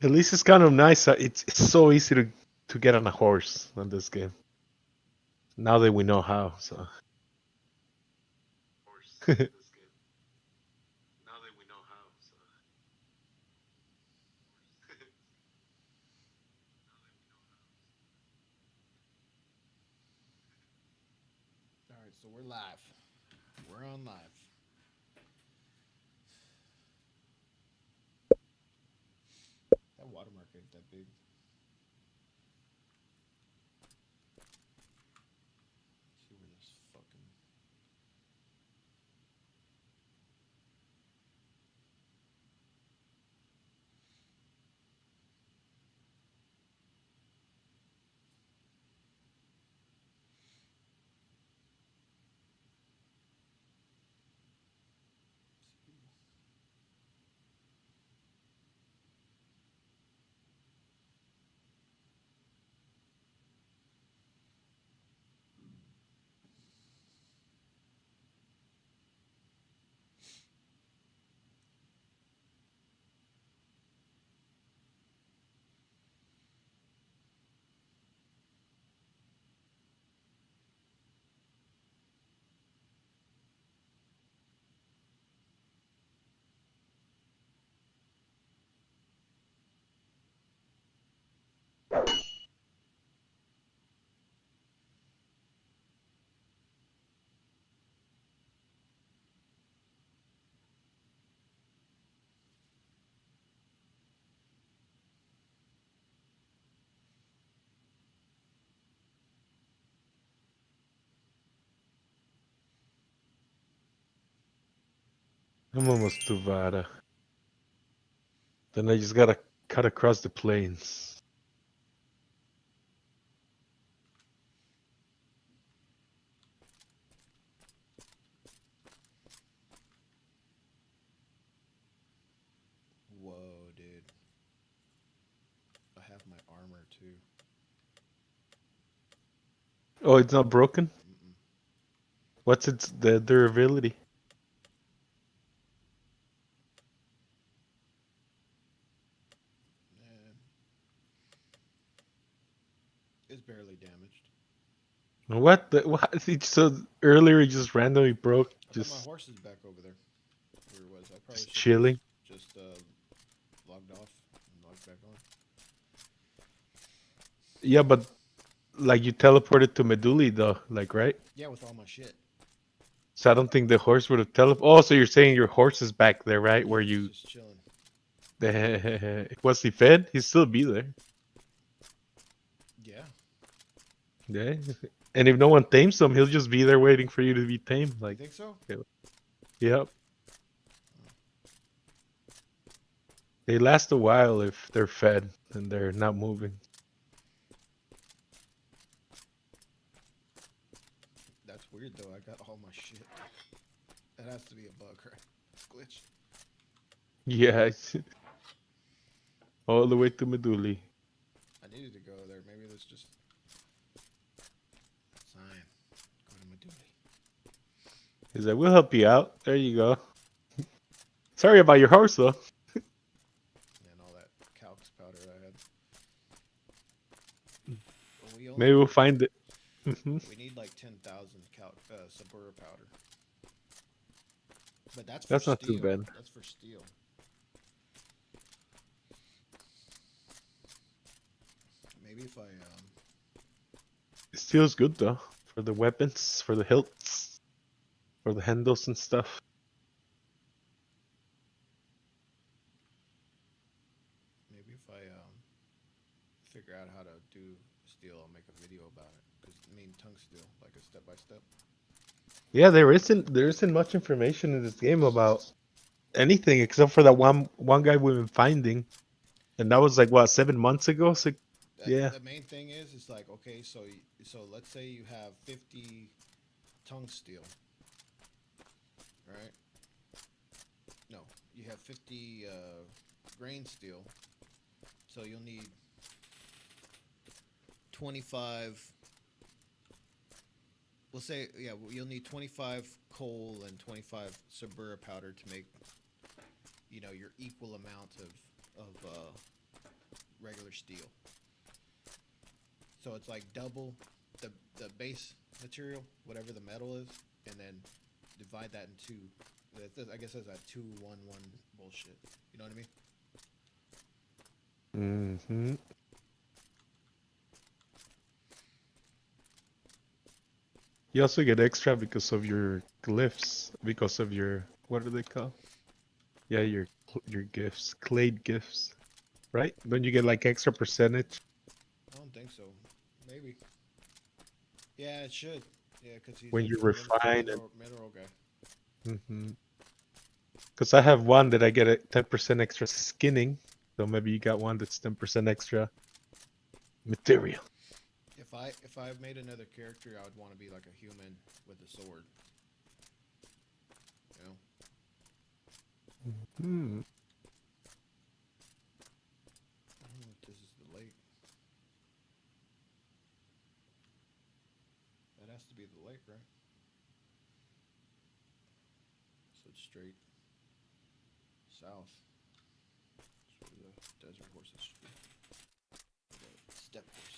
At least it's kind of nice. It's so easy to get on a horse on this game. Now that we know how, so. All right, so we're live. We're on live. That watermark ain't that big. Let's see where this fucking. I'm almost to Vada. Then I just gotta cut across the plains. Whoa, dude. I have my armor too. Oh, it's not broken? Mm-mm. What's its the durability? Eh, it's barely damaged. What? What? So earlier it just randomly broke, I thought my just horse is back over there. Where it was. I probably just should have chilling. just logged off and logged back on. Yeah, but like you teleported to Meduli though, like right? Yeah, with all my shit. So I don't think the horse would have Oh, so you're saying your horse is back there, right? Yeah, Where he's you just chilling. was he fed? He'd still be there. Yeah, Yeah. And if no one tames him, he'll just be there waiting for you to be tamed. you Like, think so? yep. They last a while if they're fed and they're not moving. That's weird though. I got all my shit. That has to be a bug, right? Glitch. Yeah, all the way to Meduli. I needed to go there. Maybe that's just a sign. Go to Meduli. He's like, we'll help you out. There you go. Sorry about your horse though. And all that calx powder I had. Well, we only Maybe we'll need find it. Mhm. we need like 10,000 Sabura powder. But that's for That's not too steel. bad. That's for steel. Maybe if I It feels good though for the weapons, for the hilts, for the handles and stuff. maybe if I figure out how to do steel, I'll make a video about it. Cause I mean tongue steel, like a step by step. Yeah, there isn't much information in this game about anything except for that one guy we've been finding, and that was like what 7 months ago. So yeah, The main thing is, it's like okay, so let's say you have 50 tongue steel, right? No, you have 50 grain steel, so you'll need 25. We'll say yeah, you'll need 25 coal and 25 Sabura powder to make your equal amount of regular steel. So it's like double the base material, whatever the metal is, and then divide that in two. I guess that's that 2-1-1 bullshit. You know what I mean? Mm-hmm. You also get extra because of your glyphs, because of your, what are they called? Yeah, your gifts, clade gifts, right? Don't you get like extra percentage? I don't think so. Maybe. Yeah, it should. Yeah, because he's When like you a refine and mineral guy. because I have one that I get a 10% extra skinning, so maybe you got one that's 10% extra material. If I made another character, I would want to be like a human with a sword. You know? Hmm. I don't know if this is the lake. That has to be the lake, right? So it's straight south. That's where the desert horses should be. The steppe horses.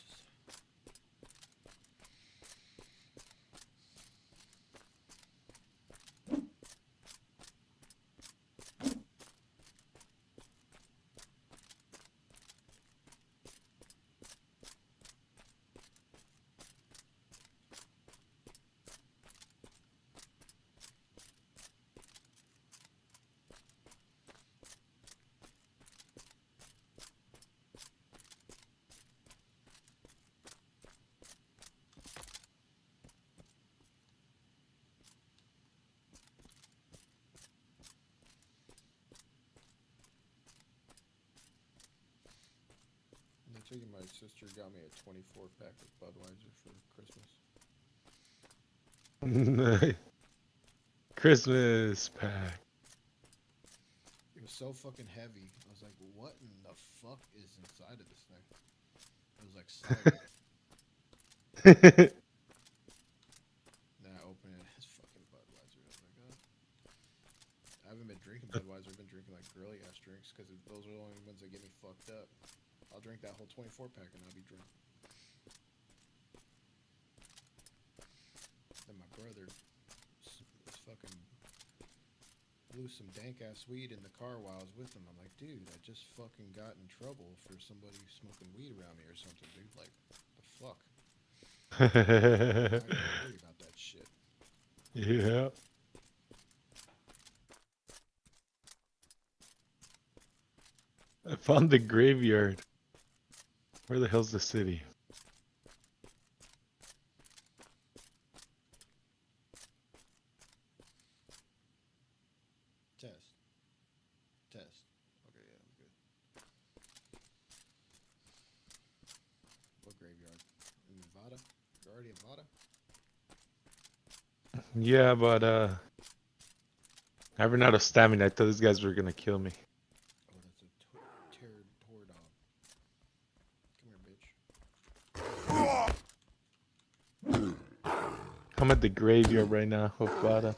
I tell you, my sister got me a 24 pack of Budweiser for Christmas. Christmas pack. It was so fucking heavy. I was like, what in the fuck is inside of this thing? It was like cider. Then I opened it. It's fucking Budweiser. I was like, oh. I haven't been drinking Budweiser. I've been drinking like girly ass drinks because those are the only ones that get me fucked up. I'll drink that whole 24 pack and I'll be drunk. Then my brother fucking blew some dank ass weed in the car while I was with him. I'm like, dude, I just fucking got in trouble for somebody smoking weed around me or something, dude. Like, the fuck? I gotta worry about that shit. Yeah. I found the graveyard. Where the hell's the city? Test. Test. Okay, yeah, I'm good. What graveyard? In Nevada? You're already in Nevada? Yeah, but I ran out of stamina. I thought these guys were gonna kill me. Oh, that's a tour dog. Come here, bitch. I'm at the graveyard right now of Vada.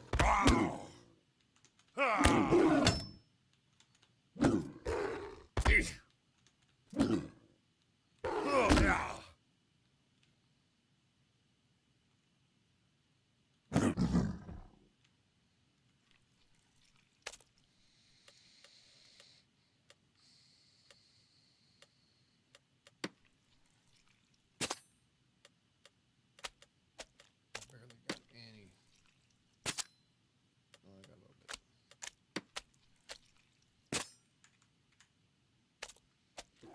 Barely got any. Oh, I got a little bit. Oh,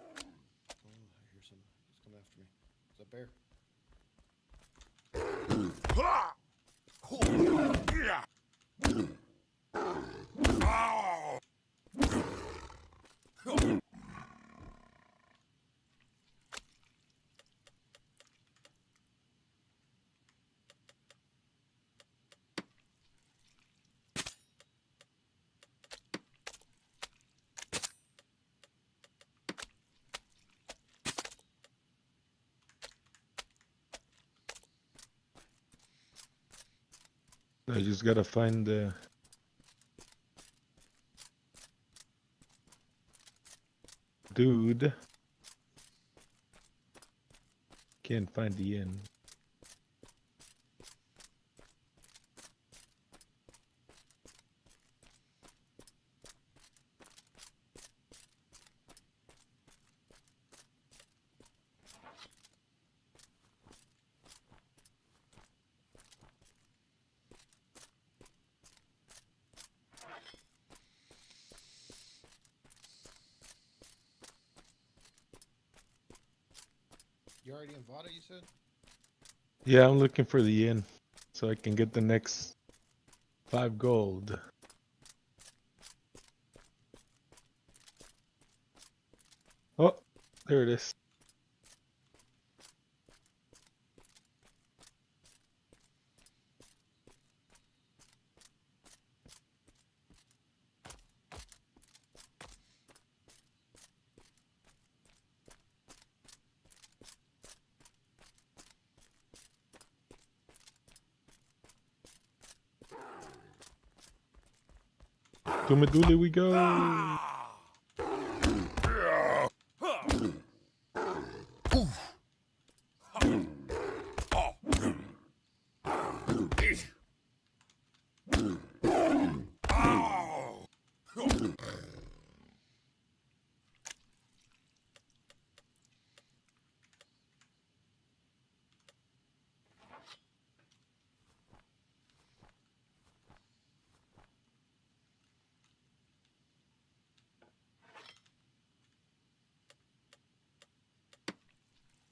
I hear some. It's coming after me. Is that bear? I just gotta find the dude. Can't find the inn. You already in Vada, you said? Yeah, I'm looking for the inn so I can get the next 5 gold. Oh, there it is. To Meduli we go.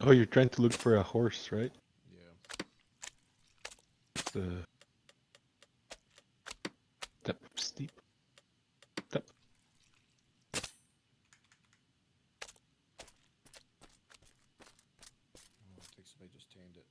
Oh, you're trying to look for a horse, right? Yeah. The step steep. Step. Oh, I think somebody just tamed it.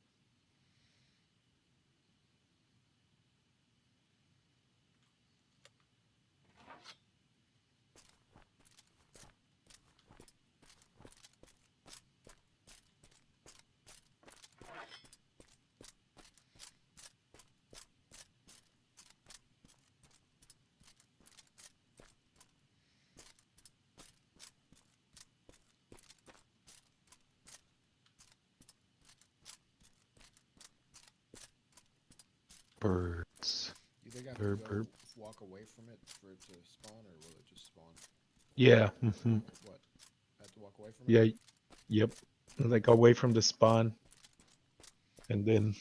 Birds. You think I have Burp, to go burp. walk away from it for it to spawn, or will it just spawn? Yeah. What? I have to walk away from it? Yeah. Yep. Like away from the spawn. And then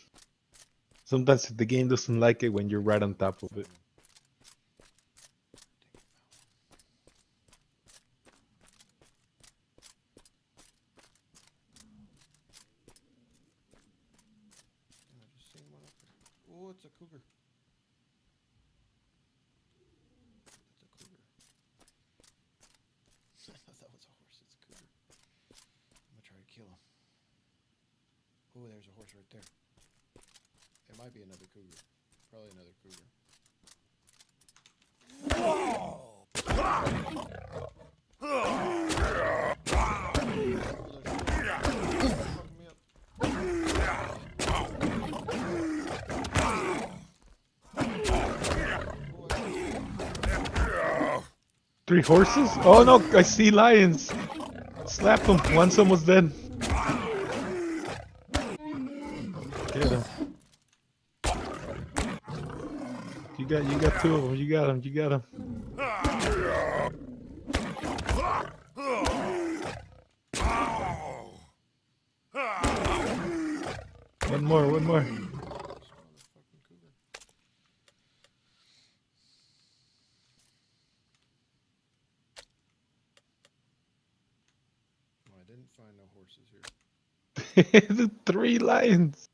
sometimes the game doesn't like it when you're right on top of it. I just seen one up there. Oh, it's a cougar. That's a cougar. I thought that was a horse. It's a cougar. I'm gonna try to kill him. Oh, there's a horse right there. It might be another cougar. Probably another cougar. Fucking me up. 3 horses? Oh no, I see lions. Slap them. One's almost dead. Get him. You got 2 of them. You got them. You got them. One more. One more. This motherfucking cougar. Well, I didn't find no horses here. 3 lions.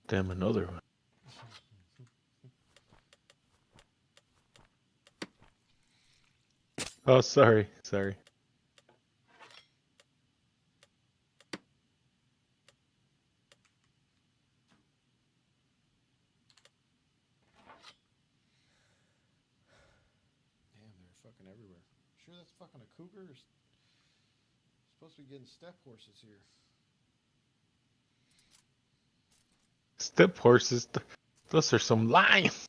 Damn, another one. Oh, sorry. Sorry. fucking everywhere. Sure, that's fucking a cougar. Supposed to be getting steppe horses here. Steppe horses. Those are some lions.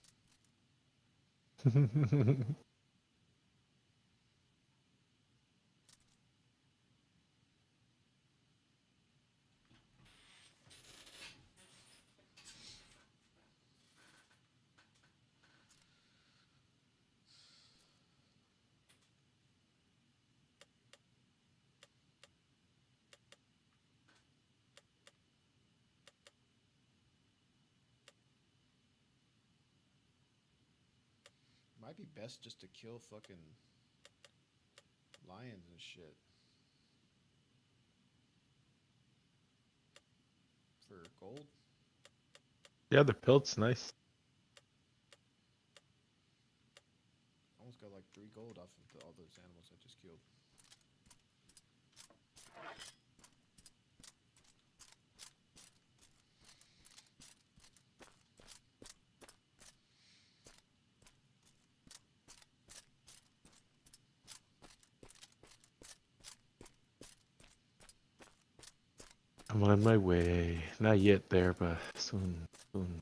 Might be best just to kill fucking lions and shit. For gold? Yeah, the pelt's nice. Almost got like 3 gold off of all those animals I just killed. I'm on my way. Not yet there, but soon, soon.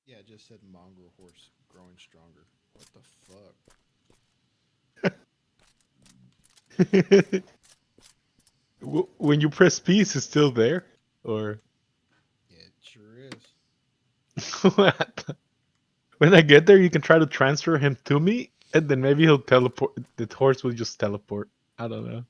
Yeah, it just said mongrel horse growing stronger. What the fuck? When you press P, is it still there? Or It sure is. what? When I get there, you can try to transfer him to me, and then maybe he'll teleport. The horse will just teleport. I don't know.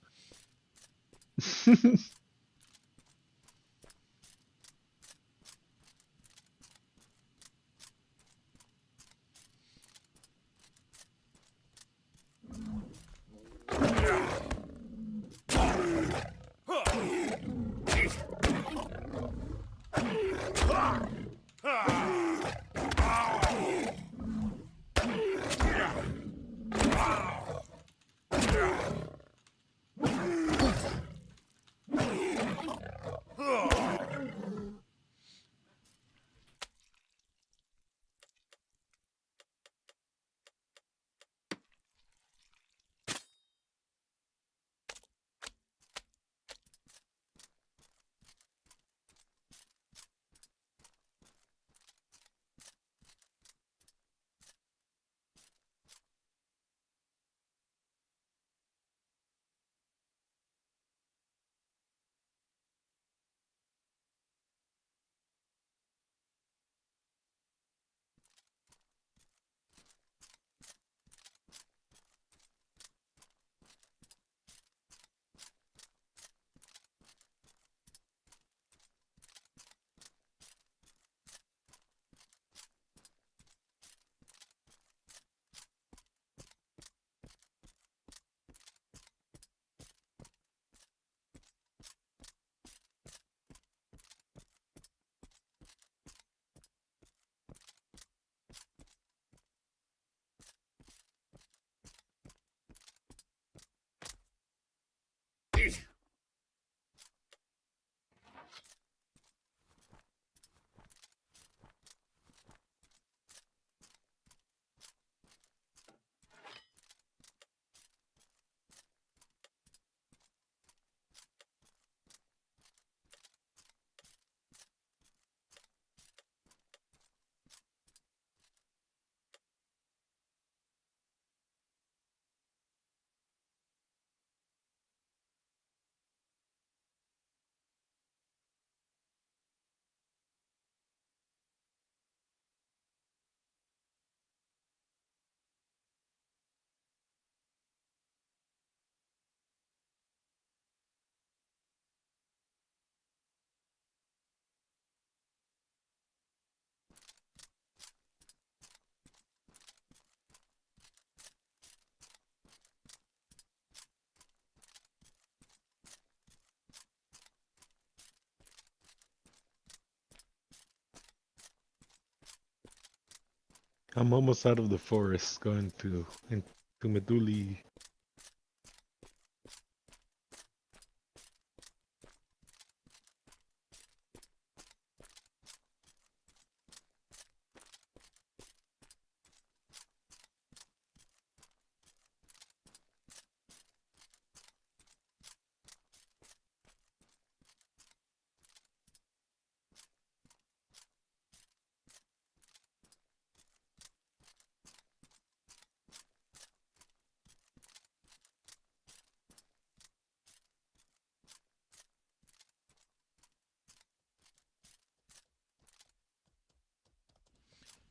I'm almost out of the forest going to into Meduli.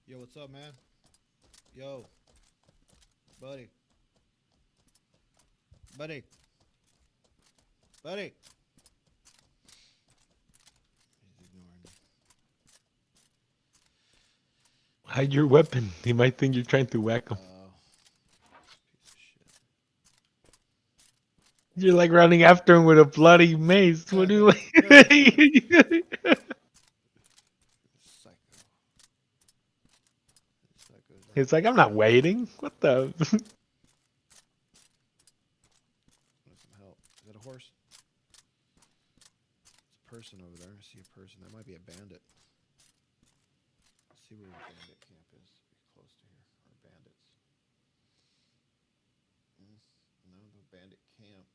Yo, what's up, man? Yo, buddy. Buddy. Buddy. He's ignoring me. Hide your weapon. He might think you're trying to whack him. Piece of shit. You're like running after him with a bloody mace. What do you? Psycho. Psycho's like, It's like I'm not waiting. What the? want some help. Is that a horse? It's a person over there. I see a person. That might be a bandit. Let's see where the bandit camp is. Be close to here. Or bandits. No, the bandit camp.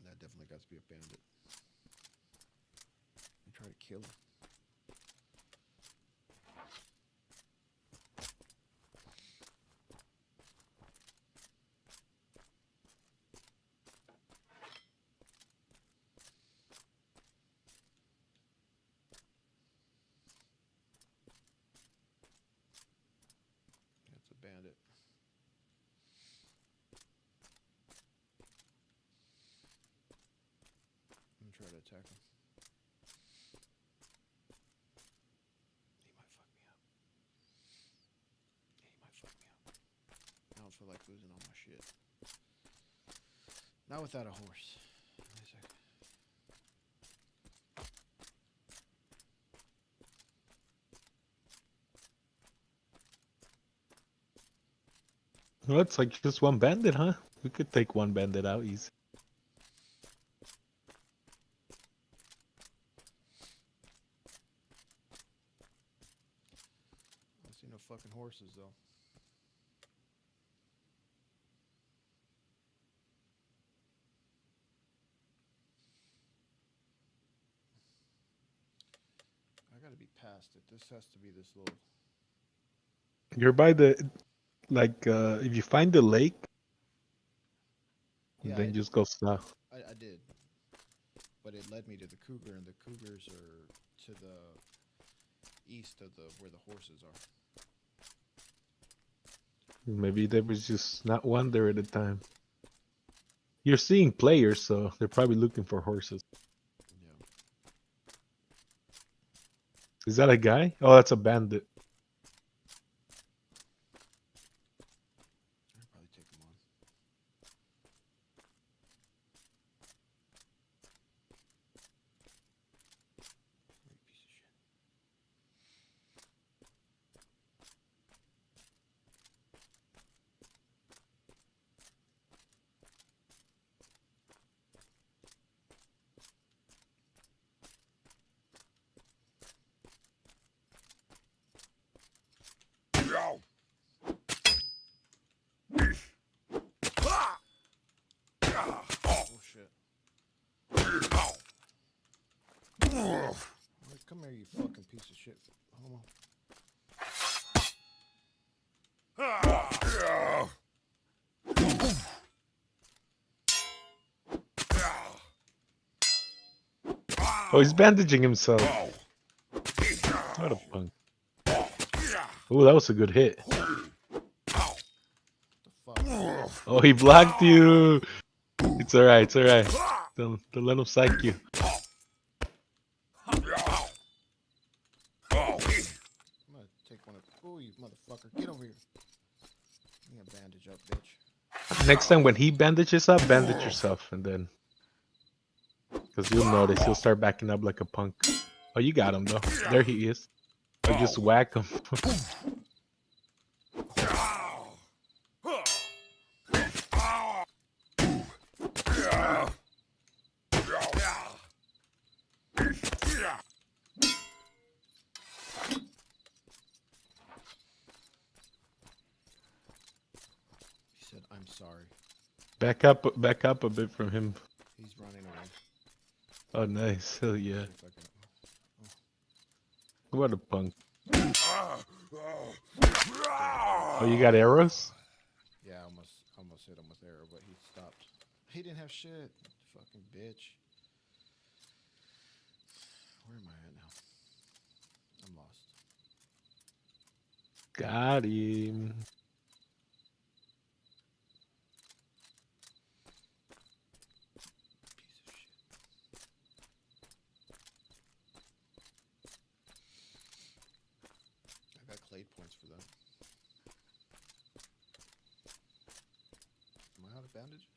That definitely got to be a bandit. They try to kill him. That's a bandit. I'm gonna try to attack him. He might fuck me up. He might fuck me up. I don't feel like losing all my shit. Not without a horse. Wait a second. Well, it's like just one bandit, huh? We could take one bandit out easy. I see no fucking horses though. I gotta be past it. This has to be this little. You're by the like if you find the lake, Yeah, then just go south. I did, but it led me to the cougar, and the cougars are to the east of the where the horses are. Maybe there was just not one there at a time. You're seeing players, so they're probably looking for horses. Yeah, Is that a guy? Oh, that's a bandit. I'd probably take them on. Great piece of shit. Oh shit. Come here, you fucking piece of shit. Homo. Oh, he's bandaging himself. What a punk. Oh, that was a good hit. The fuck? Oh, he blocked you. It's alright, it's alright. Don't let him psych you. I'm gonna take one of. Oh, you motherfucker. Get over here. Give me a bandage up, bitch. Next time when he bandages up, bandage yourself, and then, because you'll notice he'll start backing up like a punk. Oh, you got him though. There he is. Or just whack him. He said, "I'm sorry." Back up a bit from him. He's running away. Oh, nice. Hell yeah. See if I can- What a punk. Oh, you got arrows? Yeah, I almost hit him with arrow, but he stopped. He didn't have shit. Fucking bitch. Where am I at now? I'm lost. Got him. Piece of shit. I got clay points for that. Am I out of bandages?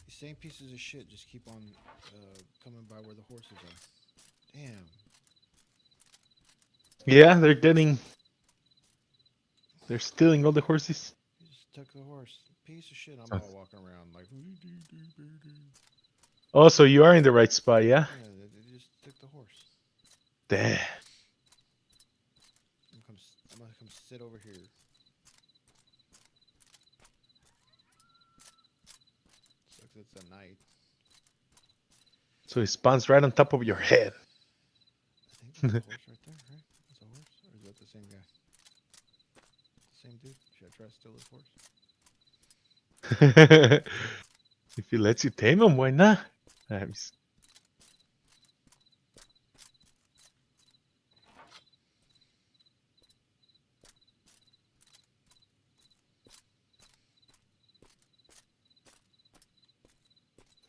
These same pieces of shit just keep on coming by where the horses are. Damn. Yeah, they're stealing all the horses. He just took the horse. Piece of shit. I'm Oh. all walking around like. Oh, so you are in the right spot, yeah? Yeah, they just took the horse. Damn. I'm gonna come sit over here. Sucks it's at night. So he spawns right on top of your head. I think there's a horse right there, right? That's a horse? Or is that the same guy? Same dude? Should I try to steal his horse? If he lets you tame him, why not?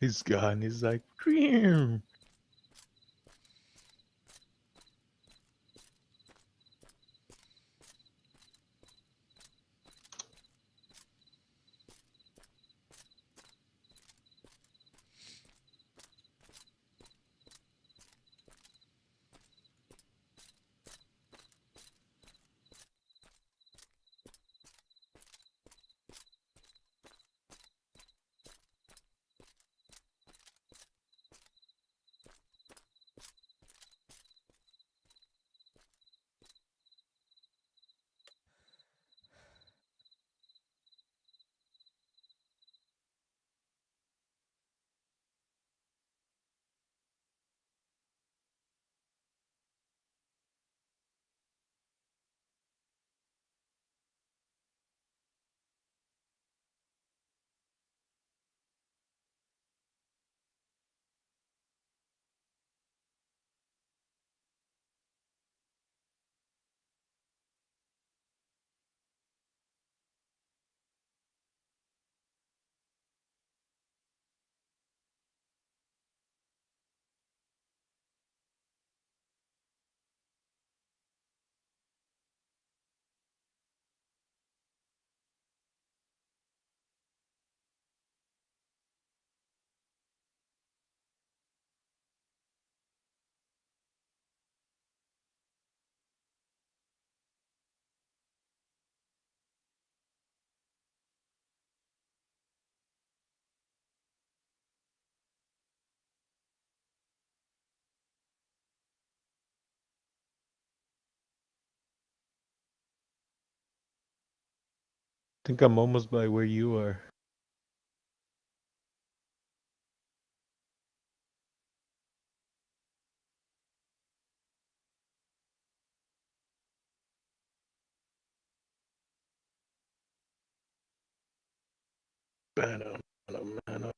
He's gone. He's like, "Cream." think I'm almost by where you are. Man.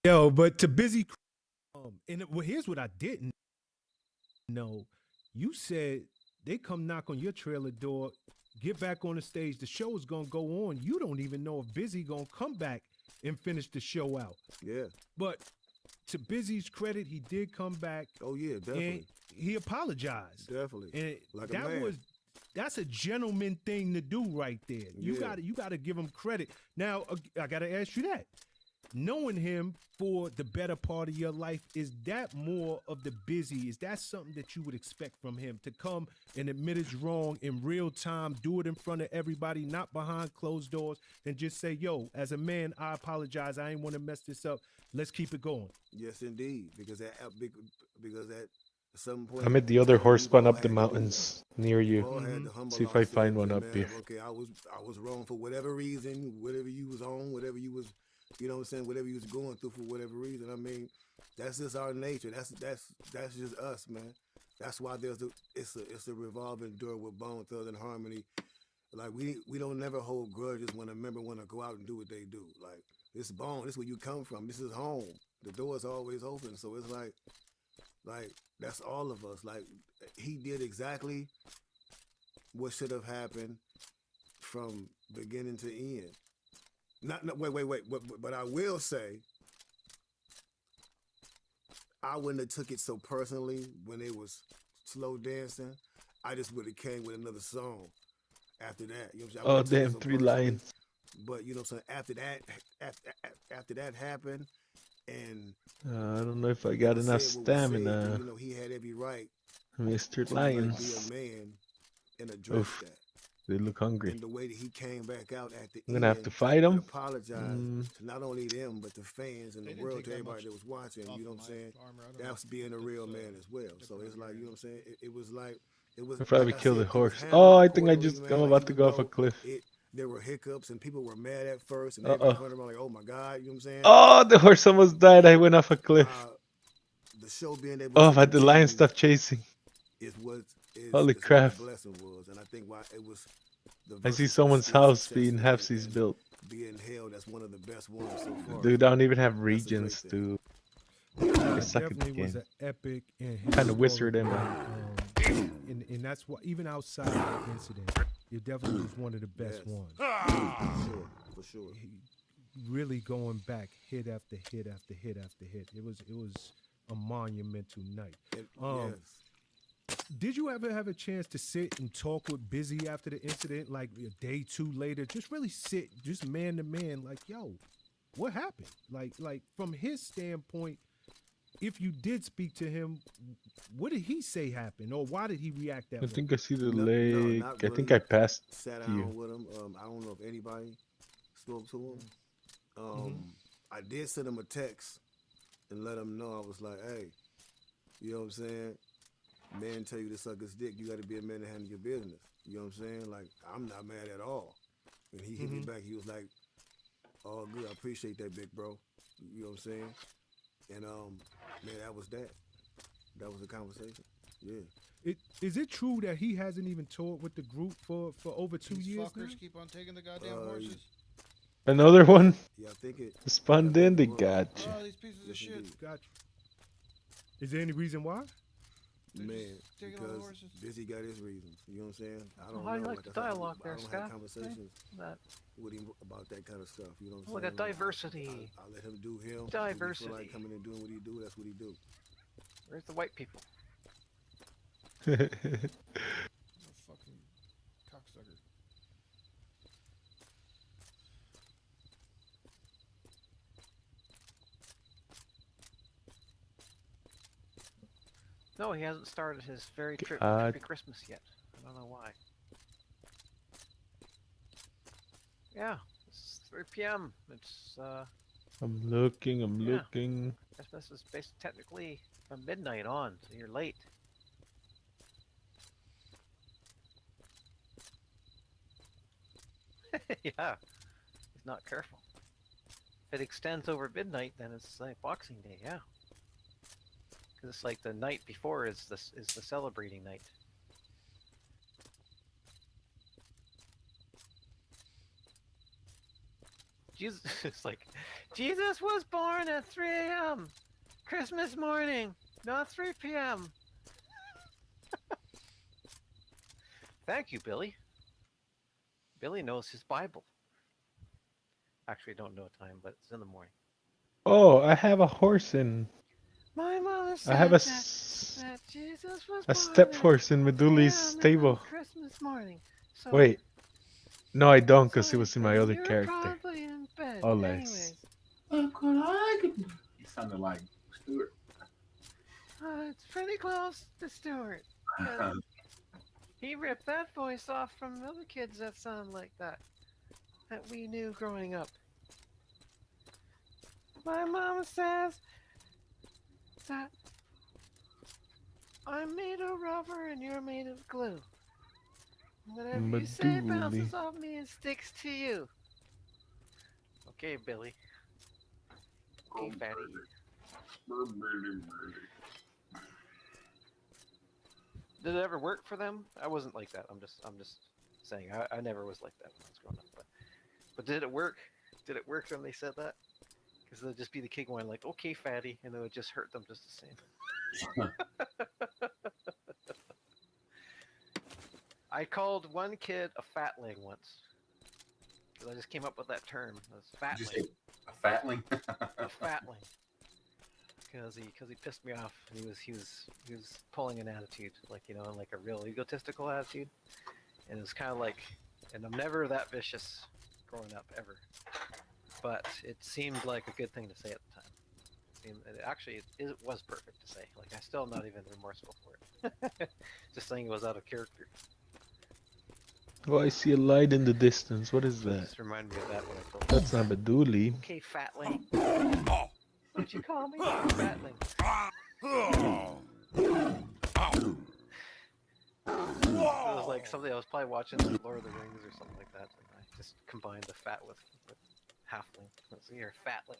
Yo, but to busy. Well, here's what I didn't know. You said they come knock on your trailer door, get back on the stage. The show is gonna go on. You don't even know if Busy gonna come back and finish the show out. Yeah. But to Busy's credit, he did come back Oh yeah, and definitely. he apologized. Definitely. And Like a that man. was that's a gentleman thing to do right there. You Yeah. gotta give him credit. Now I gotta ask you that. Knowing him for the better part of your life, is that more of the Busy? Is that something that you would expect from him to come and admit it's wrong in real time, do it in front of everybody, not behind closed doors, and just say, yo, as a man, I apologize. I ain't want to mess this up. Let's keep it going. Yes, indeed. Because at some point, I'm at the other horse we've spawn all up the had to do mountains near We've you. all had to humble See if I find ourselves one and, up man, here. okay, I was wrong for whatever reason, whatever you was on, whatever you was, you know what I'm saying, whatever you was going through for whatever reason. I mean, that's just our nature. That's just us, man. That's why it's a revolving door with Bone Thugs and Harmony. Like we don't never hold grudges when a member want to go out and do what they do. Like this Bone, this is where you come from. This is home. The door's always open. So it's like that's all of us. Like he did exactly what should have happened from beginning to end. Wait. But I will say, I wouldn't have took it so personally when it was slow dancing. I just would have came with another song after that. You know what I'm saying? I Oh wouldn't have took it damn, so 3 personally. lines. But you know what I'm saying? After that happened, and I don't know if I it got was enough said what was said, then, stamina, you know, he had every right Mr. to like be Lions. a man and address Oof, that. they look hungry. And the way that he came back out at the I'm gonna have to end fight and them. apologized to not only them but the fans and They the didn't world, take to that everybody much that was watching. off You know of what I'm my saying? armor. I don't know That's if being a real it's, man as well. So different it's like, over you know what I'm saying? It was like it was I'll like probably I kill the said, it was horse. handled Oh, I think accordingly, I'm man. Like about to even go off a though cliff. there were hiccups and people were mad at first and Uh everybody oh. running around like, oh my God, you know what I'm saying? Oh, the horse almost died. I went off a cliff. The show being able Oh, to but the lion continue stopped chasing. is what Holy is what crap. the blessing was. And I think why it was the I see verses was someone's still house being successful halfsies and built. being held as one of the best ones so far. Dude, I don't even have That's a great regions thing. to. Yeah, I it suck at the definitely was game. an epic and Kind of historic wizard am I? night. And that's why, even outside of the incident, it definitely was one of the best Yes. ones. For sure. Really going back hit after hit after hit after hit. It was a monumental night. And, Um, Did you ever have a chance to sit and talk with Busy after the incident, like a day 2 later? Just really sit, just man to man, like, yo, what happened? Like from his standpoint, if you did speak to him, what did he say happened, or why did he react that I way? think I see the No, lake. not I think really. I passed Sat to down you. with him. I don't know if anybody spoke to him. Mm-hmm. I did send him a text and let him know I was like, hey, you know what I'm saying? Man tell you to suck his dick, you got to be a man to handle your business. You know what I'm saying? Like, I'm not mad at all. And he hit me Mhm. back. He was like, "Oh, good. I appreciate that, big bro." You know what I'm saying? And man, that was that. That was the conversation. Yeah. Is it true that he hasn't even toured with the group for over 2 These years fuckers now? keep on taking the goddamn Uh, horses. Another one? Yeah, I think it. Spawned I in? think They it was. got you. Oh, these pieces of Yes, shit. indeed. Gotcha. Is there any reason why? They're Man, just taking all the because horses. Busy got his reasons. You know what I'm saying? I don't Well, how do know. you like the I said, dialogue I there, don't Scott? have conversations That with him about that kind of stuff. You know what I'm Look saying? at diversity. I let him do him. When he feel Diversity. like coming and doing what he do, that's what he do. Where's the white people? What a fucking cocksucker. No, he hasn't started his very God. trippy Christmas yet. I don't know why. Yeah, it's 3 p.m. It's I'm looking. I'm Yeah. looking. Christmas is based technically from midnight on, so you're late. Yeah, he's not careful. If it extends over midnight, then it's like Boxing Day. Yeah, because it's like the night before is the celebrating night. Jesus, it's like Jesus was born at 3 a.m. Christmas morning, not 3 p.m. Thank you, Billy. Billy knows his Bible. Actually, I don't know time, but it's in the morning. Oh, I have a horse in. My mother I have a said that Jesus was a born step at horse in 3 Meduli's a.m. stable. on Christmas morning. So, Wait, no, I don't, so because he was in my other you're character. probably in bed. Oh, nice. Anyways, He sounded like Stuart. it's pretty close to Stuart. 'Cause he ripped that voice off from other kids that sound like that we knew growing up. My mama says that I'm made of rubber and you're made of glue. Whatever you say Meduli. bounces off me and sticks to you. Okay, Billy. Okay, fatty. Did it ever work for them? I wasn't like that. I'm just saying. I never was like that when I was growing up. But did it work? Did it work when they said that? Because they'd just be the kid going like, "Okay, fatty," and it would just hurt them just the same. I called one kid a fatling once. Because I just came up with that term. It was Did you fatling. say a fatling? A fatling. Because he pissed me off, and he was pulling an attitude, like like a real egotistical attitude, and it was kind of like, and I'm never that vicious, growing up ever, but it seemed like a good thing to say at the time. It was perfect to say. Like I'm still not even remorseful for it. Just saying it was out of character. Oh, I see a light in the distance. What is that? Just remind me of that when I told That's not Meduli. Okay, fatling. What'd you call me? Fatling. It was like something I was probably watching like Lord of the Rings or something like that, and I just combined the fat with halfling. So you're a fatling.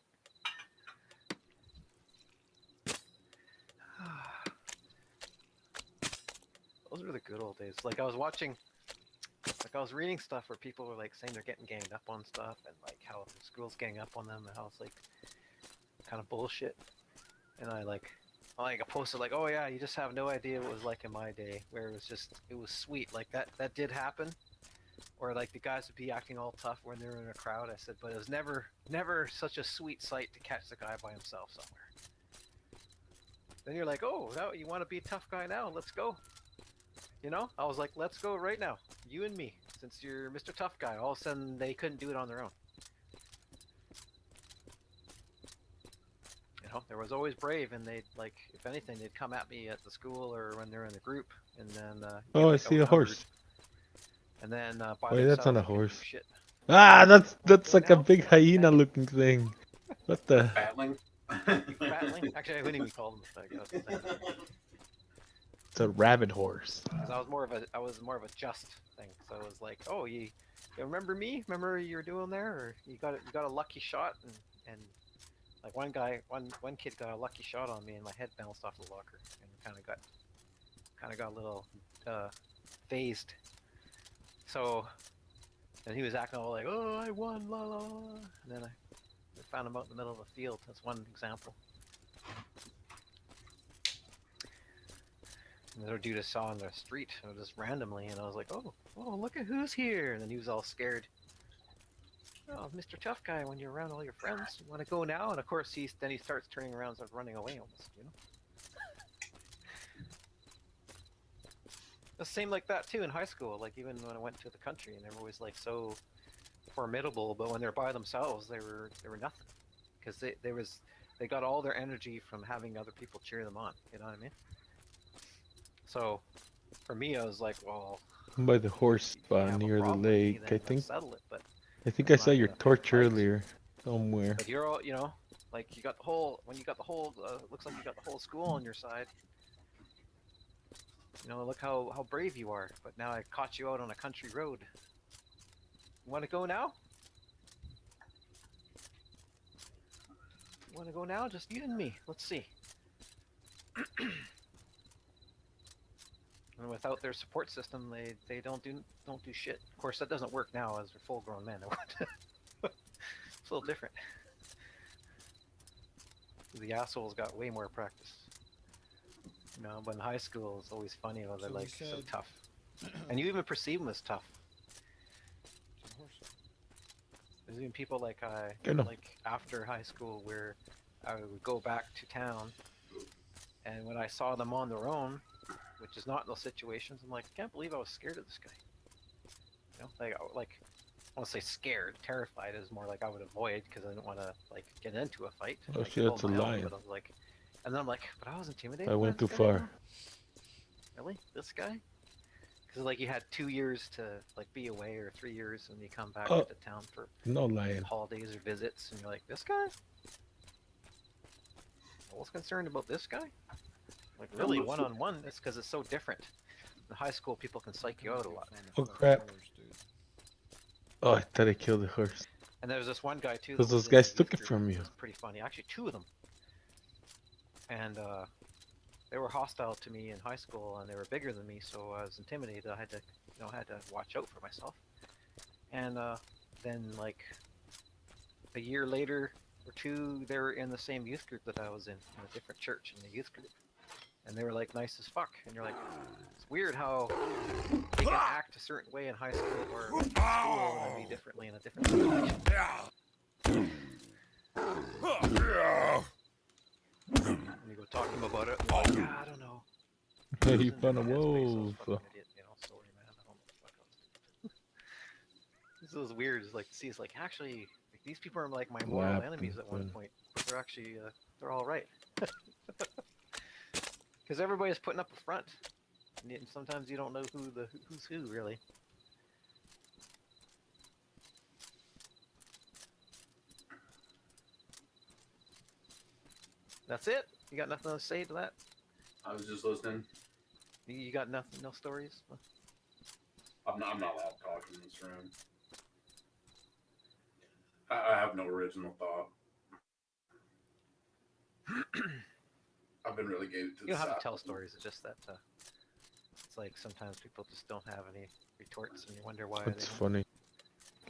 Those were the good old days. Like I was reading stuff where people were like saying they're getting ganged up on stuff, and like how the school's gang up on them, and how it's like kind of bullshit. And I posted like, oh yeah, you just have no idea what it was like in my day, where it was sweet. Like that did happen. Or like the guys would be acting all tough when they were in a crowd. I said, but it was never such a sweet sight to catch the guy by himself somewhere. Then you're like, oh, now you want to be a tough guy now? Let's go. I was like, let's go right now, you and me, since you're Mr. Tough Guy. All of a sudden, they couldn't do it on their own. There was always brave, and they'd like, if anything, they'd come at me at the school or when they're in the group, and then Oh, I see a horse. and then by Wait, that's not a themselves, they couldn't do horse. shit. Ah, that's Go like a now? big hyena-looking thing. What the? Fatling? Fatling? Actually, I wouldn't even call them a thing. It's a rabbit horse. Because I was more of a just thing. So it was like, oh, you remember me? Remember you were doing there, or you got a lucky shot, and like one kid got a lucky shot on me, and my head bounced off the locker, and kind of got a little phased. So, and he was acting all like, oh, I won, la la la. And then I found him out in the middle of the field. That's one example. And the dude I saw on the street, just randomly, and I was like, oh, look at who's here. And then he was all scared. Oh, Mr. Tough Guy, when you're around all your friends, you want to go now? And of course, then he starts turning around and starts running away almost, The same like that too in high school. Like even when I went to the country, and they were always like so formidable, but when they're by themselves, they were nothing, because they got all their energy from having other people cheer them on. You know what I mean? So for me, I was like, well, By the horse if you spot have a near the problem with me, lake, then I let's think. settle it. But I think I saw Not your gonna pick torch fights. earlier somewhere. But you're all, you know, like you got the whole. When you got the whole, looks like you got the whole school on your side. You know, look how brave you are. But now I caught you out on a country road. You want to go now? You want to go now? Just you and me. Let's see. And without their support system, they don't do shit. Of course, that doesn't work now as they're full-grown men. It's a little different. The assholes got way more practice. You know, but in high school, it's always funny when they're So we like so said- tough, and you even perceive them as tough. It's a horse. There's even people like Get 'em. like after high school where I would go back to town, and when I saw them on their own, which is not in those situations, I'm like, I can't believe I was scared of this guy. You know, like I want to say scared, terrified is more like I would avoid because I didn't want to like get into a fight. Oh, like, shit, hold it's a my own, lion. But I was like, and then I'm like, but I was intimidated. I by went this too guy, far. though? Really, this guy? Because like you had 2 years to like be away or 3 years, and you come back Oh. into town for No lion. holidays or visits, and you're like, this guy? I was concerned about this guy. Like really, one-on-one, it's because it's so different. In high school, people can psych you out a lot. Oh, crap. Oh, I thought I killed the horse. And there's this one guy too. Because that was those in guys the took youth it group. from you. It was pretty funny. Actually, 2 of them. And they were hostile to me in high school, and they were bigger than me, so I was intimidated. I had to, watch out for myself. And then, like, a year later or 2, they were in the same youth group that I was in a different church in the youth group. And they were like nice as fuck. And you're like, it's weird how they can act a certain way in high school or in school and be differently in a different situation. And you go talk to them about it. They're like, yeah, I don't know. Hey, I you was in found a that headspace, I was wolf. fucking idiot, you know, sorry, man. I don't know what the fuck I was doing. This is weird. It's like to see. It's like actually, like, these people are like my moral What enemies at one happened? point. But they're actually, they're all right. Because everybody's putting up a front, and sometimes you don't know who's who really. That's it. You got nothing to say to that? I was just listening. You got nothing, no stories? I'm not allowed to talk in this room. I have no original thought. I've been relegated to You don't have the to tell side. stories. It's just that it's like sometimes people just don't have any retorts, and you wonder why. That's they don't. funny.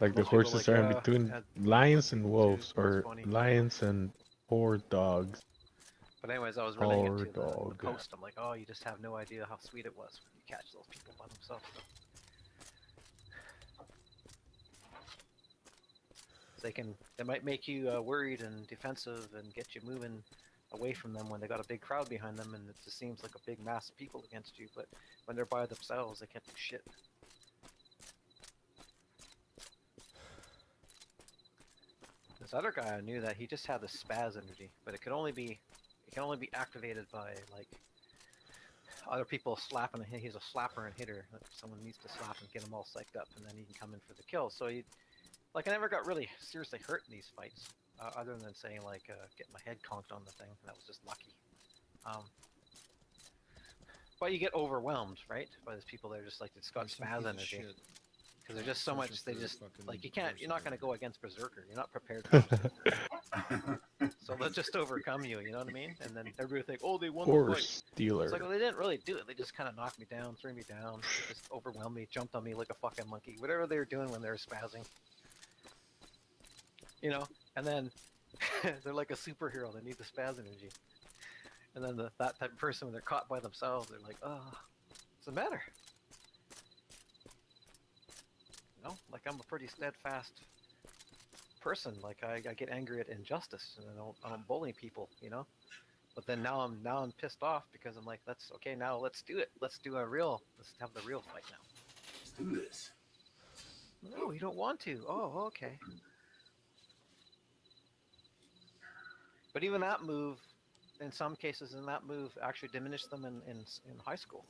Like the Most people horses like, are in yeah, between had lions and too, wolves, it's or funny. lions and poor dogs. But anyways, I was relating Poor it to the dog. post. I'm like, oh, you just have no idea how sweet it was when you catch those people by themselves. They might make you worried and defensive and get you moving away from them when they got a big crowd behind them, and it just seems like a big mass of people against you. But when they're by themselves, they can't do shit. This other guy, I knew that he just had the spaz energy, but it can only be activated by like other people slapping him. He's a slapper and hitter. Like, someone needs to slap and get him all psyched up, and then he can come in for the kill. So he, like, I never got really seriously hurt in these fights, other than saying like getting my head conked on the thing. That was just lucky. But you get overwhelmed, right, by these people that are just like it's got spaz energy. Because there's just so Searching much, they for just, fucking like, you can't, you're not going to person. go against Berserker. You're not prepared for it. So they'll just overcome you, you know what I mean? And then everybody think, oh, they won the fight. Horse dealer. It's like, well, they didn't really do it. They just kind of knocked me down, threw me down, just overwhelmed me, jumped on me like a fucking monkey. Whatever they were doing when they were spazzing. You know? And then they're like a superhero. They need the spaz energy. And then that type of person, when they're caught by themselves, they're like, oh, what's the matter? You know, like I'm a pretty steadfast person. Like I get angry at injustice, and I don't bully people, you know. But then now I'm pissed off because I'm like, let's do it. Let's have the real fight now. Let's do this. No, you don't want to. Oh, okay. But even that move, in some cases, actually diminished them in high school.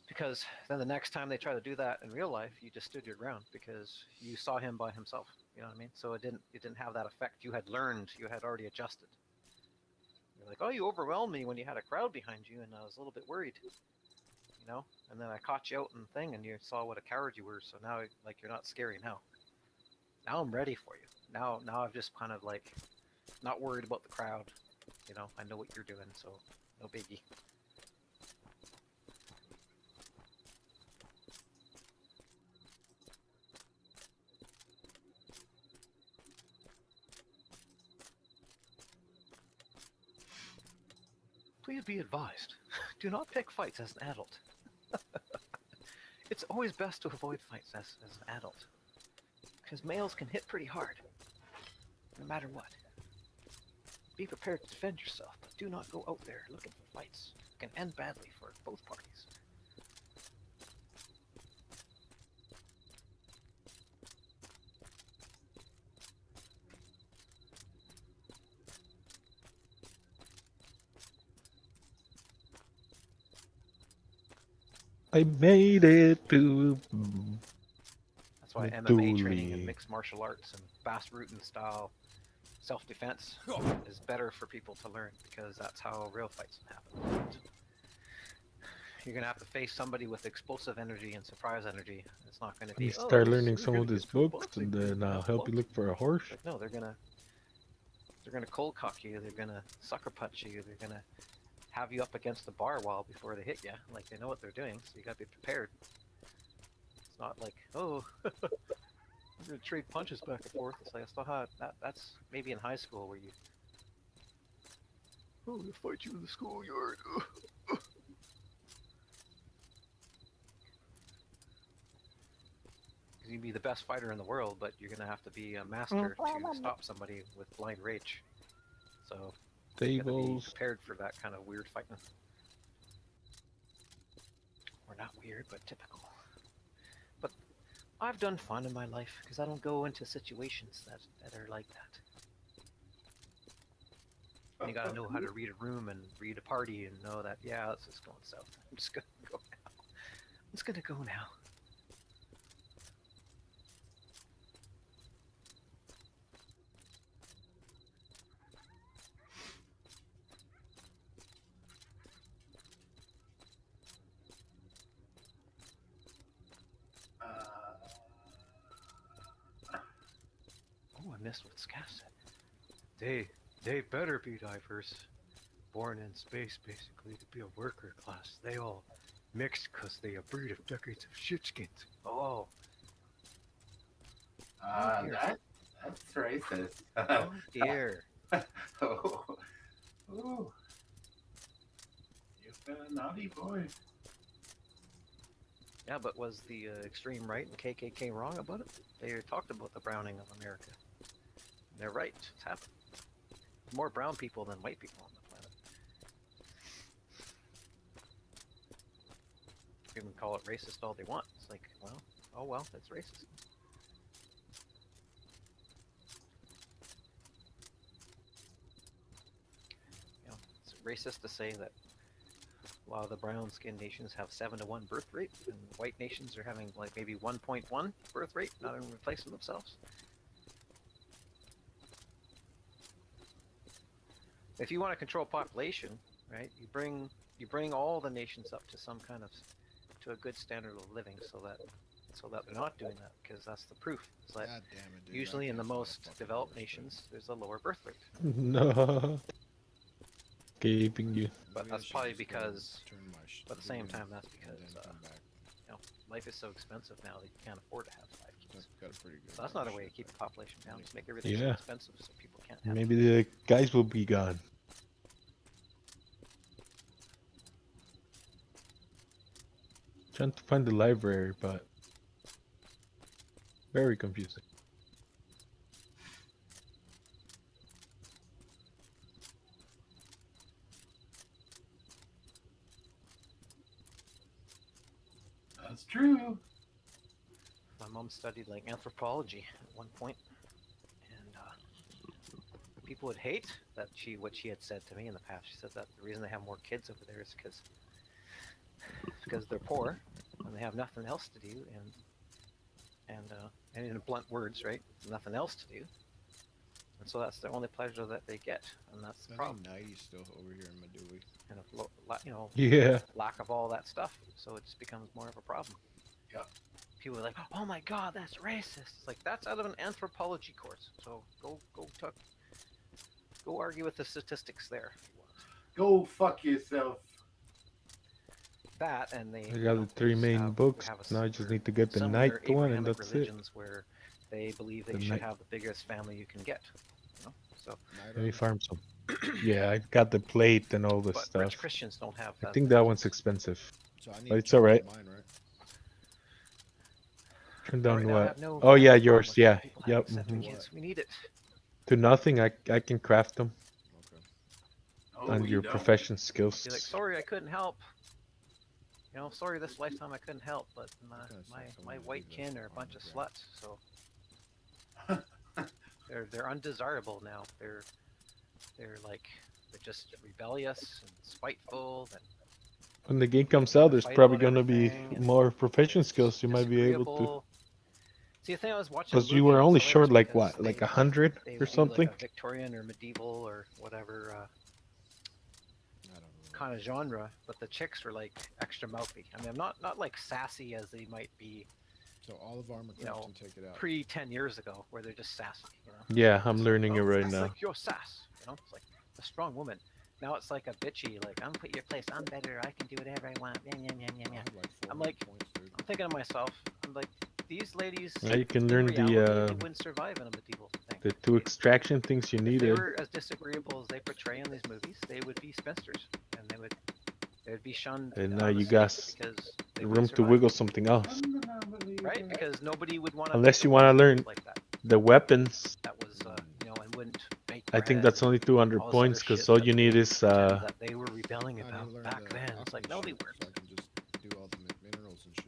Because then the next time they try to do that in real life, you just stood your ground because you saw him by himself. You know what I mean? So it didn't have that effect. You had learned, you had already adjusted. You're like, oh, you overwhelmed me when you had a crowd behind you, and I was a little bit worried. You know? And then I caught you out in the thing, and you saw what a coward you were. So now, like, you're not scary now. Now I'm ready for you. Now I've just kind of like not worried about the crowd. You know, I know what you're doing, so no biggie. Please be advised, do not pick fights as an adult. It's always best to avoid fights as an adult. Because males can hit pretty hard, no matter what. Be prepared to defend yourself, but do not go out there looking for fights. It can end badly for both parties. I made it to. That's why The MMA training dually. and mixed martial arts and fast rooting style self-defense is better for people to learn because that's how real fights happen. You're gonna have to face somebody with explosive energy and surprise energy. It's not gonna be. You "Oh, start this- learning we're some gonna of get these through books, boxing, and we're then gonna I'll have help you look for a horse. Like, no, they're gonna cold cock you. They're gonna sucker punch you. They're gonna have you up against the bar wall before they hit you. Like they know what they're doing, so you gotta be prepared. It's not like, oh, we're gonna trade punches back and forth. It's like that's not how that's maybe in high school where you. Oh, they fight you in the schoolyard. You can be the best fighter in the world, but you're gonna have to be a master to stop somebody with blind rage. So you gotta be Tables. prepared for that kind of weird fighting. Or not weird, but typical. But I've done fun in my life because I don't go into situations that are like that. And you gotta know how to read a room and read a party and know that, yeah, this is going south. I'm just gonna go now. I'm just gonna go now. Oh, I missed what Scaff said. They better be diverse. Born in space, basically, to be a worker class. They all mixed because they a breed of decades of shitskins. Oh, dear. That's racist. Oh dear. Oh. Ooh. You've been a naughty boy. Yeah, but was the extreme right and KKK wrong about it? They talked about the browning of America. They're right. It's happened. There's more brown people than white people on the planet. You can call it racist all they want. It's like, well, oh well, it's racist. You know, it's racist to say that a lot of the brown skinned nations have 7-to-1 birth rate, and white nations are having like maybe 1.1 birth rate, not in replacing themselves. If you want to control population, right, you bring all the nations up to some kind of to a good standard of living, so that they're not doing that, because that's the proof. It's like God damn it, dude. usually I in the can't find most fucking developed horse, dude. nations, there's a lower birth rate. No. Gaping you. But Maybe I that's should probably just go because, turn my but at the same video time, that's and because then come back. you know, life is so expensive now that you can't afford to have 5 kids. I've got a pretty good So that's not a way to shit keep the back. population down. Just make everything so Yeah. expensive so people can't have Maybe the guys will be gone. Trying to find the library, but very confusing. That's true. My mom studied like anthropology at one point, and people would hate that what she had said to me in the past. She said that the reason they have more kids over there is because because they're poor and they have nothing else to do, and in blunt words, right, nothing else to do, and so that's the only pleasure that they get, and that's the I problem. think Nighty's still over here in Madui. And you know, Yeah. lack of all that stuff, so it just becomes more of a problem. Yeah. People are like, "Oh my God, that's racist." It's like that's out of an anthropology course. So go argue with the statistics there if you want. Go fuck yourself. That and they. I got the three main books. Now I just need to get the some night other one, and Abrahamic that's it. religions where they believe that The you should night- have the biggest family you can get. You know, so Night Let me on. farm some. Yeah, I got the plate and all this but stuff. rich Christians don't have I that. think that one's expensive. So I need But to it's turn alright. down mine, right? Turn Right down now, I what? have no- Oh I have yeah, no problem yours. with Yeah. people having Yep. sex with mhm. kids. We need it. To nothing. I can craft them Okay. Oh, on you your don't? profession skills. Be like, sorry, I couldn't help. You know, sorry, this lifetime I couldn't help, but my kinda my, sucks. I my wanna white leave kin this are a on bunch the of ground. sluts, so they're undesirable now. They're just rebellious and spiteful and When the game comes out, there's fight probably about gonna be everything and more profession skills you might be able to. disagreeable. See, the thing I was watching. Because a you movie, were it was only hilarious short like because what, like they- 100 they or would do, something? like a Victorian or medieval or whatever I don't know. kind of genre, but the chicks were like extra mouthy. I mean, I'm not like sassy as they might be So all of armor you know, crafting, take it out. pre 10 years ago, where they're just sassy. You know? Yeah, I'm It's learning like, it "Oh, right that's now. like your sass, you know. It's like a strong woman. Now it's like a bitchy, like I'm put your place. I'm better. I can do whatever I want. Yeah, yeah, yeah, yeah, I yeah. have like 400 I'm like- points, dude. I'm thinking to myself, I'm like, these ladies. Now you can in learn reality, the they wouldn't survive in a medieval thing. 2 extraction things you If they needed. were as disagreeable as they portray in these movies, they would be spinsters, and they would be shunned. And on now the you street got because they Room wouldn't to survive. wiggle something else. Right? Because nobody would want to. Unless you wanna learn like that. The weapons, That was, you know, and wouldn't make. I think bread that's and only 200 all this points other because shit all that you they need is pretend that they were rebelling I need to about learn back the then. It's like, no, they alchemy weren't. shit, so I can just do all the minerals and shit.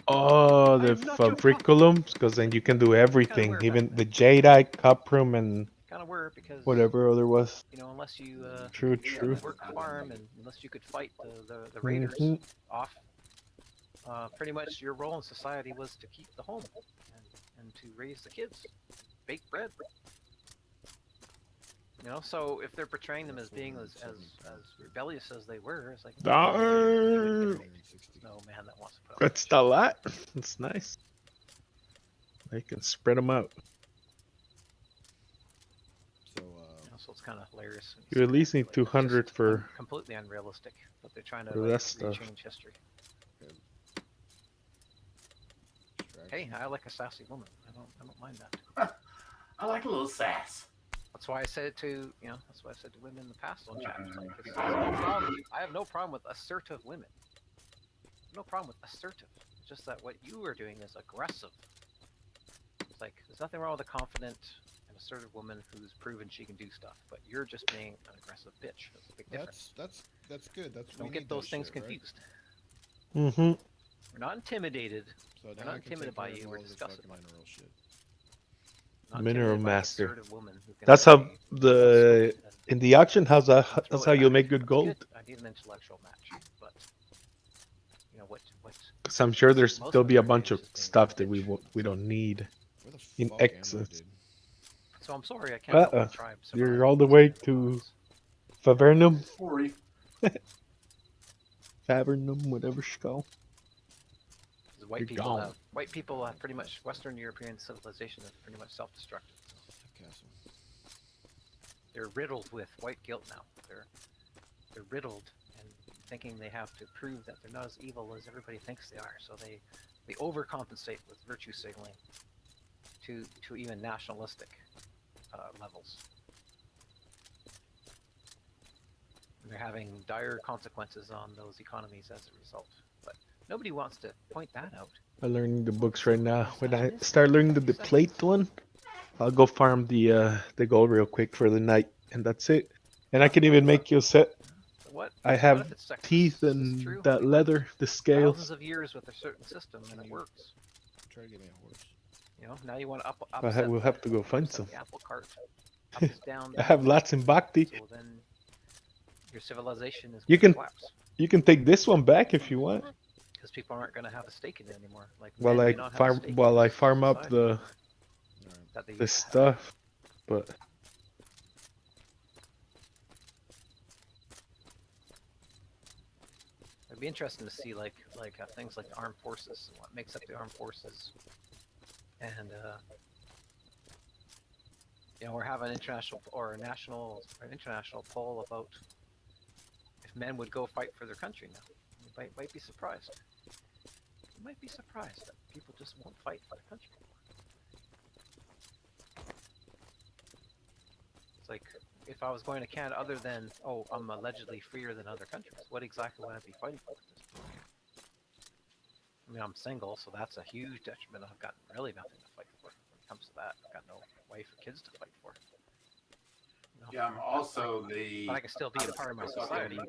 oh, the I'm not your fabriculums, because then you can do everything, aware even back the jadeite, cuprum, and Kind of were because whatever other was. you know, unless you True, you true. could work a farm and unless you could fight the raiders Mhm. off, pretty much your role in society was to keep the home and to raise the kids, bake bread. You know, so if they're portraying them as being as rebellious as they were, it's like Darn. 160. no man that wants to put up. That's a lot. That's nice. I can spread them out. So, You know, so it's kind of hilarious. when You at see least that, need like, it's 200 just for completely unrealistic, but they're trying to for like, that stuff. rechange history. extraction. Hey, I like a sassy woman. I don't mind that. I like a little sass. That's why I said to that's why I said to women in the past on chat. Like, I have no problem with assertive women. No problem with assertive. It's just that what you are doing is aggressive. It's like there's nothing wrong with a confident and assertive woman who's proven she can do stuff, but you're just being an aggressive bitch. That's a big difference. That's good. That's Don't we get need those that things shit, right? confused. Mm-hmm. We're not intimidated. So We're now not I can intimidated take by care you, of we're all this disgusted fucking by you. mineral shit. Not Mineral intimidated by an master. assertive woman who can That's how say, the "Smoke it in the auction. How's throw how it you'll back." make good That's gold. good. I need an intellectual match, but you know what? Because I'm sure there's Most there'll of be a them are bunch of just being stuff that bitch. we don't need. Where the In fuck am I, excess. dude? So I'm sorry, I can't help my Uh-uh. tribe You're survive all the these way kinds of to odds. Favernum, Sorry. Favernum, whatever it's called. 'Cause white You're people gone. have pretty much Western European civilization is pretty much self-destructive. So Castle. they're riddled with white guilt now. They're riddled and thinking they have to prove that they're not as evil as everybody thinks they are. So they overcompensate with virtue signaling to even nationalistic levels. And they're having dire consequences on those economies as a result. But nobody wants to point that out. I'm learning the books right now. When I start learning the plate one, I'll go farm the gold real quick for the night, and that's it. And I can even make you a set. So what? I what have if it's sexist? teeth Is this and true? that We went leather, the thousands scales. of years with a certain system and it works. Try to get me a horse. You know, now you want to We'll have to go find upset some. the apple cart. Up is down. I have lots in Bhakti. So then your civilization is You gonna can- collapse. You can take this one back if you want. because people aren't going to have a stake in it anymore. Like While men I do not have a farm, stake in while I the farm up society the Alright. that they the used to have. stuff, but It'd be interesting to see like things like the armed forces, what makes up the armed forces, and you know, or have an international or a national or an international poll about if men would go fight for their country now. You might be surprised. You might be surprised that people just won't fight for their country anymore. It's like if I was going to Canada, other than I'm allegedly freer than other countries, what exactly would I be fighting for at this point? I mean, I'm single, so that's a huge detriment. I've got really nothing to fight for when it comes to that. I've got no wife or kids to fight for. You know? Yeah, I'm also the. But I can still be a part of my fucking society.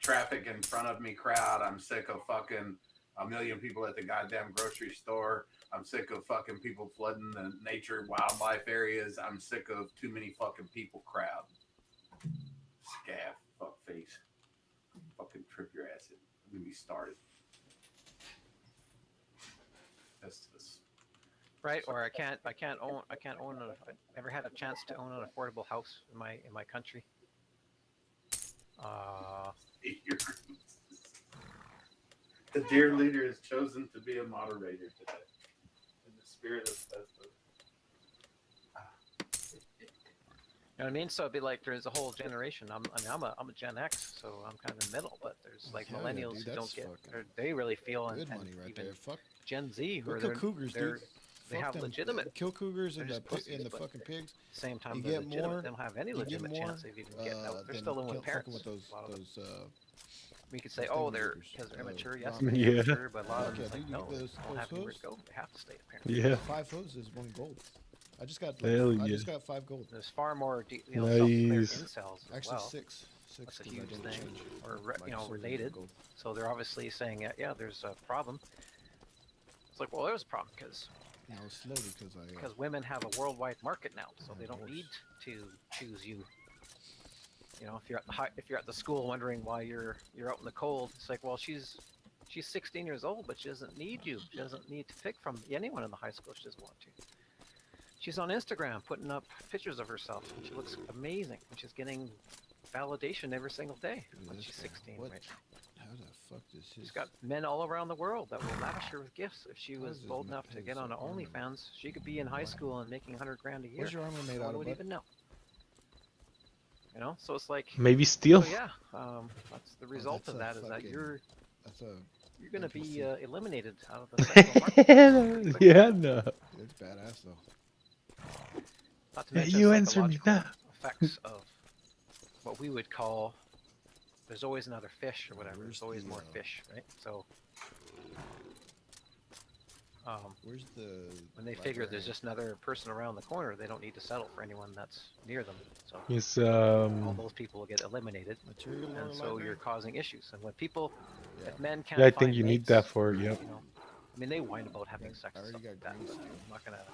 Traffic in front of me crowd. I'm sick of fucking a million people at the goddamn grocery store. I'm sick of fucking people flooding the nature wildlife areas. I'm sick of too many fucking people crowd. Scaff, fuck face. Fucking trip your ass in. Let me started. That's this. Right, or I can't own I never had a chance to own an affordable house in my country. The dear leader has chosen to be a moderator today. In the spirit of You know what I mean? So it'd be like there's a whole generation. I'm a Gen X, so I'm kind of in the middle. But there's like Hell yeah, millennials dude, who don't that's get, fucking or they really feel, and, good and money right even there. Fuck. Gen Z, who Go are kill cougars, dude. they Fuck have them. legitimate. Kill cougars They're and just the pussies, and the but- fucking pigs. Same time, You they're get legitimate. more- They don't have any you get legitimate more, chance of even getting out. They're than still living with fucking parents. with those a lot of them. those We could say, those oh, thingy they're makers, because they're immature. Yes, rotten they're Yeah. immature, but a lot of Fuck them yeah, it's like, dude, you no, get they those- don't have those anywhere to hooves. go. They have to stay at parents. yeah, 5 hooves is 1 gold. I just got Hell I yeah. just got 5 gold. There's far more, self-declared Nice. incels as Actually well. 6. 6 That's a 'cause I huge didn't thing, change or my you know, silver to related. gold. So they're obviously saying, yeah, there's a problem. It's like, well, there's a problem because No, slowly because women have a worldwide market now, so Yeah, they of don't course. need to choose you. You know, if you're at the school wondering why you're out in the cold, it's like, well, she's 16 years old, but she doesn't need you. She doesn't need to pick from anyone in the high school. She doesn't want to. She's on Instagram putting up pictures of herself, and she looks amazing, and she's getting validation every single day Dude, when this she's guy, 16 what? right now. How the fuck does his She's got men all around the world that will lavish her with gifts. If she How was does his bold ma- enough to his, get on armor- OnlyFans, she could be in high What? school and making 100 grand a year. What's your armor made No out one of, would bud? even know. You know, so it's like, Maybe steel. so yeah, that's the result that's of a that is that fucking- you're That's a gonna be NPC. eliminated out of the sexual market. pretty quickly. Yeah, no. it's badass though. Not to Yeah, mention you answer me psychological now. effects of what we would call. There's always another fish or whatever. Where's There's always the, more fish, right? So, Where's the when they figure there's librarian? just another person around the corner, they don't need to settle for anyone that's near them. So It's all those people will get eliminated, material or and so you're librarian? causing issues. And when people, Yeah. if men can't, yeah, I think find you need mates, that for yep. You know, I mean, they whine about having Yeah, sex I and already stuff like got that, green but steel. I'm not gonna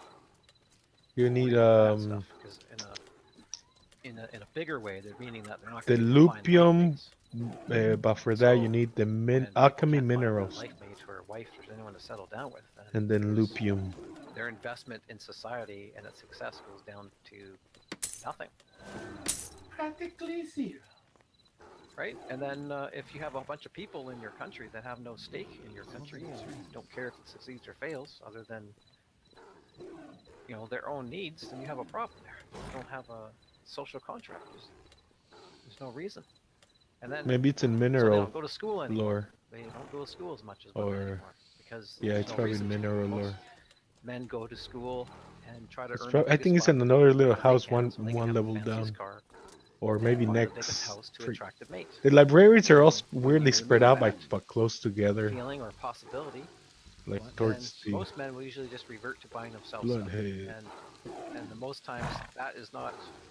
You worry need about that stuff, 'cause in a bigger way, they're meaning that they're not the gonna be able to find life lupium, mates. but for that you So, need the when people alchemy can't find a minerals life mate or a wife or anyone to settle down with, and then there's- lupium. their investment in society and its success goes down to nothing, Practically zero. right? And then if you have a bunch of people in your country that have no stake in your country and don't care if it succeeds or fails, other than their own needs, then you have a problem there. You don't have a social contract. There's no reason. And then Maybe it's in so they mineral don't go to school anymore. lore. They don't go to school as much as women Or- anymore because Yeah, there's it's no probably reason to. mineral Most lore. men go to school and try to It's earn. prob- the I think biggest it's in buck another little because they house, can, one so they can one have the level fanciest down, car, or maybe buy the biggest next. house to Street. attract a mate. The libraries are all When weirdly you spread remove out that but close together, feeling or possibility, like What? towards then the. most men will usually just revert to buying themselves Bloodhead. stuff. And the most times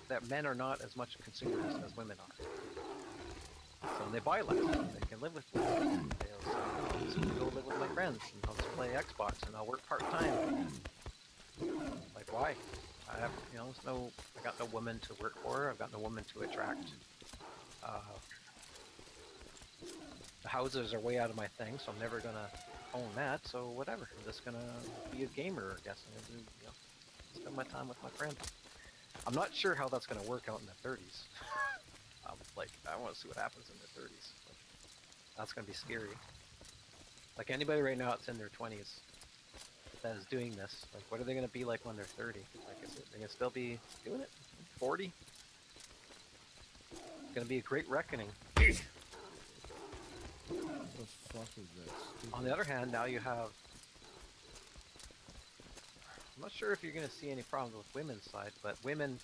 that men are not as much consumers as women are. So they buy less. They can live with less. They'll say, "Oh, I'm just gonna go live with my friends and I'll just play Xbox and I'll work part time." Like why? I have I got no woman to work for. I've got no woman to attract. The houses are way out of my thing, so I'm never gonna own that, so whatever. I'm just gonna be a gamer, I guess. And, spend my time with my friend. I'm not sure how that's gonna work out in the 30s. Like, I want to see what happens in their 30s. Like, that's gonna be scary. Like anybody right now that's in their 20s that is doing this, like, what are they gonna be like when they're 30? Like, is it, they gonna still be doing it? 40? It's gonna be a great reckoning. What the fuck is that? On the other hand, now you have. I'm not sure if you're gonna see any problems with women's side, but women,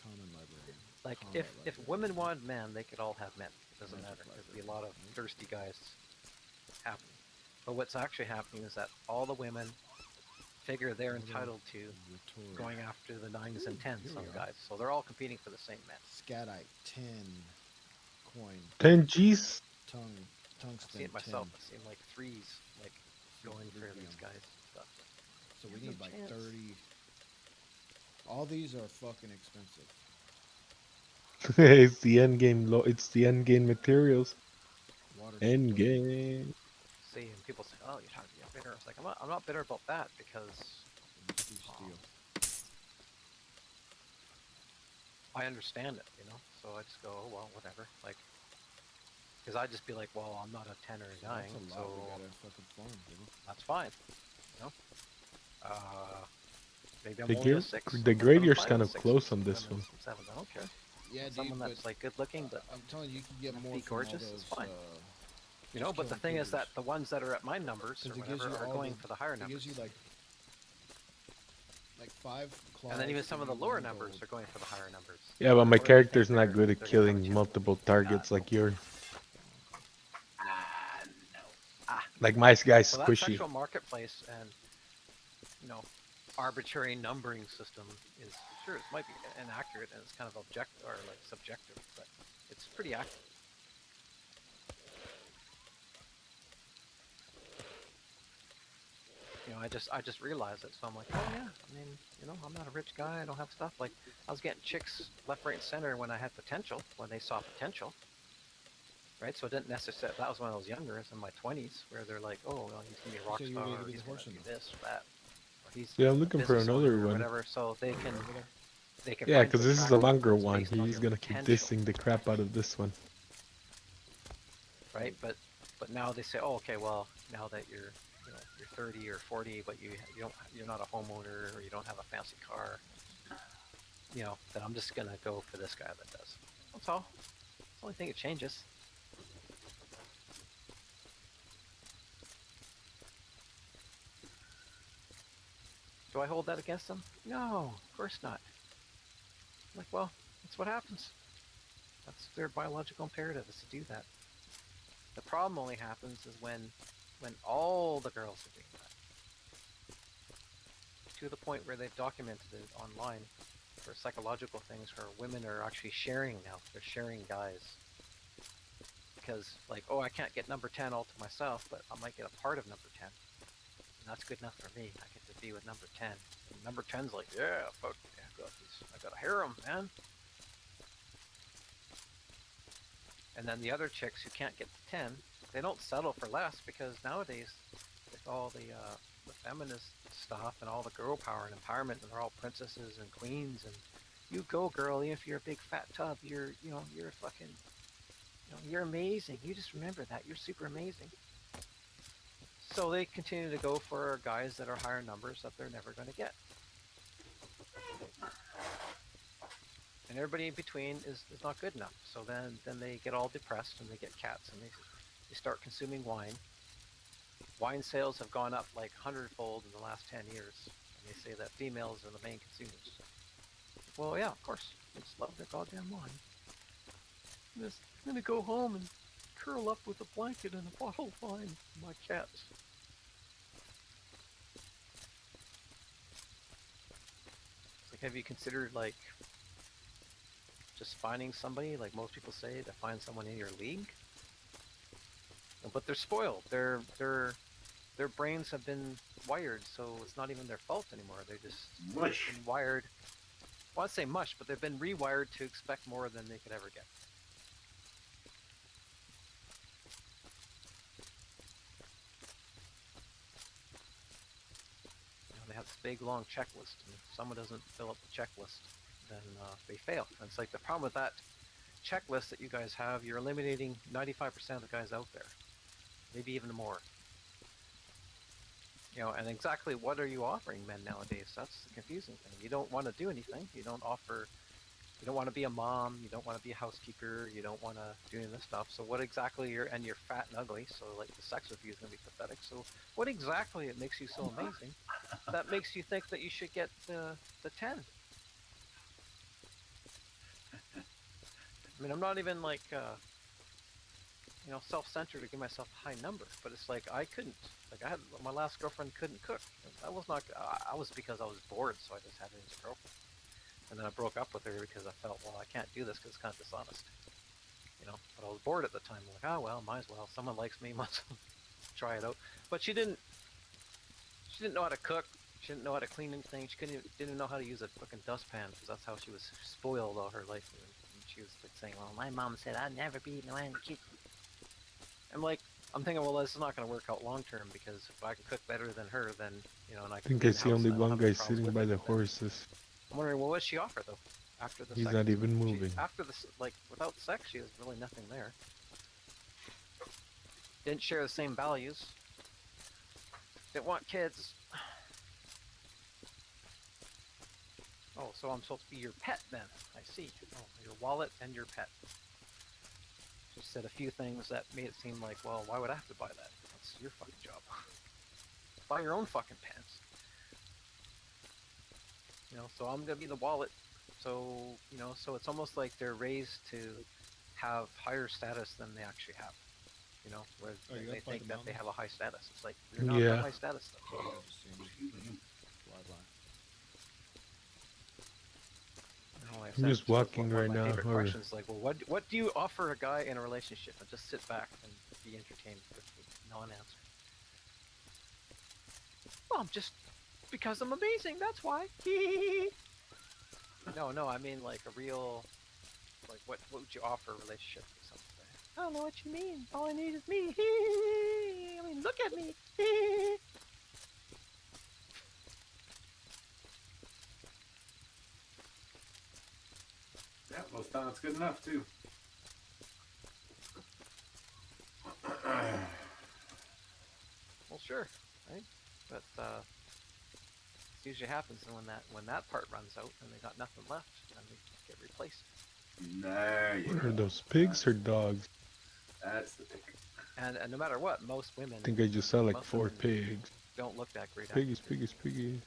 Common librarian. like, Combat if librarian. women wanted men, they could all have men. It doesn't Magic matter. There'd be a librarian, lot of right? thirsty guys happening. But what's actually happening is that all the women figure they're Hold on. entitled to Rhetoric. going after the 9s and 10s, Here we some go. guys. So they're all competing for the same men. Scatite 10 coin 10 G's. tongue I tungsten see it myself. 10. I see like 3s, like, going for these Lithium. guys and stuff. So we Give me need a like chance. 30. All these are fucking expensive. It's the end game. It's the end game materials. Water End supply. game. See, and people say, "Oh, you're trying to be bitter." It's like I'm not bitter about that because Industry steel. I understand it, So I just go, oh, well, whatever. Like, because I'd just be like, well, I'm not a 10 or a 9, That's a lot so we gotta fucking farm, baby. that's fine. Maybe I'm The only a gear- 6. the but I'm grader's fine kind with of 6s close on and this 7s one. and 7s. I don't care. Yeah, dude, Someone but that's like good looking, but I'm telling you, you can get Not more be from all gorgeous, those. it's fine. Just but the killing thing is that figures. the ones that are at my numbers or 'Cause it gives whatever you are all going the- for the higher It numbers. gives you like 5 claws. And then even to some of give the you lower 1 numbers gold. are going for the higher numbers. Yeah, but my Where do you think character's not they're- good at they're gonna come killing at you? multiple targets like yours. No. Like my guy's Well, that squishy. sexual marketplace and arbitrary numbering system is sure it might be inaccurate and it's kind of objective or like subjective, but it's pretty accurate. I just realized it, so I'm like, oh yeah, I mean, I'm not a rich guy, I don't have stuff. Like, I was getting chicks left, right, and center when I had potential, when they saw potential. Right, so it didn't necessarily. That was when I was younger, it's in my 20s, where they're like, "Oh, well, he's gonna be a rock So you star, were able or to he's get gonna horse do in this or that, or he's Yeah, I'm a looking for business another owner or one. whatever." So they can Over there. Yeah, find because you this is a attractive longer girls one. based on He's your gonna keep potential, dissing the crap out of this one. right? But now they say, "Oh, okay, well, now that you're 30 or 40, but you're not a homeowner or you don't have a fancy car, then I'm just gonna go for this guy that does." That's all. That's the only thing that changes. Do I hold that against them? No, of course not. I'm like, well, that's what happens. That's their biological imperative is to do that. The problem only happens is when all the girls are doing that. To the point where they've documented it online for psychological things where women are actually sharing now. They're sharing guys. Because, like, oh, I can't get number 10 all to myself, but I might get a part of number 10. And that's good enough for me. I get to be with number 10. And number 10's like, yeah, fuck, yeah, I got a harem, man. And then the other chicks who can't get to 10, they don't settle for less because nowadays, with all the feminist stuff and all the girl power and empowerment, and they're all princesses and queens, and you go, girl, even if you're a big fat tub, you're fucking, you're amazing. You just remember that. You're super amazing. So they continue to go for guys that are higher numbers that they're never going to get. And everybody in between is not good enough. So then they get all depressed and they get cats and they start consuming wine. Wine sales have gone up like 100-fold in the last 10 years. And they say that females are the main consumers. Well, yeah, of course. They just love their goddamn wine. I'm just gonna go home and curl up with a blanket and a bottle of wine for my cats. Like, have you considered like just finding somebody, like most people say, to find someone in your league? But they're spoiled. Their brains have been wired, so it's not even their fault anymore. They're just Mush. been wired. Well, I'd say mush, but they've been rewired to expect more than they could ever get. this big long checklist, and if someone doesn't fill up the checklist, then they fail. And it's like the problem with that checklist that you guys have, you're eliminating 95% of the guys out there, maybe even more. You know, and exactly what are you offering men nowadays? That's the confusing thing. You don't want to do anything. You don't offer. You don't want to be a mom. You don't want to be a housekeeper. You don't want to do any of this stuff. So what exactly and you're fat and ugly. So like the sex with you is going to be pathetic. So what exactly it makes you so amazing that makes you think that you should get the 10? I mean, I'm not even like, you know, self-centered to give myself a high number, but it's like I couldn't. Like I had my last girlfriend couldn't cook. That was not. I was because I was bored, so I just had her as a girlfriend. And then I broke up with her because I felt, well, I can't do this because it's kind of dishonest. You know, but I was bored at the time. I'm like, oh well, might as well. Someone likes me, might as well try it out. But she didn't know how to cook. She didn't know how to clean anything. She didn't know how to use a fucking dustpan because that's how she was spoiled all her life. And she was like saying, well, my mom said I'd never be in the kitchen. I'm thinking, well, this is not going to work out long term because if I can cook better than her, then you know, and I I think I see only one guy sitting by the horses. I'm wondering, well, what does she offer though? After the He's sex? not even moving. After the like, without sex, she has really nothing there. Didn't share the same values. Didn't want kids. Oh, so I'm supposed to be your pet then? I see. Oh, your wallet and your pet. Just said a few things that made it seem like, well, why would I have to buy that? That's your fucking job. Buy your own fucking pants. You know, so I'm gonna be the wallet. So, you know, so it's almost like they're raised to have higher status than they actually have. You know, where Oh, you they up by think the that they mountains? have a high status. It's like you're not Yeah. that high status though. I just seen fly by. You know, like I I'm said, just so walking one of right my now, favorite or- questions, like, well, what do you offer a guy in a relationship? And just sit back and be entertained with the non-answer. Well, I'm just because I'm amazing. That's why. No, I mean like a real, like what would you offer a relationship or something? I don't know what you mean. All I need is me. I mean, look at me. Yeah, most times it's good enough too. Well, sure, right? But it usually happens when that part runs out and they got nothing left, and they get replaced. There you What are go. those, pigs or dogs? That's the pick. And no matter what, most women I think I just saw like Most 4 women- pigs. don't look that great. Piggies, after. piggies, piggies.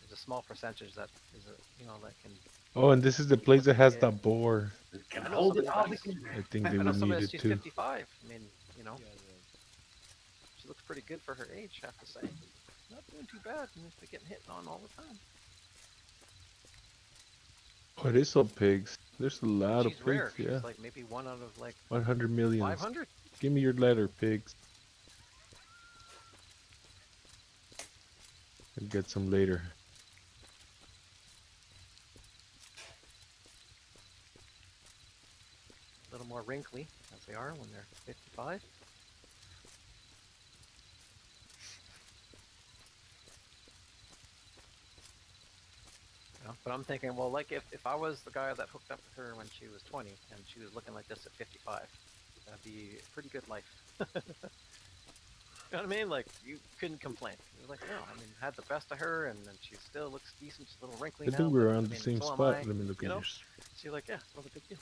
There's a small percentage that is that can. Oh, and this is the place that has the boar. Can I know hold it somebody all that's- together. I think I they know would somebody need that's it she's too. 55. I mean, you know, Yeah, she looks pretty good for her age. I have to say, not doing too bad. And they're getting hit on all the time. Oh, it is all pigs. There's a lot She's of pigs, rare. yeah. She's like maybe one out of like 100 million. 500. Give me your letter, pigs. I'll get some later. A little more wrinkly as they are when they're 55. You know, but I'm thinking, well, like if I was the guy that hooked up with her when she was 20 and she was looking like this at 55, that'd be a pretty good life. You know what I mean? Like, you couldn't complain. You're like, no, I mean, had the best of her, and then she still looks decent. She's a little wrinkly I now. think we're but, on I the mean, same so am spot. I, Let me look you at know? yours. So you're like, yeah, it's not a big deal.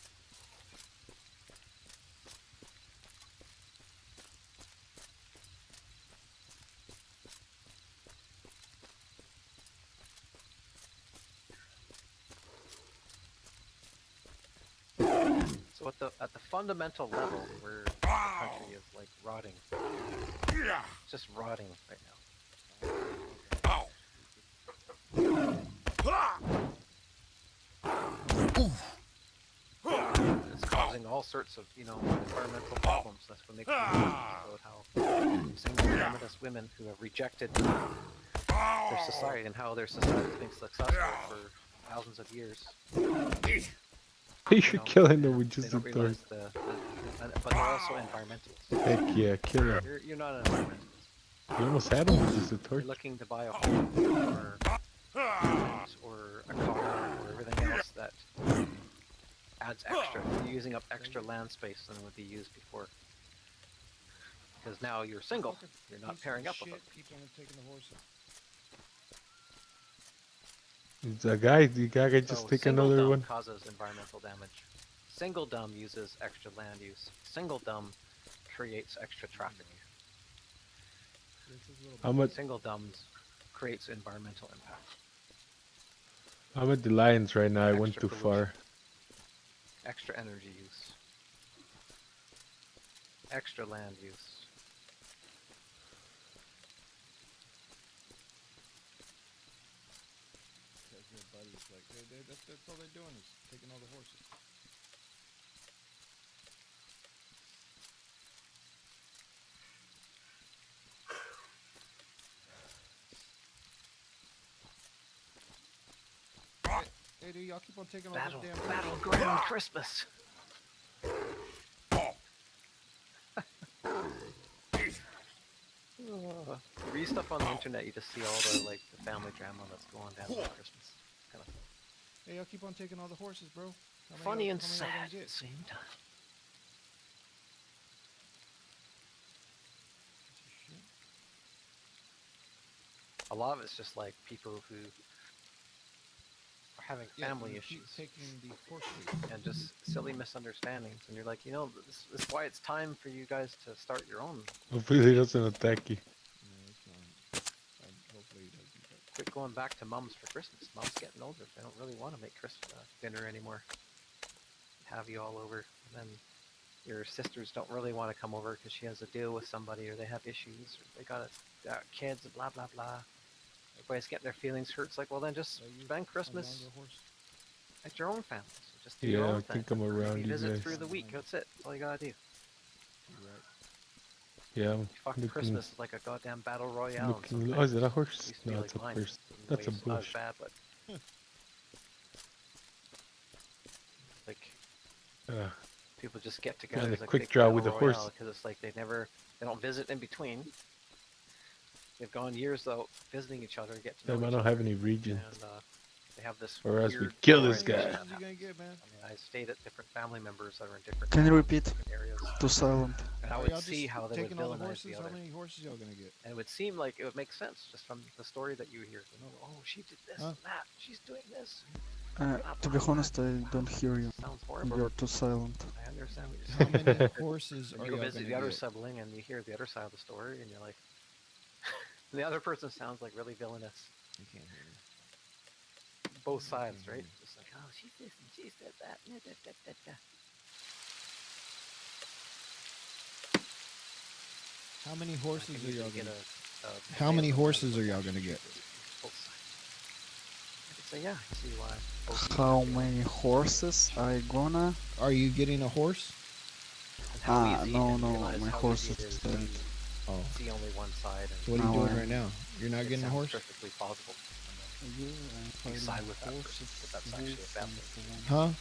So at the fundamental level, where the country is like rotting, just rotting right now. It's causing all sorts of, environmental problems. That's what makes me think about how single feminist women who have rejected their society and how their society has been successful for thousands of years. Hey, you're know, killing them with They just a don't third. realize but they're also environmentalists. Heck yeah, kill them. You're not an environmentalist. You almost had him with just a You're torch. looking to buy a home or a car or everything else that adds extra. You're using up extra land space than would be used before. Because now you're single. Fucking You're not piece of pairing up with shit. them. Keep on taking the horses. The guy, the guy could just So take single another dumb one. causes environmental damage. Single dumb uses extra land use. Single dumb creates extra traffic. This is a little I'm at Single dumbs creates environmental impact. I'm at the Lions right now. I went Extra too pollution. far. Extra energy use. Extra land use. Because your buddies like that's all they're doing is taking all the horses. Hey, dude, y'all keep on taking all Battle, the damn battleground Christmas. You read stuff on the internet, you just see all the the family drama that's going down on Christmas. Kind of Hey, y'all keep on taking all the horses, bro. How many funny y'all- and how many y'all sad gonna at get? the same time. Shit. A lot of it's just like people who are having Yeah, family you keep issues taking the horses. and just silly misunderstandings, and you're like, you know, this is why it's time for you guys to start your own. Hopefully he doesn't attack you. No, it's not. Hopefully he doesn't. But Quit going back to mums for Christmas. Mom's getting older. They don't really want to make Christmas dinner anymore. Have you all over, and then your sisters don't really want to come over because she has to deal with somebody, or they have issues, or they got kids, and blah blah blah. Everybody's getting their feelings hurt. It's like, well, then just are you spend a Christmas longer horse? at your own family. So just do your Yeah, own I thing. think I'm around Maybe you visit guys. through the week. That's it. That's all you gotta do. You're right. Yeah, I'm Fucking looking. Christmas is like a goddamn battle royale. in some Looking. Oh, is countries. that a horse? Used to be No, like it's a mine. horse. in That's a ways not as bush. bad, but like Ah, people just get together. the as a quick big draw battle with the horse. royale, because it's like they don't visit in between. They've gone years without visiting each other, get to know damn, I each don't other, have any region. and they have this. Or else we weird kill How this many guy. horses you gonna get, man? I mean, I stayed at different family members that are in different. Can you towns, repeat? different areas, To silent. and I Are would y'all see just how they would taking all the villainize horses. the How other. many horses y'all gonna get? And it would seem like it would make sense just from the story that you hear. You know, oh, she did this Huh? and that. She's doing this. To be honest, I don't hear you. Sounds horrible. You're too silent. I understand what you're How saying. many horses And are you y'all go visit gonna the other get? sibling and you hear the other side of the story, and you're like, the other person sounds like really villainous. You can't hear me. Both Mhm, sides, mhm. right? Just like, oh, she's this and she's that. Da, da, da, da, da. How many I horses can are usually y'all get gonna? a How many male horses that are y'all actually gonna get? chooses both sides. I could say, yeah, I see why. both sides How are feeling many horses I gonna? Are you getting a horse? and how easy No, and no, realize my how horse easy it is is to dead. Oh, see only one side. And so what are you No, doing I- right now? You're not it getting a sounds horse? perfectly plausible. Yeah, I'm You side with that person, horses, but that's actually a wolves, bad and thing. so on. Huh?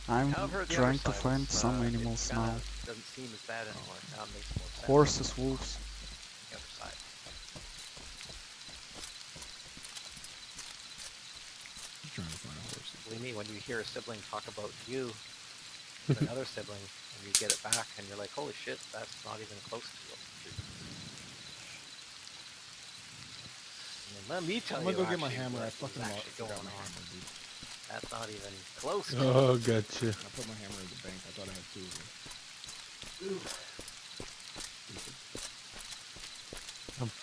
I'm I've heard the trying other to side find is, some it animals kinda now. doesn't seem as bad anymore. Now it makes more sense. Horses, wolves. The other side. I'm trying to find a horse. Believe me, when you hear a sibling talk about you with another sibling, and you get it back, and you're like, holy shit, that's not even close to what the truth is. And then let me tell I'm you gonna go get my actually hammer. I what fucking was forgot actually going my on. hammer, dude. That's not even close to Oh, gotcha. I put my hammer in the bank. I thought I had two of them.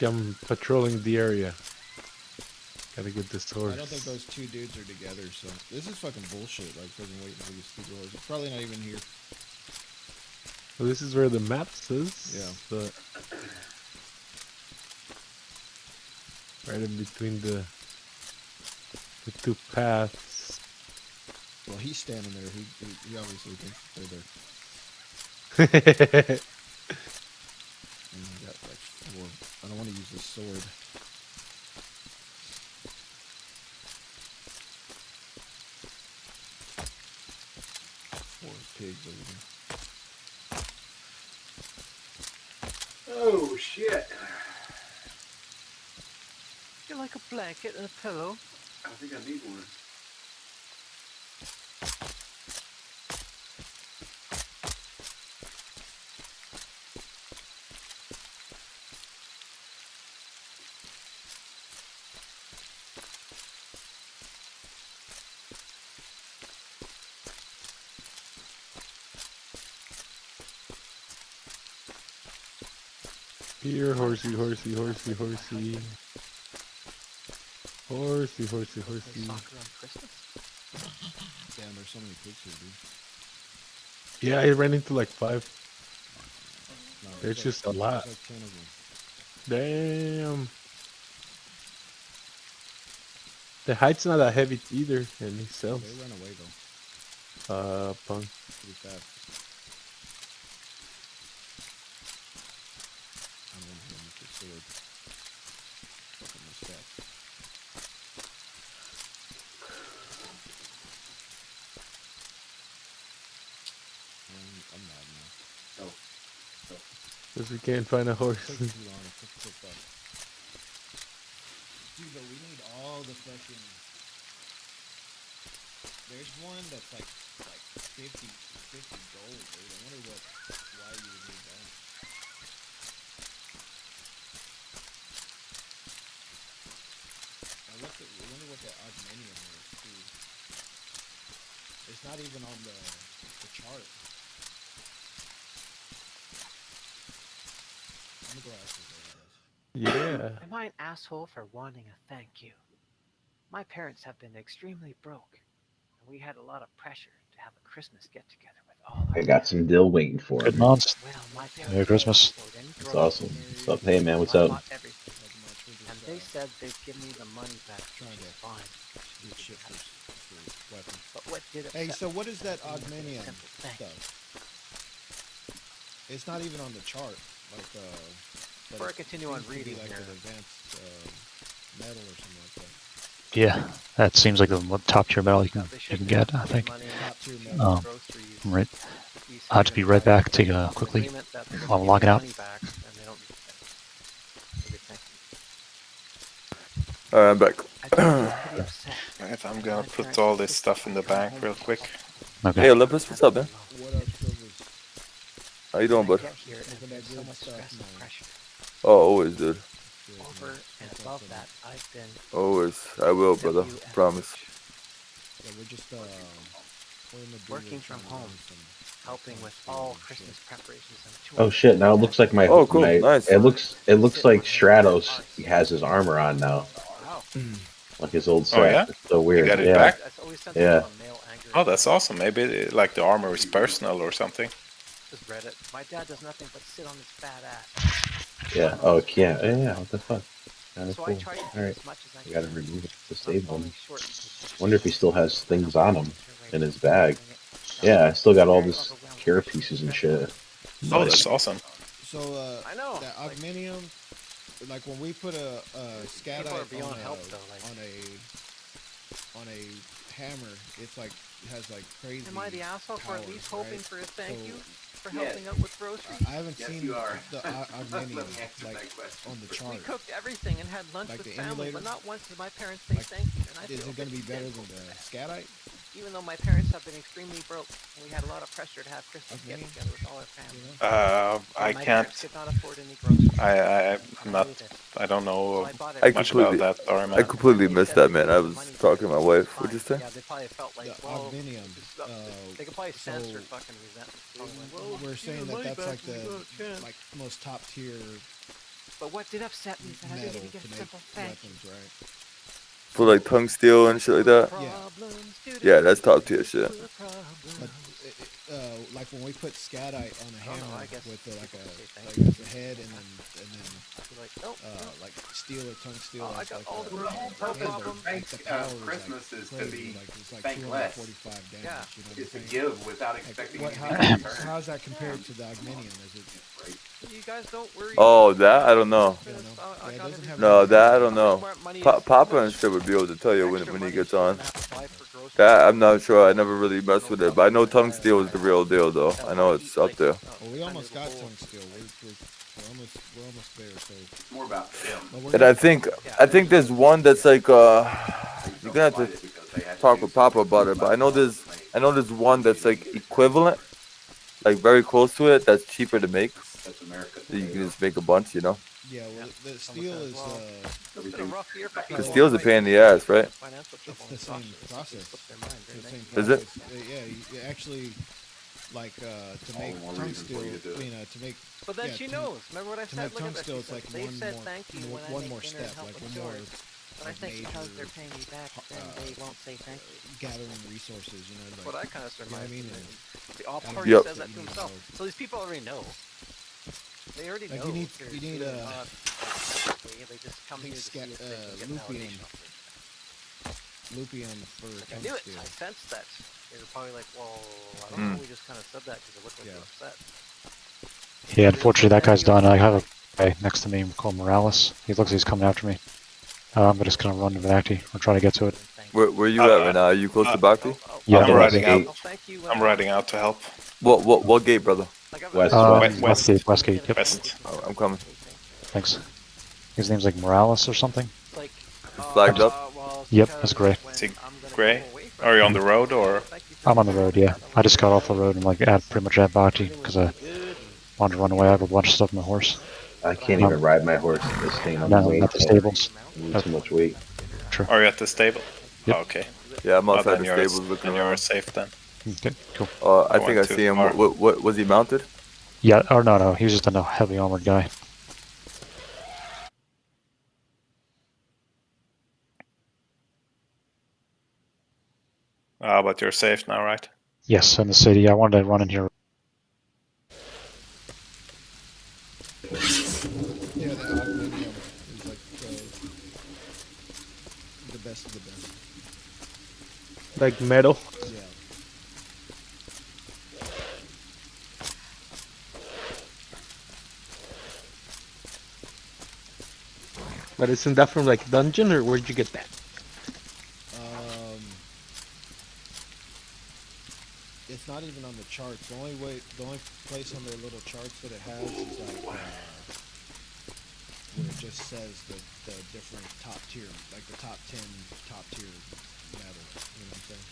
I'm patrolling the area. Gotta get this horse. I don't think those two dudes are together, so this is fucking bullshit. Like fucking waiting for these stupid horses. Probably not even here. Well, this is where the map says. Yeah. But right in between the two paths. Well, he's standing there. He obviously thinks they're there. And I got like four. I don't want to use this sword. Four pigs over there. Oh shit! You like a blanket and a pillow? I think I need one. Here, horsey, horsey, horsey, horsey. Horsey, horsey, Play horsey. soccer on Christmas? Damn, there's so many pigs here, dude. Yeah, I ran into like 5. No, There's like- just a lot. There's like 10 of them. Damn. The height's not that heavy either, and he sells. They ran away though, Punk. pretty fast. I don't want to hit him with the sword. Fucking my stats. I'm mad now. Because we can't find a horse. It took too long. It took so fast. Dude, but we need all the fucking. There's one that's like 50 gold, dude. I wonder why you would need that. I wonder what that augmentium is too. It's not even on the chart. I'm gonna go ask this lady, guys. Yeah. Am I an asshole for wanting a thank you? My parents have been extremely broke, and we had a lot of pressure to have a Christmas get together with all our I got some dill waiting for Good me. months. Well, my Merry parents Christmas. couldn't afford any That's awesome. groceries, What's up? Hey, man, what's so I up? bought everything. And they said they'd give me the money back, Trying which to is fine. get shit for weapons. But what did Hey, upset so me what is that was the augmentium simple thank you. stuff? It's not even on the chart, like but Before I it continue on seems to be reading like here, an advanced metal or something like that. Yeah, that seems like the top tier metal you they can should get. I give think. money Top tier to metal. Oh. groceries. I'm right. These I'll have to be right back. Take a quickly. agreement that they're gonna while I'm give me logging the out. money back, and they don't need it. Maybe thank you. Alright, I'm back. I just feel pretty upset. Right, I'm My gonna parents put all this insisted stuff in the on coming bank home real to quick. help. Okay. Hey, Olympus, what's up, man? What up, Silvers? How you doing, When I bud? get here, and Looking there's at so good much stuff, stress and man. pressure. Oh, always, dude. Shit, Over man. and That's above awesome. that, I've been Always. I will, brother. WFH, Promise. Yeah, we're just we're in the working from home, helping with all Christmas preparations and Oh touring shit! Now it looks like my Oh, cool. my. Nice. It looks like Stratos has his armor on now, Wow. like his old set. Oh, yeah? It's so weird. got it yeah. back? That's always sent Yeah. out on mail anger. Oh, that's awesome. Maybe like the armor is personal or something. Just read it. My dad does nothing but sit on his fat ass. Yeah. Oh, it can't. Yeah. What the fuck? Kinda So I cool. try to do All right. as much as I I gotta can. remove it to but I'm save falling him. short in position. Wonder if he still has things on him in his Doing bag. it. Yeah, I still got all Very this overwhelmed. care pieces and shit. Oh, that's awesome. So I know. that like, augmentium, like when we put a scatite People are beyond on, help, though, like- on a hammer, it's like it has like crazy. am I the asshole for at powers, least hoping right? for a thank So- you for Yes. helping out with groceries? I haven't Yes, seen you are. the Let augmentium me answer like that question. on the We chart. cooked everything and had lunch Like with the family, but emulator? not once did my parents say Like, thank you. And I Is feel it going to be pretty better sinful than the for that. scatite? Even though my parents have been extremely broke, and we had a lot of pressure to have Christmas Okay. get together with all our family. You know? And I my can't. parents could not afford any groceries. I'm And not. knew this. I don't So know I bought I much everything. about completely- that armor. I completely They missed said that, they'd man. give I me the was money talking to back, my which is wife. What'd you fine. say? Yeah, they probably felt like, The well, augmentium. they could probably sense so her fucking resentment. Probably like, well, we're give saying the money that that's back like when you the got a chance. like most top tier But what did upset me is that I didn't metal even get to a make simple thank you. weapons, right? For like tongue steel and shit like that? Yeah, that's top tier shit. But like when we put scatite on a I don't know, hammer I guess with like people say thank like the head and then I'd be like, oh, like steel or tung steel. Oh, I as got like all the a whole handle, problem. like the Thanks, power is, Christmas like is to crazy, be like it's like thank less. 245 damage. Yeah. You know what I'm Is to saying? give without Like, expecting what, anything in return. how's that compared to the augmentium? Is it? you guys don't worry. Oh, that? I don't know. You don't know? I Yeah, it got doesn't have everything. No, any- that I don't How much know. more money is- how Papa much and shit would be able to tell you extra when he money gets should I on. have to buy for groceries? That I'm not sure. I never really messed with it, but I know tongue steel is the real deal, though. I know it's up there. Well, we almost got tung steel. We're almost Christmas fair, so. It's more about them. But we're And gonna- I think there's one that's like you're gonna have to talk with Papa about it, but I know there's one that's like equivalent, like very close to it. That's cheaper to make. That's America. So you can just make a bunch, you know. Yeah, well, the steel is It's been a rough year for The people. steel's a pain in the ass, right? Financial it's trouble the and same exhaustion. process. Flip their mind, The right? same Is it? process. Yeah, you actually like to make more tongue reason for steel. you to do it. To make. But then yeah, she to- knows. Remember what I To said? make Look tongue at that. steel, She it's said, like they one said more, thank you when I one make more dinner step, and help like with one more chores. But I think because major, they're paying me back, then they won't say thank you. gathering resources. You know, That's like, what I kind of you know what I surmised. mean? and And the all I don't party Yep. says that you to need himself. to- So these people already know. They already Like, know. you need- they're you need, doing uh, odd things. They just come need here to see if they can get Lupian. validation off it. Lupian for Like, I tongue knew it. steel. I sensed that. They were probably like, well, I don't Hmm. know. We just kind of said that because it looked like Yeah. you're upset. Yeah, unfortunately that guy's done. I have a guy next to me called Morales. He looks like he's coming after me. I'm just gonna run to Vacti or try to get to it. Where you at right now? Are you close to Bakti? Yeah, I'm I'm riding Gate. out. Thank you. I'm riding out to help. What gate, brother? West, West. Westgate. Yep. West. Oh, I'm coming. Thanks. His name's like Morales or something. Like, Flagged up? Yep, that's gray. Is he gray? Are you on the road or? I'm on the road. Yeah, I just got off the road and like at pretty much at Vacti because I wanted to run away. I have a bunch of stuff on my horse. I can't even ride my horse in this thing. I'm No, way not the too- stables. I'm too much weight. Are you at the stable? Yep. Oh, okay. Yeah, I'm Oh, outside then the you're, stables looking then you're around. safe then. Okay, cool. I I think I went too see him. far. What was he mounted? Yeah, or no, he was just a heavy armored guy. But you're safe now, right? Yes, in the city. I wanted to run in here. Yeah, the aluminium is like the best of the best. Like metal. Yeah. But isn't that from like dungeon or where'd you get that? It's not even on the charts. The only place on their little charts that it has is like where it just says the different top tier, like the top 10 top tier metal. You know what I'm saying?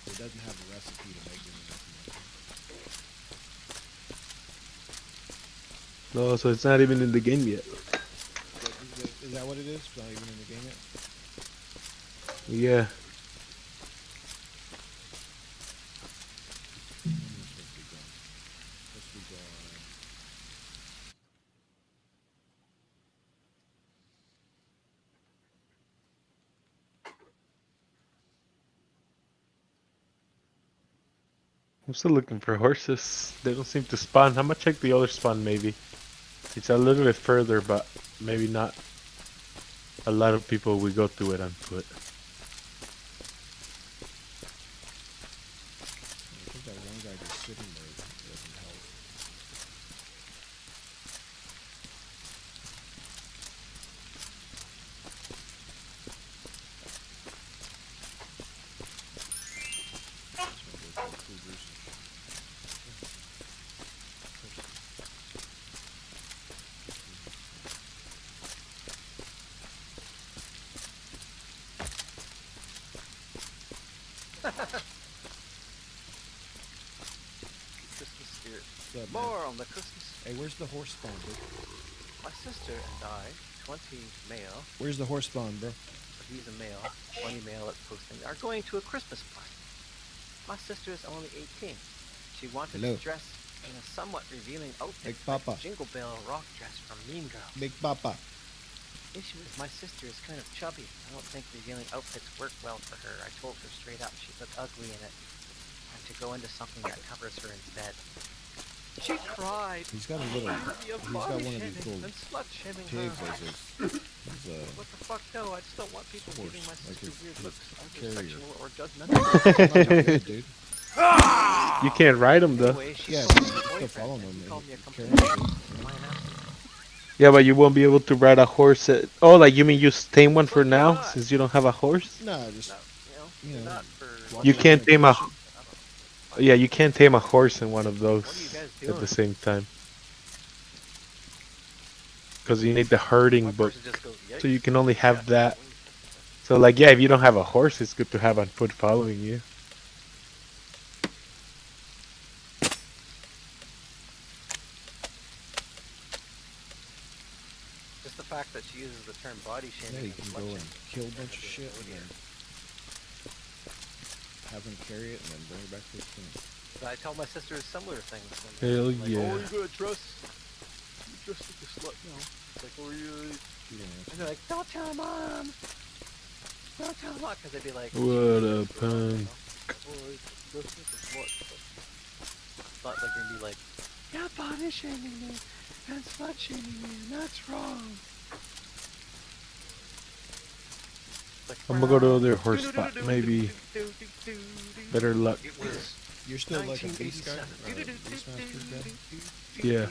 It doesn't have a recipe to make them or nothing like that. No, so it's not even in the game yet. Is that what it is? It's not even in the game yet? Yeah. Let's be gone. I'm still looking for horses. They don't seem to spawn. I'm gonna check the other spawn maybe. It's a little bit further, but maybe not. A lot of people will go through it on foot. I think that one guy just sitting there doesn't help. Christmas spirit. What's up, man? More on the Christmas. Hey, where's the horse spawn, dude? My sister and I, 20 male, Where's the horse spawn, bro? he's a male, 20 male at posting, are going to a Christmas party. My sister is only 18. She wanted Hello. to dress in a somewhat revealing outfit, Big Papa. like Jingle Bell rock dress from Mean Girl. Big Papa. Issue is my sister is kind of chubby. I don't think revealing outfits work well for her. I told her straight up she'd look ugly in it, and to go into something that covers her instead. She cried. He's got a little. He's He's got one of these little and slut shaming pigs her. as his. What the fuck? No, I just don't want people horse, giving my like sister his- weird his looks, either carrier. sexual or judgmental. Dude. You can't ride them though. Anyway, she Yeah, told but me you her still boyfriend, follow and him, he called me a man. complete Carrier. idiot. My announcement. Yeah, but you won't be able to ride a horse at... Oh, like you mean you tame one for now since you don't have a horse? No, just No, you know. not for. You can't tame a... I don't know. Yeah, you can't tame a horse in one of What are you those guys at doing? the same time. because you need the herding My book. person just goes, So you "Yikes." can only have Yeah. that. So like, yeah, if you don't have a horse, it's good to have on foot following you. Just the fact that she uses the term body Yeah, shaming you and can slut go and shaming. kill a bunch of shit and then have them carry it and then bring it back to the king. But I tell my sisters similar things. When Hell they're like, yeah. Oh, you gotta dress. You dress like a slut now. It's like, oh, you. She didn't answer. And they're like, don't tell mom. Don't tell mom, because they'd be like, What a "She's punk." like, oh, dress like a slut. But like, they'd be like, you're body shaming me and slut shaming me, and that's wrong. Like, I'm gonna go to other horse spot. Maybe better luck. It was You're still like a beast guy? 1987. Beastmaster guy? Yeah.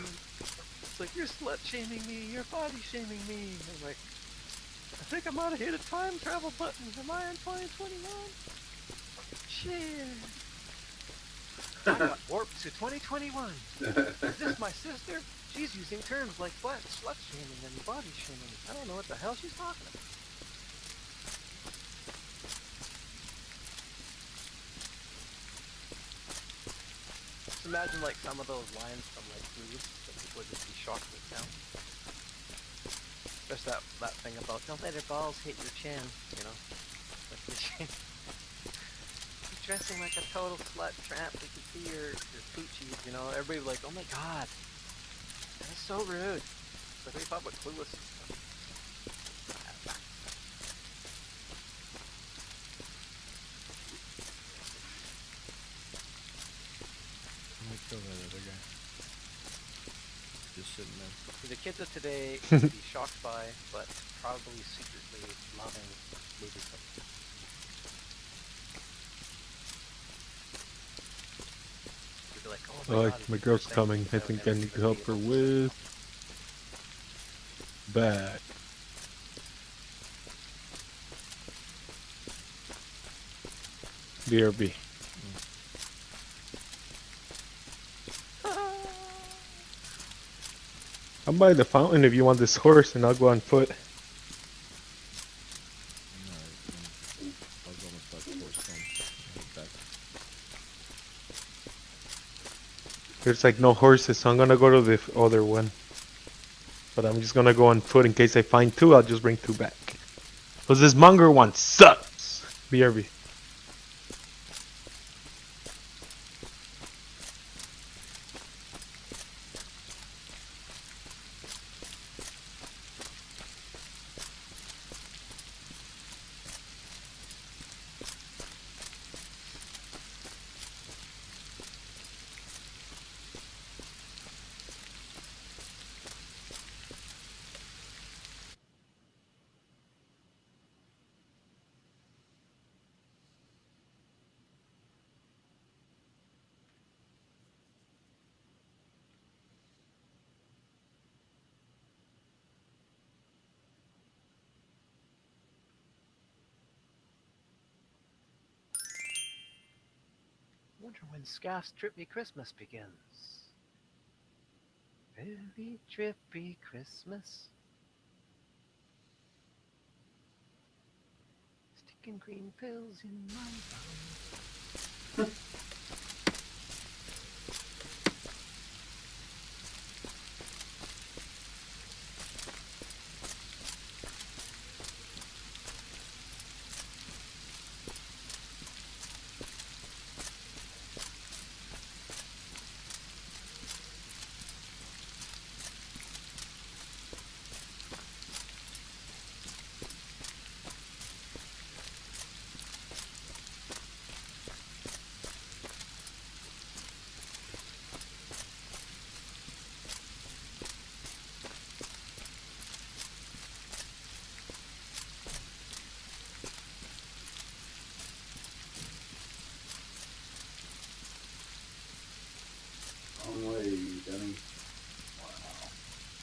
It's like, you're slut shaming me, you're body shaming me. I'm like, I think I might have hit a time travel button. Am I in 2021? Shit. I got warped to 2021. Is this my sister? She's using terms like slut shaming and body shaming. I don't know what the hell she's talking about. Just imagine like some of those lines from like Food that people would just be shocked with now. There's that thing about don't let your balls hit your chin, you know. Like you're dressing like a total slut tramp. We can see your poochies, you know. Everybody like, oh my god, that's so rude. Like we thought about Clueless. I might kill that other guy. Just sitting there. The kids of today would be shocked by, but probably secretly loving movie clips. They'd be like, oh my Oh, god, my it's girl's the coming. first I thing think I I've need to ever help her been able to with bag. BRB. I'm by the fountain if you want this horse, and I'll go on foot. I was almost about to force them. Head back. There's like no horses, so I'm gonna go to the other one. But I'm just gonna go on foot in case I find two. I'll just bring two back. Cause this Munger one sucks. BRB. Wonder when Scaff's Trippy Christmas begins. Very trippy Christmas. Sticking green pills in my bum.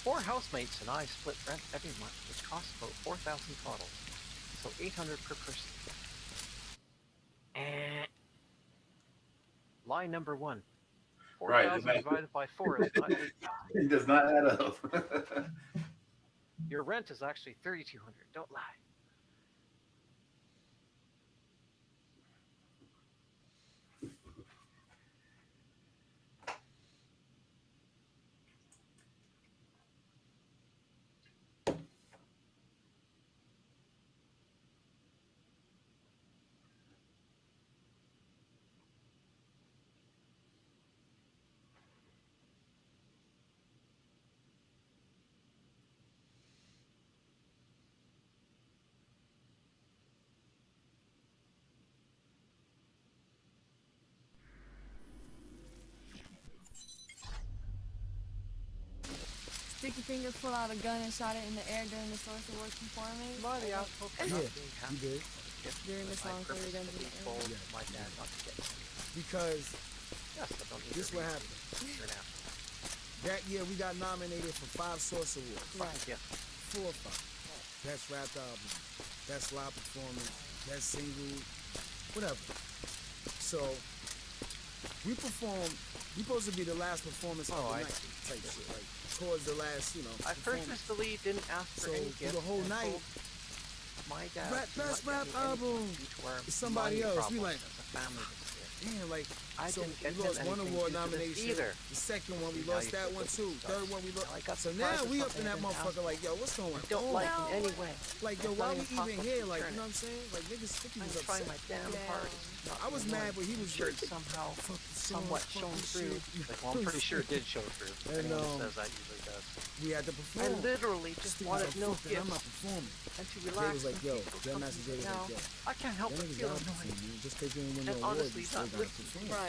Four housemates and I split rent every month, which costs about 4,000 total. So 800 per person. Lie number one. Right, 4,000 divided by 4 is not 8,000. It does not add up. Your rent is actually 3,200. Don't lie. Sticky Fingers pulled out a gun and shot it in the air during the Source of Work performance. Am I the asshole for not being happy? You did. During the song for your guns in the air. Told my dad not to get. Because Yes, but don't this what happened. You're an asshole. That year we got nominated for 5 Source Awards. Right. Yes. 4 or 5. Best rap album, best live performance, best single, whatever. So we performed. We supposed to be the last performance of the night, type shit, like towards the last, you know. I first performance. Mr. Lee didn't ask for So any for gifts. the whole and night, told my dad rap, do not best get rap me anything album. due to our It's somebody money else. We problems like, as a family this year. damn, like, I so didn't get we lost him one anything award due to this nomination. either. The second one, we See, now lost you that feel one good too. stuff. Third one, we lost. Now I got So surprised now with we up something in I that didn't ask motherfucker like, yo, what's going on? Don't like in any way. Like, yo, It's why not we even even possible here? to Like, turn you know it. what I'm saying? Like, niggas Sticky I'm was trying upset. my damn hardest. not I was to mad, annoy but he you. was sure like, it somehow fucking somewhat song, shown fucking through. shit. Like, well, I'm pretty sure it did show through. And, Anyone who um, says that usually does. We had to I perform. literally just Sticky wanted was no like, fuck that, I'm not gifts performing. and to Jay relax. was like, and yo, people Jam come Master to Jay me was now. like, yo, I can't help that but nigga's feel gotta annoyed. perform, man. Just because you didn't win And no award, honestly, you still not gotta listening. perform. Right.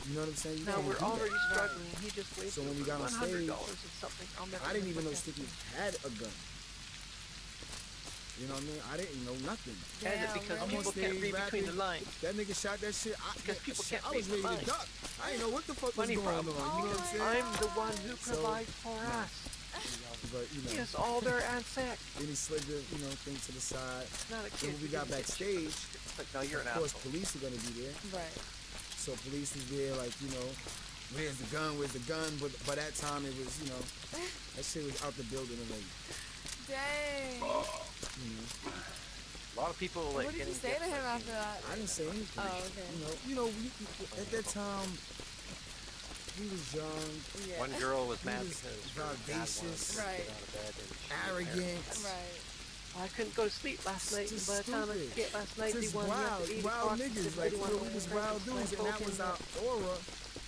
You know what I'm saying? You Now can't we're do that. already struggling. He just wasted So when we got on $100 stage, and something. I'll never I didn't even know forget. Sticky had a gun. You know what I mean? I didn't know nothing. And Damn, because I'm on people can't stage read between the rapping. lines. That nigga shot that shit. Because people can't I read was the ready to lines. duck. I didn't know what the fuck was Money going problem. on. You know what I'm saying? I'm the one who So, provides for yeah. us. But you know, He is older and sick. then he slid the thing to the side. Not a Then kid. when we who got didn't get shit. backstage, But no, you're an of course, asshole. police are gonna be there. Right. So police was there, like, you know, where's the gun? Where's the gun? But by that time, it was, you know, that shit was out the building already. Dang. You know, A lot of people like What did you getting say to gifts him like after that? I didn't say anything. Oh, okay. You know, at that time, we was young, Yeah. One girl was mad was because her dad wanted vivacious, her to Right. get out of bed and she arrogant. Right. I couldn't go to sleep last night, and Just by the time I stupid. could get last night, they Just wanted me up to 8 wild o'clock. niggas. because Like, they you wanted know, we me was to wild drink dudes, and that was our aura.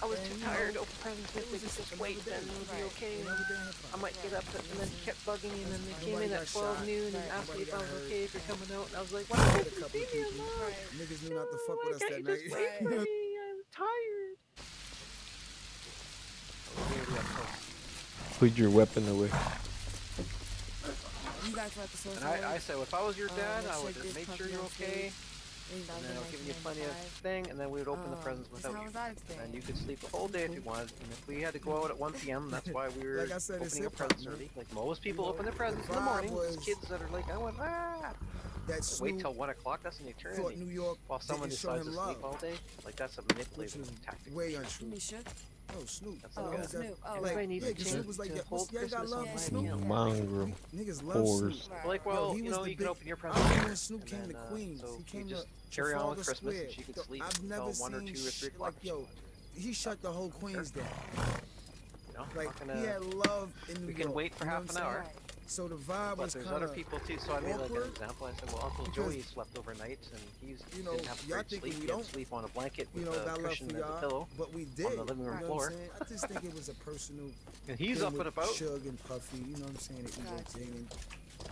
I was and, too you tired know, to open presents. it was They just just another wait, day. then it'll be Right. okay. Another day in hip-hop. I might get up, and then he kept bugging me, and then they came Nobody in got at 12 shot. noon and Right. asked me if I was Nobody got okay hurt. if you're coming out, and I was like, why Hurt don't a you couple leave me people. alone? Right. Niggas knew not to fuck Why with us can't that you just night. wait for me? I'm tired. Put your weapon away. You guys were at the Source And I Awards. said, if I was your dad, let's I would check just this make sure puppy you're on okay, stage. And that and was then in I'll give you plenty of 1995. thing, and then we would open the presents So without how you. was that And experience? you could sleep the whole day if you wanted. And if we had to go out at 1 p.m., that's why we were Like I said, it's opening up hip-hop, presents man. early. Like most people You know, open their presents the in the morning. vibe There's was kids that are like, I went, That wait Snoop till 1 o'clock. That's an thought eternity. New York While someone didn't show decides him to love, sleep all day, like that's a which manipulative was tactic. way You untrue. mean shook? Oh, Snoop. That's Oh, not good. Snoop. Oh, Everybody right. needs Yeah, a 'cause chance Snoop was like, to yeah, hold you ain't got Christmas love on for my Snoop? account. Mongrel. Niggas love Whores. Snoop. Right. Like, Yo, well, he you was know, the you can big- open your I presents remember later, when Snoop and came then, to Queens. so He you came just to carry on Trafalgar with Christmas, Square. and she could Yo, sleep I've until never 1 or seen 2 or 3 shit o'clock. like, yo, he shut the whole Queens down. You know, Like, not gonna, he had love in New we York. can wait for you know half what an I'm hour. saying? So the vibe But was there's kind other of people too, so I made like an awkward example. I said, well, Uncle because, Joey slept overnight, and he's you know, didn't have a y'all great thinking sleep. we He had don't, to sleep on a blanket you with know, a got love cushion for and a y'all, pillow. but we did. living room you know floor. What I'm saying? I just think it was a personal And he's thing up with and about. Suge and Puffy, you know what I'm saying? The ego Gotcha. thing, and,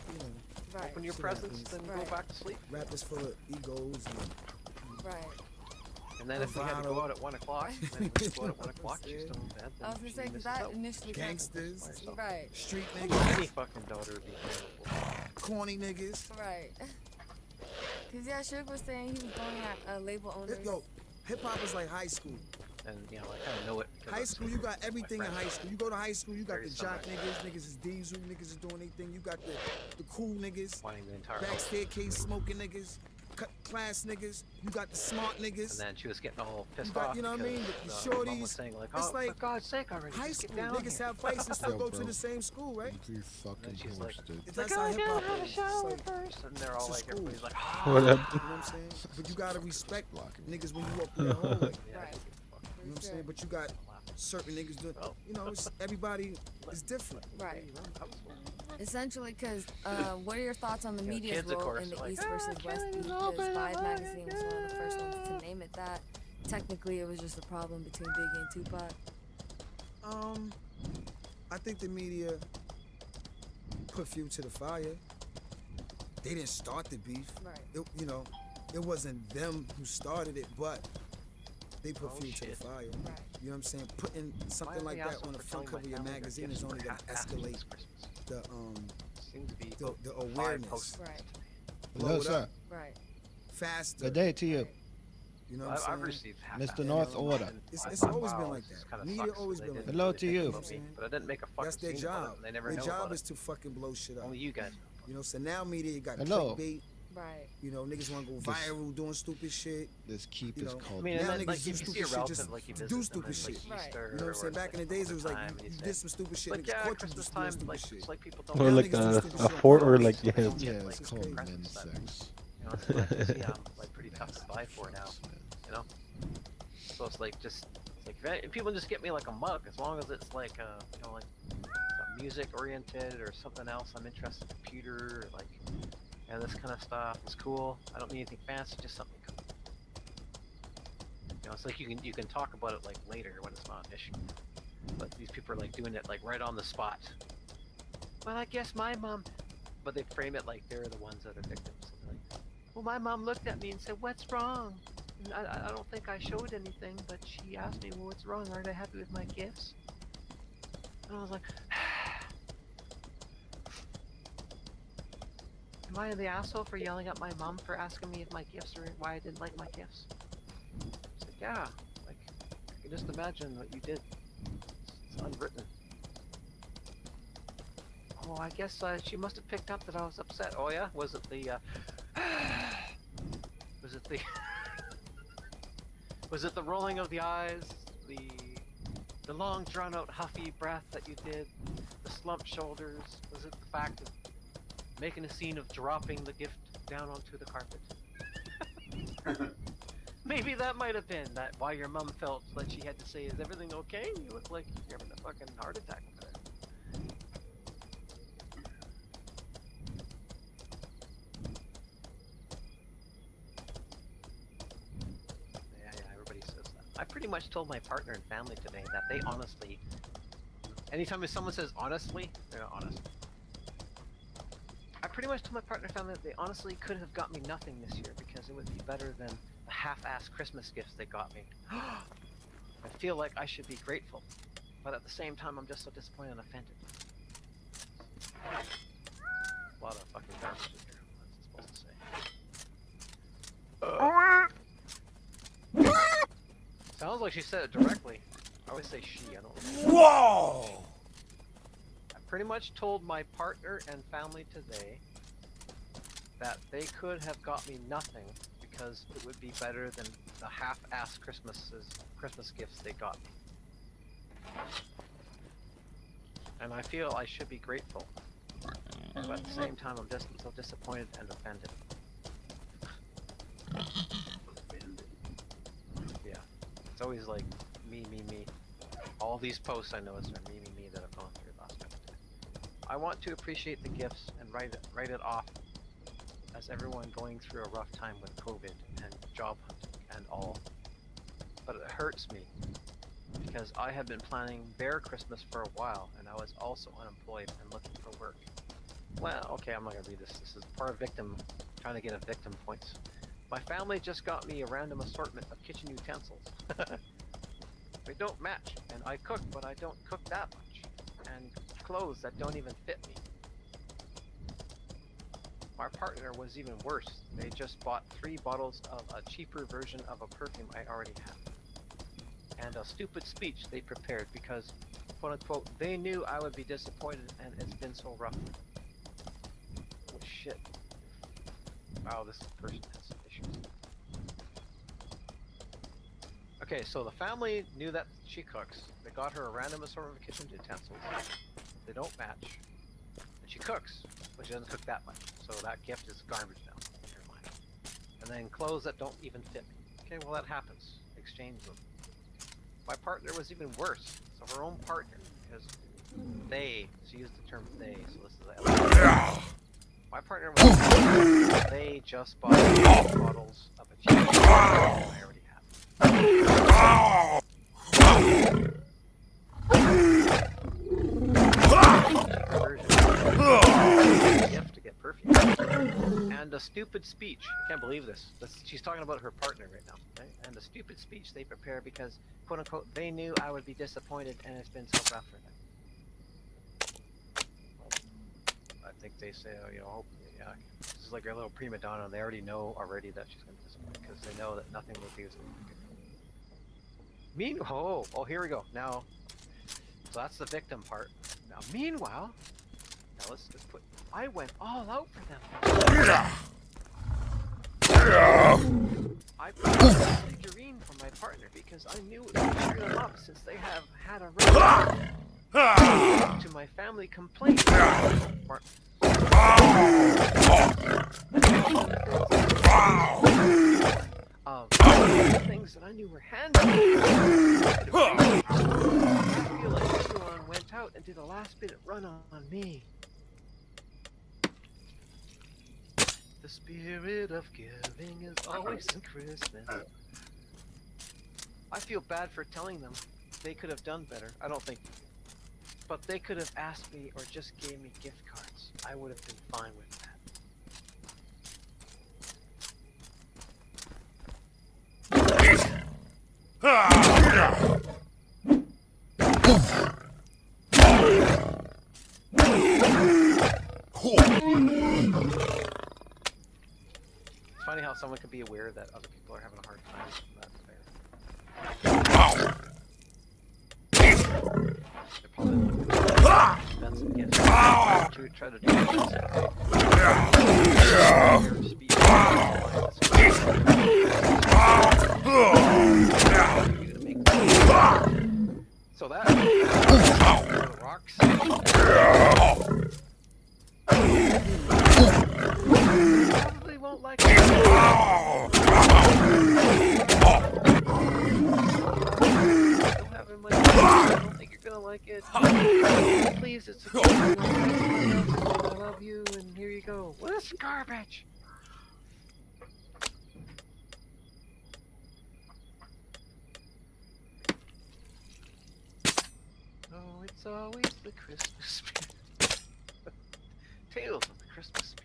you know, Right. Open your shit presents, happens. then go Right. back to sleep. rap is full of egos and Right. And then if we had to Bravado. go out at 1 o'clock, then we could go out at 1 o'clock. Yeah. She's still in bed. I was then gonna she say, because misses that out. initially gangsters, Myself. Right. street Any niggas, fucking daughter would be terrible. corny niggas. Right. Because, yeah, Shook was saying he was going at label owners. Yo, hip hop is like high school. And you know, I kind of know it. because High I've school, seen you it got with my everything in friends. high school. You go to high school, you got Very the jock similar. niggas is diesel, niggas is doing anything. You got the cool niggas, Wanting the entire back house. staircase smoking niggas. class niggas, you got the smart And niggas. then she was getting all You pissed got, off. you know what I mean? because The mom was shorties. saying like, It's oh, like for God's sake already, high just school get down niggas here. have fights and still Yo, go to bro. the same school, right? You And fucking then she's like, horse, dude. it's That's like, how oh, I hip gotta hop have a is. It's shower like, first. And they're it's all a like, school. everybody's like, What oh. happened? You know what I'm saying? But you gotta respect Blocking. niggas when you walk through the hallway. Yeah, Right. I think it's fucking- You know what I'm saying? But you got certain niggas doing, Oh. you know, everybody is different. Right. That was cool. Essentially, because what are your thoughts on the Yeah, media's kids, of role course, in the are like, East versus West Canada's beef? open, Because Vibe I'm magazine was one of the fucking first ones good. to name it that. Technically, it was just a problem between Biggie and Tupac. I think the media put fuel to the fire. They didn't start the beef. Right. It, you know, it wasn't them who started it, but they put Oh, fuel to shit. the fire. Right. You know what I'm saying? Putting Why something are like they that also on the for front telling cover of your my family their magazine gifts is only were gonna half-assed escalate this Christmas? the Seemed to be the about five awareness posts. Right. blow Hello, it sir. up Right. faster. Good day to you. You know what I'm I've saying? received half Mr. North Order. It's always been like that. Media always been like that. Hello to you. But I didn't make a fucking That's their scene about it, job. and they never Their know job about is to fucking blow shit it. up. Only you guys. You know, so now media, you got Hello. clickbait. Right. You know, niggas want to go viral doing stupid shit. This keep You is know, I called. mean, and Now then, niggas like, do if you see stupid a shit relative, just like, you to visit do them, stupid it's like shit. Right. Easter You know what I'm or saying? Back in the days, it was like time, and you you say, did some stupid shit. like, Niggas yeah, caught you Christmas just doing time, stupid like, shit. it's like people don't Or Now like niggas do a stupid shit on fort, or purpose. like yeah. don't Yeah, get, it's like, called presents men's that, sex. you know, it's like, you see, I'm like pretty tough to buy for now, you know. So it's like just like if people just get me like a mug, as long as it's like you know, like music oriented or something else I'm interested in, computer, or like, yeah, this kind of stuff is cool. I don't need anything fancy, just something cool. You know, it's like you can talk about it like later when it's not an issue. But these people are like doing it like right on the spot. Well, I guess my mom, but they frame it like they're the ones that are victims. Like, well, my mom looked at me and said, "What's wrong?" And I don't think I showed anything, but she asked me, "Well, what's wrong? Aren't I happy with my gifts?" And I was like, "Am I the asshole for yelling at my mom for asking me if my gifts or why I didn't like my gifts?" It's like, yeah, like I can just imagine what you did. It's unwritten. Oh, I guess she must have picked up that I was upset. Oh yeah, was it the? Was it the? Was it the rolling of the eyes, the long drawn out huffy breath that you did, the slumped shoulders? Was it the fact of making a scene of dropping the gift down onto the carpet? Maybe that might have been that why your mom felt that she had to say, "Is everything okay? You look like you're having a fucking heart attack over there." Yeah, everybody says that. I pretty much told my partner and family today that they honestly, anytime if someone says honestly, they're not honest. I pretty much told my partner and family that they honestly could have got me nothing this year because it would be better than the half-ass Christmas gifts they got me. I feel like I should be grateful, but at the same time I'm just so disappointed and offended. A lot of fucking garbage in here. What's it supposed to say? Sounds like she said it directly. I always say she, I don't know. Whoa! I pretty much told my partner and family today that they could have got me nothing because it would be better than the half-ass Christmas gifts they got me. And I feel I should be grateful. But at the same time, I'm just so disappointed and offended. Yeah. It's always like me. All these posts I notice are me that I've gone through last couple of days. I want to appreciate the gifts and write it off as everyone going through a rough time with COVID and job hunting and all. But it hurts me because I have been planning their Christmas for a while and I was also unemployed and looking for work. Well, okay, I'm not gonna read this. This is part of victim, trying to get a victim points. My family just got me a random assortment of kitchen utensils. They don't match, and I cook, but I don't cook that much. And clothes that don't even fit me. My partner was even worse. They just bought 3 bottles of a cheaper version of a perfume I already have. And a stupid speech they prepared because, quote unquote, they knew I would be disappointed and it's been so rough. Oh shit. Wow, this person has some issues. Okay, so the family knew that she cooks. They got her a random assortment of kitchen utensils. They don't match. And she cooks, but she doesn't cook that much. So that gift is garbage now in her mind. And then clothes that don't even fit me. Okay, well that happens. Exchange them. My partner was even worse. So her own partner, because they, she used the term they, so this is my partner was, they just bought bottles of a cheap I already have. Gift to get perfume. And a stupid speech. I can't believe this. She's talking about her partner right now. Right? And a stupid speech they prepare because, quote unquote, they knew I would be disappointed and it's been so rough for them. I think they say, oh, you know, yeah, this is like a little prima donna. They already know that she's going to be disappointed because they know that nothing will be as good. Oh, here we go. Now, so that's the victim part. Now, meanwhile, now let's put. I went all out for them. I put a figurine for my partner because I knew it would cheer them up since they have had a record to my family complaint. Things that I knew were handy. I feel like everyone went out and did a last minute run on me. The spirit of giving is always in Christmas. I feel bad for telling them. They could have done better. I don't think. But they could have asked me or just gave me gift cards. I would have been fine with that. It's funny how someone can be aware that other people are having a hard time. That's fair. They're probably looking for expensive gifts to try to do so that rocks. Probably won't like it. I don't think you're gonna like it. Please, it's a I love you, and here you go. What is garbage? Oh, it's always the Christmas spirit. Tales of the Christmas spirit.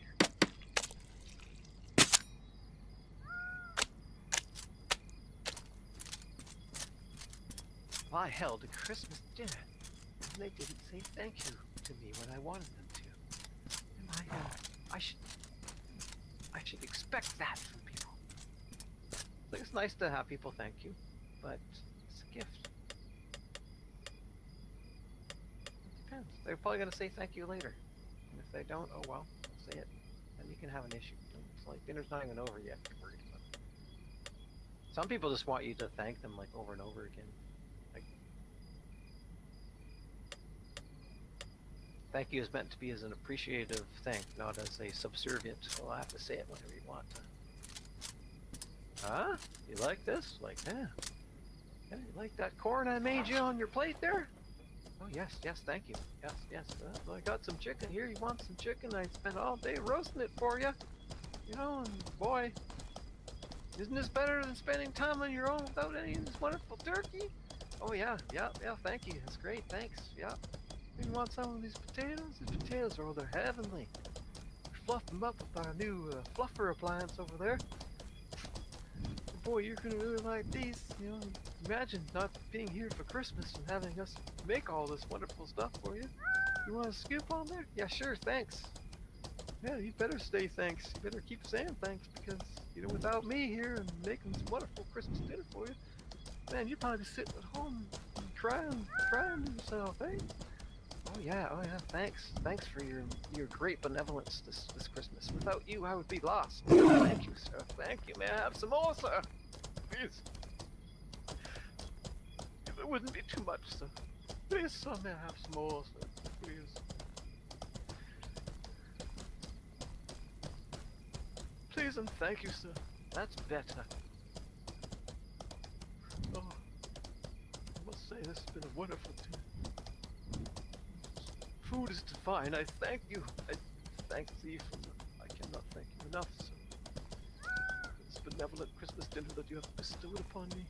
I held a Christmas dinner, and they didn't say thank you to me when I wanted them to. And I should expect that from people. Like, it's nice to have people thank you, but it's a gift. It depends. They're probably gonna say thank you later, and if they don't, oh well, say it. Then you can have an issue. It's like dinner's not even over yet. You're worried about it. Some people just want you to thank them like over and over again. Thank you is meant to be as an appreciative thing, not as a subservient. Well, I have to say it whenever you want to. Huh? You like this? Like, yeah. Yeah, you like that corn I made you on your plate there? Oh, yes, thank you. Yes. I got some chicken here. You want some chicken? I spent all day roasting it for you. You know, and boy, isn't this better than spending time on your own without any of this wonderful turkey? Oh, yeah, thank you. That's great, thanks, yeah. You want some of these potatoes? The potatoes, oh, they're heavenly. We fluffed them up with our new fluffer appliance over there. Boy, you're gonna really like these. You know, imagine not being here for Christmas and having us make all this wonderful stuff for you. You want a scoop on there? Yeah, sure, thanks. Yeah, you better say thanks. You better keep saying thanks because, you know, without me here and making this wonderful Christmas dinner for you, man, you'd probably be sitting at home and crying to yourself, eh? Oh yeah, thanks for your great benevolence this Christmas. Without you, I would be lost. Thank you, sir. Thank you. May I have some more, sir? Please. It wouldn't be too much, sir. Please, sir, may I have some more, sir? Please. Please and thank you, sir. That's better. Oh, I must say this has been a wonderful day. Food is divine. I thank you. I thank thee for the... I cannot thank you enough, sir. This benevolent Christmas dinner that you have bestowed upon me.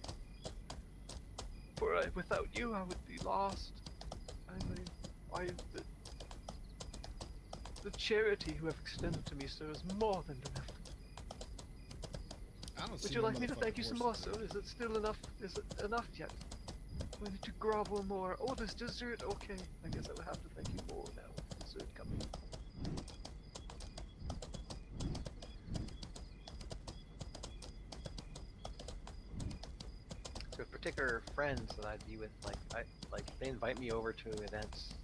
For without you, I would be lost. The charity you have extended to me, sir, is more than enough. I don't Would see you no like me to thank you motherfucking some horse more, sir? Is it still enough? Is it enough yet? We need to grovel more. Oh, this dessert. Okay, I guess I would have to thank you more now. Dessert coming. So particular friends that I'd be with, like they invite me over to events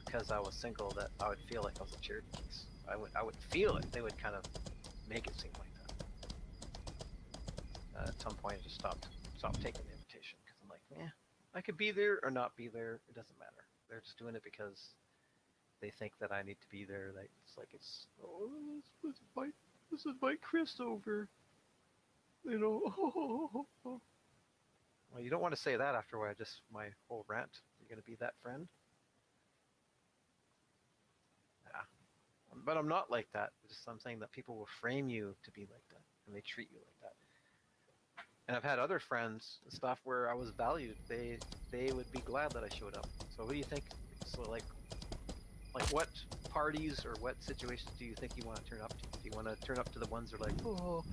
because I was single, that I would feel like I was a charity case. I would feel it. They would kind of make it seem like that. At some point, I just stopped taking the invitation because I'm like, yeah, I could be there or not be there. It doesn't matter. They're just doing it because they think that I need to be there. Like oh, let's invite Chris over. You know. Well, you don't want to say that after my whole rant. You're gonna be that friend. Yeah, but I'm not like that. I'm saying that people will frame you to be like that, and they treat you like that. And I've had other friends and stuff where I was valued. They would be glad that I showed up. So what do you think? So like what parties or what situations do you think you want to turn up to? Do you want to turn up to the ones that are like, oh,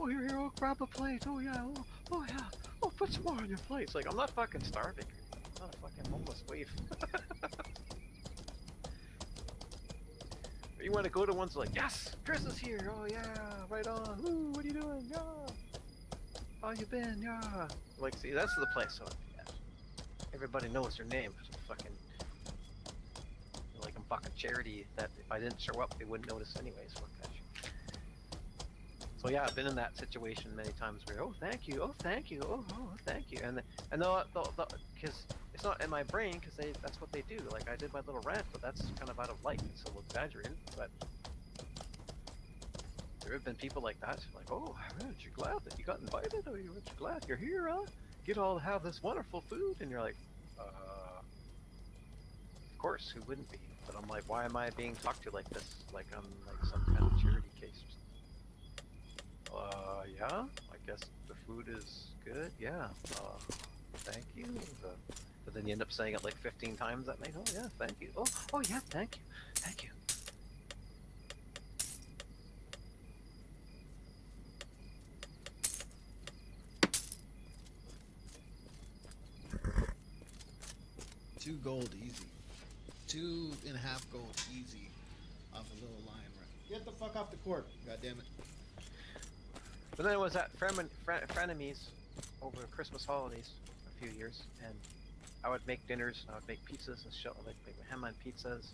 here, oh, grab a plate. Oh yeah, oh yeah, oh put some more on your plate. It's like, I'm not fucking starving. I'm not a fucking homeless waif. Or you want to go to ones like, yes, Chris is here. Oh yeah, right on. Woo, what are you doing? Yeah. How you been? Yeah. Like, see, that's the place. So, yeah. Everybody knows your name. So fucking, like I'm fucking charity. That if I didn't show up, they wouldn't notice anyways. Fuck that shit. So yeah, I've been in that situation many times where, oh thank you, oh thank you, oh thank you, and because it's not in my brain because that's what they do. Like I did my little rant, but that's kind of out of light, so we'll exaggerate it, but. There have been people like that, like, oh, aren't you glad that you got invited? Oh, aren't you glad you're here, huh? Get all to have this wonderful food, and you're like, of course, who wouldn't be? But I'm like, why am I being talked to like this? Like I'm like some kind of charity case or something. Yeah, I guess the food is good. Yeah, thank you. But then you end up saying it like 15 times that night. Oh yeah, thank you. Oh yeah, thank you, thank you. $2 gold easy. 2.5 gold easy off a little lion run. Get the fuck off the court, god damn it. But then I was at Frenemies over the Christmas holidays a few years, and I would make dinners, I would make pizzas and shit, like make ham and pizzas.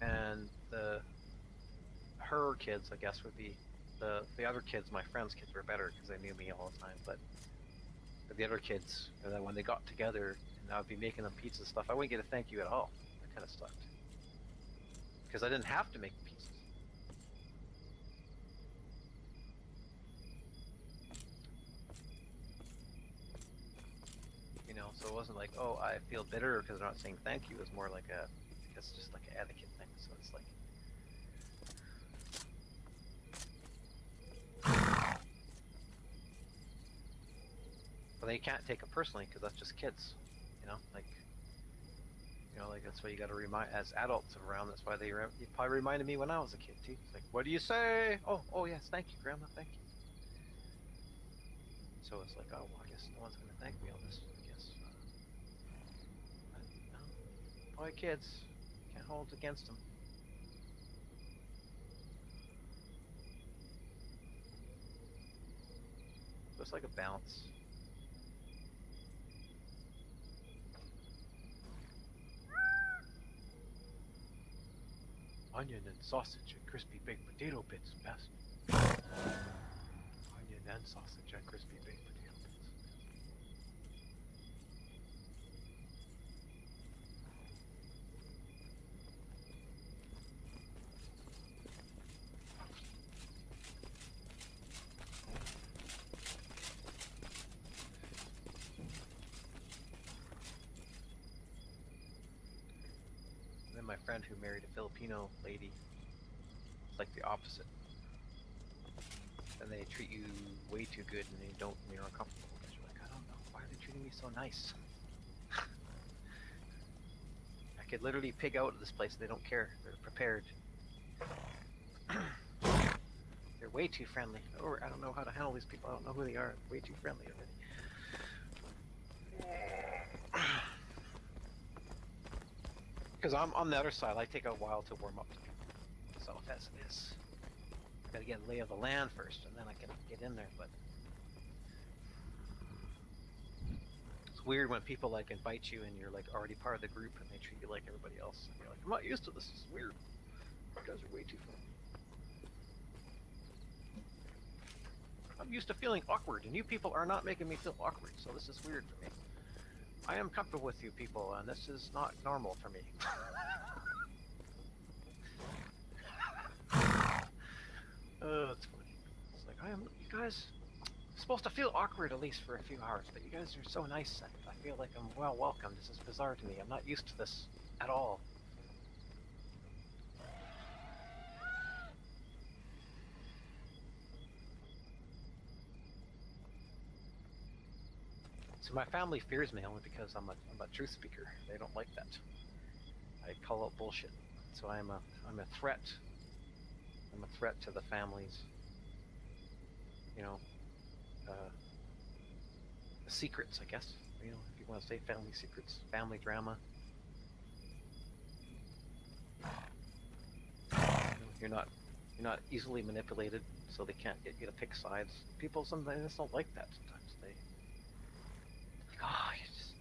And her kids, I guess, would be the other kids. My friends' kids were better because they knew me all the time, but the other kids, and then when they got together, and I would be making them pizza stuff, I wouldn't get a thank you at all. That kind of sucked. Because I didn't have to make the pizzas. You know, so it wasn't like, oh, I feel bitter because they're not saying thank you. It was more like I guess just like an etiquette thing. So it's like, but they can't take it personally because that's just kids, you know, like that's why you got to remind as adults around. That's why you probably reminded me when I was a kid too. It's like, what do you say? Oh yes, thank you, Grandma, thank you. So it's like, oh well, I guess no one's gonna thank me on this. I guess. No. Boy, kids can't hold it against them. So it's like a balance. Onion and sausage and crispy baked potato bits, best. Onion and sausage and crispy baked potato bits. my friend who married a Filipino lady. It's like the opposite. And they treat you way too good, and they don't, and you're uncomfortable. Because you're like, I don't know, why are they treating me so nice? I could literally pig out of this place. They don't care. They're prepared. They're way too friendly. Or I don't know how to handle these people. I don't know who they are. Way too friendly already. Because I'm on the other side. I take a while to warm up to people. So as it is. Gotta get a lay of the land first, and then I can get in there, but it's weird when people like invite you and you're like already part of the group and they treat you like everybody else. And you're like, I'm not used to this, this is weird. You guys are way too fun. I'm used to feeling awkward, and you people are not making me feel awkward, so this is weird for me. I am comfortable with you people, and this is not normal for me. It's funny. It's like, you guys supposed to feel awkward at least for a few hours, but you guys are so nice, and I feel like I'm well welcomed. This is bizarre to me. I'm not used to this at all. So my family fears me only because I'm a truth speaker. They don't like that. I call out bullshit. So I'm a threat. I'm a threat to the families. You know, secrets, I guess. You know, if you want to say family secrets, family drama. You know, you're not easily manipulated, so they can't get you to pick sides. People sometimes just don't like that. Sometimes they like, oh, you just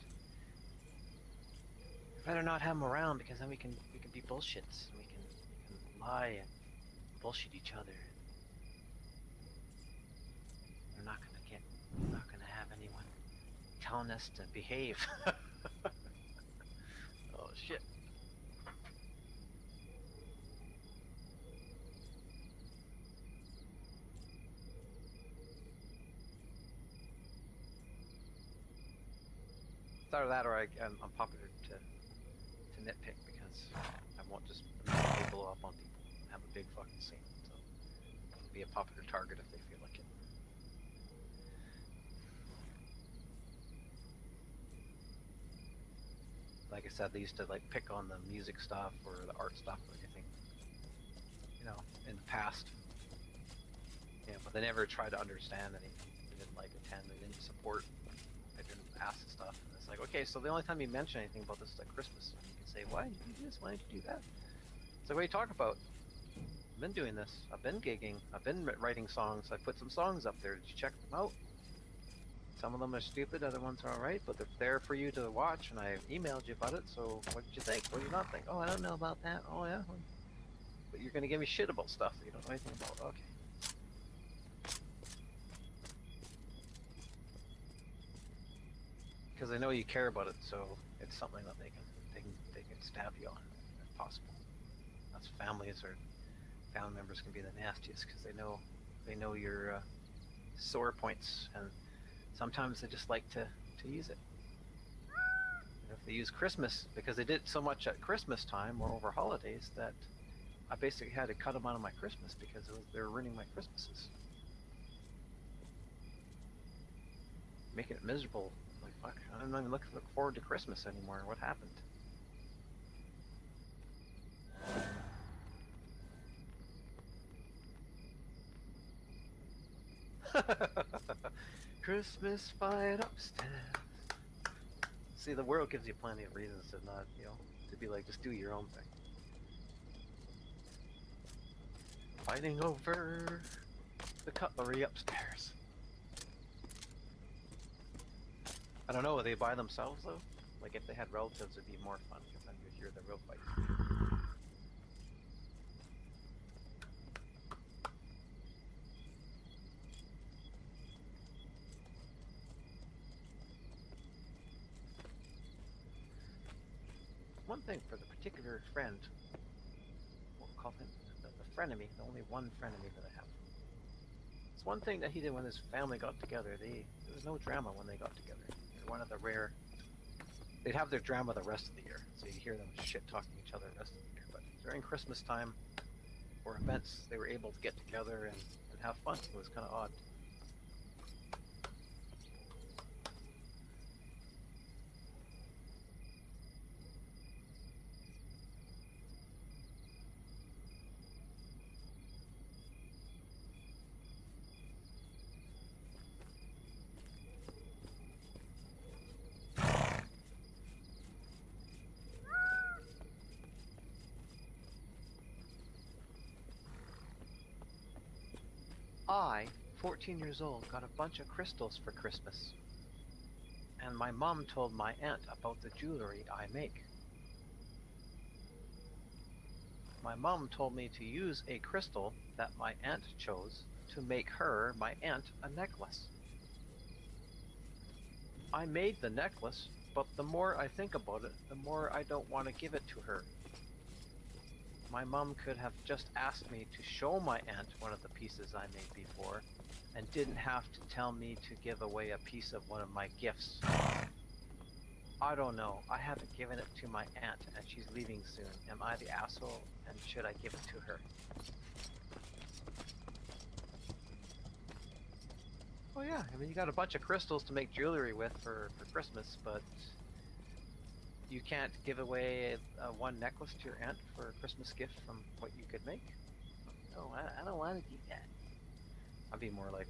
better not have them around because then we can be bullshits. We can lie and bullshit each other. We're not gonna have anyone telling us to behave. Oh shit. It's either that or I'm popular to nitpick because I won't just immediately blow up on people and have a big fucking scene. So be a popular target if they feel like it. Like I said, they used to like pick on the music stuff or the art stuff or anything, you know, in the past. Yeah, but they never tried to understand anything. They didn't like attend. They didn't support. They didn't ask stuff. And it's like, okay, so the only time you mention anything about this is at Christmas. And you can say, why did you do this? Why did you do that? So what do you talk about? I've been doing this. I've been gigging. I've been writing songs. I put some songs up there. Did you check them out? Some of them are stupid, other ones are alright, but they're there for you to watch, and I emailed you about it, so what did you think? What do you not think? Oh, I don't know about that. Oh, yeah? But you're gonna give me shit about stuff that you don't know anything about. Okay. Because I know you care about it, so it's something that they can stab you on if possible. That's families or family members can be the nastiest because they know your sore points, and sometimes they just like to use it. And if they use Christmas, because they did so much at Christmas time or over holidays that I basically had to cut them out of my Christmas because they were ruining my Christmases, making it miserable. Like, fuck, I'm not even look forward to Christmas anymore. What happened? Christmas fight upstairs. See, the world gives you plenty of reasons to not, you know, to be like, just do your own thing. Fighting over the cutlery upstairs. I don't know, would they buy themselves though? Like if they had relatives, it'd be more fun because then you'd hear the real fight. One thing for the particular friend, we'll call him the frenemy, the only one frenemy that I have. It's one thing that he did when his family got together. There was no drama when they got together. They're one of the rare they'd have their drama the rest of the year. So you hear them shit talking each other the rest of the year. But during Christmas time or events, they were able to get together and have fun. It was kind of odd. I, 14 years old, got a bunch of crystals for Christmas. And my mom told my aunt about the jewelry I make. My mom told me to use a crystal that my aunt chose to make her, my aunt, a necklace. I made the necklace, but the more I think about it, the more I don't want to give it to her. My mom could have just asked me to show my aunt one of the pieces I made before, and didn't have to tell me to give away a piece of one of my gifts. I don't know. I haven't given it to my aunt, and she's leaving soon. Am I the asshole, and should I give it to her? Oh yeah, I mean, you got a bunch of crystals to make jewelry with for Christmas, but you can't give away one necklace to your aunt for a Christmas gift from what you could make? No, I don't want to do that. I'd be more like,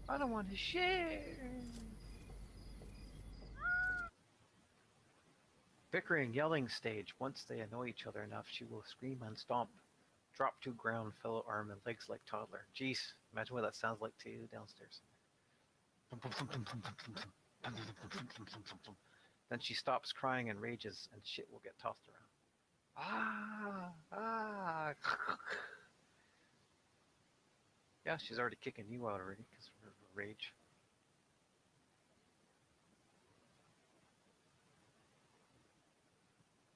I don't want to share. Bickering, yelling stage. Once they annoy each other enough, she will scream and stomp. Drop to ground, fellow arm and legs like toddler. Jeez, imagine what that sounds like to you downstairs. Then she stops crying and rages, and shit will get tossed around. Ah. Yeah, she's already kicking you out already because of her rage.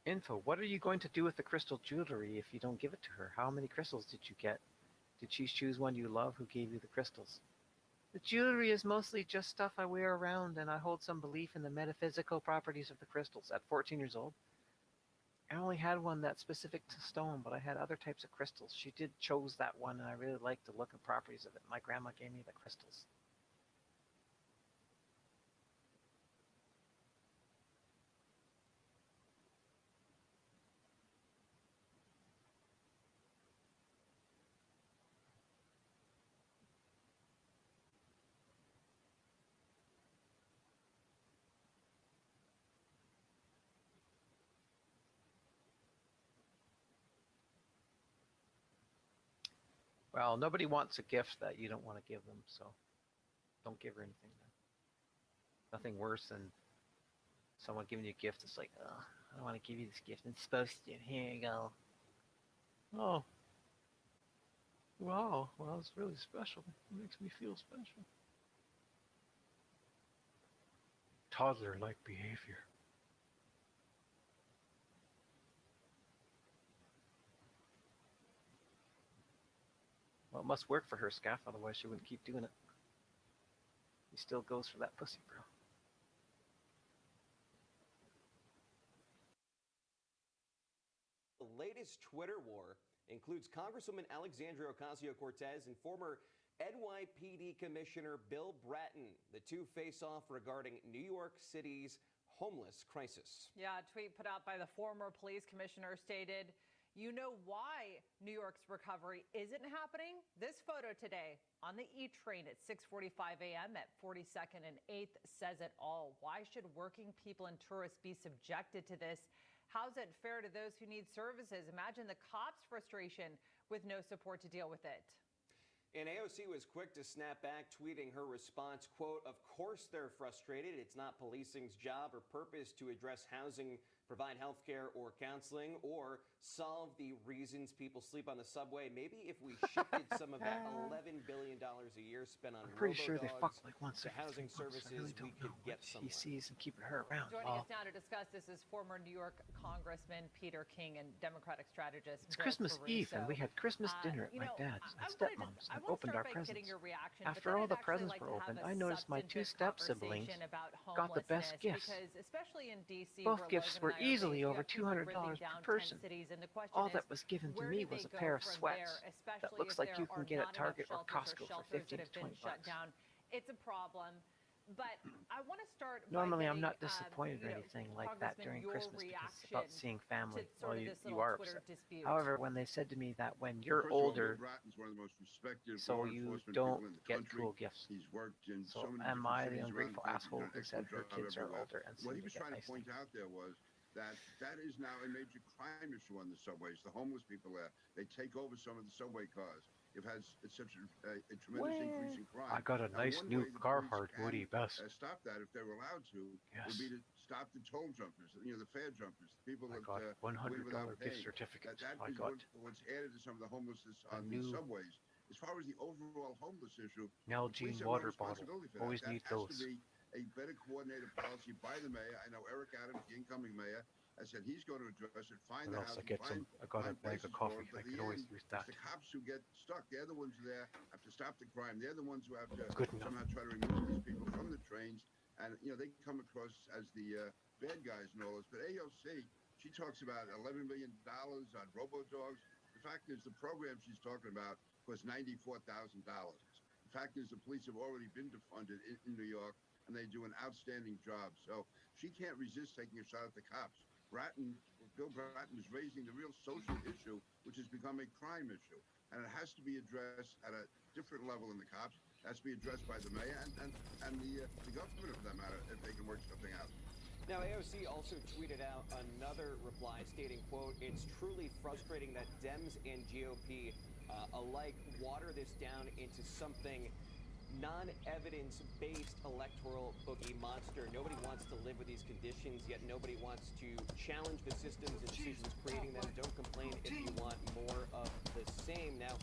Info, what are you going to do with the crystal jewelry if you don't give it to her? How many crystals did you get? Did she choose one you love? Who gave you the crystals? The jewelry is mostly just stuff I wear around, and I hold some belief in the metaphysical properties of the crystals. At 14 years old, I only had one that's specific to stone, but I had other types of crystals. She did chose that one, and I really liked the look and properties of it. My grandma gave me the crystals. Well, nobody wants a gift that you don't want to give them, so don't give her anything then. Nothing worse than someone giving you a gift that's like, oh, I don't want to give you this gift. It's supposed to. Here you go. Oh. Wow. Well, it's really special. It makes me feel special. Toddler-like behavior. Well, it must work for her, Scaff, otherwise she wouldn't keep doing it. He still goes for that pussy, bro. The latest Twitter war includes Congresswoman Alexandria Ocasio-Cortez and former NYPD Commissioner Bill Bratton. The two face off regarding New York City's homeless crisis. Yeah, a tweet put out by the former police commissioner stated, "You know why New York's recovery isn't happening? This photo today on the E train at 6:45 a.m. at 42nd and 8th says it all. Why should working people and tourists be subjected to this? How's it fair to those who need services? Imagine the cops' frustration with no support to deal with it. And AOC was quick to snap back, tweeting her response, quote, "Of course they're frustrated. It's not policing's job or purpose to address housing, provide health care or counseling, or solve the reasons people sleep on the subway. Maybe if we shifted some of that $11 billion a year spent on I'm pretty sure they fuck robo-dogs like once to every 3 housing months. I services, really we don't could know get what somewhere." he sees and keeping her around. Joining Well, us now to discuss this is former New York Congressman Peter King and Democratic strategist it's Bill Christmas Eve, and we Caruso. had Christmas dinner at You my know, dad's I and wanted to- stepmom's I and wanna opened start our by presents. getting your reaction, but After then all I'd the actually presents like were to have opened, a I noticed my 2 substantive step siblings conversation about got the best homelessness, gifts. because especially in DC, Both where gifts Logan were and I are easily based, you over have people $200 really per down 10 person. cities, and the question All is, that was given to where me do they was a go pair of from sweats there, that especially looks if like there you can are get not at Target enough or shelters Costco for shelters 15 that to have been 20 shut bucks. down. It's a problem. But I want to start Normally, by I'm not getting, disappointed or you know, anything like that Congressman, during your Christmas because it's reaction about seeing family. to sort Well, of you, this you little are Twitter upset. dispute. However, when they said to me that when you're First of all, older, Bill Bratton's one of the most respected so law you enforcement don't people in the get country. cool gifts. He's worked in So so many am different I the cities around ungrateful the country. asshole He's done who an said her excellent job kids are everywhere. older and What seem he to was get trying to nice point things? out there was that is now a major crime issue on the subways. The homeless people there, they take over some of the subway cars. It's such a tremendous increase in crime. I got a Now, nice one new way the Carhartt police Woody can, vest. Stop that if they were allowed to would be to stop the toll jumpers, the fare jumpers, the people I that got win $100 without gift paying. certificates. That I is got what's added to some of the homelessness a on the new subways. As far as the overall homeless issue, the Nalgene police have no water bottle. responsibility for Always that. need That has those. to be a better coordinated policy by the mayor. I know Eric Adams, the incoming mayor, has said he's going to address it, find What the else? I housing, get find, some. I got a find bag places of for coffee. it. But I in could the always end, use it's that. the cops who get stuck. They're the ones who have to stop the crime. They're the ones who have to Good enough. somehow try to remove these people from the trains. And, they come across as the bad guys and all this. But AOC, she talks about $11 million on robo-dogs. The fact is the program she's talking about costs $94,000. The fact is the police have already been defunded in New York, and they do an outstanding job. So she can't resist taking a shot at the cops. Bill Bratton is raising the real social issue, which has become a crime issue. And it has to be addressed at a different level than the cops. It has to be addressed by the mayor and the governor, for that matter, if they can work something out. Now, AOC also tweeted out another reply stating, quote, "It's truly frustrating that Dems and GOP alike water this down into something non-evidence-based electoral boogie monster. Nobody wants to live with these conditions, yet nobody wants to challenge the systems and decisions creating them. Don't complain if you want more of the same." Now,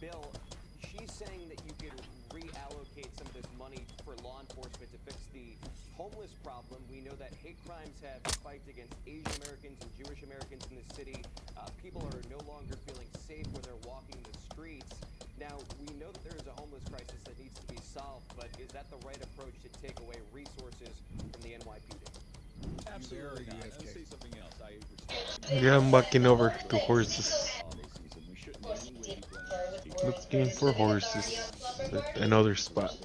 Bill, she's saying that you could reallocate some of this money for law enforcement to fix the homeless problem. We know that hate crimes have spiked against Asian Americans and Jewish Americans in the city. People are no longer feeling safe when they're walking the streets. Now, we know that there is a homeless crisis that needs to be solved, but is that the right approach to take away resources from the NYPD? Absolutely not. I'll say something else. I Yeah, I'm walking over to horses. Looking for horses at another spot.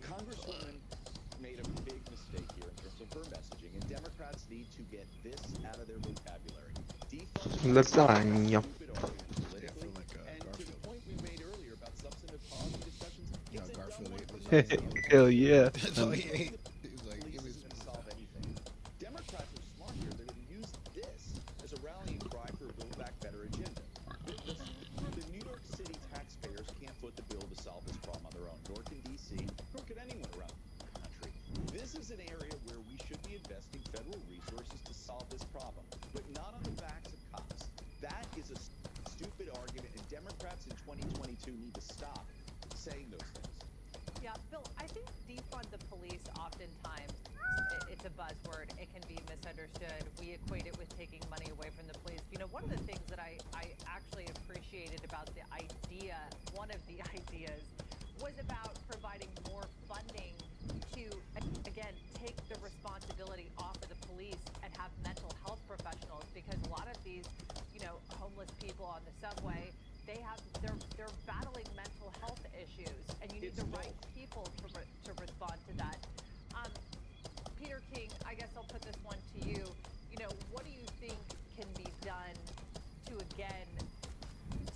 Congresswoman made a big mistake here in terms of her messaging, and Democrats need to get this out of their vocabulary. Lasagna. And to the point we made earlier about substantive policy discussions, Hell yeah. solve anything. Democrats are smart here. They're going to use this as a rallying cry for a Build Back Better agenda. The New York City taxpayers can't foot the bill to solve this problem on their own, nor can D.C., nor can anyone around the country. This is an area where we should be investing federal resources to solve this problem, but not on the backs of cops. That is a stupid argument, and Democrats in 2022 need to stop saying those things. Yeah, Bill, I think defund the police oftentimes, it's a buzzword. It can be misunderstood. We equate it with taking money away from the police. You know, one of the things that I actually appreciated about the idea, one of the ideas, was about providing more funding to, again, take the responsibility off of the police and have mental health professionals, because a lot of these, homeless people on the subway, they're battling mental health issues, and you need the right people to respond to that. Peter King, I guess I'll put this one to you. What do you think can be done to, again,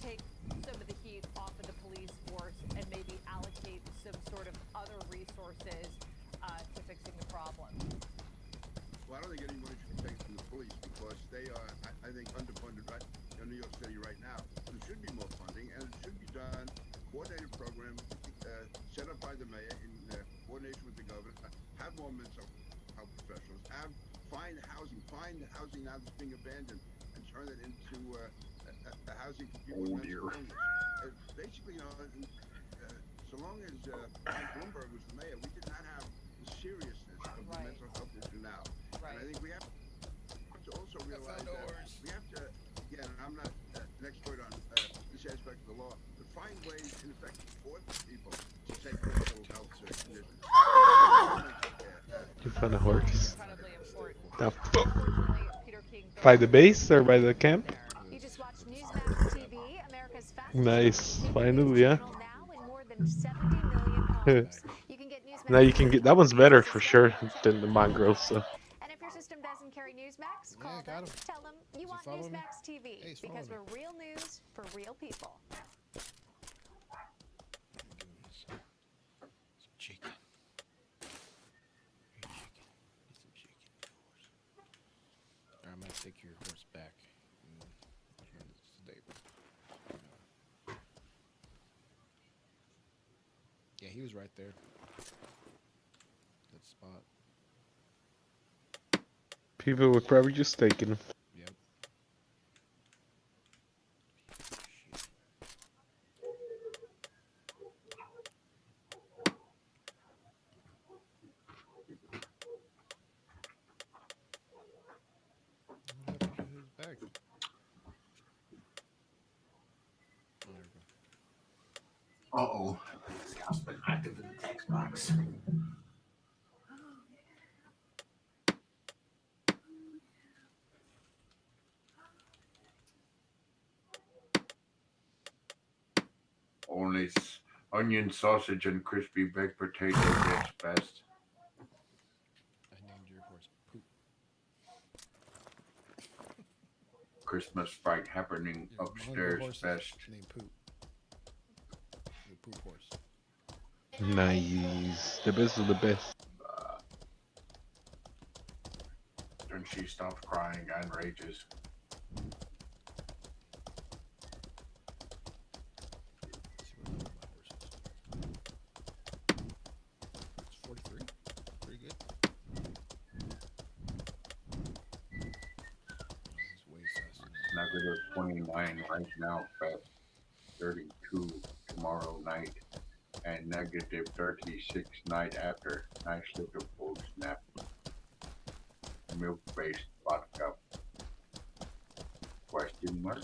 take some of the heat off of the police force and maybe allocate some sort of other resources to fixing the problem? don't think any money should be taken from the police because they are, I think, underfunded right in New York City right now. There should be more funding, and it should be done coordinated program set up by the mayor in coordination with the governor. Have more mental health professionals. Find housing now that's being abandoned, and turn it into a housing for people with mental illness. Basically, so long as Mike Bloomberg was the mayor, we did not have the seriousness of the mental health issue now. And I think we have to also realize that we have to, again, I'm not an expert on this aspect of the law, but find ways, in effect, to force people to take mental health conditions. You found a horse. The by the base or by the camp? You just watched Newsmax TV, America's fastest Nice. Finally, yeah. now in more than 70 million homes. You can get Newsmax Now you can get that one's better for sure than the Mongrel. So And if your system doesn't carry Newsmax, call them. Tell them you want Newsmax TV because we're real news for real people. Chicken. I'm gonna take your horse back. Yeah, he was right there. That spot. people would probably just take him. Yep. Uh-oh. Scout's been active in the text box. Only onion, sausage, and crispy baked potato gets best. I named your horse Poop. Christmas fight happening upstairs best. Named Poop. The Poop horse. Nice. The best of the best. Then she stops crying and rages. It's 43. Pretty good. It's way faster. Negative 29 right now, fast 32 tomorrow night, and negative 36 night after. Nice little full snap. Milk-based vodka. Question mark?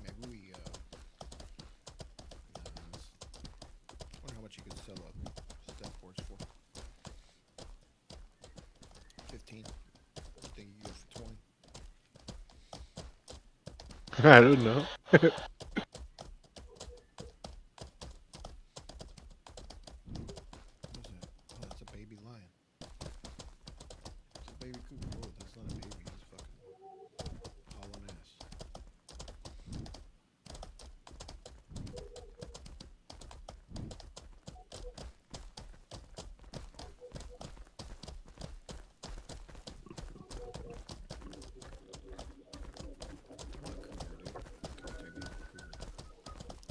Maybe we, wonder how much you could sell a step horse for. 15. You think you can go for 20? I don't know. What is that? Oh, that's a baby lion. It's a baby cougar. Oh, that's not a baby. It's fucking hauling ass.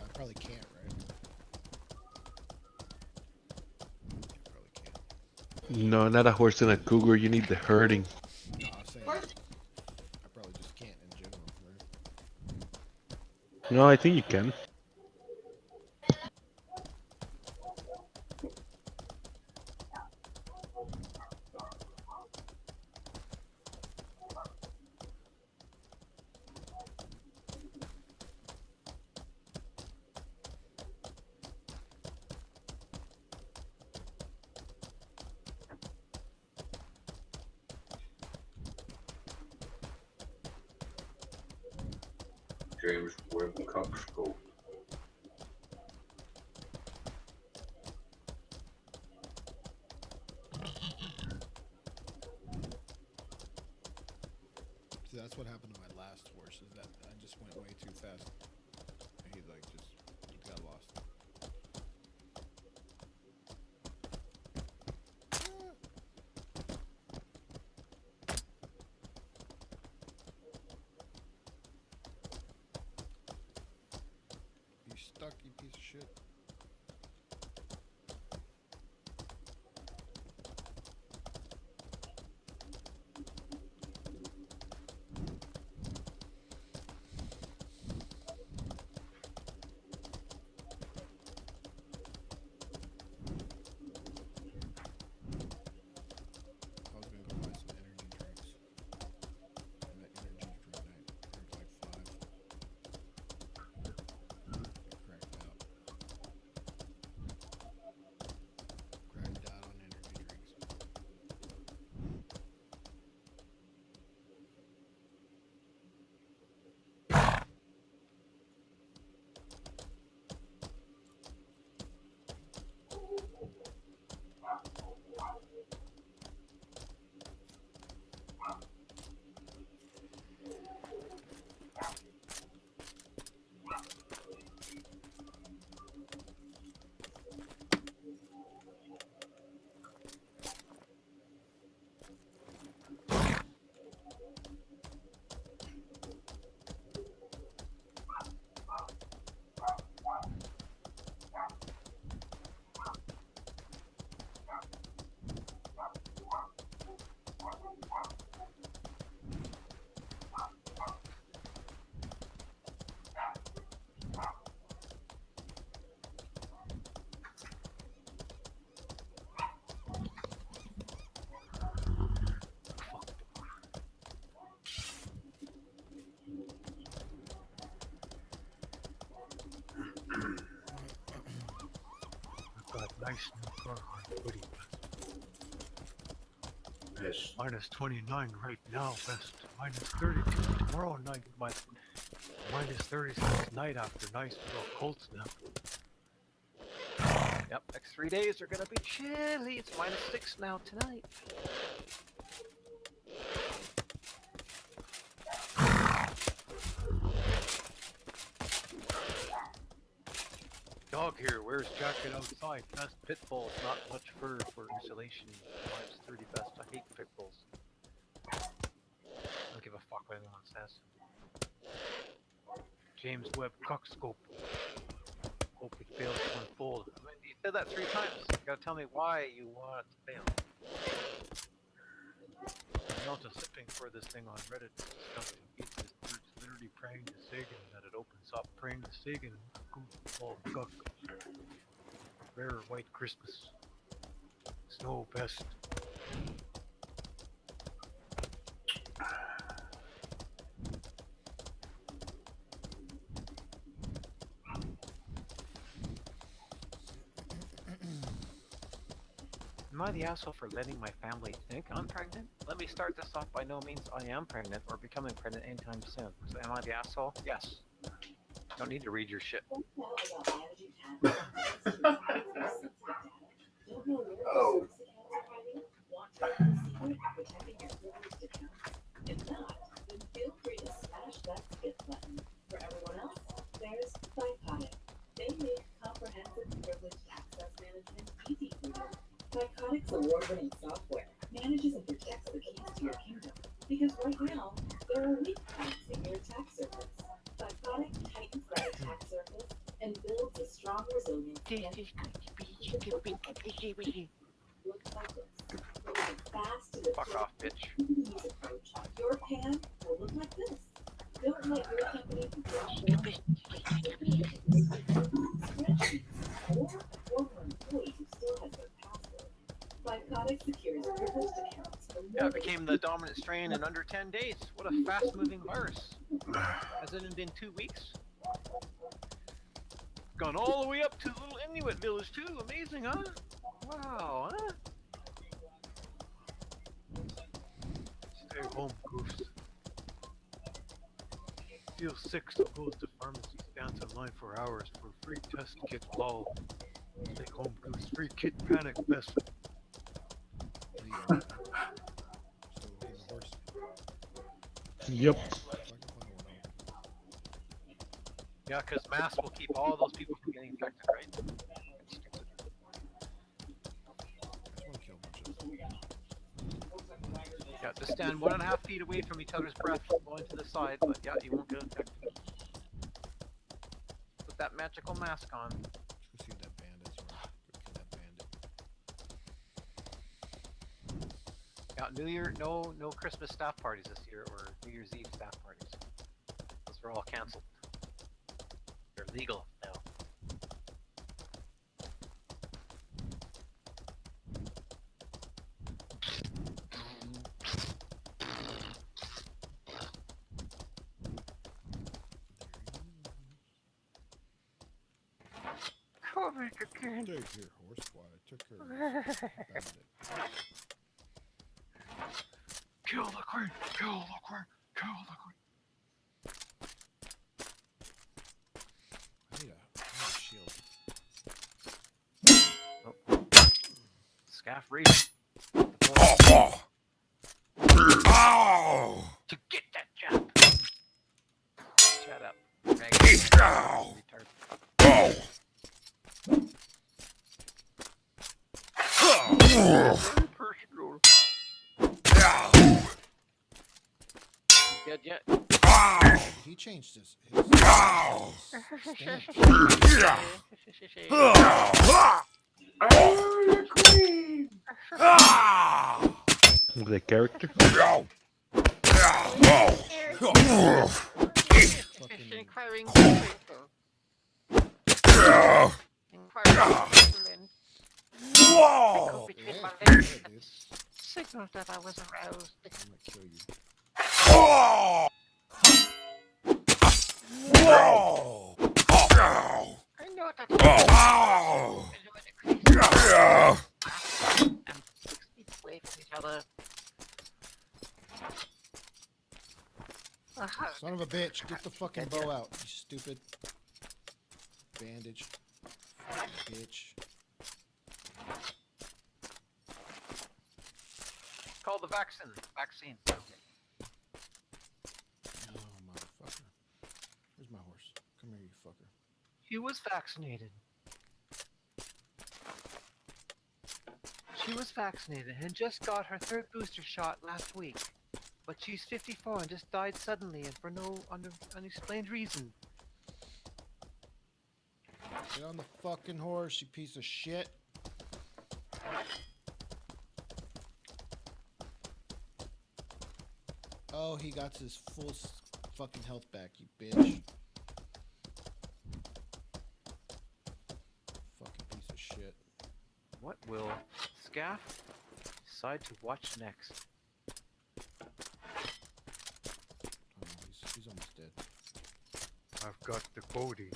I probably can't, right? No, not a horse and a cougar. You need the herding. No, I'm saying I probably just can't in general, right? No, I think you can. James Webb Cup Scope. That's what happened to my last horse. Is that I just went way too fast. And he like just got lost. You stuck, you piece of shit. Nice new car on Woody. Yes. Minus 29 right now, best. Minus 32 tomorrow night. Minus 36 night after. Nice little cold snap. Yep, next 3 days are gonna be chilly. It's minus 6 now tonight. Dog here wears jacket outside. Best pit bulls, not much fur for insulation. Minus 30 best. I hate pit bulls. I don't give a fuck what anyone says. James Webb cockscope. Hope it fails to unfold. I mean, you said that 3 times. You gotta tell me why you want it to fail. I'm not just sipping for this thing on Reddit. Disgusting. It's literally praying to Sagan that it opens up. Praying to Sagan. Goofball guck. Rare white Christmas. Snow best. Am I the asshole for letting my family think I'm pregnant? Let me start this off. By no means I am pregnant or becoming pregnant anytime soon. So am I the asshole? Yes. Don't need to read your shit. Oh. If not, then feel free to smash that skip button. For everyone else, there's Psychotic. They make comprehensive privileged access management easy for you. Psychotic's award-winning software manages and protects the keys to your kingdom. Because right now, there are weak points in your attack surface. Psychotic tightens that attack surface and builds a strong resilience against looks like this. Moving fast to the Fuck off, bitch. ease approach. Your pan will look like this. Don't let your company spreadsheets or a former employee who still has their password. Psychotic secures privileged accounts from Yeah, it became the dominant strain in under 10 days. What a fast-moving virus. Hasn't it been 2 weeks? Gone all the way up to the little Inuit village too. Amazing, huh? Wow, huh? Stay home, goofs. Feel sick, so goes to pharmacy, stands in line for hours for free test kit. Lol. Stay home, goose. Free kit panic best. Yep. Yeah, because masks will keep all those people from getting infected, right? Yeah, just stand 1.5 feet away from each other's breath, going to the side, but yeah, you won't get infected. Put that magical mask on. Let's see what that bandit's worth. Go kill that bandit. Yeah, New Year, no Christmas staff parties this year, or New Year's Eve staff parties. Those are all canceled. They're legal now. Take care, horse quiet. Took care of this bandit. Kill the queen! Kill the queen! Kill the queen! I need a shield. Scaff raised. To get that jump. Shut up. Retard. Personal. Dead yet? He changed his The character. Inquiring. Whoa! Signals that I was aroused. I'm gonna kill you. Whoa! Whoa! I know that. Whoa! And 6 feet away from each other. Son of a bitch, get the fucking bow out, you stupid. Bandage. Fucking bitch. Call the vaccine. Vaccine. Oh, motherfucker. Where's my horse? Come here, you fucker. She was vaccinated. She was vaccinated and just got her 3rd booster shot last week. But she's 54 and just died suddenly and for no unexplained reason. Get on the fucking horse, you piece of shit. Oh, he got his full fucking health back, you bitch. Fucking piece of shit. What will Scaff decide to watch next? Oh, he's almost dead. I've got the Cody.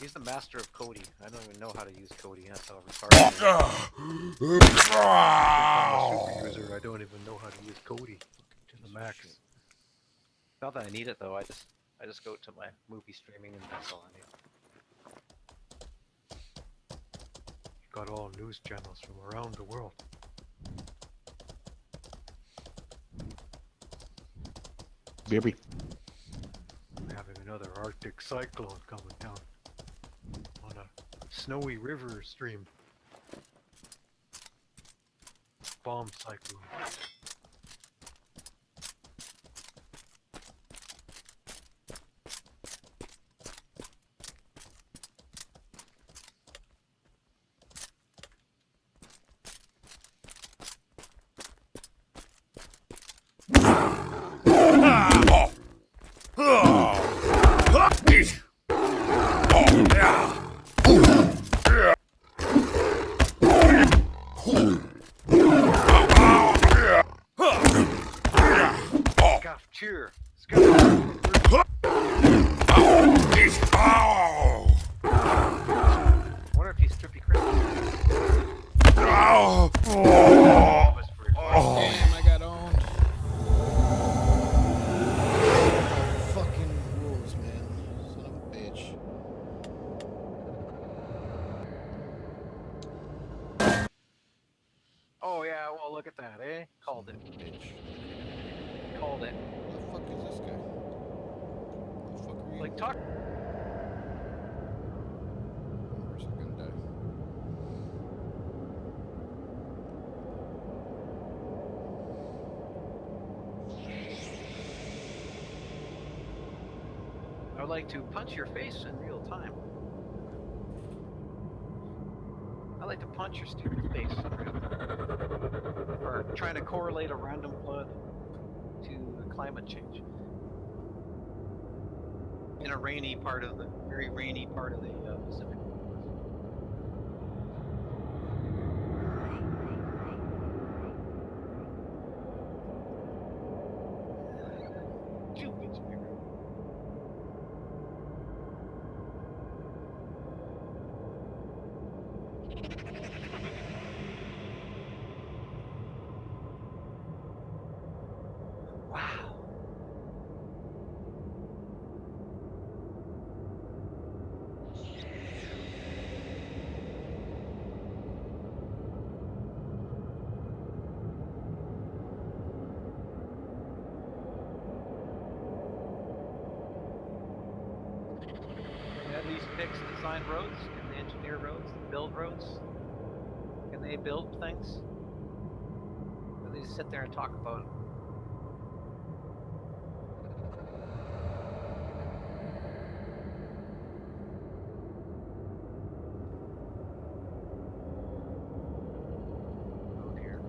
He's the master of Cody. I don't even know how to use Cody. That's how retarded. I'm a super user. I don't even know how to use Cody to the max. Not that I need it though. I just go to my movie streaming and that's all I need. Got all news channels from around the world. Baby. We're having another Arctic cyclone coming down on a snowy river stream. Bomb cyclone. Cheer. Wonder if he's trippy Christmas. Damn, I got owned. Fucking wolves, man. Son of a bitch. Oh yeah, well look at that, eh? Called it. Bitch. called it. Who the fuck is this guy? Who the fuck are you? Like talk. Where's it gonna die? I would like to punch your face in real time. I like to punch your stupid face in real time. Or trying to correlate a random flood to climate change. In a rainy part of the, very rainy part of the Pacific. Stupid spirit. Wow. Can these picks design roads? Can they engineer roads? Build roads? Can they build things? Or they just sit there and talk about it? Oh dear.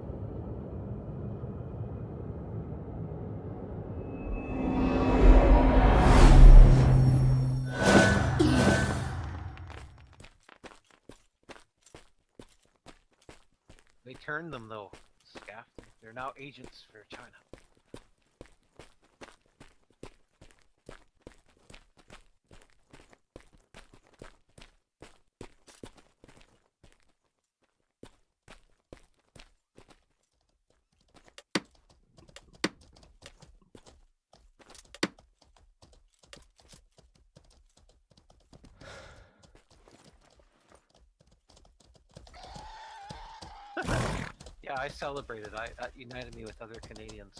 They turned them though, Scaff. They're now agents for China. Yeah, I celebrated. That united me with other Canadians.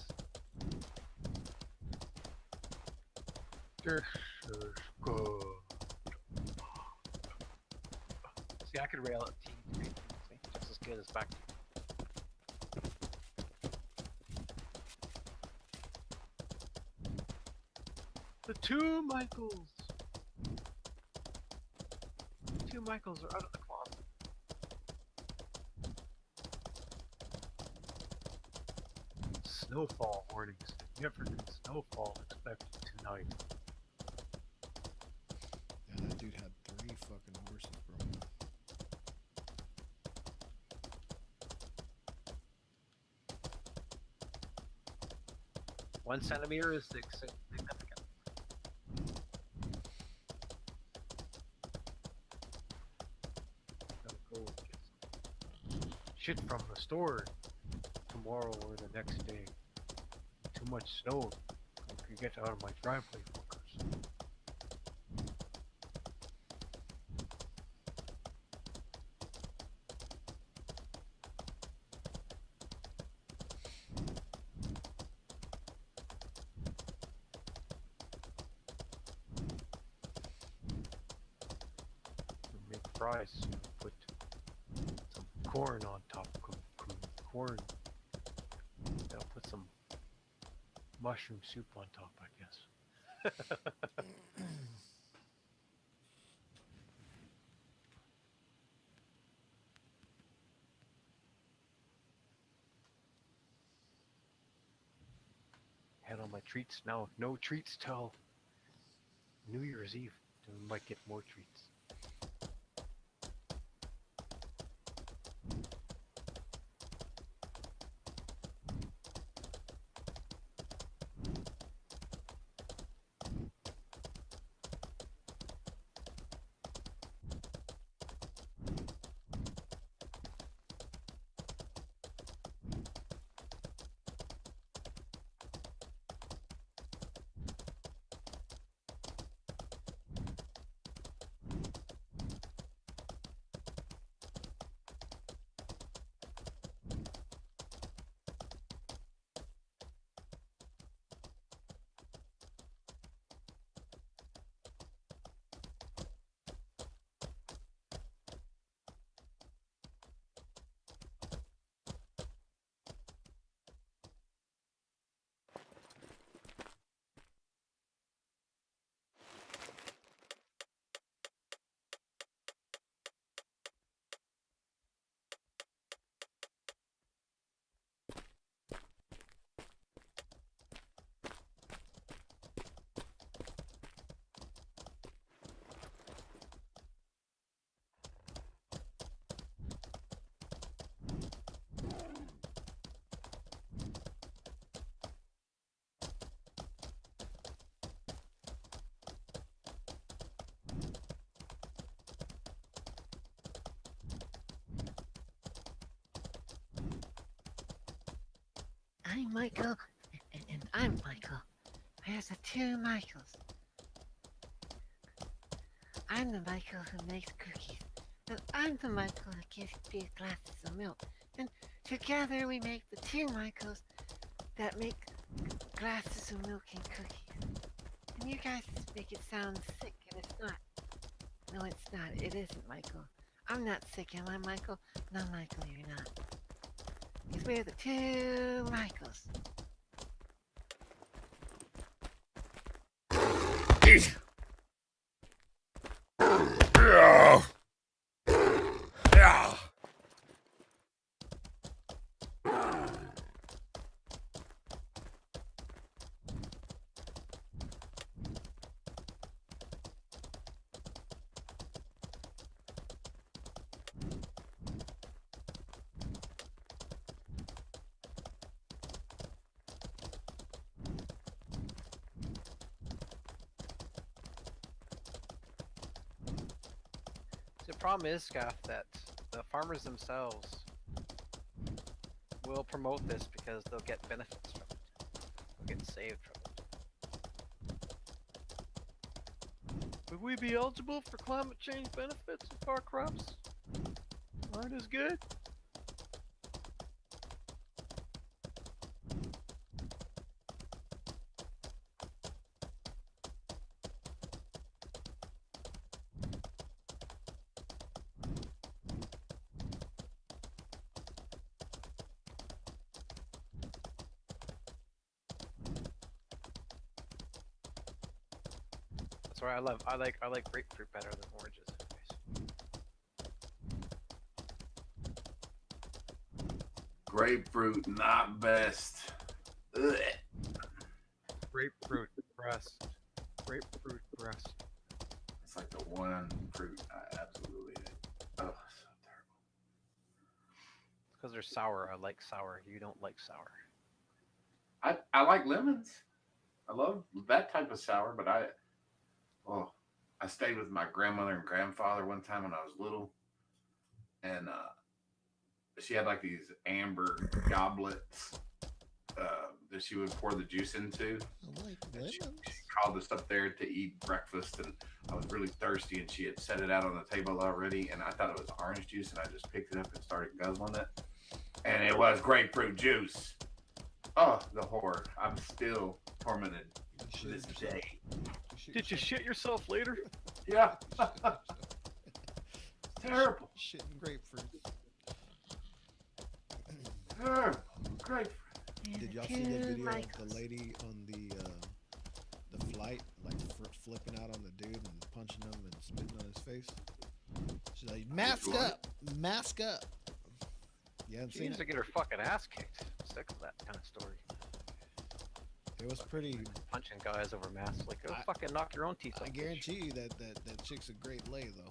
This is good. See, I could rail at Team 3. See, just as good as back. The two Michaels. The two Michaels are out of the closet. Snowfall warnings. Significant snowfall expected tonight. Yeah, that dude had 3 fucking horses, bro. One centimeter is significant. Gotta go get some shit from the store tomorrow or the next day. Too much snow. I can get out of my driveway, fuckers. Make fries. Put some corn on top. Corn. I'll put some mushroom soup on top, I guess. Had all my treats now. No treats till New Year's Eve. Then we might get more treats. I'm Michael, and I'm Michael. There's the two Michaels. I'm the Michael who makes cookies, and I'm the Michael who gives big glasses of milk. And together we make the two Michaels that make glasses of milk and cookies. And you guys make it sound sick, and it's not. No, it's not. It isn't, Michael. I'm not sick, am I, Michael? No, Michael, you're not. Because we're the two Michaels. The problem is, Scaff, that the farmers themselves will promote this because they'll get benefits from it. They'll get saved from it. Would we be eligible for climate change benefits if our crops aren't as good? Sorry, I like grapefruit better than oranges. Grapefruit, not best. Ugh. Grapefruit breast. Grapefruit breast. It's like the one fruit I absolutely hate. Oh, so terrible. Because they're sour. I like sour. You don't like sour. I like lemons. I love that type of sour, but I stayed with my grandmother and grandfather one time when I was little, and she had like these amber goblets that she would pour the juice into. She called us up there to eat breakfast, and I was really thirsty, and she had set it out on the table already, and I thought it was orange juice, and I just picked it up and started guzzling it, and it was grapefruit juice. Oh, the horror! I'm still tormented to this day. Did you shit yourself later? Yeah. Terrible. Shit and grapefruit. Terrible. Grapefruit. Did y'all see the video of the lady on the flight, like flipping out on the dude and punching him and spitting on his face? She's like, mask up, mask up. You haven't She seen needs to it? get her fucking ass kicked. I'm sick of that kind of story. It was pretty. Punching guys over masks, like, go fucking knock your own teeth out. I guarantee you that chick's a great lay though.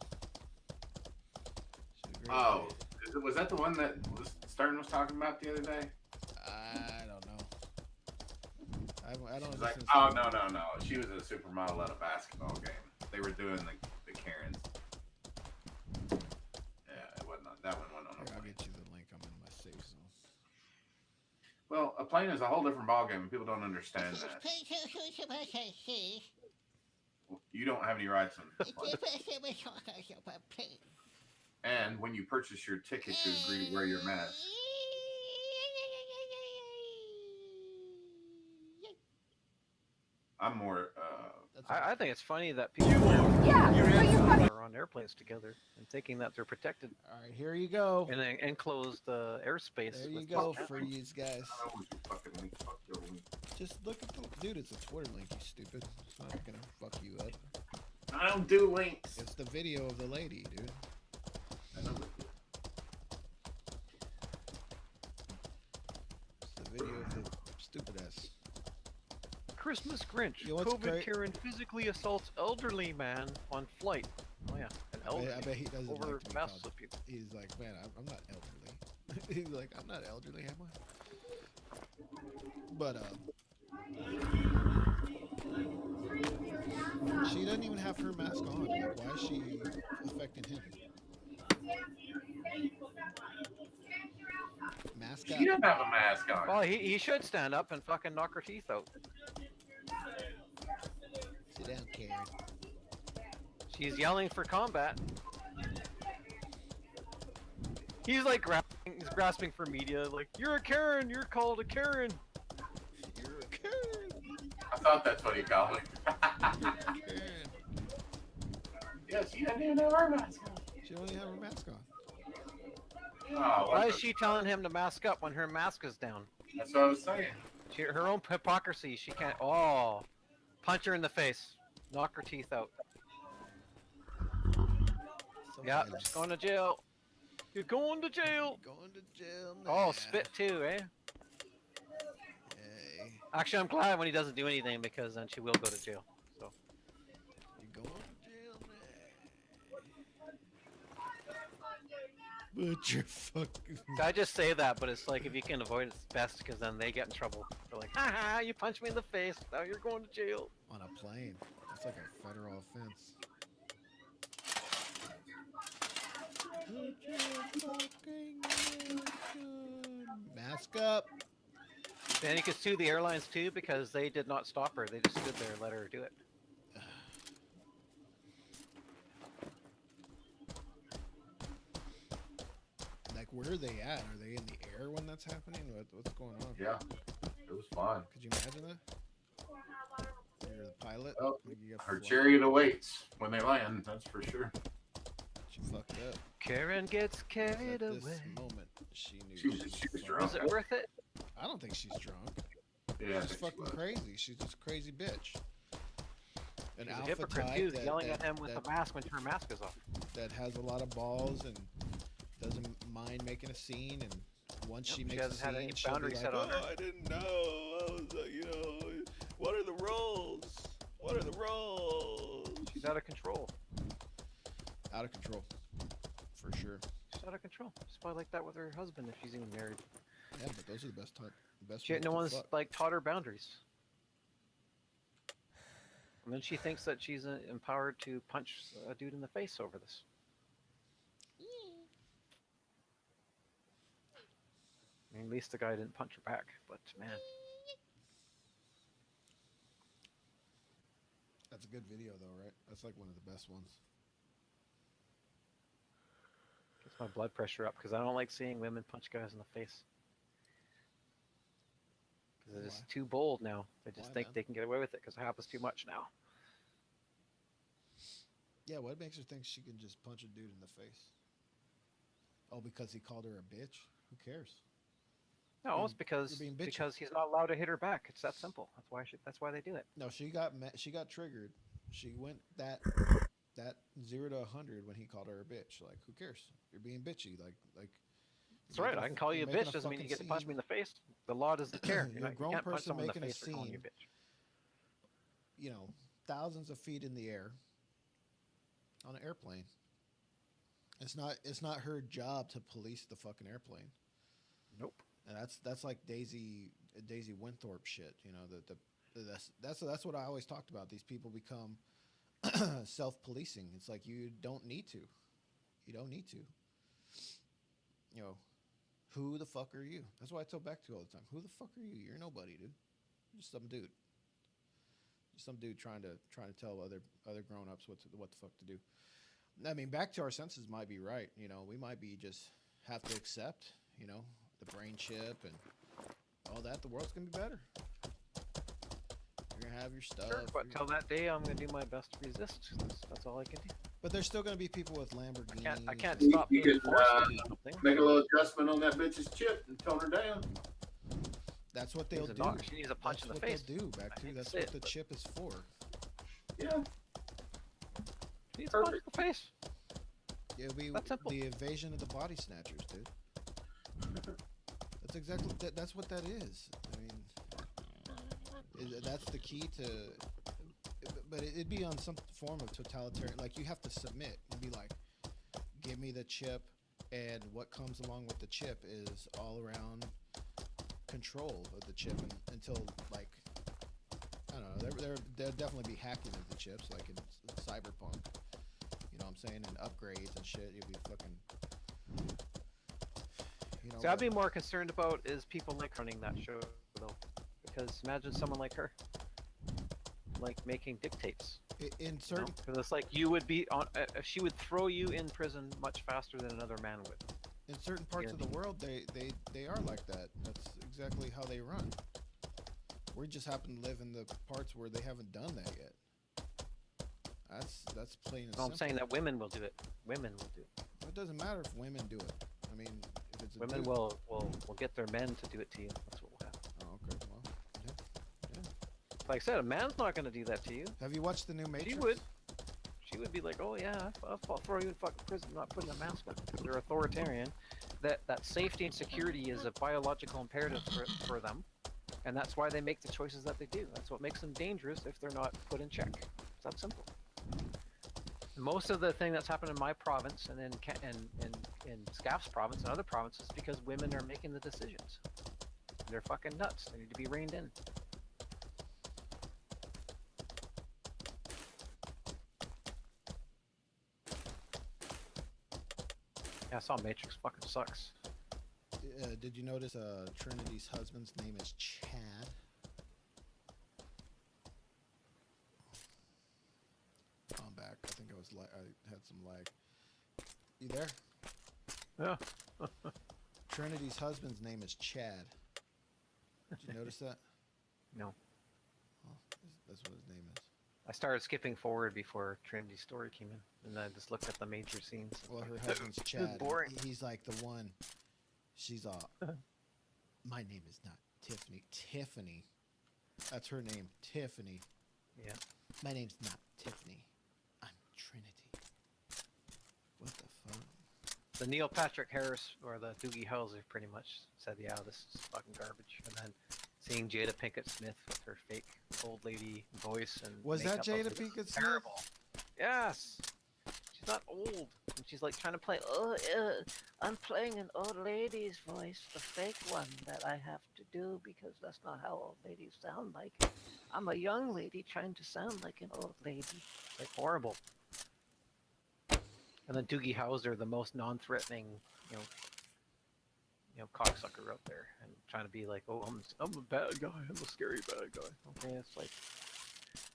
She's a great Oh, lay. was that the one that Stern was talking about the other day? I don't know. I don't. Like, listen oh to- no! She was a supermodel at a basketball game. They were doing the Karens. Yeah, it wasn't that one went on. Here, I'll get you the link. I'm in my safe zone. Well, a plane is a whole different ballgame, and people don't understand that. You don't have any rights on the plane. And when you purchase your ticket, you agree to wear your mask. I'm more. I think it's funny that people are on airplanes together and thinking that they're protected. All right, here you go. In an enclosed airspace. There you with go no for cameras. these guys. Fuck your link. Just look at the dude. It's a Twitter link. You stupid. It's not gonna fuck you up. I don't do links. It's the video of the lady, dude. I know. It's the video of the stupid ass. Christmas Grinch. You know what's COVID great? Karen physically assaults elderly man on flight. Oh yeah, an elderly. I bet he doesn't over like to be masks called. of people. He's like, man, I'm not elderly. He's like, I'm not elderly, am I? But she doesn't even have her mask on. Like, why is she affecting him? Mask She up. didn't have a mask on. Well, he should stand up and fucking knock her teeth out. Sit down, Karen. She's yelling for combat. He's like he's grasping for media, like, you're a Karen, you're called a Karen. You're a Karen. I thought that's what he called me. Karen. Yeah, she didn't even have her mask on. She don't even have her mask on. Oh, Why is she telling him to mask up when her mask is down? That's what I was saying. Her own hypocrisy, she can't. Oh, punch her in the face, knock her teeth out. Yeah, she's going to jail. You're going to jail. Going to jail. Oh, spit too, eh? Hey, Actually, I'm glad when he doesn't do anything because then she will go to jail. So. you're going to jail now. But you're fucking. I just say that, but it's like if you can avoid it, it's best because then they get in trouble. They're like, haha, you punched me in the face. Now you're going to jail. On a plane. That's like a federal offense. Mask up. Then you could sue the airlines too because they did not stop her. They just stood there and let her do it. Like, where are they at? Are they in the air when that's happening? What's going on? Yeah, it was fun. Could you imagine that? You're the pilot. Well, Like, you got her flight. chariot awaits when they land, that's for sure. She fucked up. Karen gets carried At this away. moment, she knew. She was fucked drunk. Was it worth it? I don't think she's drunk. Yeah, I She's think she fucking was. crazy. She's just a crazy bitch. An She's a alpha hypocrite type too, that, yelling that, at him with that, the mask when her mask is off. that has a lot of balls and doesn't mind making a scene. And once Yep, she she makes a hasn't had scene, any she'll be boundaries like, set on her. "Oh, I didn't know. I was, what are the roles? What are the roles?" She's out of control. Out of control, for sure. She's out of control. She's probably like that with her husband if she's even married. Yeah, but those are the best type. Best She, ones no to one's fuck. like taught her boundaries. And then she thinks that she's empowered to punch a dude in the face over this. I mean, at least the guy didn't punch her back, but man. That's a good video, though, right? That's like one of the best ones. Gets my blood pressure up because I don't like seeing women punch guys in the face. Because it's Why? too bold now. They just Why, think man? they can get away with it because it happens too much now. Yeah, what makes her think she can just punch a dude in the face? Oh, because he called her a bitch? Who cares? No, it's you're being bitchy. because he's not allowed to hit her back. It's that simple. That's why they do it. No, she got triggered. She went that 0 to 100 when he called her a bitch. Like, who cares? You're being bitchy. Like. That's right. I can call you a bitch doesn't mean you get to punch me in the face. The law doesn't care. You're a You grown can't punch person someone in the making a face for calling you a scene. bitch. You know, thousands of feet in the air on an airplane. It's not her job to police the fucking airplane. Nope. And that's like Daisy Winthorpe shit. You know, that's what I always talked about. These people become self-policing. It's like you don't need to. You don't need to. You know, who the fuck are you? That's what I tell back to all the time. Who the fuck are you? You're nobody, dude. You're just some dude. Just some dude trying to tell other grown-ups what the fuck to do. I mean, back to our senses might be right. You know, we might be just have to accept, you know, the brain chip and all that. The world's gonna be better. You're gonna have your stuff. Sure, but till that day, I'm gonna do my best to resist. That's all I can do. But there's still gonna be people with Lamborghinis. I can't You stop being could forced to do something. make a little adjustment on that bitch's chip and tone her down. That's what they'll Needs a do. knock. She needs a punch That's in the what face. they'll do. Back I to hate that's to what say the it, chip is for. Yeah. She needs a punch in the face. It'll be That's simple. the invasion of the body snatchers, dude. That's exactly that's what that is. I mean, that's the key to. But it'd be on some form of totalitarian. Like, you have to submit and be like, give me the chip, and what comes along with the chip is all around control of the chip until, like, I don't know. There'll definitely be hacking of the chips, like in Cyberpunk. You know what I'm saying? And upgrades and shit. You'll be fucking. You know, See, I'd be more concerned about is people like running that show though, because imagine someone like her, like making dictates. in certain Because it's like you would be on. She would throw you in prison much faster than another man would. in certain parts of the world, they are like that. That's exactly how they run. We just happen to live in the parts where they haven't done that yet. That's plain and No, I'm simple. saying that women will do it. Women will do it. It doesn't matter if women do it. I mean, if it's a Women dude- will get their men to do it to you. That's what will happen. Oh, okay. Well, yeah. Like I said, a man's not going to do that to you. Have you watched the new Matrix? She would. She would be like, "Oh yeah, I'll throw you in fucking prison, not putting a mask on." They're authoritarian. That safety and security is a biological imperative for them, and that's why they make the choices that they do. That's what makes them dangerous if they're not put in check. It's that simple. Most of the thing that's happened in my province and in Scaff's province and other provinces is because women are making the decisions. They're fucking nuts. They need to be reined in. Yeah, I saw Matrix. Fucking sucks. Did you notice Trinity's husband's name is Chad? Oh, I'm back. I think I was I had some lag. You there? Yeah. Trinity's husband's name is Chad. Did you notice that? No. Oh, that's what his name is. I started skipping forward before Trinity's story came in, and I just looked at the major scenes. Well, her husband's It was Chad. boring. He's like the one. She's my name is not Tiffany. Tiffany. That's her name. Tiffany. Yeah. My name's not Tiffany. I'm Trinity. What the fuck? The Neil Patrick Harris or the Doogie Howser pretty much said, "Yeah, this is fucking garbage." And then seeing Jada Pinkett Smith with her fake old lady voice and Was that makeup, I Jada like, Pinkett Smith? terrible. Yes. She's not old, and she's like trying to play. I'm playing an old lady's voice, the fake one that I have to do because that's not how old ladies sound like. I'm a young lady trying to sound like an old lady. Like horrible. And then Doogie Howser, the most non-threatening, you know, cocksucker out there, and trying to be like, "Oh, I'm a bad guy. I'm a scary bad guy." Okay, it's like,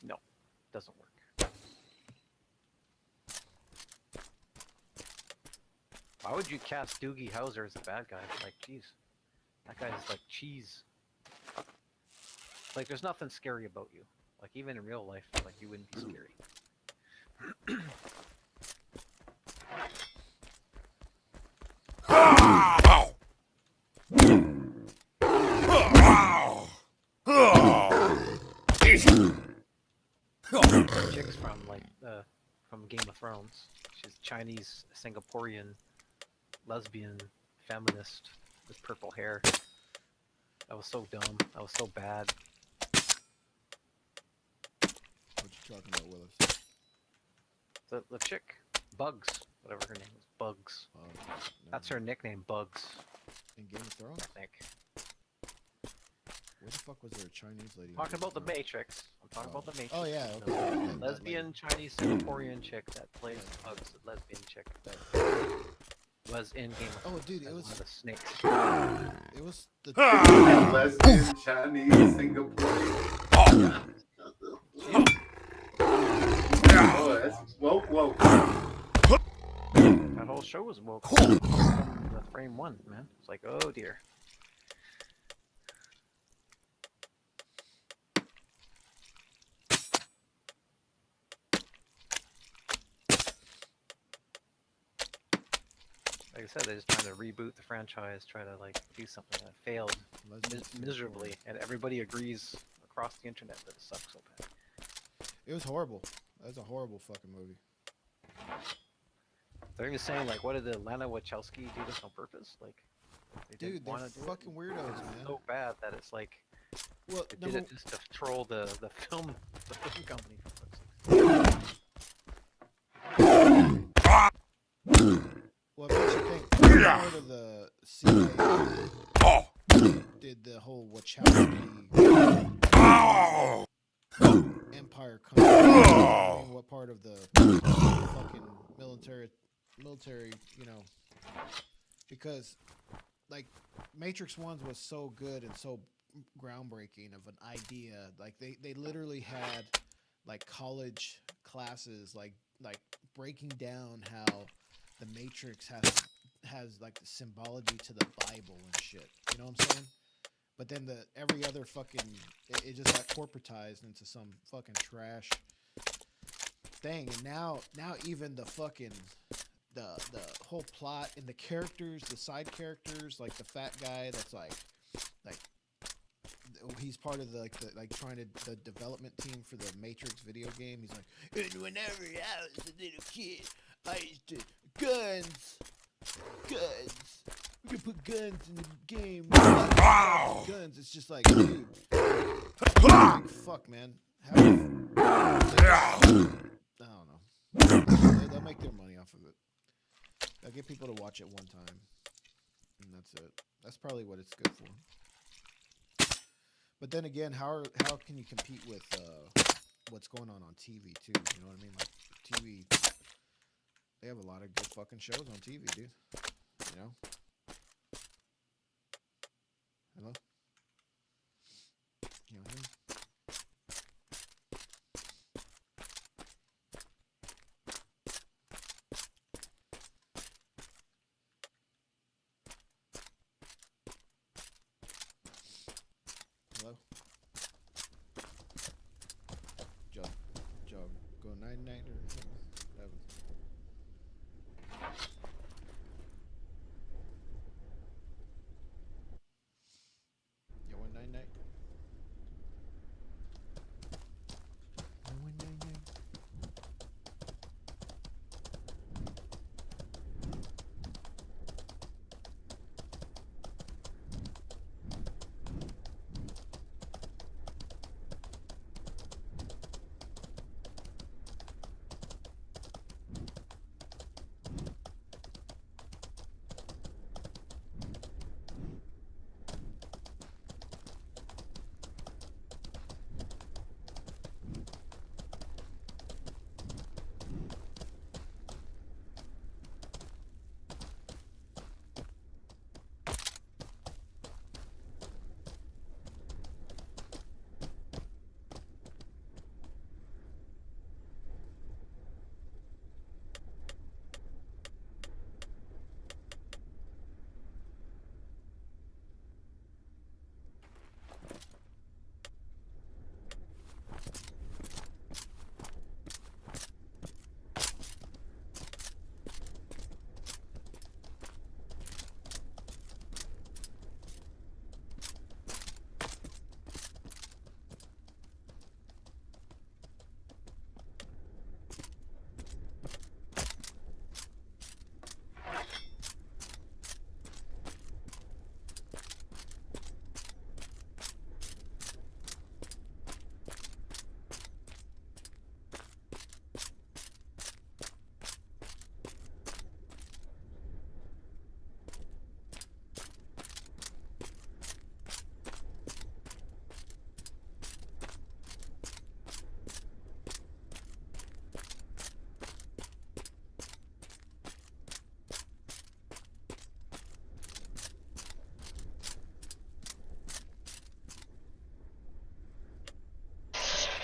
no, doesn't work. Why would you cast Doogie Howser as a bad guy? Like, jeez, that guy is like cheese. Like, there's nothing scary about you. Like, even in real life, like you wouldn't be scary. Chicks from Game of Thrones. She's Chinese, Singaporean, lesbian, feminist with purple hair. That was so dumb. That was so bad. What you talking about, Willis? The chick, Bugs, whatever her name is, Bugs. That's her nickname, Bugs. In Game of Thrones? I think. Where the fuck was there a Chinese lady? in Talking Game about of the Thrones? Matrix. I'm talking about the Matrix. Oh, yeah, The okay. lesbian Chinese Singaporean chick that plays Bugs, the lesbian chick that was in Game of Thrones. Oh, dude, it as was one of the snakes. It was the Lesbian, Chinese, Singaporean. Oh, that's woke. That whole show was woke from the frame one, man. It's like, oh dear. Like I said, they're just trying to reboot the franchise, try to like do something that failed miserably, and everybody agrees across the internet that it sucks so bad. It was horrible. That was a horrible fucking movie. They're even saying like, what did the Lana Wachowski do this on purpose? Like, they Dude, didn't they're want to do it. fucking weirdos, man. So bad that it's like, Well, they did number- it just to troll the film company. For fuck's sake. What makes you think part of the CIA did the whole Wachowski empire come? I mean, what part of the fucking military, you know? Because, like Matrix Ones was so good and so groundbreaking of an idea. Like they literally had like college classes like breaking down how the Matrix has like the symbology to the Bible and shit. You know what I'm saying? But then every other fucking it just got corporatized into some fucking trash thing. And now even the fucking the whole plot and the characters, the side characters, like the fat guy that's like he's part of the development team for the Matrix video game. He's like, and whenever I was a little kid, I used to guns. We can put guns in the game. Guns. It's just like, dude. Like, fuck, man. I don't know. They'll make their money off of it. They'll get people to watch it one time, and that's it. That's probably what it's good for. But then again, how can you compete with what's going on TV too? You know what I mean? Like TV, they have a lot of good fucking shows on TV, dude. You know? Hello? You know him? Hello? Joe, go 99 or 11. You want 99? You want 99?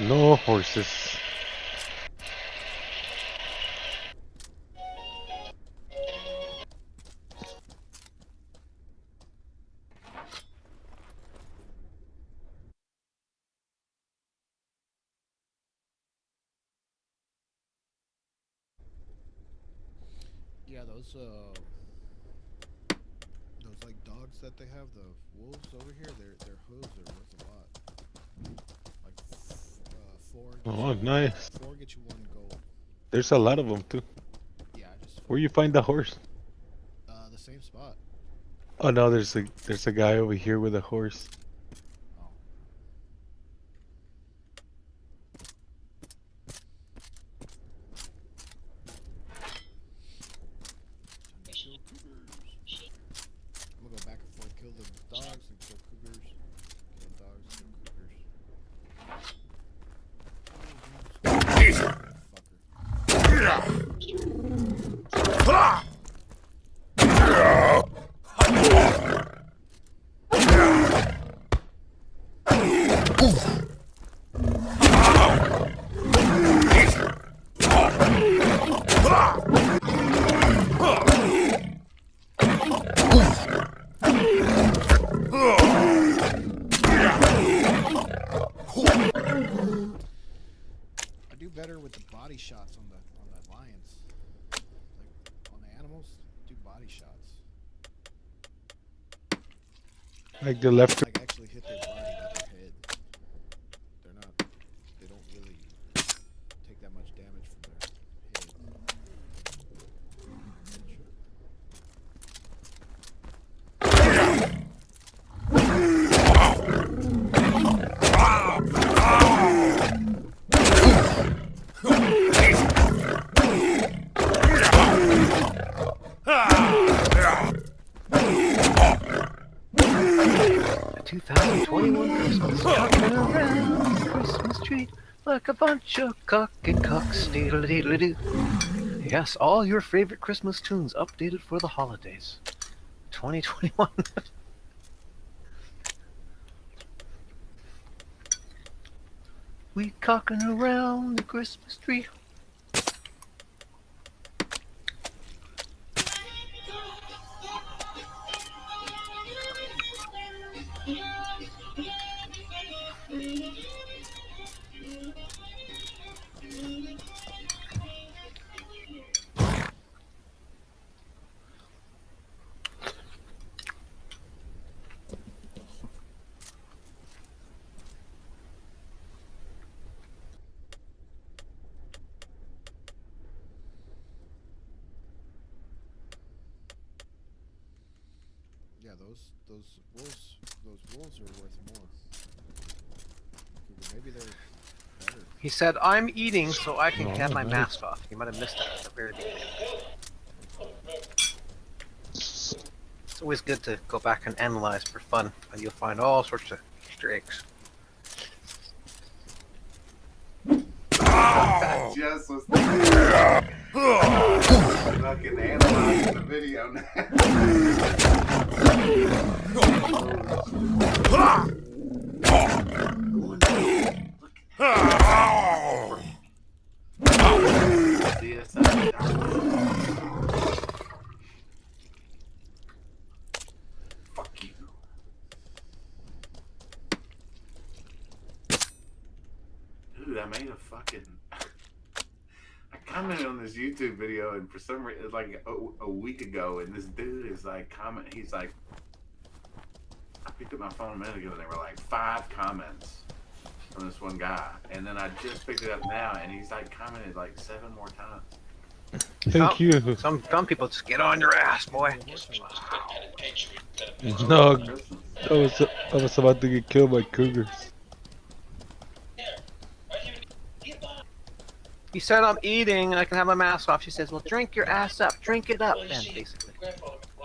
No horses. Yeah, those like dogs that they have, the wolves over here, their hooves are worth a lot. Like four. Oh, nice. 4 get you 1 gold. There's a lot of them too. Yeah, Where you find the horse? the same spot. Oh no, there's a guy over here with a horse. I'm gonna go back and forth, kill the dogs and kill cougars. Kill dogs, kill cougars. I do better with the body shots on the lions. Like on the animals, do body shots. Like the left. Like actually hit their body, not their head. They're not. They don't really take that much damage from their head. The 2021 Christmas rocking around the Christmas tree like a bunch of cocky cocks. Diddle-diddle-doo. Yes, all your favorite Christmas tunes updated for the holidays. 2021. We cocking around the Christmas tree. Yeah, those wolves are worth more. Maybe they're better. He said, "I'm eating so I can Oh, have my nice. mask off." You might have missed that at the very beginning. It's always good to go back and analyze for fun, and you'll find all sorts of Easter eggs. I just was thinking fucking analyzing the video now. Fuck you. Dude, I made a fucking. I commented on this YouTube video, and for some reason, like a week ago, and this dude is like he's like, I picked up my phone a minute ago, and there were like 5 comments from this one guy, and then I just picked it up now, and he's like commented like 7 more times. Thank you. Some people just get on your ass, boy. No, I was about to get killed by cougars. He said, "I'm eating and I can have my mask off." She says, "Well, drink your ass up. Drink it up," then, basically.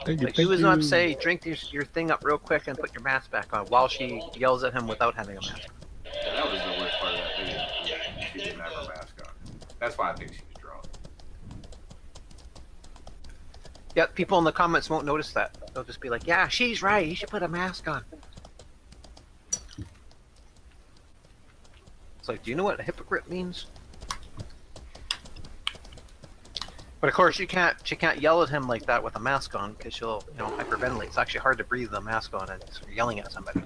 Thank you. Like, she was about to say, "Drink your thing up real quick and put your mask back on," while she yells at him without having a mask. That was the worst part of that video. She didn't have her mask on. That's why I think she was drunk. Yeah, people in the comments won't notice that. They'll just be like, "Yeah, she's right. You should put a mask on." It's like, do you know what a hypocrite means? But of course, she can't yell at him like that with a mask on, because she'll, hyperventilate. It's actually hard to breathe with a mask on and you're yelling at somebody.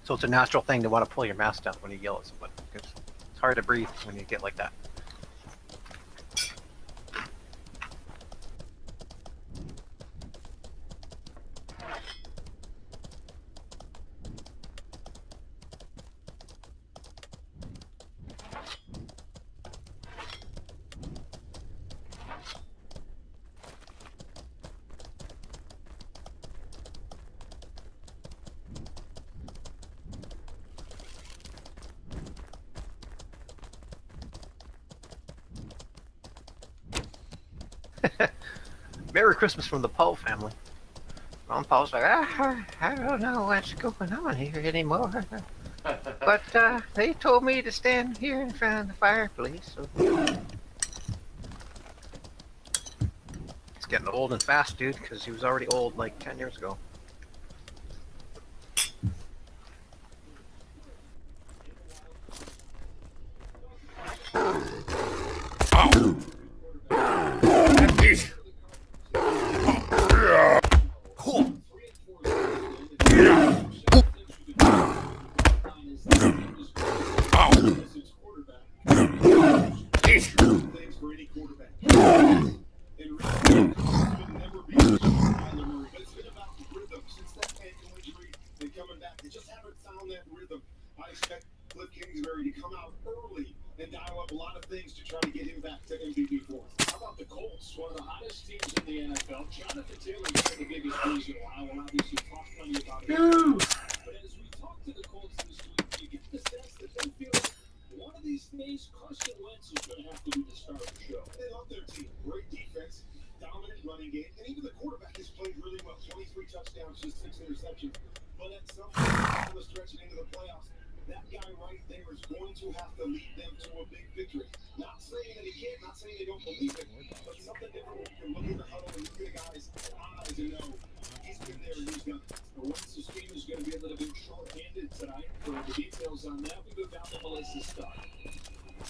So it's a natural thing to want to pull your mask down when you yell at somebody, because it's hard to breathe when you get like that. Merry Christmas from the Paul family. Mom Paul's like, I don't know what's going on here anymore. But they told me to stand here in front of the fireplace. So. It's getting old and fast, dude, because he was already old like 10 years ago.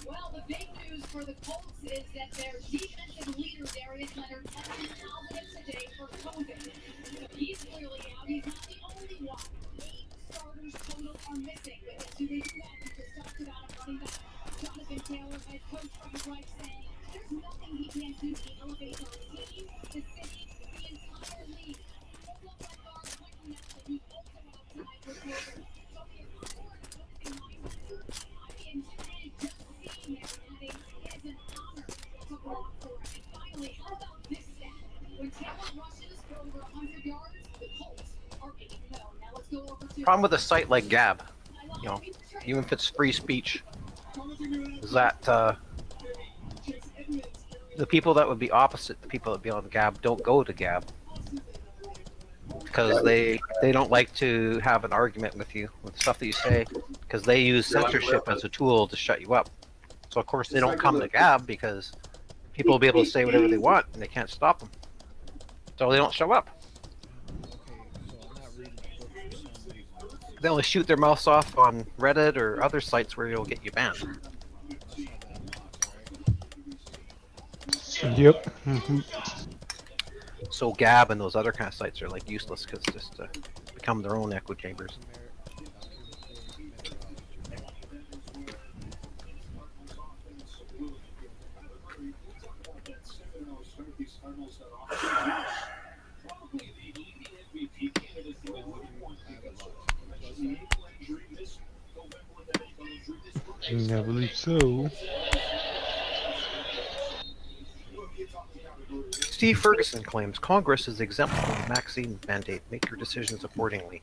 Well, the big news for the Colts is that their defensive leader, Darius Leonard, tested positive today for COVID. So he's clearly out. He's not the only one. 8 starters total are missing. But do they do that? We just talked about a running back, Jonathan Taylor, head coach Frank Reich, saying there's nothing he can't do to elevate our team, the city, the entire league. Don't look like our Quentin Nelson, who's also outside with COVID. So if I were a coaching mindset, I'd be intimidated just seeing him. I think it is an honor to block for him. And finally, how about this stat? When Taylor rushes for over 100 yards, the Colts are 8-0. Now let's go over to Problem with a site like Gab, you know, even if it's free speech, is that the people that would be opposite the people that be on Gab don't go to Gab because they don't like to have an argument with you with stuff that you say because they use censorship as a tool to shut you up. So of course they don't come to Gab because people will be able to say whatever they want and they can't stop them. So they don't show up. They only shoot their mouths off on Reddit or other sites where it'll get you banned. Yep. So Gab and those other kind of sites are like useless because just become their own echo chambers. I believe so. Steve Ferguson claims Congress is exempt from the vaccine mandate. Make your decisions accordingly.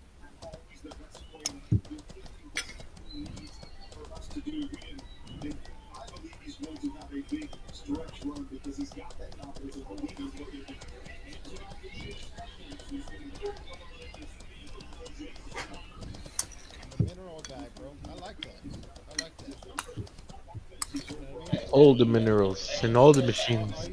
All the minerals and all the machines.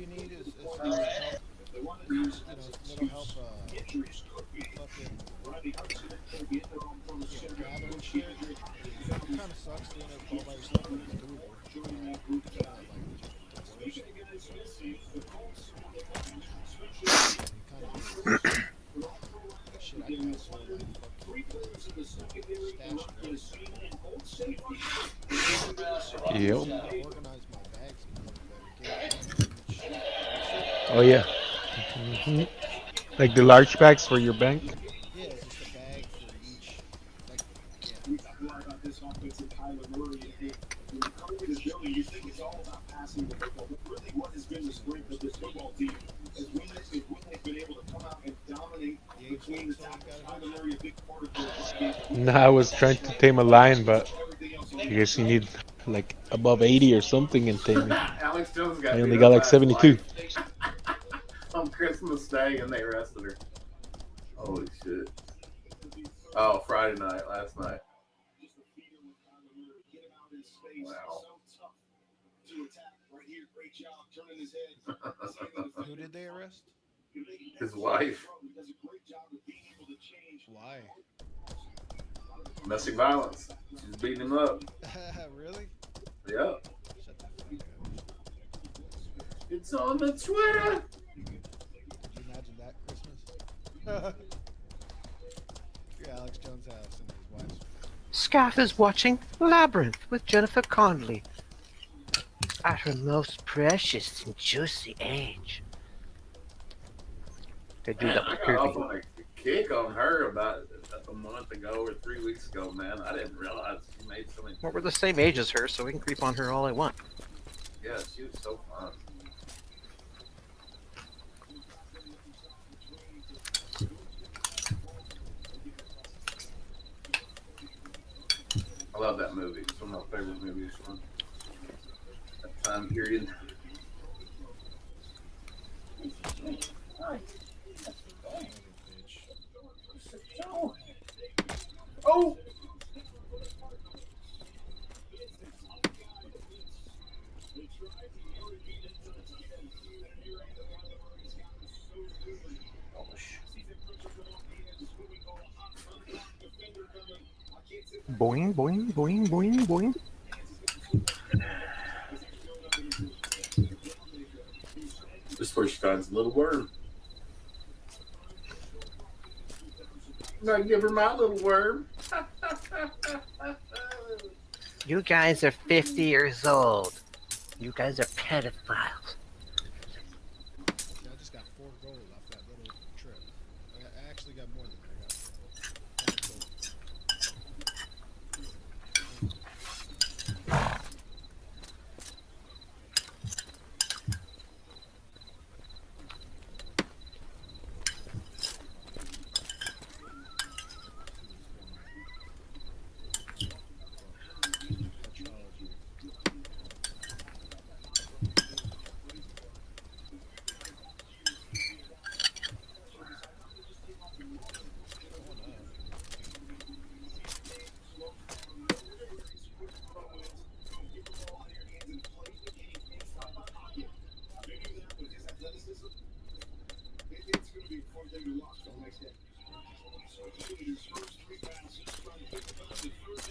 Yep. Oh yeah. Like the large bags for your bank. No, I was trying to tame a lion, but I guess you need like above 80 or something in taming. Alex Jones got I only beat got up like by 72. on Christmas Day, and they arrested her. Holy shit! Oh, Friday night, last night. Wow. Who did they arrest? His wife. Why? Domestic violence. She's beating him up. Really? Yeah. It's on the Twitter. Could you imagine that Christmas? You're at Alex Jones' house and his wife's. Scaff is watching Labyrinth with Jennifer Connelly at her most precious and juicy age. They do that with I got off Kirby. on a kick on her about a month ago or 3 weeks ago, man. I didn't realize she made so many. Well, we're the same age as her, so we can creep on her all I want. Yeah, she was so fun. movie. It's one of my favorite movies from that time period. Oh! Boing, boing, boing, boing, boing. This is where she finds a little worm. I give her my little worm. You guys are 50 years old. You guys are pedophiles. I just got 4 gold off that little trip. I actually got more than that. I got 5 gold.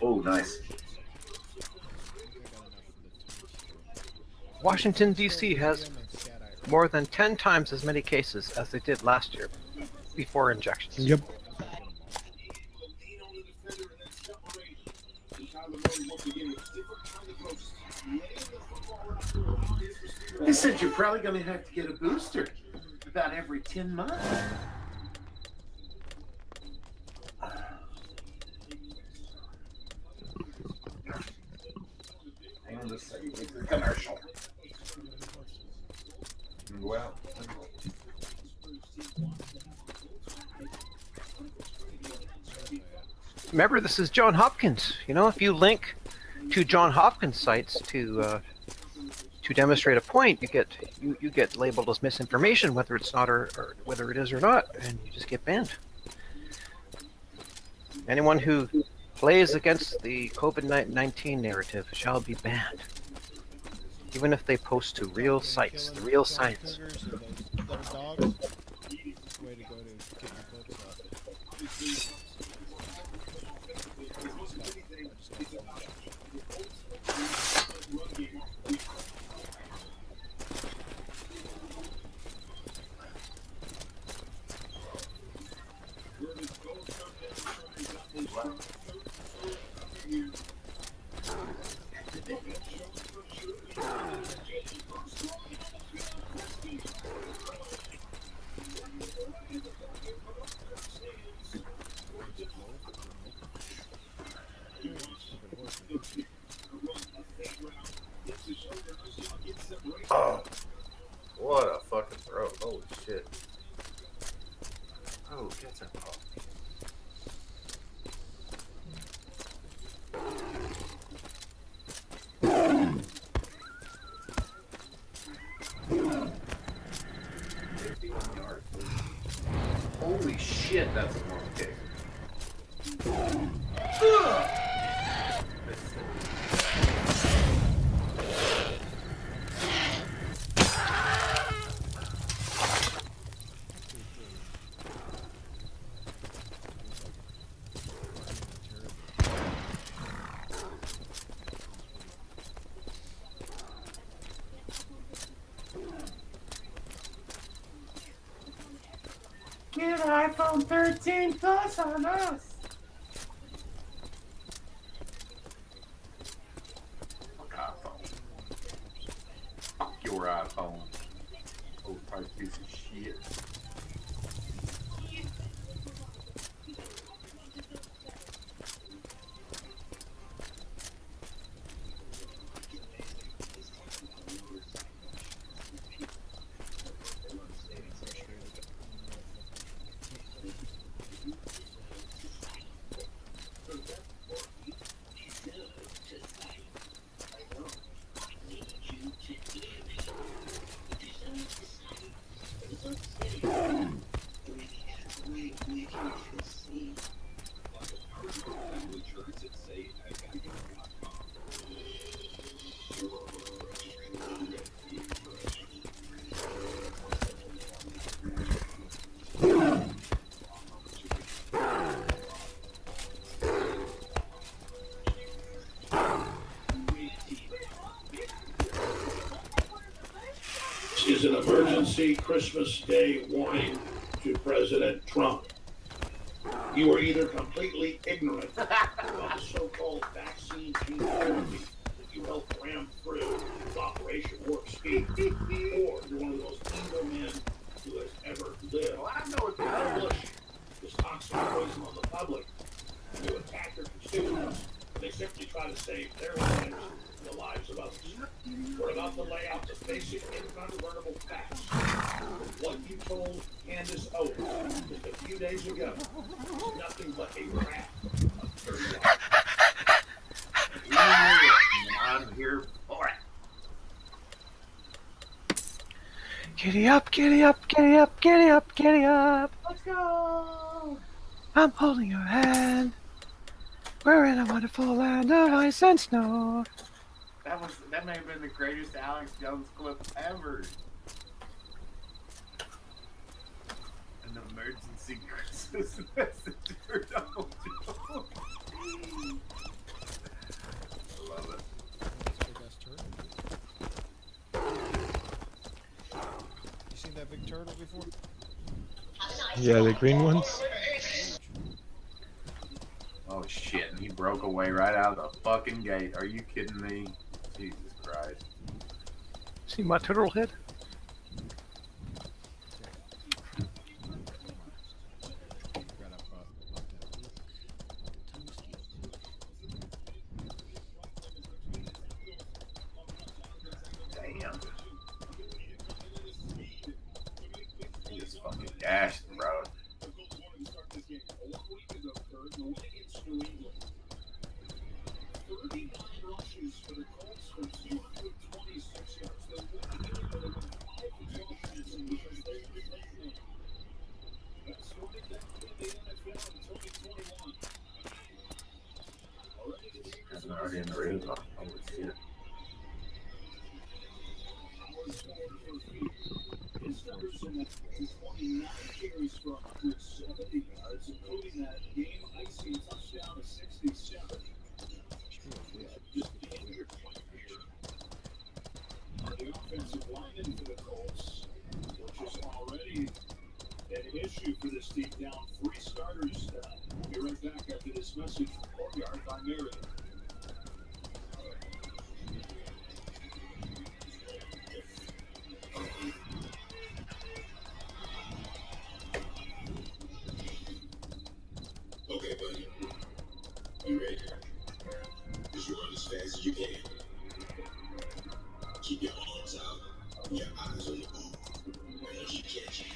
Oh, nice. Washington, D.C. has more than 10 times as many cases as they did last year before injections. Yep. They said you're probably going to have to get a booster about every 10 months. Hang on just a second. It's a commercial. Well. Remember, this is John Hopkins. You know, if you link to John Hopkins sites to demonstrate a point, you get labeled as misinformation, whether it's not or whether it is or not, and you just get banned. Anyone who plays against the COVID-19 narrative shall be banned, even if they post to real sites, the real science. Those dogs. Way to go to get your books up. Oh, what a fucking throw. Holy shit. Oh, get some pop. Holy shit, that's a long kick. Get iPhone 13 Plus on us. Fuck iPhone. Fuck your iPhone. Oh, price piece of shit. an emergency Christmas Day warning to President Trump. You are either completely ignorant of the so-called vaccine gene therapy that you helped ram through with Operation Warp Speed, or you're one of the most evil men who has ever lived. Well, I know it's Publish this toxic poison on the public. You attack your constituents. They simply try to save their lives and the lives of others. We're about to lay out the basic incontrovertible facts. What you told Candace Owens just a few days ago is nothing but a rap of dirty lies. I'm here for it. Giddy up, giddy up, giddy up, giddy up, giddy up. Let's go! I'm holding your hand. We're in a wonderful land of ice and snow. That may have been the greatest Alex Jones clip ever. An emergency Christmas message for Donald Jones. I love it. You seen that big turtle before? Yeah, the green ones. Oh shit, and he broke away right out of the fucking gate. Are you kidding me? Jesus Christ. See my turtle head? Damn. He just fucking gashed, bro. It's already in the ring. Oh shit. The offensive lineman for the Colts, which is already an issue for this team, down 3 starters. We'll be right back after this message from Courtyard by Meredith. Okay, buddy. You ready? Just run as fast as you can. Keep your arms out, your eyes on the ball, and keep catching.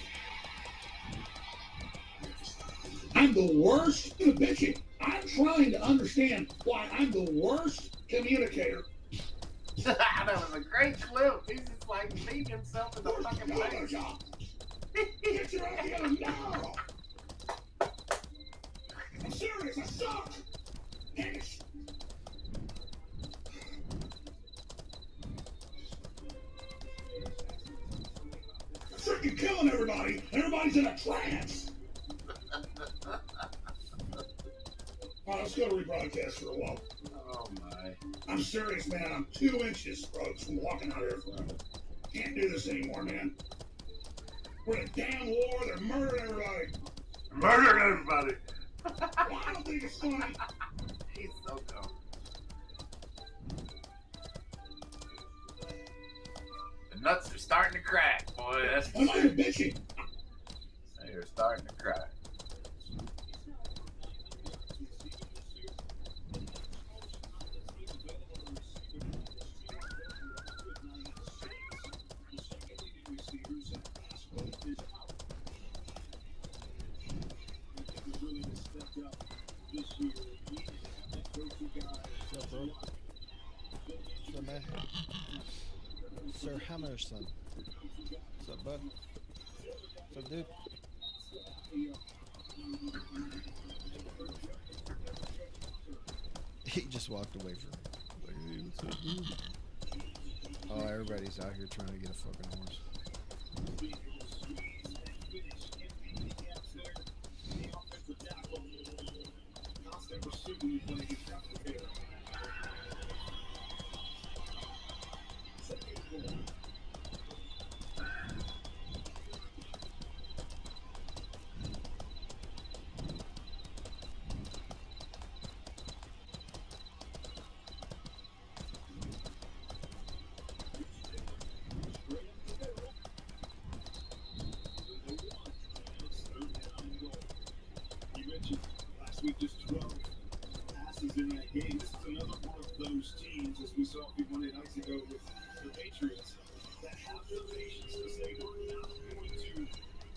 I'm the worst in the bitching. I'm trying to understand why I'm the worst communicator. That was a great clip. He's just like beating himself in the fucking face. Get your ass together now! I'm serious, I suck! Damn it. I'm freaking killing everybody! Everybody's in a trance! Alright, let's go to rebroadcast for a while. Oh my. I'm serious, man. I'm 2 inches, folks, from walking out here forever. Can't do this anymore, man. We're in a damn war. They're murdering everybody. Murdering everybody. Well, I don't think it's funny. He's so dumb. The nuts are starting to crack, boy. That's for I'm not sure. even bitching. They are starting to crack. What's up, bro? What's up, man? Sir Hammerson. What's up, bud? What's up, dude? He just walked away from me. Like, hey, what's up, dude? Oh, everybody's out here trying to get a fucking horse. last week, just 12 passes in that game. This is another one of those teams, as we saw a few Monday nights ago with the Patriots, that have the patience to say we're not going to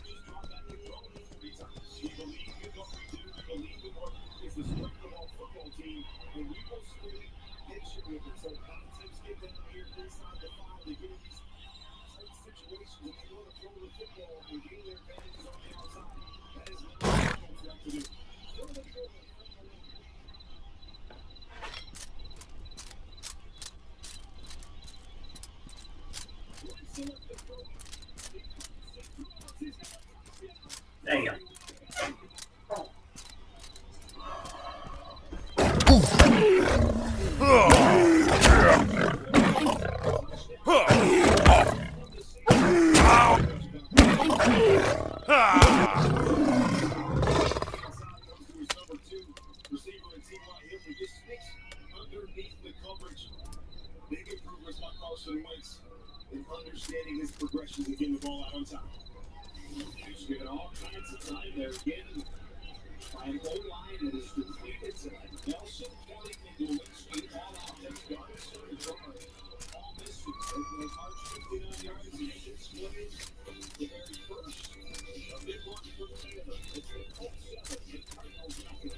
just drop back and throw it 40 times. We believe in what we do. We believe in what is the strength of our football team, and we will stay patient with it. So a lot of teams get down here inside the 5. They get in these tight situations and they want to throw the football and gain their advantages on the outside. That is not what the Colts like to do. Throw the ball. Damn. Big improvements by Carson Wentz in understanding his progressions and getting the ball out on time. He's given all kinds of time there again. By an O-line that is depleted tonight. Nelson Kelly can do it. Sweet ball out there. Garrison and Jordan. All missing. Oakland March 59 yards. And he gets split in the very first. A big one for Taylor. It's a Colts 7. And Cardinals nothing.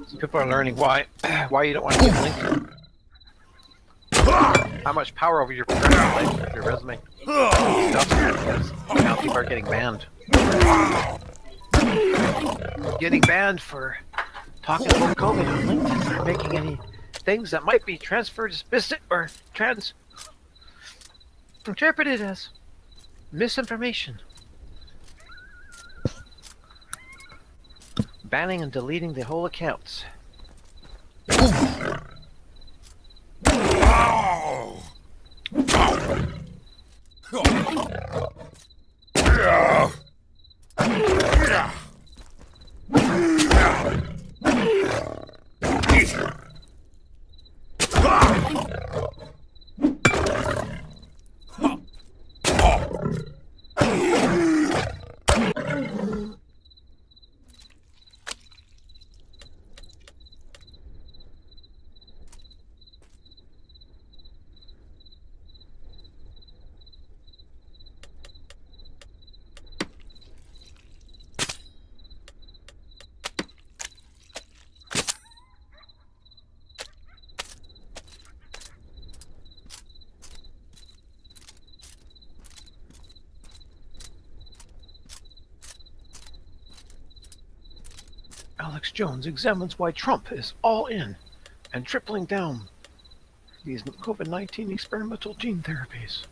Some people are learning why you don't want to give LinkedIn how much power over your progression, like your resume stuff, because now people are getting banned. Getting banned for talking about COVID on LinkedIn or making any things that might be transferred explicit or interpreted as misinformation. Banning and deleting the whole accounts. Alex Jones examines why Trump is all in and tripling down these COVID-19 experimental gene therapies.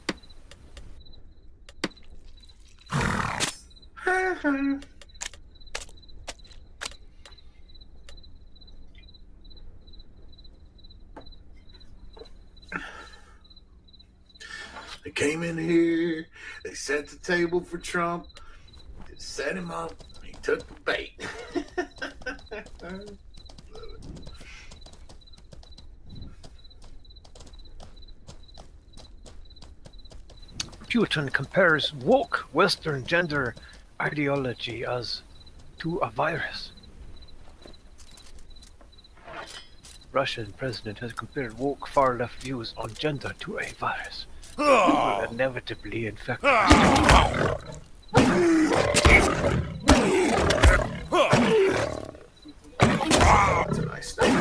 They came in here, they set the table for Trump, they set him up, he took the bait. Putin compares woke Western gender ideology as to a virus. Russian president has compared woke far-left views on gender to a virus. It will inevitably infect us. It's a nice thing.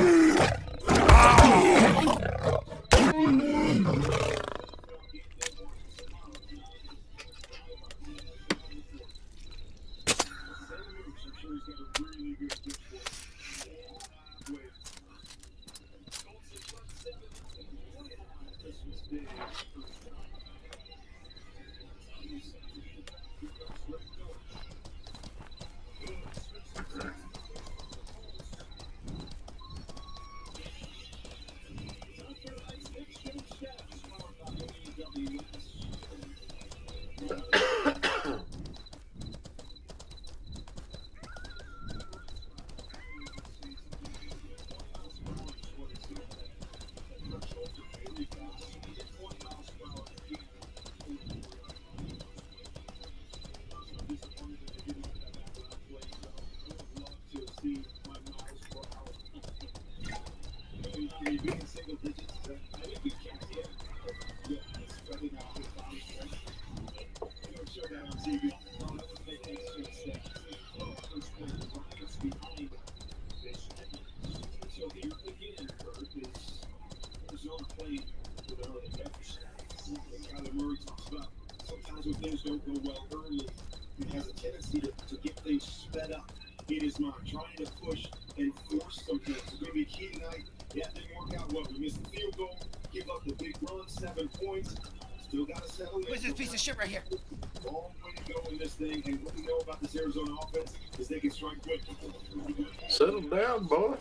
So here again, Kurt, is Arizona playing with an early deficit. Kyler Murray talks about sometimes when things don't go well early, he has a tendency to get things sped up in his mind, trying to push and force some things. It's going to be a key tonight. Yeah, it didn't work out well. We missed the field goal, give up the big run, 7 points. Still got to settle in. Where's this piece of shit right here? Long way to go in this thing, and what we know about this Arizona offense is they can strike quick. Settle down, boy.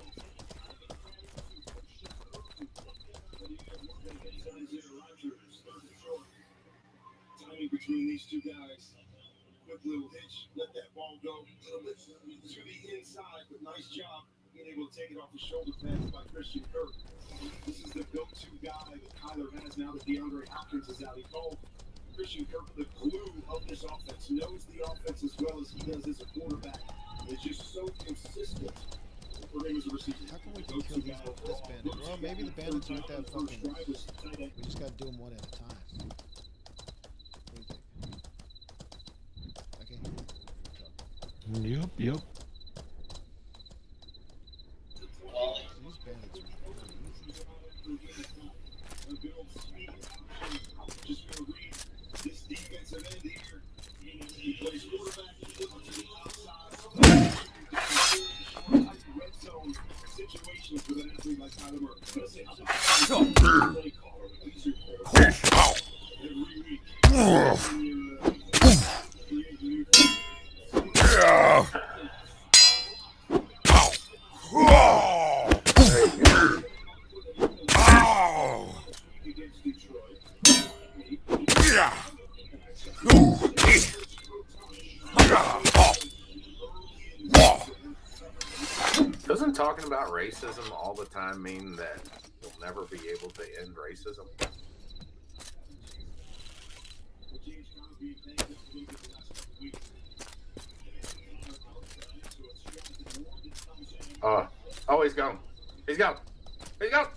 Timing between these two guys. Quick little hitch, let that ball go to the inside, but nice job being able to take it off the shoulder pass by Christian Kirk. This is the go-to guy that Kyler has now that DeAndre Hopkins is out. He called Christian Kirk the glue of this offense, knows the offense as well as he does as a quarterback. It's just so consistent for him as a receiver. How can we kill this bandit? Well, maybe the bandits aren't that fucking. We just gotta do them one at a time. What do you think? Okay. Yup, yup. These bandits are. Just gonna read this defensive end here. He plays quarterback. To the outside. Red zone situations with an athlete like Kyler Murray. Let's say, play caller. These are every week. Doesn't talking about racism all the time mean that you'll never be able to end racism? Oh, he's gone. He's gone. He's gone.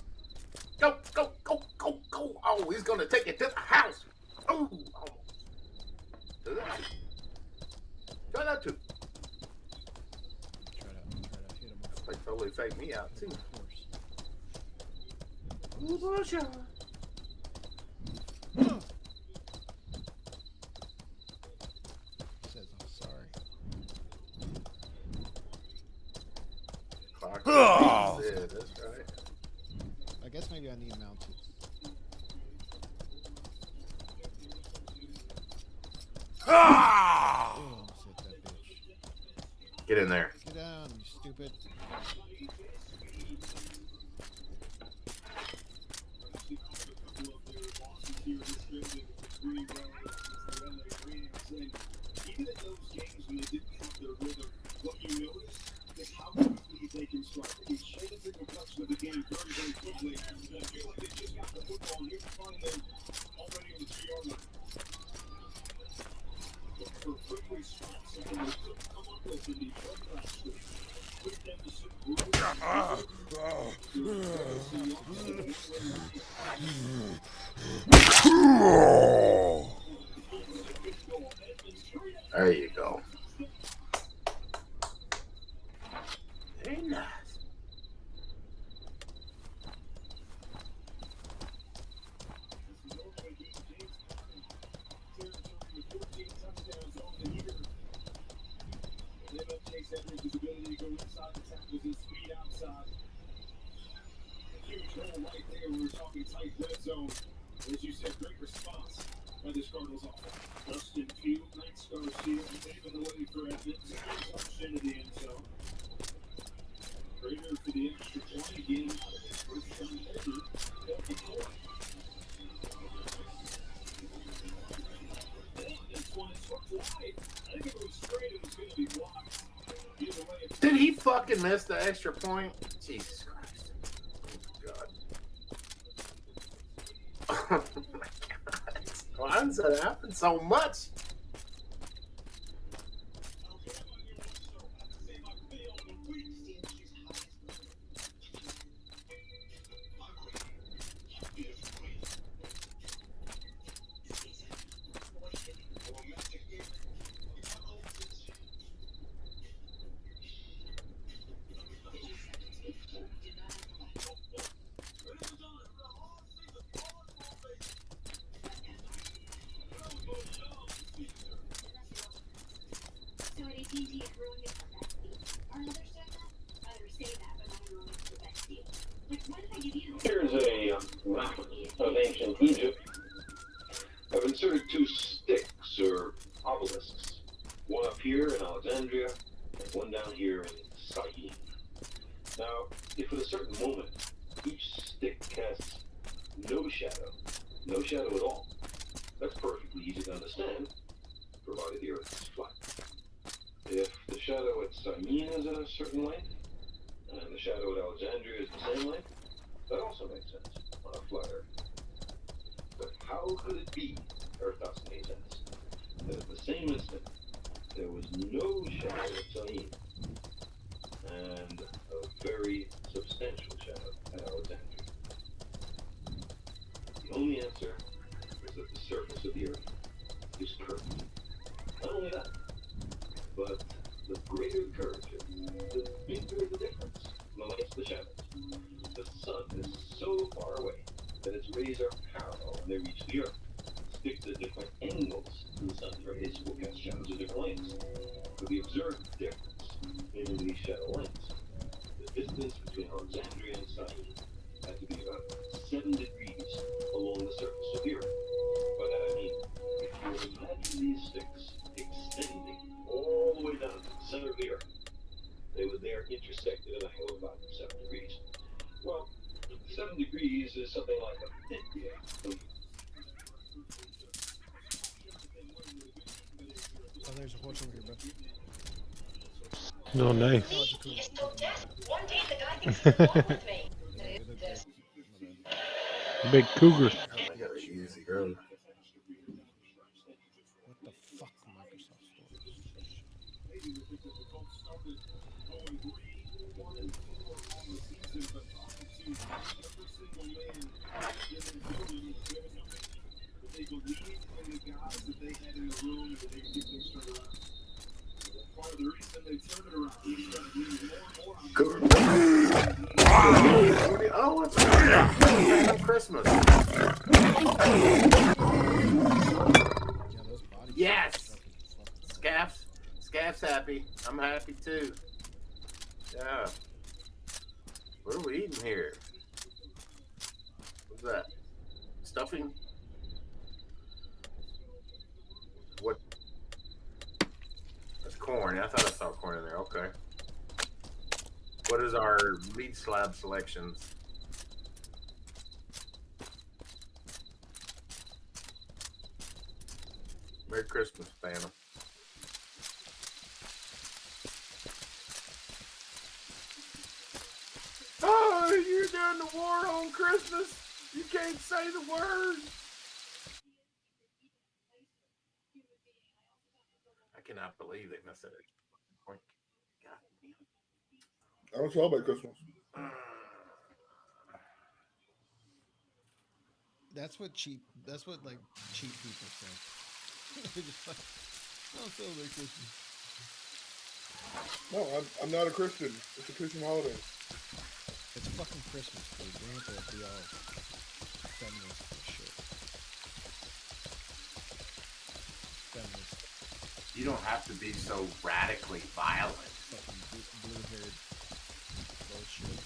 Go, go, go, go, go. Oh, he's going to take it to the house. Oh, almost. Do that. Try that too. Try to hit him off. They totally fake me out too. Of course. Says I'm sorry. Clock. Oh. Yeah, that's right. I guess maybe I need mounted. Ah! Almost hit that bitch. Get in there. Get down, you stupid. Even in those games when they didn't have their rhythm, what you notice is how quickly they can strike. They can change the complexion of the game very, very quickly. And I feel like they just got the football, and you can find them already on the 2-yard line. For quickly strike, something they couldn't come up with in the drug last week. Quick deficit There you go. Very nice. Chase Edmonds' ability to go inside the tackles and speed outside. A huge hole right there. We were talking tight red zone. As you said, great response by this Cardinals offense. Justin Field, nice Garcia, paving the way for Edmonds. Touched into the end zone. Prater for the extra point again. First down ever. Up the court. This one is hooked wide. I think it was straight. It was going to be blocked. Did he fucking miss the extra point? Jesus Christ. Oh my god. Oh my god. Why does that happen so much? AT&T and ruined it for best deal. Or understand that? I understand that, but I ruined it for best deal. Like, what did I give you? Here's a map of ancient Egypt. I've inserted 2 sticks or obelisks. One up here in Alexandria, and one down here in Syene. Now, if at a certain moment each stick casts no shadow at all, that's perfectly easy to understand, provided the Earth is flat. If the shadow at Syene is at a certain length, and the shadow at Alexandria is the same length, that also makes sense on a flat Earth. But how could it be, Earth.8 asks, that at the same instant, there was no shadow at Syene, and a very substantial shadow at Alexandria? The only answer is that the surface of the Earth is curved. Not only that, but the greater the curvature, the bigger the difference in the lengths of the shadows. The sun is so far away that its rays are parallel when they reach the Earth. Sticks at different angles to the sun's rays will cast shadows at different lengths. For the observed difference in these shadow lengths, the distance between Alexandria and Syene had to be about 7 degrees along the surface of the Earth. By that I mean, if you were to imagine these sticks extending all the way down to the center of the Earth, they would there intersect at an angle of about 7 degrees. Well, 7 degrees is something like a 50th. Oh, there's a horse over here, bro. No, nice. One day the guy thinks he's along with me. Big cougars. I got it easy early. What the fuck, Microsoft Store? They believed in the guys that they had in the room and that they could get things turned around. Part of the reason they turned it around, we started believing more and more. Oh, it's Happy Christmas. Yes. Scaff's happy. I'm happy too. Yeah. What are we eating here? What's that? Stuffing? What? That's corn. I thought I saw corn in there. Okay. What is our meat slab selections? Merry Christmas, Phantom. Oh, you're doing the war on Christmas? You can't say the word. I cannot believe they messed it up. God damn. I don't celebrate Christmas. That's what like cheap people say. They're just like, I don't celebrate Christmas. No, I'm not a Christian. It's a Christian holiday. It's fucking Christmas, dude. We ain't gonna be all feminist and shit. Feminist. You don't have to be so radically violent. Fucking blue-haired bullshit.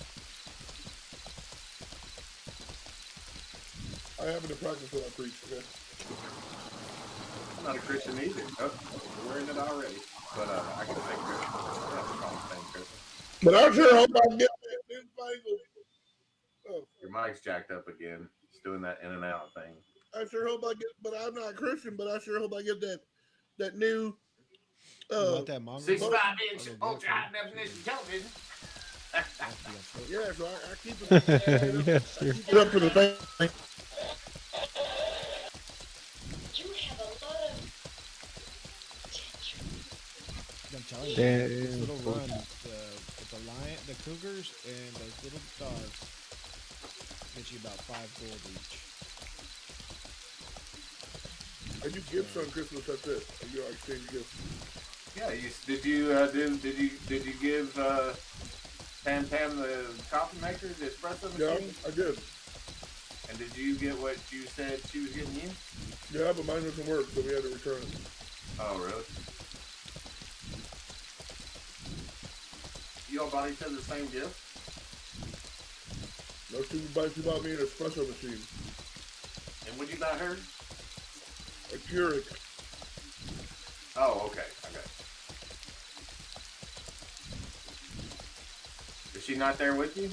I happen to practice what I preach, okay? I'm not a Christian either. Oh, we're in it already. But I can say Christmas. I have to call it saying Christmas. But I sure hope I get that newfangled. Oh, Your mic's jacked up again. It's doing that in and out thing. I sure hope I get, but I'm not Christian, but I sure hope I get that new. You want that mongrel? 65-inch ultra high definition television. Yeah, so I keep it. Yes, sir. I keep it up for the thing. I'm telling you, Damn. this little run with the lion, the cougars, and those little dogs get you about 5 gold each. I do gifts on Christmas. That's it. You exchange gifts. Yeah, did you give Pam the coffee maker, the espresso machine? Yeah, I did. And did you get what you said she was getting you? Yeah, but mine doesn't work, so we had to return it. Oh, really? y'all bought each other the same gift? No, she bought me an espresso machine. And what'd you buy her? A Keurig. Oh, okay. Is she not there with you?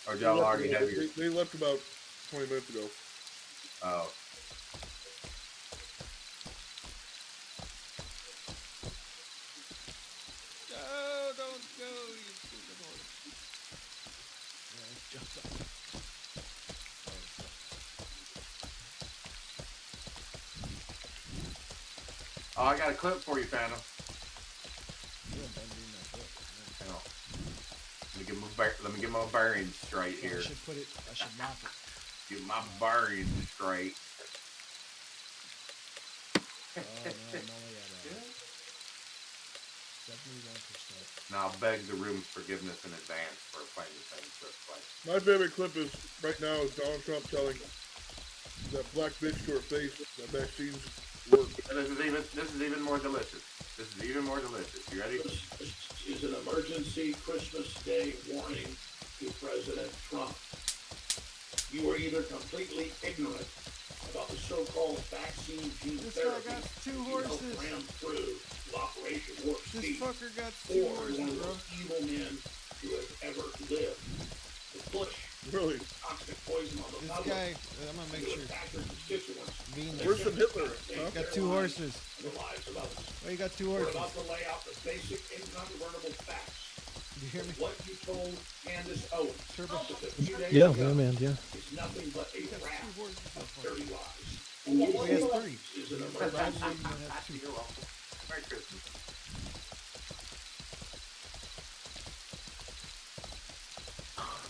Or did y'all already have your... They left about 20 minutes ago. Oh. No, don't go, you stupid horse. Yeah, jumps up. Oh, I got a clip for you, Phantom. Hang on. Let me get my bearings straight here. I should knock it. Get my bearings straight. Oh, no, I'm only at 71%. Now I'll beg the room's forgiveness in advance for playing the same clip twice. My favorite clip is right now is Donald Trump telling that black bitch to her face that vaccines work. This is even more delicious. You ready? This is an emergency Christmas Day warning to President Trump. You are either completely ignorant about the so-called vaccine gene therapy two you horses. helped ram through Operation Warp This Speed, fucker got two or horses, one of bro. those evil men who have ever lived. The push really toxic poison on the This public. guy, I'm gonna make to sure. attack their constituents. Where's some Hitler? Huh? Got two horses. The lives of others. Why you got two We're horses? about to lay out the basic incontrovertible facts. You hear me? What you told Candace Owens just a few days Yeah, ago man, yeah. is nothing but a raft of dirty lies. He has three. Is an Right, emergency. so you might have two. You're welcome. Merry Christmas.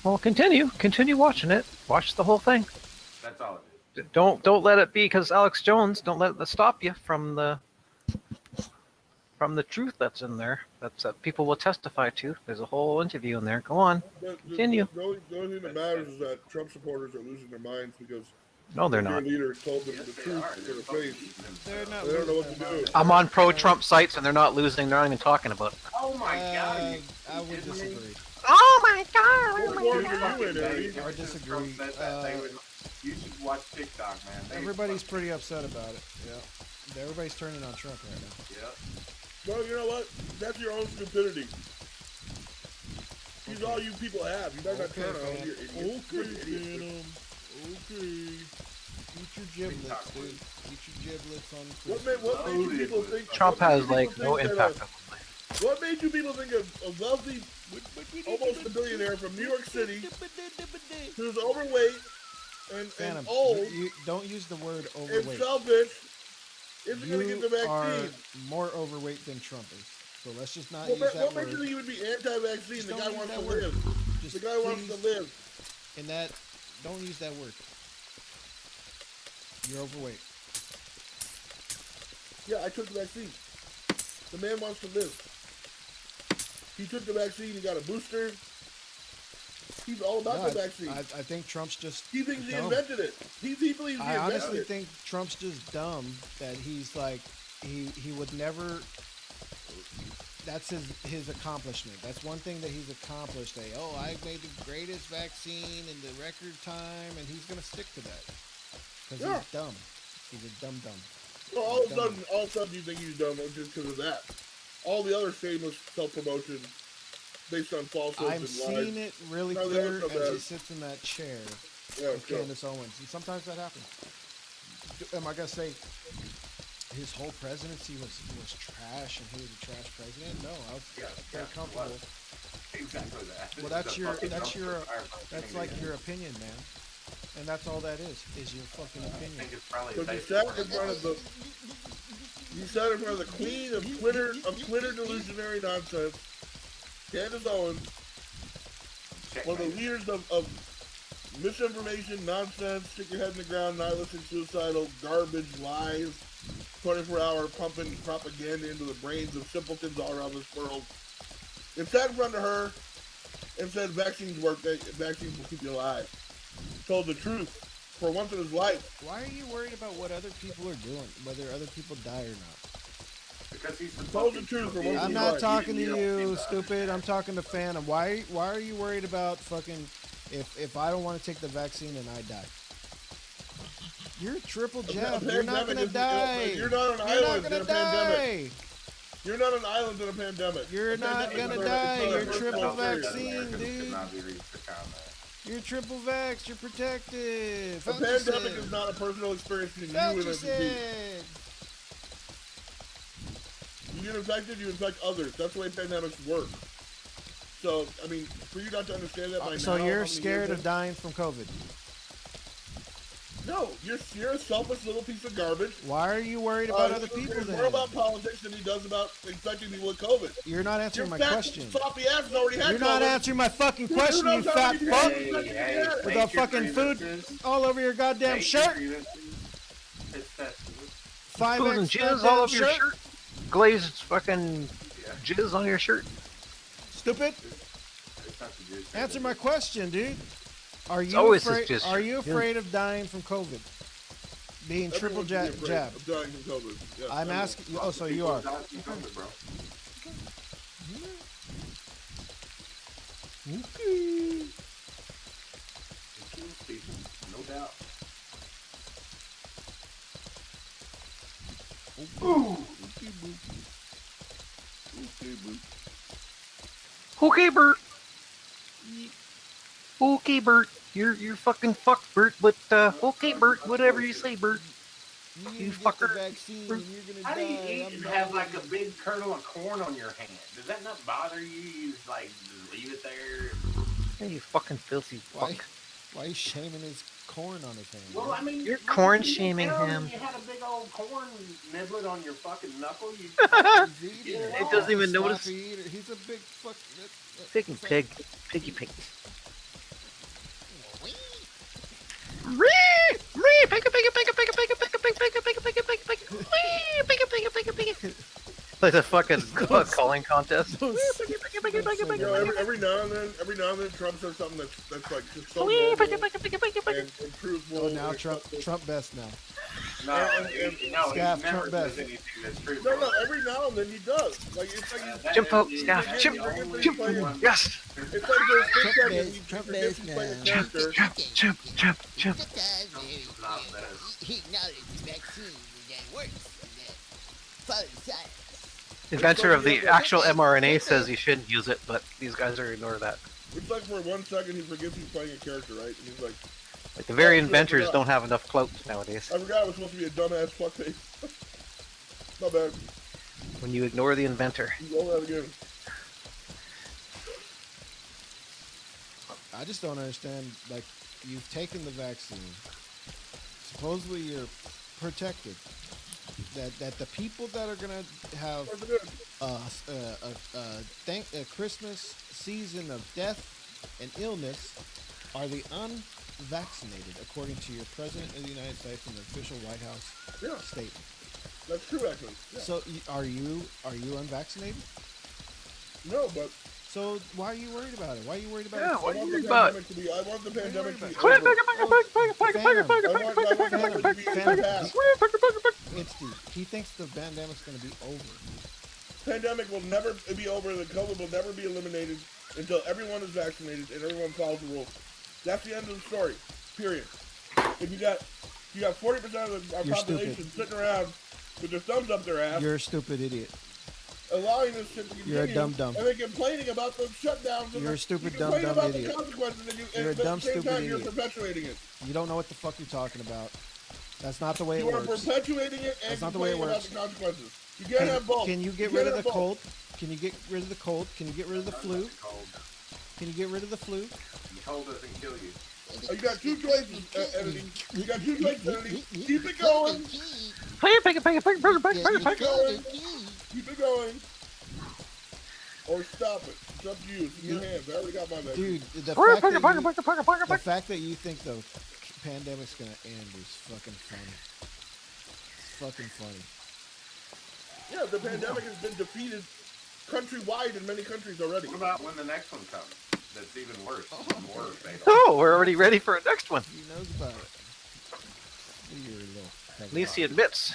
Well, continue watching it. Watch the whole thing. That's all it is. Don't let it be because Alex Jones. Don't let it stop you from the truth that's in there. That people will testify to. There's a whole interview in there. Go on, continue. The only thing that matters is that Trump supporters are losing their minds because No, they're their not. leader told them the truth to their face. They're not. They don't know what to do. I'm on pro-Trump sites and they're not losing. They're not even talking about it. Oh my God! I would disagree. Oh my God! What war are you in, Eddie? I disagree. You should watch TikTok, man. Everybody's pretty upset about it. Yeah. Everybody's turning on Trump right now. Yep. Well, you know what? That's your own stupidity. He's all you people have. You better not turn on him. Okay. Eat your giblets, dude. Eat your giblets on Christmas. What made you people think Trump what made has you like people no think impact that, on my life. What made you people think a wealthy, almost a billionaire from New York City, who's overweight and Phantom, old you don't use the word and overweight. selfish isn't going to get the You are vaccine? more overweight than Trump is. So let's just not What, use that what word. makes you think he would be anti-vaccine? Just The don't guy use wants that to word. live. Just The guy wants to please, live. In that, don't use that word. You're overweight. Yeah, I took the vaccine. The man wants to live. He took the vaccine. He got a booster. He's all about No, the vaccine. I think Trump's just. He thinks he dumb. invented it. He believes he I invented honestly it. think Trump's just dumb that he's like he would never. That's his accomplishment. That's one thing that he's accomplished. I made the greatest vaccine in the record time, and he's gonna stick to that because Yeah. he's dumb. He's a dumb. Well, all of a sudden you think he's dumb just because of that. All the other shameless self-promotion based on falsehoods I've and seen lies. it really No, clear that was so as bad. he sits in that chair Yeah, with sure. Candace Owens, and sometimes that happens. Am I gonna say his whole presidency was trash and he was a trash president? No, I was very comfortable. Exactly that. Well, that's The your fucking that's Trump your empire that's fucking like again. your opinion, man, and that's all that is your fucking I opinion. think it's probably Because based he sat on- in front of the queen of Twitter delusionary nonsense, Candace Owens, one of the leaders of misinformation, nonsense, stick your head in the ground, nihilistic, suicidal, garbage, lies, 24-hour pumping propaganda into the brains of simpletons all around this world. It sat in front of her and said vaccines work, vaccines will keep you alive. Told the truth for once in his life. Why are you worried about what other people are doing, whether other people die or not? Because he's the Told the truth for once I'm in not your life. talking to you, stupid. I'm talking to Phantom. Why are you worried about fucking if I don't want to take the vaccine and I die? You're a triple jab. You're not gonna die. You're not an You're island not in a gonna die. pandemic. You're not an island in a pandemic. You're not gonna die. You're triple vaccine, dude. Not be reached to comment. You're triple vax. You're protected. A Fauci pandemic said. is not a personal experience between you Fauci and a disease. said. You get infected, you infect others. That's the way pandemics work. So, I mean, for you not to understand that by now... So how you're many scared years of dying from COVID? No, you're a selfish little piece of garbage. Why are you worried about other He people cares then? more about politics than he does about infecting people with COVID. You're not answering Your my fat, question. sloppy ass has already had You're not COVID. answering my fucking Who question, you knows how fat many fuck! people infected you had? With all fucking food all over your goddamn shirt. 5X Food and jizz goddamn all over your shirt. Glazed fucking jizz on your shirt. Stupid. Answer my question, dude. Are you always afraid? just Are you jizz. afraid of dying from COVID? Being triple Everyone should be afraid jab. of dying from COVID. Yeah, I'm everyone. asking. Oh, so you are. Okay. No doubt. Okay, Bert. Okay, Bert. You're fucking fucked, Bert. But okay, Bert. Whatever you say, Bert. You fucker. How do you eat and have like a big kernel of corn on your hand? Does that not bother you? You just like just leave it there? Hey, you fucking filthy Why? fuck. Why is shaming his corn on his hand? Well, I mean, You're you corn can shaming tell him. that You had a big old corn niblet on your fucking knuckle. You It doesn't even notice. Sloppy eater. He's a big fuck. Piggy pig. Piggy pig. Like a fucking calling contest. You know, every now and then, Trump says something that's like just so normal and improvable. Oh, now Trump best now. No, no, Scaff, he never Trump does best. anything that's truthful. No, every now and then he does. Like it's like he's Jump out, he's Scaff. forgetting- Jump, he's jump, playing- yes. It's like there's 6 seconds he Trump forgets best he's playing a now. character. Jump. Not best. He acknowledged the vaccine that works and that follows science. Inventor of the actual mRNA says you shouldn't use it, but these guys are ignore that. It's like for 1 second he forgets he's playing a character, right? And he's like, Like the very Oh, shit, I inventors forgot. don't have enough clout nowadays. I forgot I was supposed to be a dumbass fuckface. My bad. When you ignore the inventor. Roll that again. I just don't understand. Like, you've taken the vaccine. Supposedly you're protected. That the people that are gonna have a Christmas season of death and illness are the unvaccinated, according to your president of the United States and the official White House statement. That's true, actually. Yeah. So, are you unvaccinated? No, but so why are you worried about it? Why are you worried about Yeah, it? what are I you want worried the about? pandemic to be. I want the pandemic to be Phantom. over. He thinks the pandemic's going to be over. Pandemic will never be over. The COVID will never be eliminated until everyone is vaccinated and everyone follows the rules. That's the end of the story. Period. If you got 40% of our You're population stupid. sitting around with their thumbs up their ass, You're a stupid idiot. allowing this shit to continue, You're a dumb-dumb. and then complaining about the shutdowns. And You're a stupid you complain dumb-dumb about idiot. the consequences, and You're a and at dumb, the same stupid time, you're idiot. perpetuating it. You don't know what the fuck you're talking about. That's not the way it You are works. perpetuating it and That's not the way it complaining about works. the consequences. You can't have both. Can you get You rid can't of the have both. cold? Can you get rid of the cold? Can you get rid of the flu? Can you get rid of the flu? The cold doesn't kill you. You got two choices, editing. You got two choices, editing. Keep it going. Keep it going. Keep it going. Or stop it. It's up to you. It's in your hands. I already got my vaccine. Dude, the fact that you think the pandemic's gonna end is fucking funny. It's fucking funny. Yeah, the pandemic has been defeated countrywide in many countries already. What about when the next one comes? That's even worse. More fatal. Oh, we're already ready for a next one. He knows about it. You're a little At least he admits.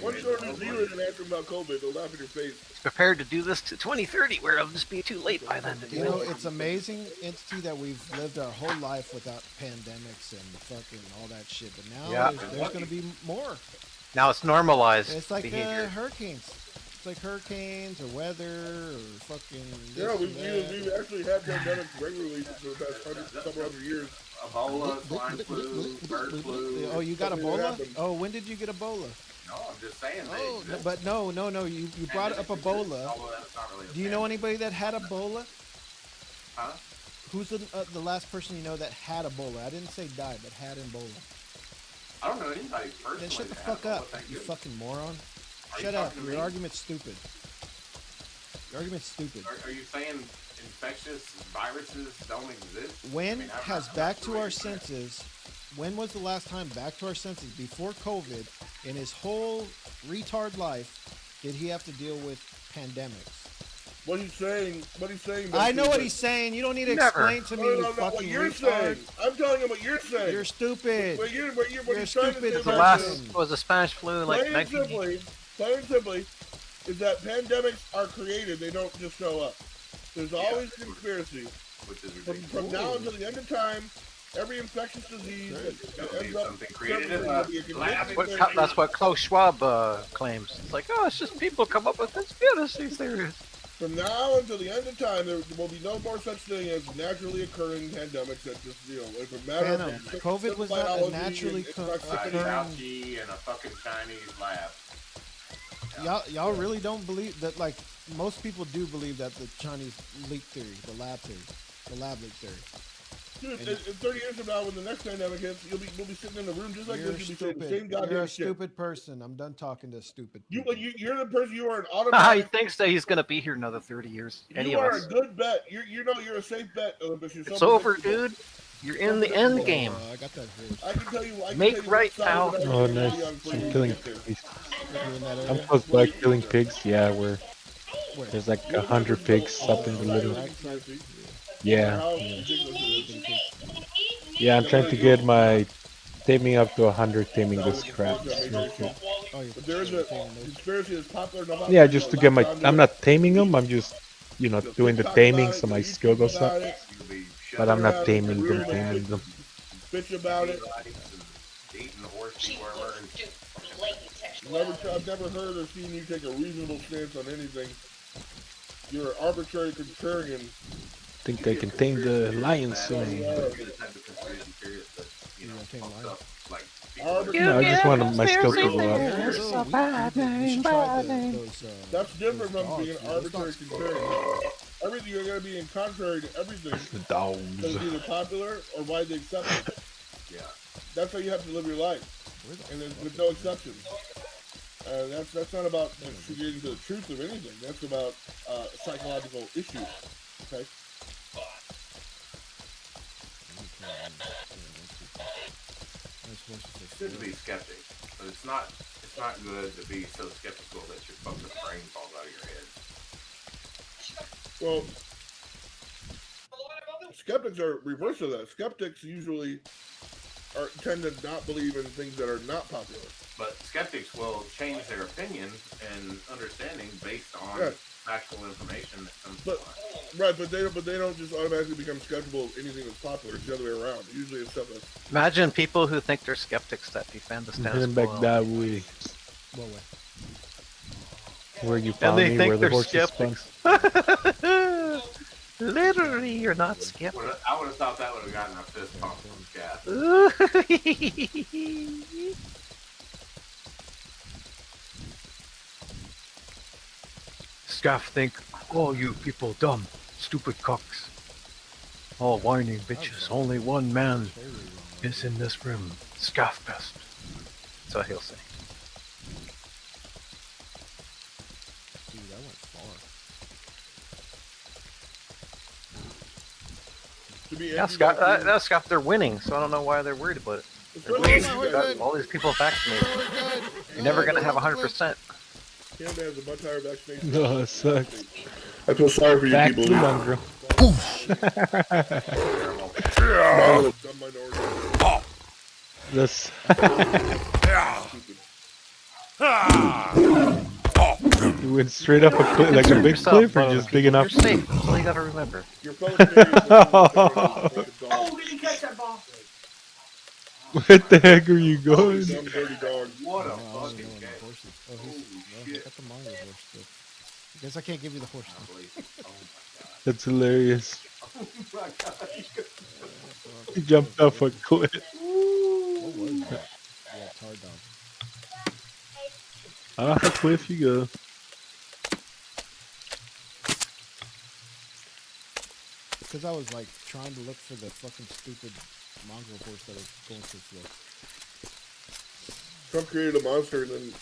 Once you're in New Zealand and ask them about COVID, they'll laugh in your face. Prepared to do this to 2030, where it'll just be too late by then to do You know, it. it's amazing entity that we've lived our whole life without pandemics and fucking all that shit. But now Yeah. there's going to be more. Now it's normalized It's like behavior. Hurricanes. It's like hurricanes or weather or fucking. Yeah, this and that. we've actually had pandemics regularly for the past couple hundred years. Ebola, swine flu, bird flu. Oh, you got Something that Ebola? happened. Oh, when did you get Ebola? No, I'm just saying. They Oh, exist. but no. You brought up Ebola. Although that's not really a Do you know anybody that had Ebola? Huh? Who's the last person you know that had Ebola? I didn't say died, but had Ebola. I don't know anybody personally. Then shut the that has fuck Ebola, up, thank you you. fucking moron. Are you Shut up. talking to Your me? argument's stupid. Your argument's stupid. Are you saying infectious viruses don't exist? When I mean, I'm has not back to our raised that. senses? When was the last time back to our senses before COVID in his whole retard life did he have to deal with pandemics? What he's saying. I know what he's saying. You don't need to explain to me, you What fucking you're retard. saying. I'm telling him what you're saying. You're stupid. What You're he's trying to stupid say The about last this, was the Spanish flu, like plain and 19. simply, is that pandemics are created. They don't just show up. There's always a conspiracy. Which is From now until the end of time, every infectious disease that ends up something created in will be a a lab. conspiracy. That's what Klaus Schwab claims. It's like, oh, it's just people come up with conspiracy theories. From now until the end of time, there will be no more such thing as naturally occurring pandemics that just, if a matter Phantom. of COVID was not a biology naturally and co- toxicity. Fauci in a fucking Chinese lab. Y'all really don't believe that? Like most people do believe that the Chinese leak theory, the lab leak theory. Dude, in 30 years from now, when the next pandemic hits, we'll be sitting in the room just like You're this. You'll be saying the stupid. same goddamn You're a shit. stupid person. I'm done talking to stupid. You're the person. You are an he automatic. thinks that he's gonna be here another 30 years. Any You of are us. a good bet. You're a safe bet, Olympus. You're It's so over, predictable. dude. You're in the end game. I got that horse. I can tell you. I can Make tell you right, what pal. size of Oh, everything nice. will be on I'm Friday killing night there. pigs. You're in that I'm area? close by killing pigs. Yeah, we're Where? there's like 100 pigs up in the middle. Yeah. Yeah, I'm trying to get my taming up to 100 taming this crap. real quick. Oh, you're But there's a conspiracy that's popular enough. Yeah, just to get my. I'm not taming them. I'm just, doing the taming so my skill goes up. But I'm not taming them. Bitch about it. Eating horsey wormer and I've never heard or seen you take a reasonable stance on anything. You're an arbitrary contrarian. Think I can tame the lion soon. No, I just want my skill to go up. That's different from being an arbitrary contrarian. Everything you're going to be in contrary to everything. The dogs. That's either popular or widely accepted. Yeah. That's how you have to live your life. And there's no exceptions. That's not about getting to the truth of anything. That's about psychological issues. Okay. Good to be skeptic, but it's not good to be so skeptical that your fucking brain falls out of your head. Well, skeptics are reverse of that. Skeptics usually tend to not believe in things that are not popular. But skeptics will change their opinion and understanding based on Yeah. factual information that comes But to light. right, but they don't just automatically become skeptical of anything that's popular. It's the other way around. Usually it's stuff that's Imagine people who think they're skeptics that defend the status Heading back quo. that way. What way? Where you And found they me, think where the they're horses spun. skeptics. Literally, you're not skeptic. I would have thought that would have gotten a fist pump from Cass. Scaff think, oh, you people dumb, stupid cocks. All whining bitches. Only one man is in this room. Scaff best. That's what he'll say. Dude, I went far. to be Yeah, Scott, they're winning, so I don't know why they're worried about it. They're winning. You've got all these people vaccinated. You're never going to have 100%. Canada has a much higher vaccination. No, it sucks. I feel sorry for you Back people. to mongrel. Some minority. This. You went straight up a cliff, like a big cliff, or just big enough? You're safe. That's all you gotta remember. Your fellow Canadians Oh, did he catch that ball? what the heck are you going? Dumb, dirty dog. What a No, I was fucking going game. with horses. Oh, I got the Mongo horse still. I guess I can't give you the horse still. That's hilarious. Oh my god. He jumped off a cliff. What was that? Yeah, tar dog. Off a cliff you go. Because I was like trying to look for the fucking stupid mongrel horse that was going so slow. Trump created a monster, and then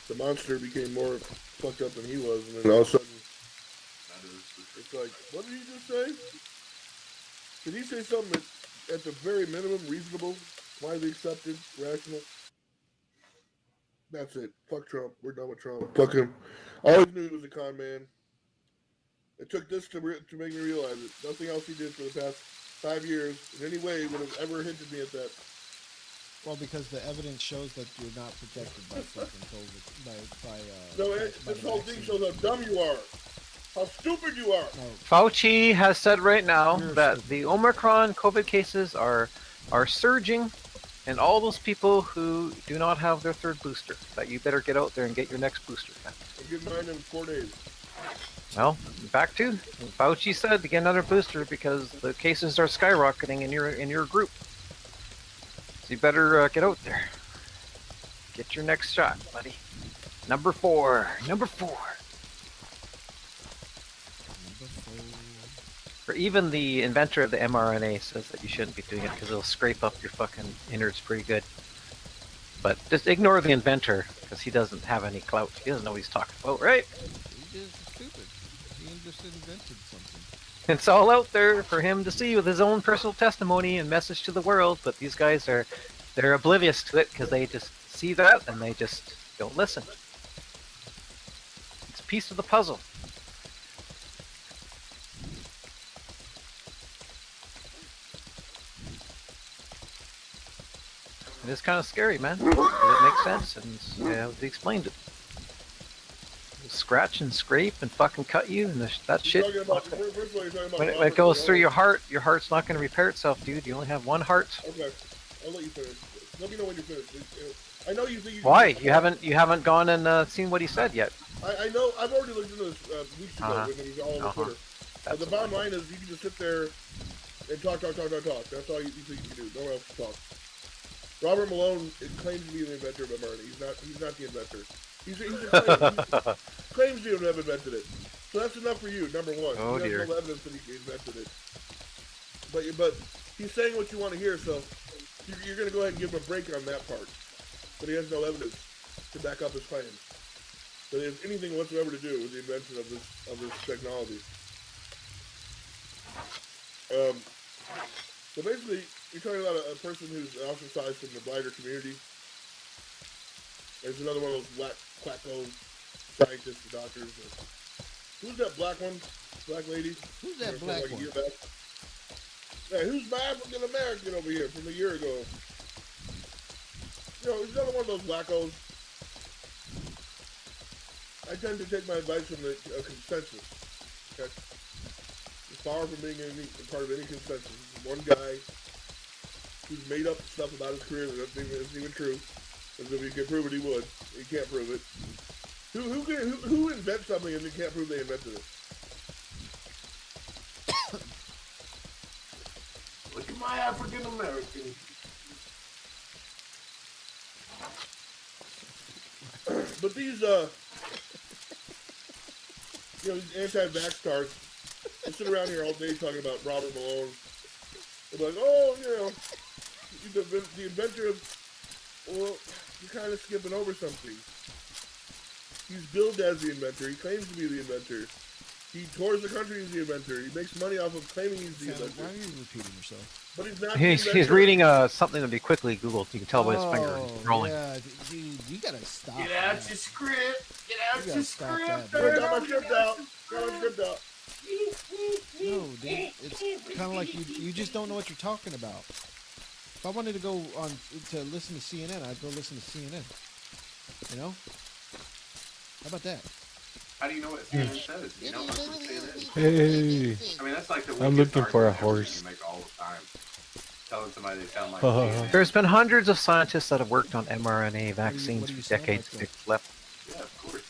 the monster became more fucked up than he was, and then all of a sudden, it's like, what did he just say? Did he say something at the very minimum reasonable, widely accepted, rational? That's it. Fuck Trump. We're done with Trump. Fuck him. I always knew he was a con man. It took this to make me realize it. Nothing else he did for the past 5 years in any way would have ever hinted me at that. Well, because the evidence shows that you're not protected by fucking COVID. This whole thing shows how dumb you are. How stupid you are. Fauci has said right now that the Omicron COVID cases are surging, and all those people who do not have their third booster, that you better get out there and get your next booster. I'll get mine in 4 days. Well, back to Fauci said to get another booster because the cases are skyrocketing in your group. So you better get out there. Get your next shot, buddy. Number 4. Or even the inventor of the mRNA says that you shouldn't be doing it because it'll scrape up your fucking innards pretty good. But just ignore the inventor because he doesn't have any clout. He doesn't know what he's talking about, right? He is stupid. He just invented something. It's all out there for him to see with his own personal testimony and message to the world, but these guys they're oblivious to it because they just see that and they just don't listen. It's a piece of the puzzle. It is kind of scary, man. But it makes sense, and yeah, they explained it. Scratch and scrape and fucking cut you, and that shit. When it goes through your heart's not going to repair itself, dude. You only have one heart. Okay, I'll let you finish. Let me know when you're finished. I know you think you. Why? You haven't gone and seen what he said yet. I know. I've already looked into this weeks ago when he was all over Twitter. But the bottom line is, you can just sit there and talk. That's all you think you can do. No one else can talk. Robert Malone claims to be the inventor of mRNA. He's not the inventor. He's a claims to have invented it. So that's enough for you, number one. Oh, he has dear. no evidence that he invented it. But he's saying what you want to hear, so you're going to go ahead and give him a break on that part. But he has no evidence to back up his claims. That it has anything whatsoever to do with the invention of this technology. So basically, you're talking about a person who's ostracized from the blighter community. There's another one of those quacko scientists and doctors. Who's that black one? Black lady? Who's that black like one? A year back? Hey, who's my African American over here from a year ago? You know, he's another one of those blackos. I tend to take my advice from the consensus. Okay? It's far from being part of any consensus. One guy who's made up stuff about his career that isn't even true. As if he could prove it, he would. He can't prove it. Who invents something and they can't prove they invented it? Look at my African American. But these, anti-vax cards, they sit around here all day talking about Robert Malone. They're like, oh, the inventor of, well, you're kind of skipping over something. He's billed as the inventor. He claims to be the inventor. He tours the country as the inventor. He makes money off of claiming he's the inventor. Why are you repeating yourself? But he's not. He's reading something to be quickly Googled. You can tell by his finger rolling. Yeah, dude, you gotta stop. Get out your script. Get out your script. Got my script out. Got my script out. No, dude, it's kind of like you just don't know what you're talking about. If I wanted to go on to listen to CNN, I'd go listen to CNN. You know? How about that? How do you know what CNN says? You know what's from CNN? Hey, I mean, that's like the I'm weakest looking for a argument ever horse. you make all the time. Telling somebody they sound like Uh, CNN. There's been hundreds of scientists that have worked on mRNA vaccines what do you for sound decades. like, They've left. Yeah, of course.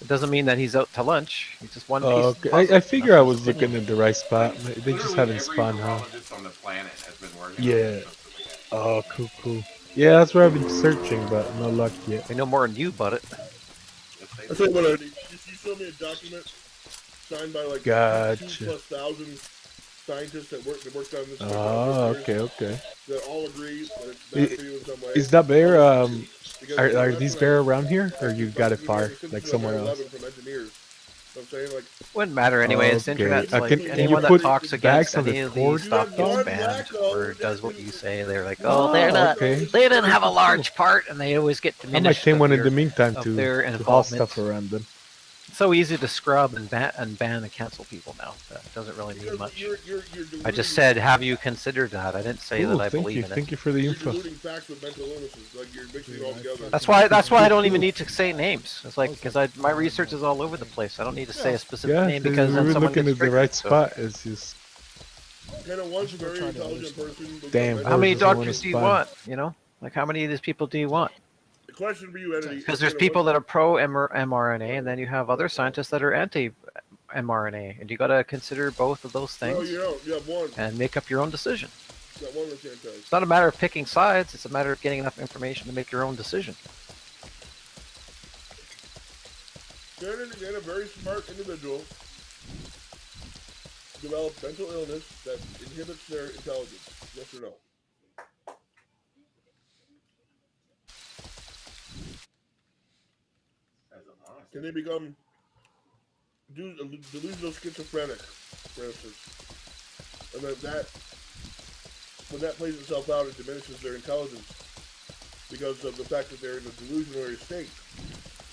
It doesn't mean that he's out to lunch. He's just one piece of the okay. puzzle. I figure I Nothing's was looking finished. in the right spot. They just Literally haven't every spun, huh? virologist on the planet has been working on Yeah. this since the beginning. Oh, cool. Yeah, that's where I've been searching, but no luck yet. They know more than you about it. I tell you what, Eddie, you show me a document signed by like Gotcha. 2,000+ scientists that worked on this. Oh, for years, okay. That all agree that it's bad for you in some way. Is that bear? Because Are that's these what bear I- around here, or you got it Since far, since like about somewhere else? 9/11 From engineers. So I'm saying, like, Wouldn't matter anyway. It's Okay. internet's like Can you anyone that put talks bags against on the any of cord? these stuff You gets have banned one or black does what you say. They're like, Oh, oh, they're not. okay. They didn't have a large part, and they always get I might diminished. take of one in their- the meantime of to their haul involvement. stuff around them. It's so easy to scrub and ban and cancel people now. That doesn't really mean much. you're I just said, have you considered that? I didn't say Ooh, that I thank believe you. in it. Thank you for the You're info. diluting facts with mental illnesses. Like, you're mixing it all together. That's why I don't even need to say names. It's like because my research is all over the place. I don't need to say a specific Yeah, name because we then were someone looking gets at the triggered, right so- spot. It's just And it was a very intelligent person. with Damn, mental How many Horses don't wanna doctors do you spy. want? You know, like how many of these people do you want? The question for you, Eddie. Because there's people that are pro mRNA, and then you have other scientists that are anti mRNA, and you got to consider both of those No, things you don't. You have one. and make up your own decision. You got one that can't tell you. It's not a matter of picking sides; it's a matter of getting enough information to make your own decision. Shannon, again, a very smart individual, developed mental illness that inhibits their intelligence. Yes or no? Can they become delusional schizophrenic, for instance? And that when that plays itself out, it diminishes their intelligence because of the fact that they're in a delusionary state.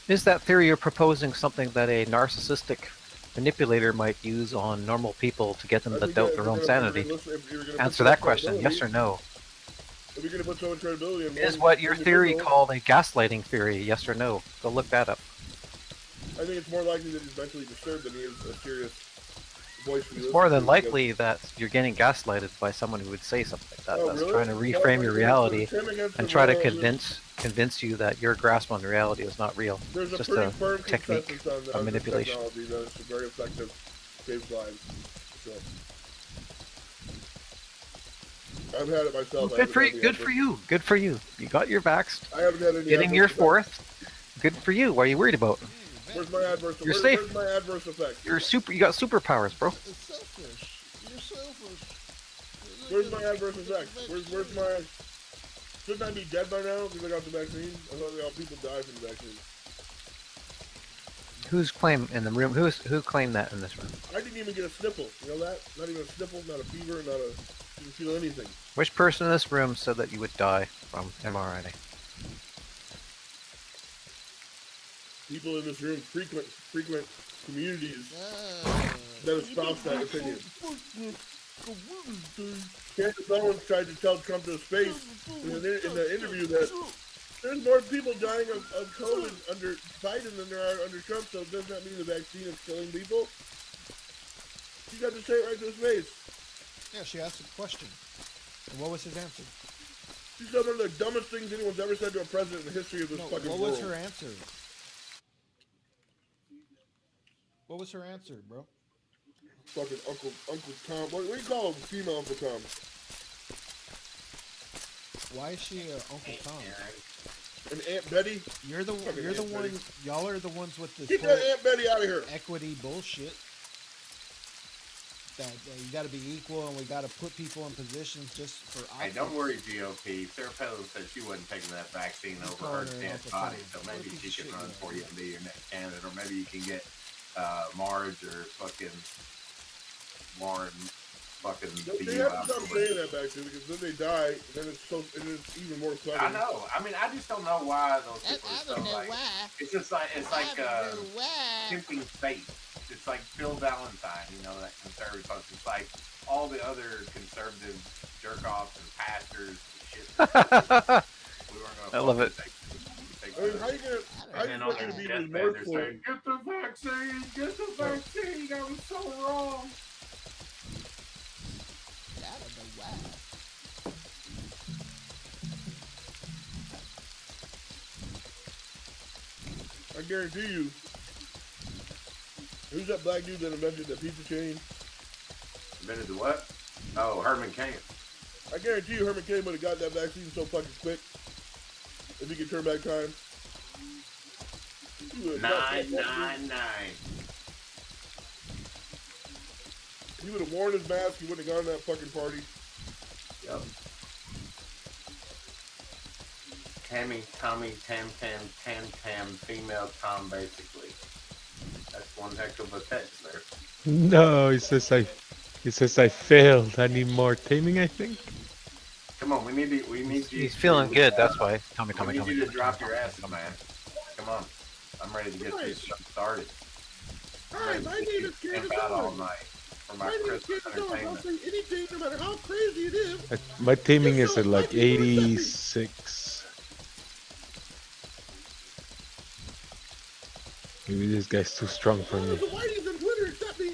Is that theory you're proposing something that a narcissistic manipulator might use on normal people to get them to doubt their own sanity? Answer that question, yes or no. If you're going to put so much credibility in Is one what your theory individual, called a gaslighting theory, yes or no? Go look that up. I think it's more likely that he's mentally disturbed than he is a serious voice. It's more than likely that you're getting gaslighted by someone who would say something like that. Oh, That's really? trying to Well, reframe your it's reality him against and the try to world. convince you that your grasp on reality is not real. There's It's a just pretty a firm technique consensus on of this manipulation. technology that it's very effective, saves lives. So. I've had it myself. I Good for haven't you. had Good for you. Good for you. You got your vaxxed. I haven't had any Getting adverse your effects. fourth. Good for you. What are you worried about? Where's my adverse? You're safe. Where's my adverse effect? You're super. You got superpowers, bro. It's selfish. You're selfish. Where's my adverse effect? Where's my? Shouldn't I be dead by now because I got the vaccine? I thought all people die from the vaccine. Who's claim in the room? Who claimed that in this room? I didn't even get a sniffle. You know that? Not even a sniffle. Not a fever. Not a. Didn't feel anything. Which person in this room said that you would die from mRNA? People in this room frequent communities that espouse that opinion. Candace Owens tried to tell Trump to his face in the interview that there's more people dying of COVID under Biden than there are under Trump, so does that mean the vaccine is killing people? She got to say it right to his face. Yeah, she asked a question. And what was his answer? She said one of the dumbest things anyone's ever said to a president in the history of this fucking what world. was her answer? What was her answer, bro? Fucking Uncle Tom. What do you call him? Female Uncle Tom. Why is she Uncle Tom? And Aunt Betty. You're the Aunt one. Betty. Y'all are the ones with this Get that Aunt Betty out of here. equity bullshit. That you got to be equal, and we got to put people in positions just for. Hey, optics. don't worry, GOP. Sarah Palin said she wasn't taking that vaccine over her chance body, so maybe she can run for you and be your next candidate, or maybe you can get Marge or fucking Warren fucking be They have to stop saying that back to because then they die, and then it's even more clever. I know. I mean, I just don't know why those people are so like. It's just like tempting fate. It's like Phil Valentine, you know, that conservative folks. It's like all the other conservative jerk offs and pastors and shit. We weren't gonna I love it. take I mean, how you And on their gonna be deathbed, they're remorseful? saying, "Get the vaccine, get the vaccine." I was so wrong. Out of the way. I guarantee you. Who's that black dude that invented the pizza chain? Invented the what? Oh, Herman Cain. I guarantee you Herman Cain would have got that vaccine so fucking quick. If he could turn back time. He would've got that vaccine. 999. He would have worn his mask. He wouldn't have gone to that fucking party. Yep. Tammy, Tommy, Tam, female Tom, basically. That's one heck of a text there. No, it says I failed. I need more taming, I think. Come on, we need you. He's feeling good, that's why. Tommy. We need you to drop your asses, man. Come on. I'm ready to get this stuff started. Alright, my name is Camp out all night for my Christmas I'll entertainment. say anything, no matter how crazy it is. My taming is at like 86. Maybe this guy's too strong for me. The whiteys on Twitter accept me.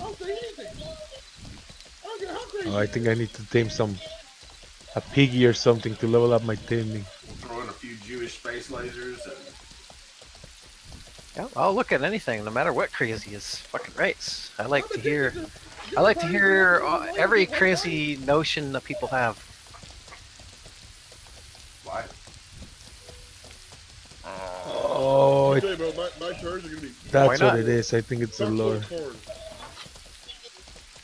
I'll say anything. I don't care how crazy. Oh, I think I need to tame a piggy or something to level up my taming. Throw in a few Jewish space lasers and Yeah, I'll look at anything, no matter what crazy is fucking race. I like to hear every crazy notion that people have. why? Oh, I'll tell you, bro, my turds are gonna be. that's what it is. I think it's the lore. Corn.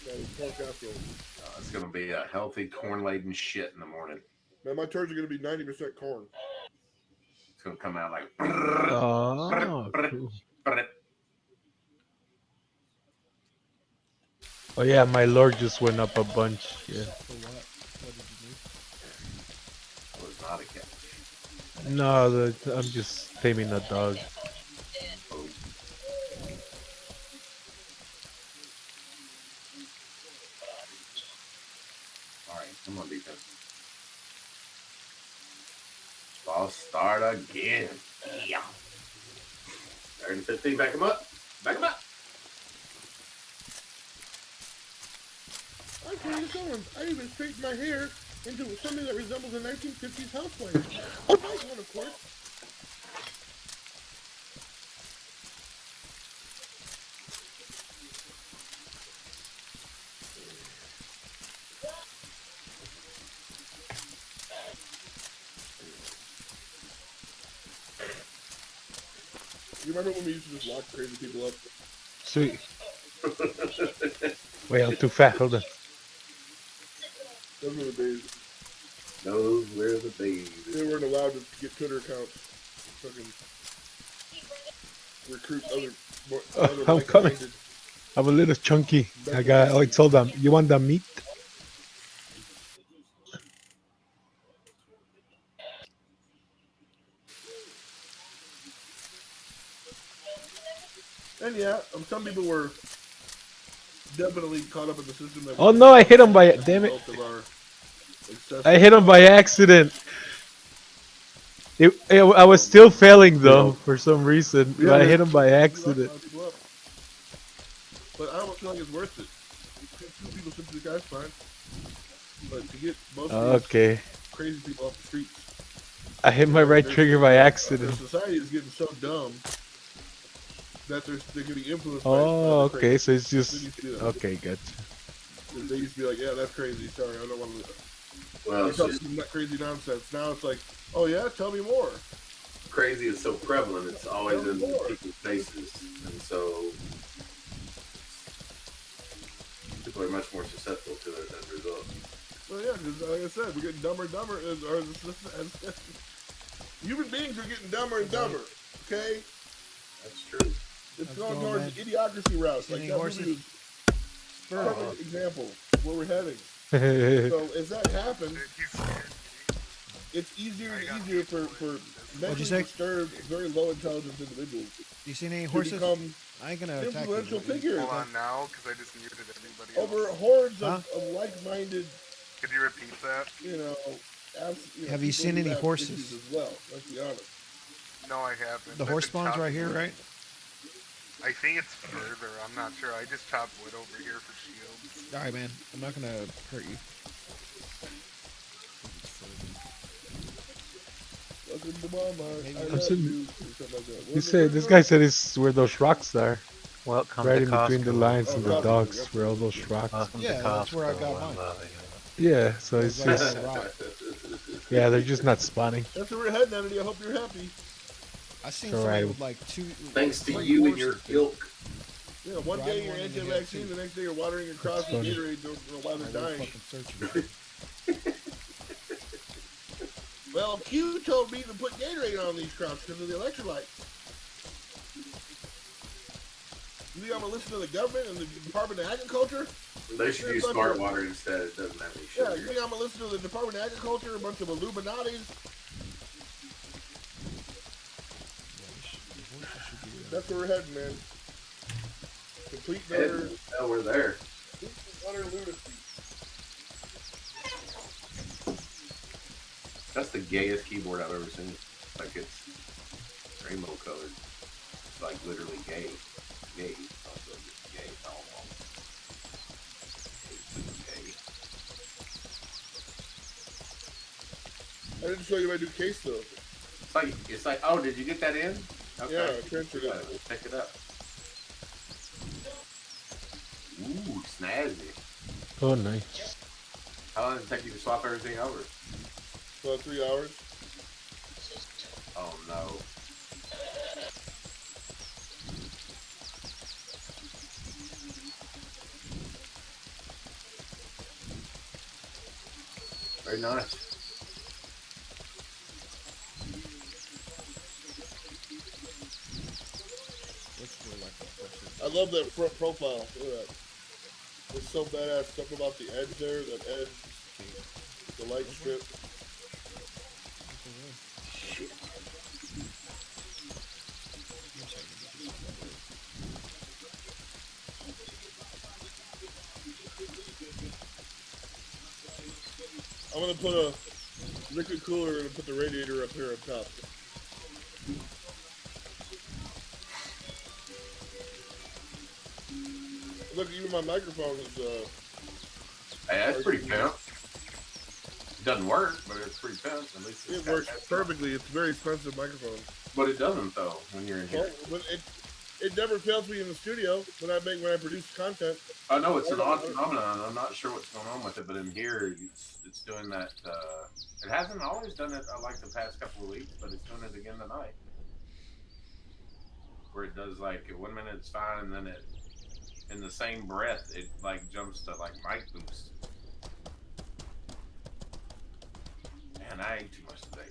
Yeah, corn casserole. It's gonna be a healthy corn-laden shit in the morning. Man, my turds are gonna be 90% corn. It's gonna come out like. Oh, cool. Oh yeah, my lore just went up a bunch. Yeah. For what? What did you do? It was not a cat. No, I'm just taming a dog. Alright, come on, defense. Ball start again. Yeah. 3rd and 15, back him up. Back him up. I'm Candace Owens. I even straightened my hair into something that resembles a 1950s housewife. A nice one, of course. You remember when we used to just lock crazy people up? Sweet. Wait, I'm too fat. Hold on. Those were the days. Those were the days. They weren't allowed to get Twitter accounts. Fucking recruit other I'm coming. like-minded. I'm a little chunky. I told them, you want the meat? And yeah, some people were definitely caught up in the system. That Oh no, I hit him by damn it. I hit him by accident. I was still failing though for some reason. Yeah, But I man. hit him by You lock a accident. lot of people up. But I don't feel like it's worth it. Two people simply the guy's fine. But to get most of these Okay. crazy people off the streets. I hit my right trigger by The accident. society is getting so dumb that they're going to be influenced Oh, by okay. So it's They just used to do that. okay. Gotcha. They used to be like, yeah, that's crazy. Sorry, I don't want to. Well, it's just that crazy nonsense. Now it's like, oh yeah, tell me more. crazy is so prevalent. It's always in people's faces, and so people are much more susceptible to it as a result. Well, yeah, 'cause like I said, we're getting dumber and dumber. Human beings are getting dumber and dumber. Okay, That's true. it's Let's going go, towards man. the idiocracy route. See Like any that horses? movie was a perfect example of where we're heading. So as that happens, it's easier and easier for mentally say? disturbed, very low intelligence individuals You seen any to horses? become I ain't gonna attack influential you. figures Hold on now, because I just muted everybody. over hordes Huh? of like-minded, Could you repeat that? you know, Have you people seen who any have horses? issues as well? Let's be honest. No, I haven't. The I've horse been spawn's right chopping here, wood. right? I think it's further. I'm not sure. I just chopped wood over here for shields. All right, man. I'm not gonna hurt you. Welcome to Walmart. I I'm love sitting- you. Or something like that. He What said the this fuck? guy said it's where those rocks are. Welcome right to in between the Costco. lines and the Costco, dogs, that's where all those rocks. Welcome Yeah, to that's where I Costco, got mine. Yeah, so it's Right just on the rock. yeah, they're just not spawning. That's where we're heading, Andy. I hope you're happy. I seen It's somebody alright. with like two. Thanks to 3 you and your horses. ilk. Yeah, one Driving day you're one in the anti-vaccine, hill, the next day you're watering your crops with funny. Gatorade. Don't know why I they're will dying. fucking search you. Well, Q told me to put Gatorade on these crops because of the electrolytes. You think I'm gonna listen to the government and the Department of Agriculture? They should use smart water instead. It doesn't have any Yeah, sugar. you think I'm gonna listen to the Department of Agriculture, a bunch of Illuminatis? That's where we're heading, man. Complete utter, Oh, we're there. utter lunacy. That's the gayest keyboard I've ever seen. Like it's rainbow colored. It's like literally gay. Gay. Also just gay. Almost. It's gay. I didn't show you my new case though. It's like, oh, did you get that in? Okay. Yeah, I transferred it. Let's pick it up. Ooh, snazzy. Oh, nice. How long did it take you to swap everything over? About 3 hours. Oh no. Very nice. I love that front profile. Look at that. It's so badass. Something about the edge there, that edge, the light strip. I'm gonna put a liquid cooler and put the radiator up here on top. Look, even my microphone is Hey, that's pretty pimp. It doesn't work, but it's pretty pimp. At least it's it works perfectly. It's a very expensive microphone. But it doesn't though when you're in here. Well, but it never fails me in the studio when I produce content. I know it's an odd phenomenon. I'm not sure what's going on with it, but in here it's doing that. It hasn't always done it like the past couple of weeks, but it's doing it again tonight. Where it does like 1 minute it's fine, and then it in the same breath it like jumps to like mic boost. Man, I ate too much today.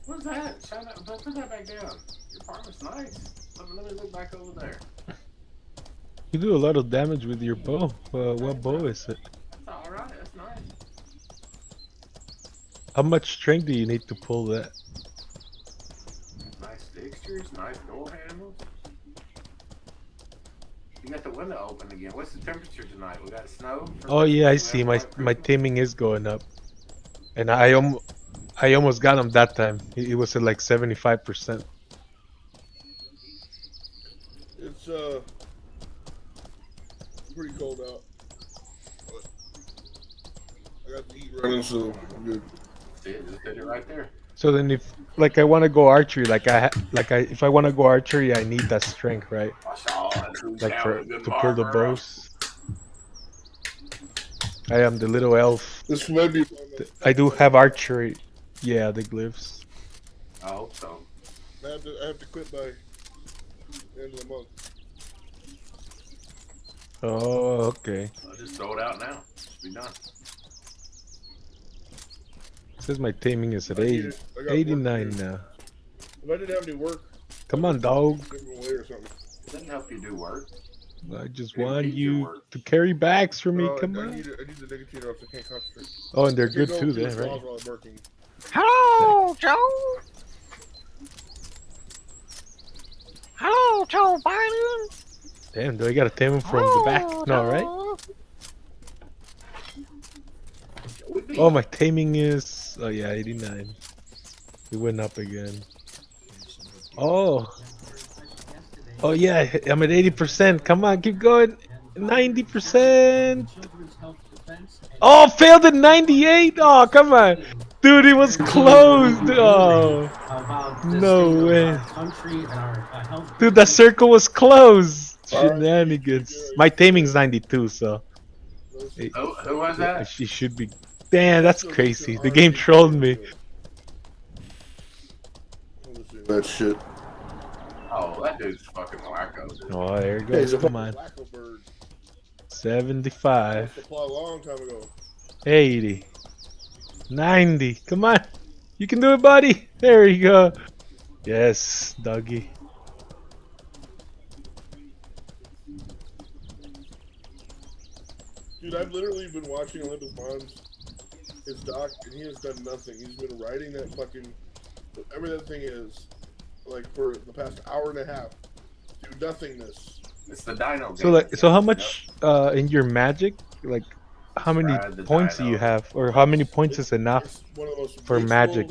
What's that? Shut up. Put that back down. Your farm is nice. Let me look back over there. You do a lot of damage with your bow. What bow is it? That's alright. That's nice. How much string do you need to pull that? Nice fixtures, nice door handles. You got the window open again. What's the temperature tonight? We got snow? Oh yeah, I see. My taming is going up, and I almost got him that time. It was at like 75%. It's pretty cold out. But I got the heat running, so I'm good. See it, just did it right there. So then, if like I want to go archery, if I want to go archery, I need that strength, right? Like to pull the bows. I am the little elf. This might be. I do have archery. Yeah, the glyphs. I hope so. I have to quit by the end of the month. Oh, okay. I'll just throw it out now. Should be done. It says my taming is at I 80, got work 89 to do. now. If I didn't have any work, Come on, dog. different way or something. It doesn't help you do work. I just want you to carry bags for me. No, Come I on. need the nicotine or else I can't concentrate. Oh, and they're I can't good go too through then, right? flaws while I'm working. Hello, Joe. Hello, Joe Biden. Damn, do I gotta tame him from the back? No, right? Joey Oh, my taming is... Oh, yeah, 89. We went up again. Oh. Oh, yeah, I'm at 80%. Come on, keep going. 90%. Oh, failed at 98. Oh, come on. Dude, it was closed. Oh. No way. Dude, that circle was closed. Shenanigans. My taming's 92, so... Who was that? She should be... Damn, that's crazy. The game trolled me. That shit. Oh, that dude's fucking wacko. Oh, there it goes. Come on. 75. Supply a long time ago. 80. 90. Come on. You can do it, buddy. There you go. Yes, doggy. Dude, I've literally been watching Olympus Mons, his doc, and he has done nothing. He's been writing that fucking, whatever that thing is, like for the past hour and a half. Do nothingness. It's the Dino So like, so how much in your magic, like, how many points do you have, or how many points is enough One of the most for wasteful magic?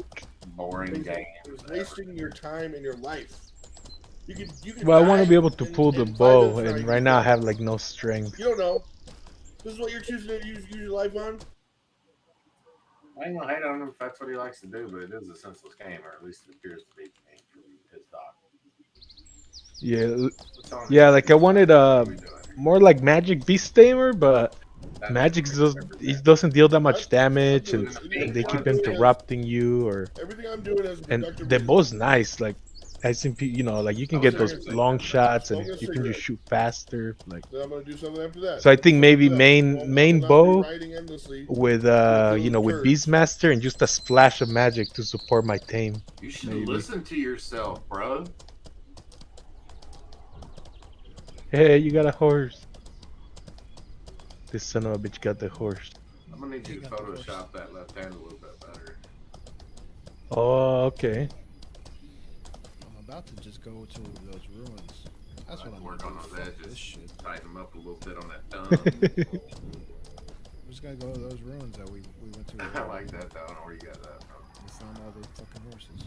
Boring game. It's wasting your time and your life. You can Well, I want to die be able to in- pull the in 5 bow, minutes and you right can now I die. have like no strength. You don't know. This is what you're choosing to use your life on? I ain't gonna hate on him if that's what he likes to do, but it is a senseless game, or at least it appears to be from his doc. Yeah, yeah. Like I wanted more like magic beast tamer, but magic does it doesn't deal that much damage, and they keep interrupting you, or Everything I'm doing has and they're both nice. Like SMP, you know, like you can get those long shots, and you can just shoot faster. Like Then I'm gonna do something after that. so, I think maybe main I'll bow be writing endlessly with you know, with Beastmaster and just a splash of magic to support my tame. You should Maybe. listen to yourself, bro. Hey, you got a horse. This son of a bitch got the horse. I'm gonna need you to Photoshop that left hand a little bit better. Oh, okay. I'm about to just go to those ruins. That's what I'm work on gonna do. those Fuck edges. This shit. Tighten them up a little bit on that thumb. I'm just gonna go to those ruins that we went to. I like that though. I don't know where you got that from. We found all the fucking horses.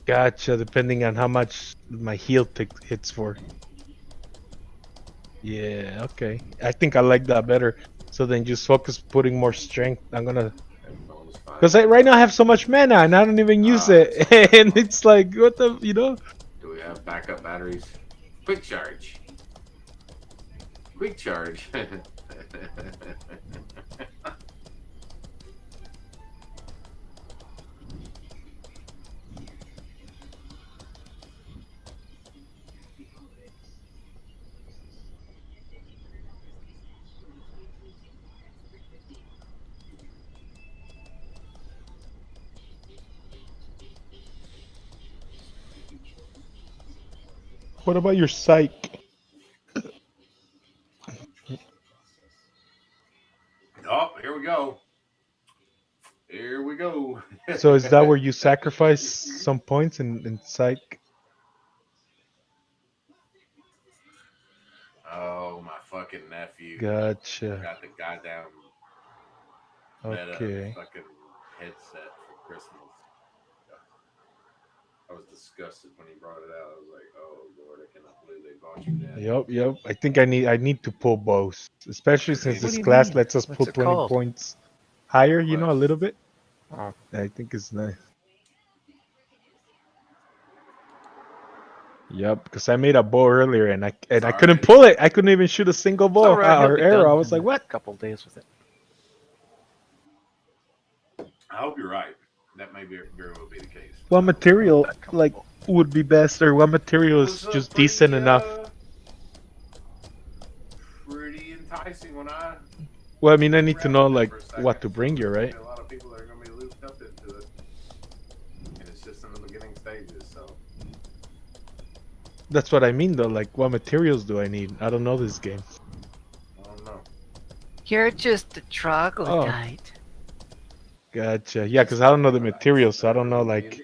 Gotcha, depending on how much my heal hits for. Yeah, okay. I think I like that better. So then just focus putting more strength. I'm gonna... Because right now I have so much mana and I don't even use it. And it's like, what the, you know? Do we have backup batteries? Quick charge. Quick charge. What about your psych? Oh, here we go. Here we go. So is that where you sacrifice some points in psych? Oh, my fucking nephew. Gotcha. Got the goddamn Meta Okay. fucking headset for Christmas. I was disgusted when he brought it out. I was like, oh lord, I cannot believe they bought you that. Yep. I think I need to pull bows, especially since What this do you class mean? lets us What's pull it 20 called? points higher. You know, a little bit. I think it's nice. Yep, because I made a bow earlier and I couldn't pull it. I couldn't even shoot a single bow or arrow. I was like, what? A couple days with it. I hope you're right. That may very well be the case. What material like would be best, or what material is just decent enough? Pretty enticing when I. Well, I mean, I need to know like what to bring you, right? A lot of people are going to be looped up into it, and it's just in the beginning stages. So That's what I mean, though. Like, what materials do I need? I don't know this game. I don't know. You're just a troglodyte. Gotcha. Yeah, because I don't know the materials, so I don't know, like...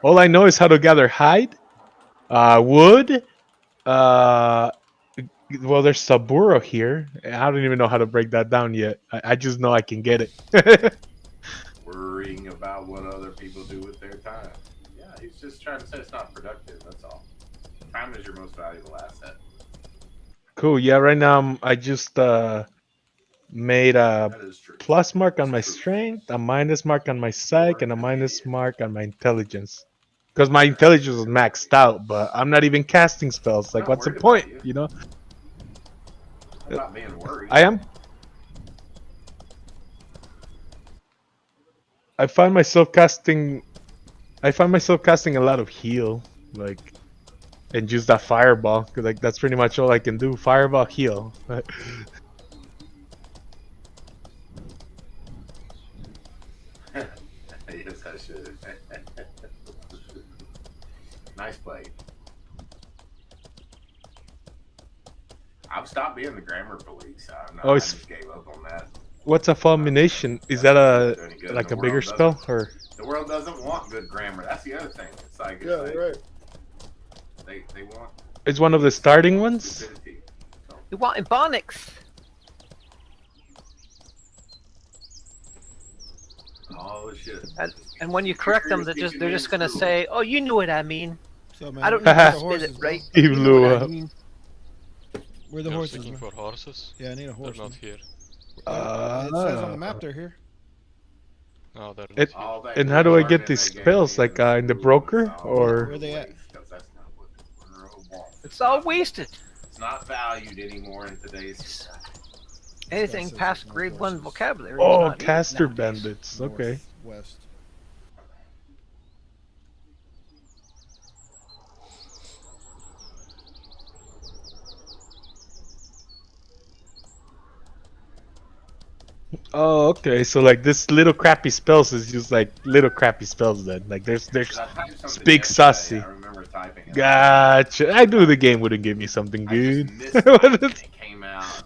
All I know is how to gather hide, wood, Well, there's Saburo here. I don't even know how to break that down yet. I just know I can get it. Worrying about what other people do with their time. Yeah, he's just trying to say it's not productive. That's all. Time is your most valuable asset. Cool. Yeah, right now I just made a That is true. plus mark on my strength, a minus mark on my psych, and a minus mark on my intelligence. Because my intelligence is maxed out, but I'm not even casting spells. Like, not what's the worried point? about You know? I'm not being worried. I am. I find myself casting a lot of heal, like, and use that fireball. 'Cause, like, that's pretty much all I can do. Fireball, heal. Yes, I should. Nice play. I've stopped being the grammar police. I just gave up on that. What's a fulmination? Is that like a bigger spell, or? The world doesn't want good grammar. That's the other thing. It's like, Yeah, right. They want. It's one of the starting ones. You want Ebonics? Oh shit. And when you correct them, they're just gonna say, "Oh, you knew what I mean." So, man, I don't where know the how to horses, spit it right. He You know blew what I up. mean. Where the You're horses? looking man? for horses? Yeah, I need a horse. They're not man. here. It says on the map they're here. No, they're not It, here. and how do I get these spells? Like in the broker, or? Where are they at? It's all wasted. It's not valued anymore in today's society. Anything past grade 1 vocabulary. is Oh, not needed caster nowadays. bandits. Okay. West. Oh, okay. So like this little crappy spells is just like little crappy spells then. Like there's big sussy. I remember typing it. Gotcha. I knew the game wouldn't give me something good. It came out.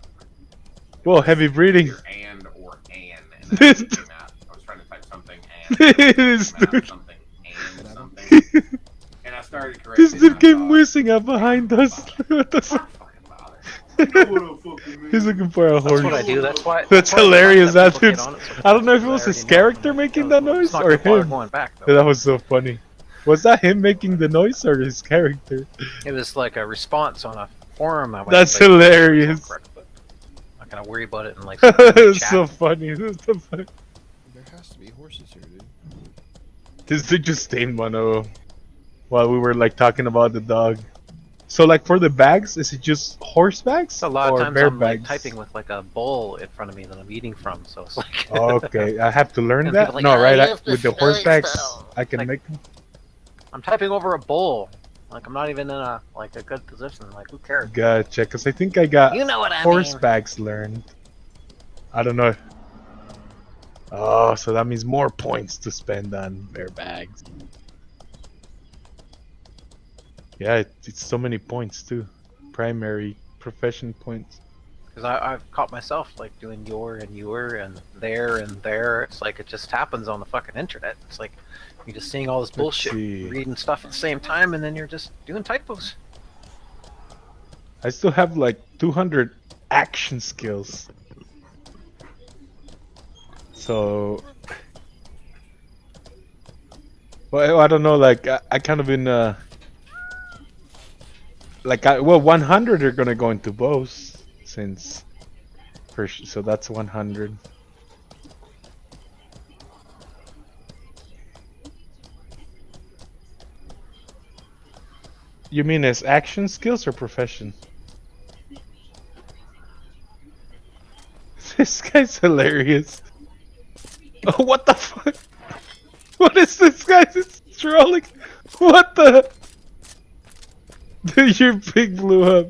Whoa, heavy breathing. And or an. And then it came out. I was trying to type something and. This It came out dude. something and something. And I started correcting. This dude came whizzing up behind us. What the fuck? He's looking for a horse. That's what I do. That's why. That's why I hilarious. let That people dude's. get on it, so I don't know if it was they his already know. character making that noise It's not or gonna bother him. going back, though. That was so funny. Was that him making the noise or his character? It was like a response on a forum. I went That's like, hilarious. I'm not gonna worry about it and like. It's chat. so funny. It's so funny. There has to be horses here, dude. This dude just stained one while we were like talking about the dog. So like for the bags, is it just horse bags A lot of or times bear I'm like bags? typing with like a bowl in front of me that I'm eating from, so it's like. Okay, I have to learn And that. people are like, No, "I right? have to With the horse spell bags, I can Like- make them. I'm typing over a bowl. Like I'm not even in a good position. Like who cares? Gotcha, because I think I got You know what I horse mean. bags learned. I don't know. Oh, so that means more points to spend on bear bags. Yeah, it's so many points too. Primary profession points. Because I've caught myself like doing your and there. It's like it just happens on the fucking internet. It's like you're just seeing all this bullshit, see. reading stuff at the same time, and then you're just doing typos. I still have like 200 action skills. So, well, I don't know. Like I kind of in like 100 are gonna go into bows since first, so that's 100. You mean as action skills or profession? This guy's hilarious. Oh, what the fuck? What is this guy just trolling? What the? Dude, your pig blew up.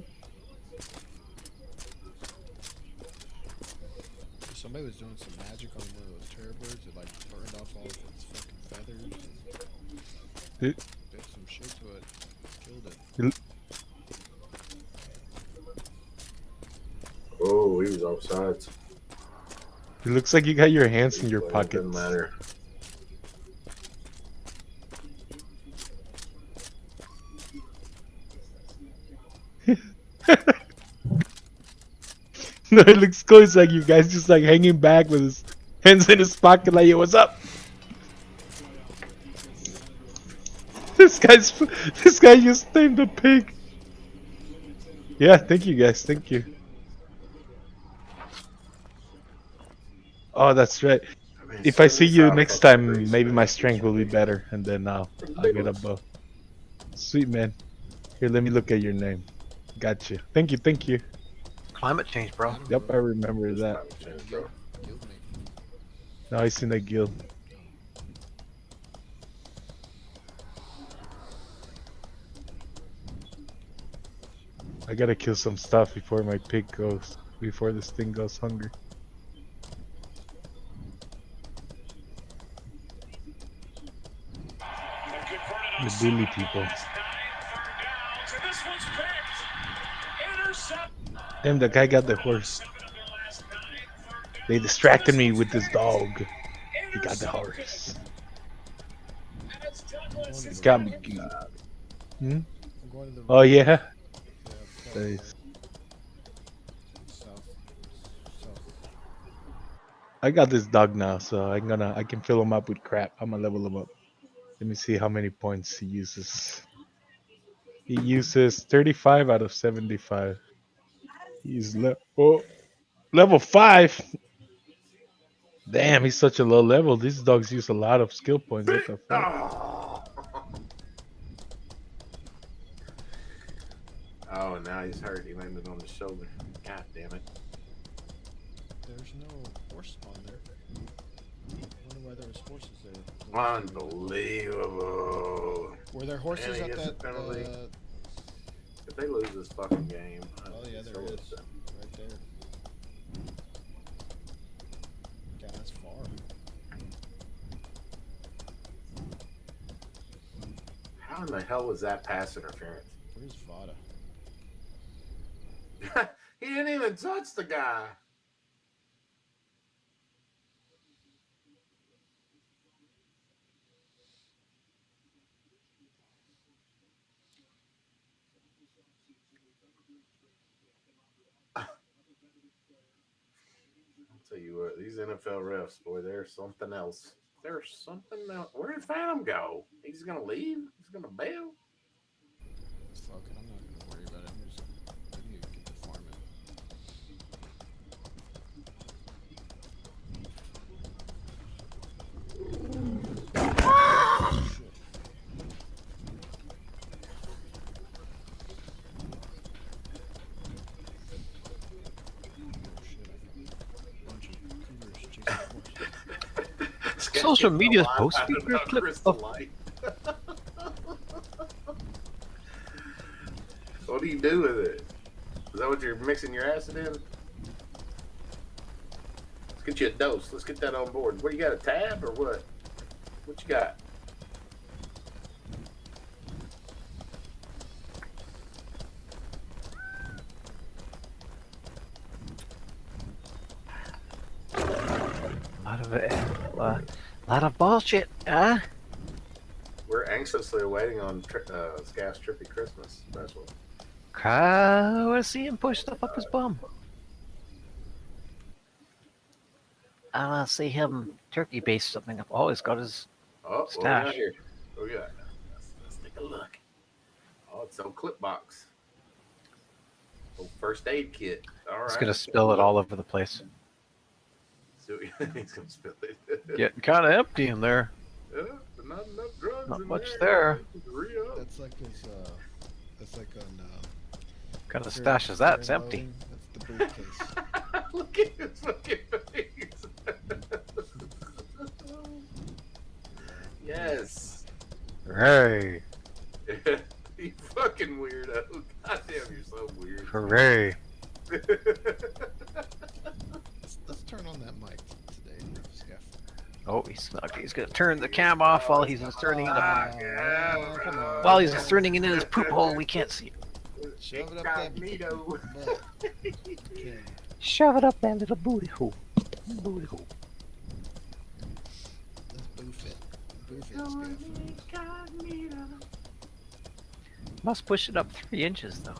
Somebody was doing some magic on one of those terror birds that like burned off all of its fucking feathers. Dude. Did some shit to it. Killed it. Oh, he was offside. It looks like you got your hands in your Well, it pockets. doesn't matter. No, it looks cool. It's like you guys just like hanging back with his hands in his pocket, like, yo, what's up? This guy just named a pig. Yeah, thank you guys. Thank you. Oh, that's right. If I see you next time, maybe my strength will be better, and then I'll get a bow. Sweet man. Here, let me look at your name. Gotcha. Thank you. Thank you. Climate change, bro. Yep, I remember that. No, he's in a guild. I gotta kill some stuff before my pig before this thing goes hungry. The bully people. Damn, the guy got the horse. They distracted me with this dog. He got the horse. It's got me. Hmm? Oh yeah. Nice. I got this dog now, so I can fill him up with crap. I'm gonna level him up. Let me see how many points he uses. He uses 35 out of 75. He's level 5. Damn, he's such a low level. These dogs use a lot of skill points. What the fuck? Oh, now he's hurt. He landed on the shoulder. God damn it. There's no horse spawn there. I wonder why there was horses there. Unbelievable. Were there horses at that? If they lose this fucking game. Oh yeah, there is. Right there. God, that's far. How in the hell was that pass interference? Where's Vada? He didn't even touch the guy. I'll tell you what, these NFL refs, boy, there's something else. There's something else. Where did Phantom go? He's gonna leave? He's gonna bail? Fuck it, I'm not gonna worry about it. I need to get the farm in. Social media's post feature a clip of. What do you do with it? Is that what you're mixing your acid in? Let's get you a dose. Let's get that on board. What, you got a tab or what? What you got? Lot of bullshit, huh? We're anxiously waiting on Scaff's Trippy Christmas special. I want to see him push stuff up his bum. I want to see him turkey base something up. Oh, he's got his Oh, stash. what we got here? What we got? Let's take a look. Oh, it's on clip box. Oh, first aid kit. All right. He's gonna spill it all over the place. So he's gonna spill it. Getting kind of empty in there. Yeah, but not enough drugs. Not in much there. there. That's like his. That's like on. Kind of stash is that? It's empty. That's the briefcase. Look at his fucking face. Yes. Hooray! You fucking weirdo. Goddamn, you're so weird. Hooray! Let's turn on that mic today, Scaff. Oh, he's snuck. He's gonna turn the cam off while he's turning into Yeah. while he's turning into his poop hole. We can't see. Shove it up that Incognito. Shove it up that little booty hole. Booty hole. Let's boof it. Boof it, Scaff. Must push it up 3 inches though.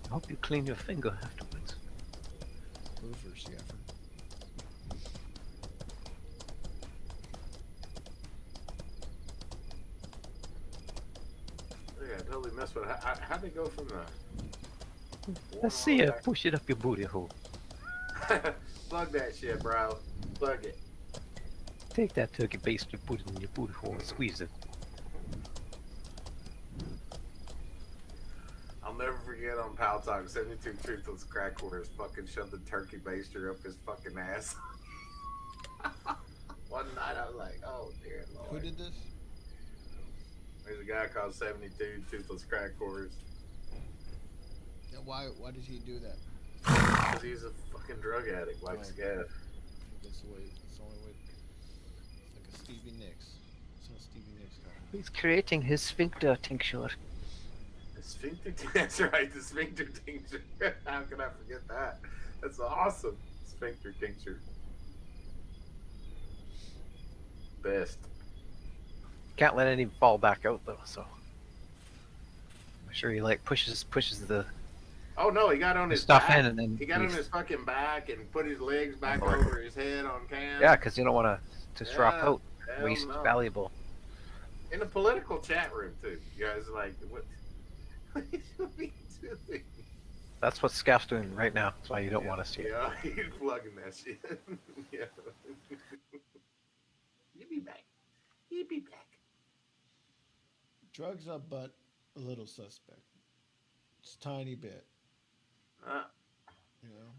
I hope you clean your finger afterwards. Proofer, Scaffer. Yeah, I totally messed with it. How'd they go from the... Let's see you push it up your booty hole. Plug that shit, bro. Plug it. Take that turkey baster, put it in your booty hole, and squeeze it. I'll never forget on Pal Talk, 72 Truthless Crack Wars fucking shoved the turkey baster up his fucking ass. One night I was like, oh dear Lord. Who did this? There's a guy called 72 Toothless Crack Whores. Yeah, why did he do that? Because he's a fucking drug addict like Scav. That's the way. It's the only way. It's like a Stevie Nicks. It's not Stevie Nicks guy. He's creating his sphincter tincture. The sphincter that's right, the sphincter tincture. How can I forget that? That's awesome. Sphincter tincture. Best. Can't let any fall back out though, so I'm sure he like pushes the Oh no, he got on his stuff back. in and then he got on he's- his fucking back and put his legs back over his head on cam. Yeah, because you don't want to drop Yeah, out, hell waste no. valuable. In the political chat room too. You guys are like, what? What are you doing? That's what Scaff's doing right now. That's why you don't want to see it. Yeah, he's plugging that shit. Yeah. You be back. You be back. Drugs are but a little suspect. It's a tiny bit. You know?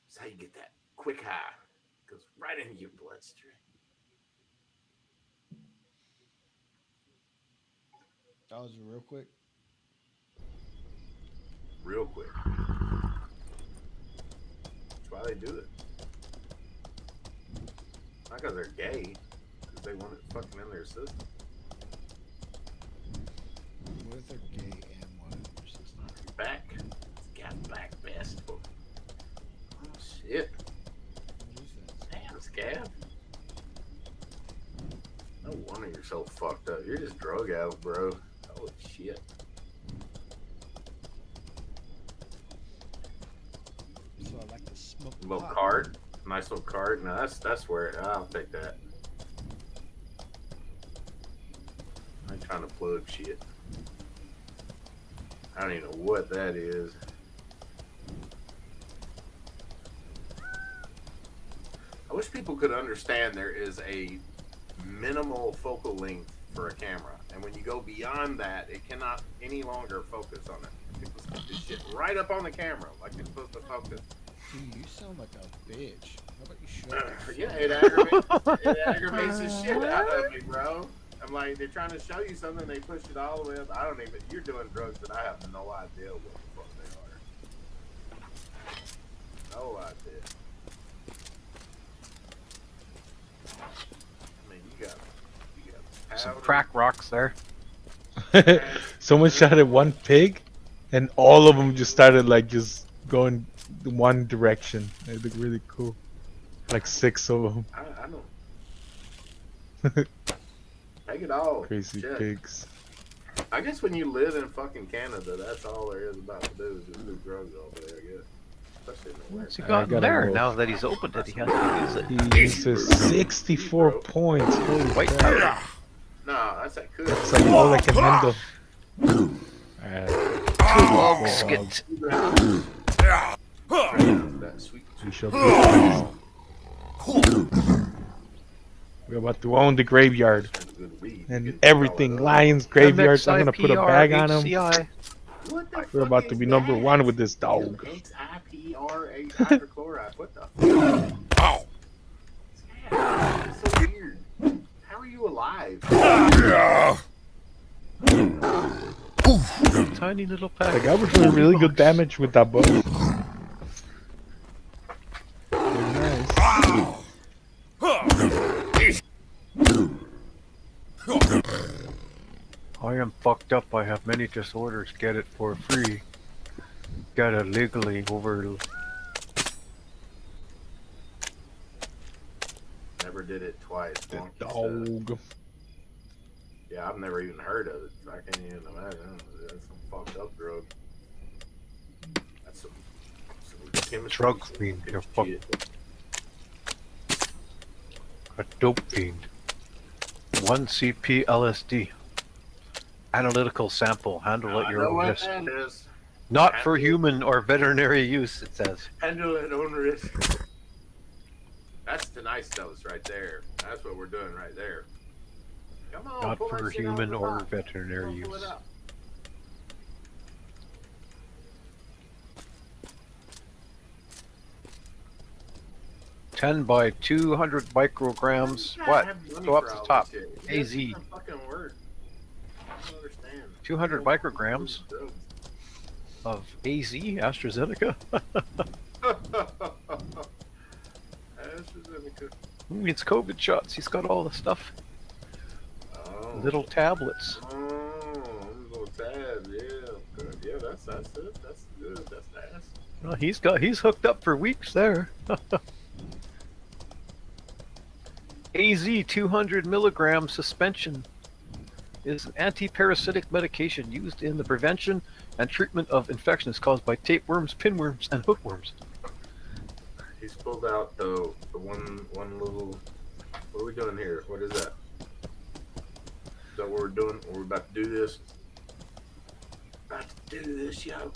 That's how you get that quick high. Goes right into your bloodstream. That was real quick. Real quick. That's why they do it. Not because they're gay. Because they want it fucking in their system. What if they're gay and want it in their system? Back. It's got back best. Oh shit. Damn, Scav. No wonder you're so fucked up. You're just drug out, bro. Holy shit. So I like to smoke Little pot. cart. Nice little cart. No, that's where I'll take that. I ain't trying to plug shit. I don't even know what that is. I wish people could understand there is a minimal focal length for a camera. And when you go beyond that, it cannot any longer focus on it. People put this shit right up on the camera like it's supposed to focus. Dude, you sound like a bitch. How about you shut up? Yeah, it aggravates the shit out of me, bro. I'm like, they're trying to show you something, they push it all the way up. I don't even, you're doing drugs that I have no idea what the fuck they are. No idea. I mean, you got Some powder. crack rocks there. Someone shot at one pig, and all of them just started like just going one direction. They look really cool. Like 6 of them. I know. Take it all. Crazy Shit. pigs. I guess when you live in fucking Canada, that's all there is about to do is just do drugs all day, I guess. Especially in the What's he winter. got in gotta there? go. Now that he's opened it, he has to use it. He uses 64 points. Holy White crap. powder. No, that's that cool. That's like all I can handle. Dog skit. That sweet. We shall be. We're about to own the graveyard and everything. Lions, graveyards. I'm gonna put a bag on them. We're about to be number one with this dog. XIPRA hydrochloride. What the fuck? That's so weird. How are you alive? Tiny little pack. Like I was doing really good damage with that bow. Very nice. I am fucked up. I have many disorders. Get it for free. Get it legally over. Never did it twice. The Wonky dog. Yeah, I've never even heard of it. I can't even imagine. That's some fucked up drug. That's some Drug fiend, you're fucking a dope fiend. 1 CP LSD. Analytical sample. Handle at your own risk. Not for human or veterinary use, it says. Handle at own risk. That's the nice dose right there. That's what we're doing right there. Come on, Not pull that for shit out of human the or box. veterinary Pull it use. out. 10 by 200 micrograms. I What? have money Go up for the all top. this shit. It AZ. doesn't fucking work. I don't understand. 200 micrograms of AZ, AstraZeneca. AstraZeneca. Who needs COVID shots? He's got all the stuff. Oh. Little tablets. Oh, little tab, yeah. Good. Yeah, that's it. That's good. That's nice. Well, he's hooked up for weeks there. AZ 200 milligram suspension is an anti-parasitic medication used in the prevention and treatment of infections caused by tapeworms, pinworms, and hookworms. He's pulled out the one little. What are we doing here? What is that? Is that what we're doing? We're about to do this. About to do this, yo.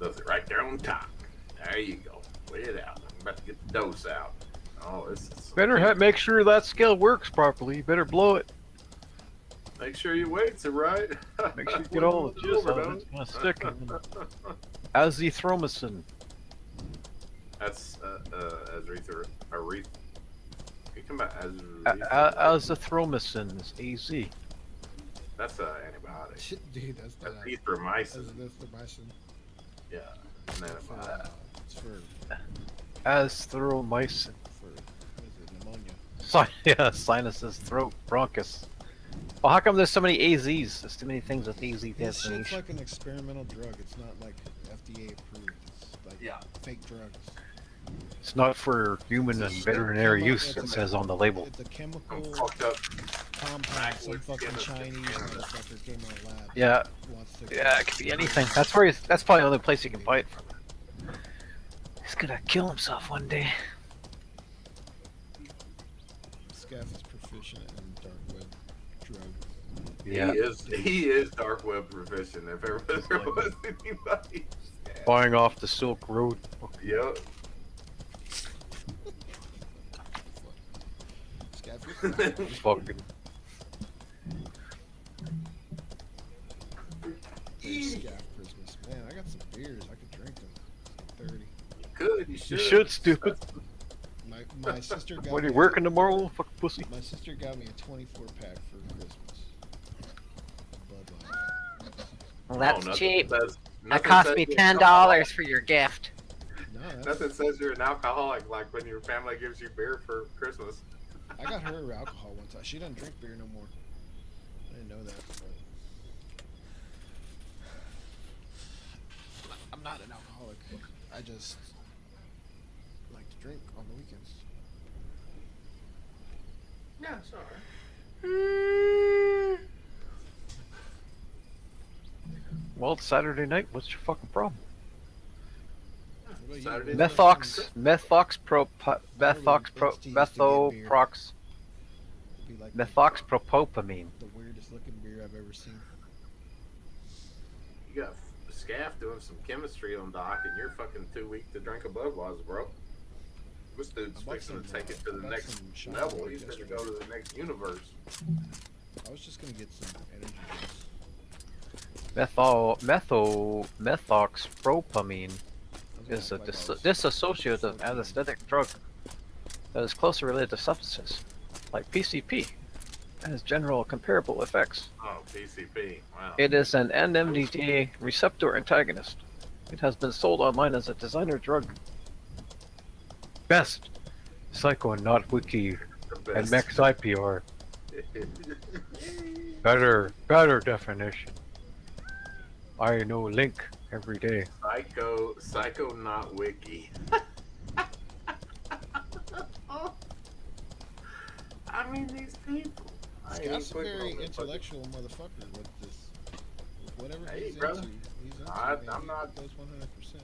Does it right there on top. There you go. Lay it out. I'm about to get the dose out. Oh, this is. Better make sure that scale works properly. You better blow it. Make sure your weights are right. Make sure you get all the juice out of it. It's gonna stick. Azithromycin. That's azithromycin. You come back Azithromycin is AZ. That's an antibiotic. Dude, that's not Azithromycin. Azithromycin. Yeah, it's an antibiotic. It's for Azithromycin. what is it, pneumonia. Yeah, sinuses, throat, bronchus. Well, how come there's so many AZs? There's too many things with AZ This shit's designation. like an experimental drug. It's not like FDA approved. It's like fake drugs. It's not for human and veterinary use, it says on the label. It's a chemical Fucked up. compound. Some fucking Chinese motherfucker came out of lab. Yeah, Wants to yeah, it could be anything. That's probably the only place you can buy it from. He's gonna kill himself one day. Scaff is proficient in dark web drug. Yeah. He is dark web proficient. If ever there was anybody. Buying off the Silk Road. Yep. Scaff, you're Fucking. Scaff Christmas. Man, I got some beers. I could drink them. 30. Good, you You should, stupid. My sister got What are you me working tomorrow, fucking pussy? My sister got me a 24 pack for Christmas. Bud Light. Well, that's nothing cheap. says- That nothing cost says me you're $10 for your gift. No, Nothing says you're an alcoholic like when your family gives you beer for Christmas. I got her alcohol one time. She doesn't drink beer no more. I didn't know that. But I'm not an alcoholic. I just like to drink on the weekends. Yeah, it's alright. Well, it's Saturday night. What's your fucking problem? What about you? Saturday Methox methoxpropopamine. The weirdest looking beer I've ever seen. You got Scaff doing some chemistry on Doc, and you're fucking too weak to drink a Budweiser, bro. This dude's fixing to take it to the next level. He's gonna go to the next universe. I was just gonna get some energy drinks. Methoxpropamine is a dissociative anesthetic drug that is closely related to substances like PCP and has general comparable effects. Oh, PCP. Wow. It is an NMDA receptor antagonist. It has been sold online as a designer drug. Best Psychonaut and MaxIPR. Better definition. I know Link every day. Psycho not wiki. I mean these people. Scott's a very intellectual motherfucker with this whatever Hey, he's brother. into, he's into, I- man. I'm He not- goes 100%.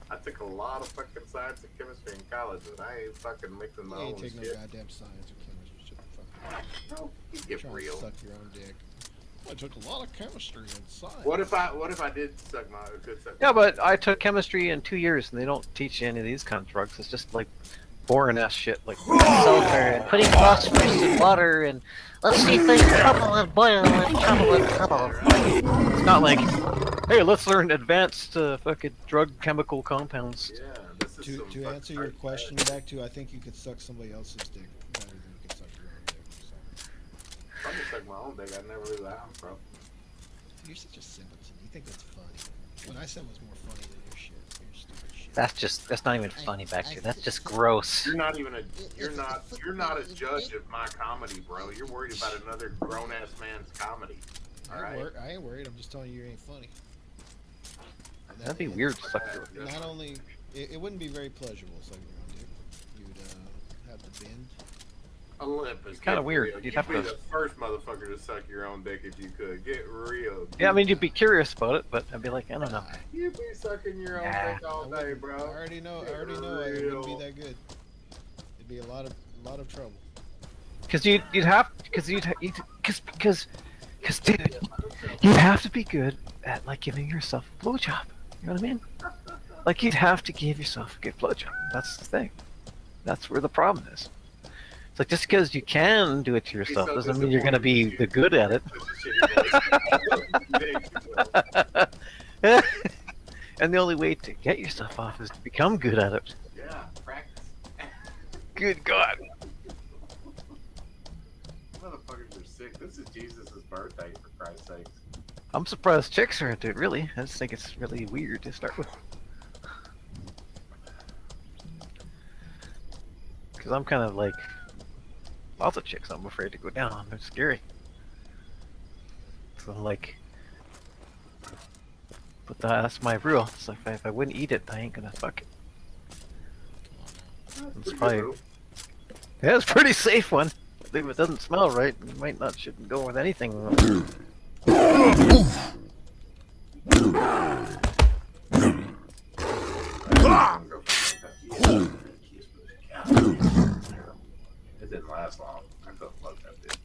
I took a lot of fucking science and chemistry in college, and I ain't fucking mixing my You ain't own take no shit. goddamn science or chemistry. Shut the fuck up. No, you get Trying real. to suck your own dick. I took a lot of chemistry and science. What if I did suck my could suck? Yeah, my- but I took chemistry in 2 years, and they don't teach you any of these kind of drugs. It's just like boring ass shit, like Sulfur and putting phosphorus in water and let's see things bubble and boil and trouble and trouble. it's not like, hey, let's learn advanced fucking drug chemical compounds. Yeah, this is some To fucking answer your hard question shit. back to, I think you could suck somebody else's dick better than you could suck your own dick. So. If I could suck my own dick, I'd never leave the house, bro. You're such a simpleton. You think that's funny. What I said was more funny than your shit. Your stupid shit. That's not even funny, Baxter. That's just gross. You're not a judge of my comedy, bro. You're worried about another grown ass man's comedy. All right. I ain't worried. I'm just telling you, you ain't funny. And That'd be weird to suck your own dick. Not only, it wouldn't be very pleasurable sucking your own dick. You'd have to bend. Olympus. Kinda get weird. real. You'd You'd have be to- the first motherfucker to suck your own dick if you could. Get real. Yeah, I mean, you'd be curious about it, but I'd be like, I don't know. You'd be sucking your own Nah. dick all day, bro. I already know. Get It wouldn't be real. that good. It'd be a lot of trouble. Because dude, you'd have to be good at like giving yourself a blowjob. You know what I mean? Like you'd have to give yourself a good blowjob. That's the thing. That's where the problem is. It's like just because you can do it to yourself so doesn't mean you're gonna be the good at it. And the only way to get yourself off is to become good at it. Yeah, practice. Good God. Motherfuckers are sick. This is Jesus' birthday, for Christ's sakes. I'm surprised chicks are into it, really. I just think it's really weird to start with. Because I'm kind of like, lots of chicks I'm afraid to go down on. They're scary. So like, but that's my rule. It's like if I wouldn't eat it, I ain't gonna fuck it. It's probably, yeah, it's a pretty safe one. If it doesn't smell right, you might not shouldn't go with anything. It didn't last long. I couldn't fuck that bitch.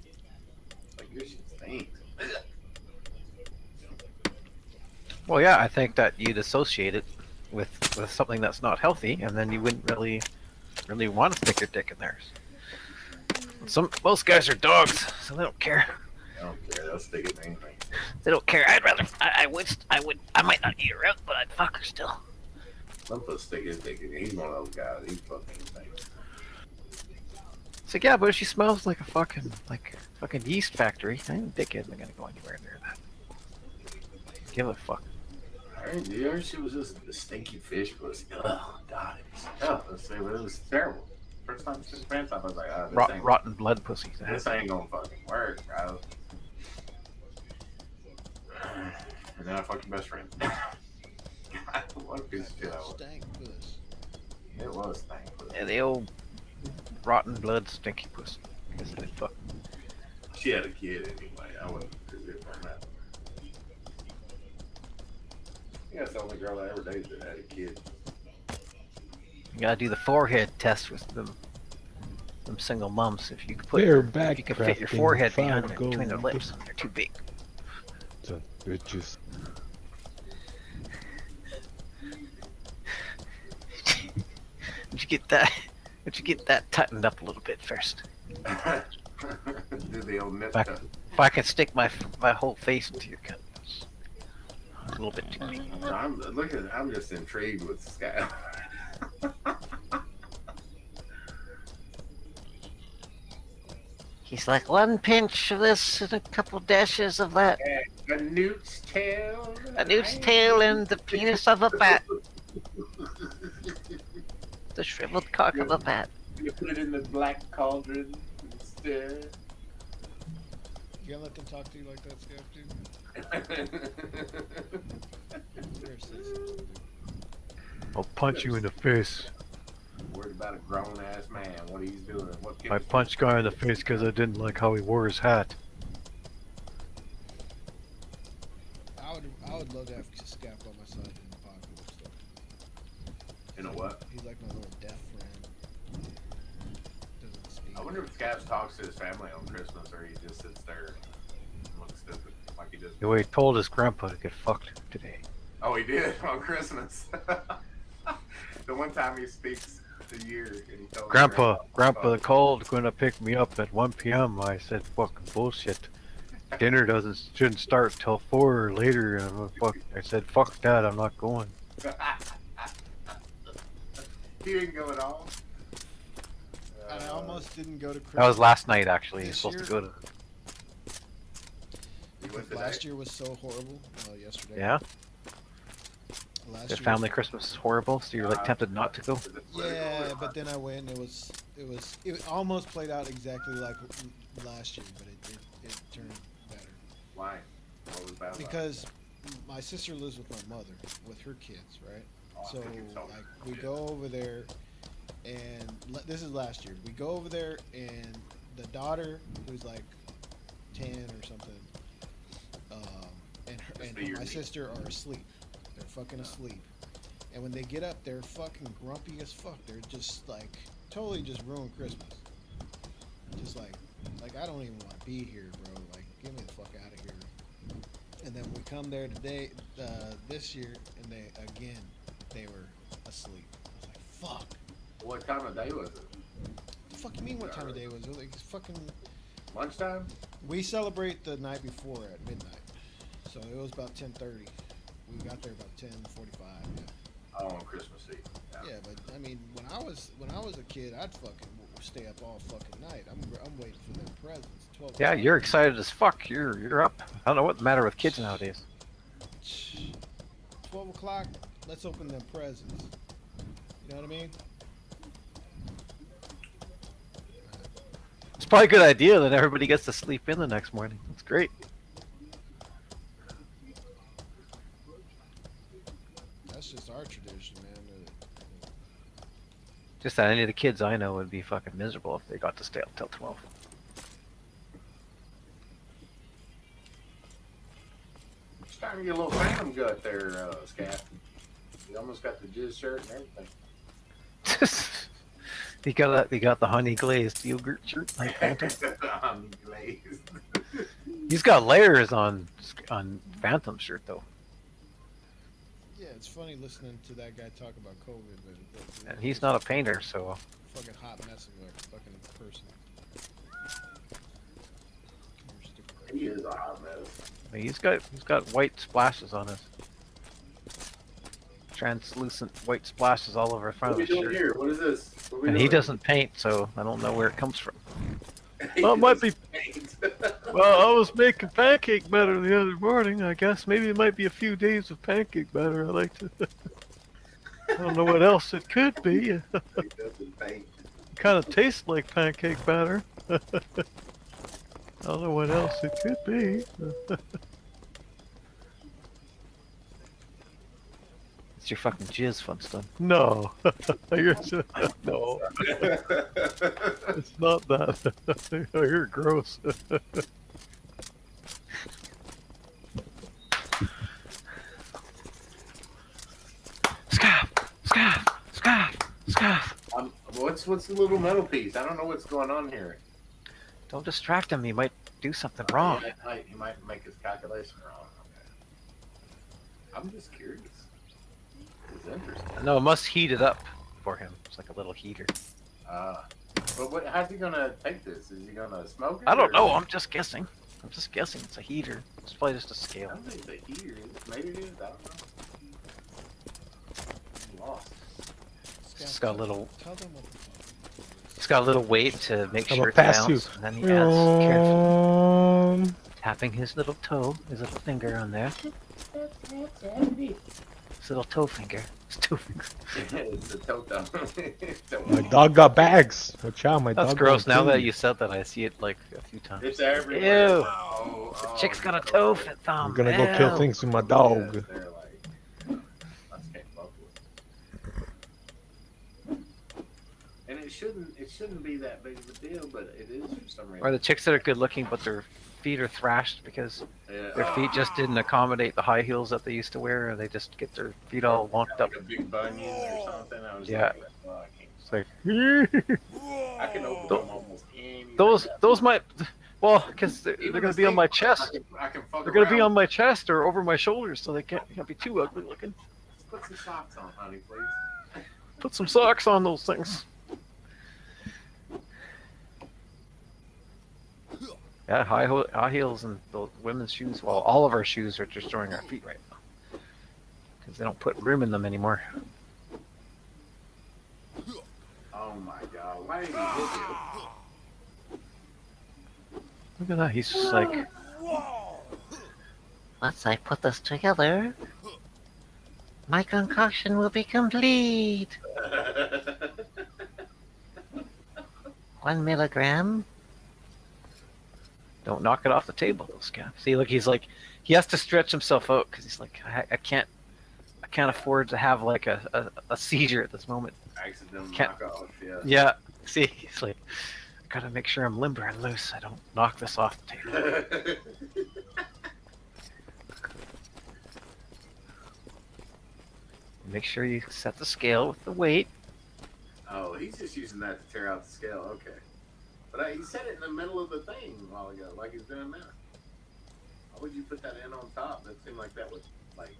Like, your shit stinks. Well, yeah, I think that you'd associate it with something that's not healthy, and then you wouldn't really want to stick your dick in theirs. Most guys are dogs, so they don't care. I don't care. They'll stick it in anything. They don't care. I might not eat her out, but I'd fuck her still. Some put stick his dick in. He's one of those guys. He fucking things. It's like, yeah, but if she smells like a fucking yeast factory, I ain't dickhead not gonna go anywhere near that. Give a fuck. I heard the other shit was just a stinky fish pussy. Oh, God. It was terrible. First time since pants off, I was like, oh, this ain't Rotten blood pussy. This ain't gonna fucking work, bro. And then I fucked your best friend. God, what a piece of shit I was. Stank puss. It was stank puss. Yeah, the old rotten blood stinky pussy. Guess they fuck. She had a kid anyway. I wouldn't consider that. Yeah, that's the only girl I ever dated that had a kid. You gotta do the forehead test with them single mums. If you could put, They're if you could fit your backtracking forehead far behind between their gold. lips, they're too big. So, bitches. Would you get that? Would you get that tightened up a little bit first? Do the old nip If test. I could stick my whole face into your cut, it's a little bit too big. I'm just intrigued with Sky. He's like, one pinch of this and a couple dashes of that. A newt's tail. A newt's tail and the penis of a bat. The shriveled cock of a bat. You put it in the black cauldron instead. You gonna let them talk to you like that, Scav, dude? They're sensitive, dude. I'll punch you in the face. Worried about a grown ass man, what he's doing. What I punched guy in the face because I didn't like how he wore his hat. I love to have Scap on my side in the apocalypse. Though. You know what? He's like my little deaf friend. Doesn't speak. I wonder if Scabs talks to his family on Christmas, or he just sits there and looks stupid, like he just. He told his grandpa to get fucked today. Oh, he did on Christmas. The one time he speaks a year, and he told Grandpa Grandpa called, going to pick me up at 1 p.m. I said, fucking bullshit. Dinner shouldn't start till 4 or later. And I said, fuck that, I'm not going. He didn't go at all. I almost didn't go to Christmas. That was last night, actually. You're This supposed to year- go to. Because last year was so horrible. Yesterday. Yeah? Last The year family was- Christmas is horrible, so you're like tempted not to go? Yeah, but then I went. And it almost played out exactly like last year, but it turned better. Why? What was bad about it? Because my sister lives with my mother with her kids, right? Oh, I So think you told me. like we go over there, and this is last year. We go over there, and the daughter, who's like 10 or something, and my sister are asleep. They're fucking asleep. And when they get up, they're fucking grumpy as fuck. They're just like totally just ruined Christmas. Just like I don't even want to be here, bro. Like, get me the fuck out of here. And then we come there today, this year, and they were asleep. I was like, fuck. What time of day was it? The fuck you mean what time of day was it? Like, it's fucking Lunchtime? We celebrate the night before at midnight. So it was about 10:30. We got there about 10:45. Yeah. Oh, on Christmas Eve. Yeah, but I mean, when I was a kid, I'd fucking stay up all fucking night. I'm waiting for their presents. 12 Yeah, o'clock. you're excited as fuck. You're up. I don't know what's the matter with kids nowadays. 12 o'clock. Let's open their presents. You know what I mean? It's probably a good idea that everybody gets to sleep in the next morning. It's great. That's just our tradition, man. Just that any of the kids I know would be fucking miserable if they got to stay up till 12. It's time to get a little phantom gut there, Scat. You almost got the jizz shirt and everything. He got the honey glazed yogurt shirt like Phantom. Honey glazed. He's got layers on Phantom shirt though. Yeah, it's funny listening to that guy talk about COVID, but And he's not a painter, so fucking hot mess of a fucking person. He is a hot mess. he's got white splashes on his translucent white splashes all over the front What are of we his doing shirt. here? What is this? What are we And doing? he doesn't paint, so I don't know where it comes from. He Well, it might be. doesn't paint. Well, I was making pancake batter the other morning. I guess maybe it might be a few days of pancake batter. I like to. I don't know what else it could be. He doesn't paint. Kind of tastes like pancake batter. I don't know what else it could be. It's your fucking jizz, Funston. No. No. It's not that. You're gross. Scarf. What's the little metal piece? I don't know what's going on here. Don't distract him. He might do something wrong. He might make his calculation wrong. Okay. I'm just curious. It's interesting. No, it must heat it up for him. It's like a little heater. But how's he gonna take this? Is he gonna smoke it? I don't or- know. I'm just guessing. It's a heater. It's probably just a I scale. don't think it's a heater. Maybe it is. I don't know. I'm lost. It's got a little. Tell them what the fuck. It's got a little weight to make I'm sure a it pass counts. you. And then he adds carefully, tapping his little toe, his little finger on there. His little toe finger. His toe finger. It's a toto. My dog got bags. Watch out, my That's dog. gross. got Now that food. you said that, I see it like a few times. It's everywhere. Ew. Oh, Chick's got a toe fit thumb. I'm gonna go kill Ew. things with my dog. Yes, they're like, I just can't fuck with it. And it shouldn't be that big of a deal, but it is for some reason. Or the chicks that are good looking, but their feet are thrashed because Yeah. their feet just didn't accommodate the high heels that they used to wear, or they just get their feet all wonked up. Like a big bunion or something. I was Yeah. like, oh, I can't. It's like I can open them almost any. those might, well, because they're Even going to the be on my same- chest. I can fuck They're going to be around. on my chest or over my shoulders, so they can't be too ugly looking. Put some socks on, honey, please. Put some socks on those things. Yeah, high heels and the women's shoes. Well, all of our shoes are destroying our feet right now because they don't put room in them anymore. Oh my god, why did he hit you? Look at that. He's just like, Once I put this together, my concoction will be complete. 1 milligram. don't knock it off the table, those guys. See, look, he's like, he has to stretch himself out because he's like, I can't afford to have like a seizure at this moment. Accidental Can't- knockoff, yeah. Yeah. See, he's like, I gotta make sure I'm limber and loose. I don't knock this off the table. Make sure you set the scale with the weight. Oh, he's just using that to tear out the scale. Okay. But he said it in the middle of the thing a while ago, like he's doing now. Why would you put that in on top? That seemed like that would, like,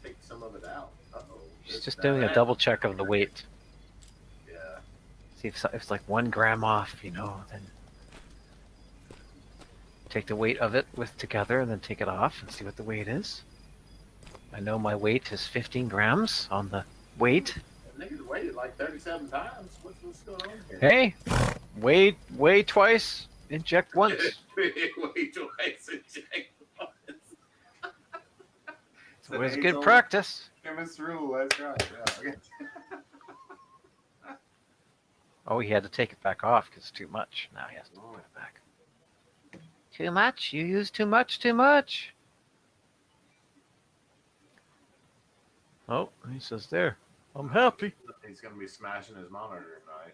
take some of it out. Uh-oh. He's This, just that, doing a that. double check of the weight. Yeah. See if it's like 1 gram off, then take the weight of it together and then take it off and see what the weight is. I know my weight is 15 grams on the weight. Niggas waited like 37 times. What's going on here? Hey, weigh twice, inject once. Wait twice and check once. It's always good practice. Chemist rule, that's right. Yeah, okay. Oh, he had to take it back off because it's too much. Now he has to put it back. Too much? You use too much? Too much? Oh, he says there. I'm happy. He's gonna be smashing his monitor tonight.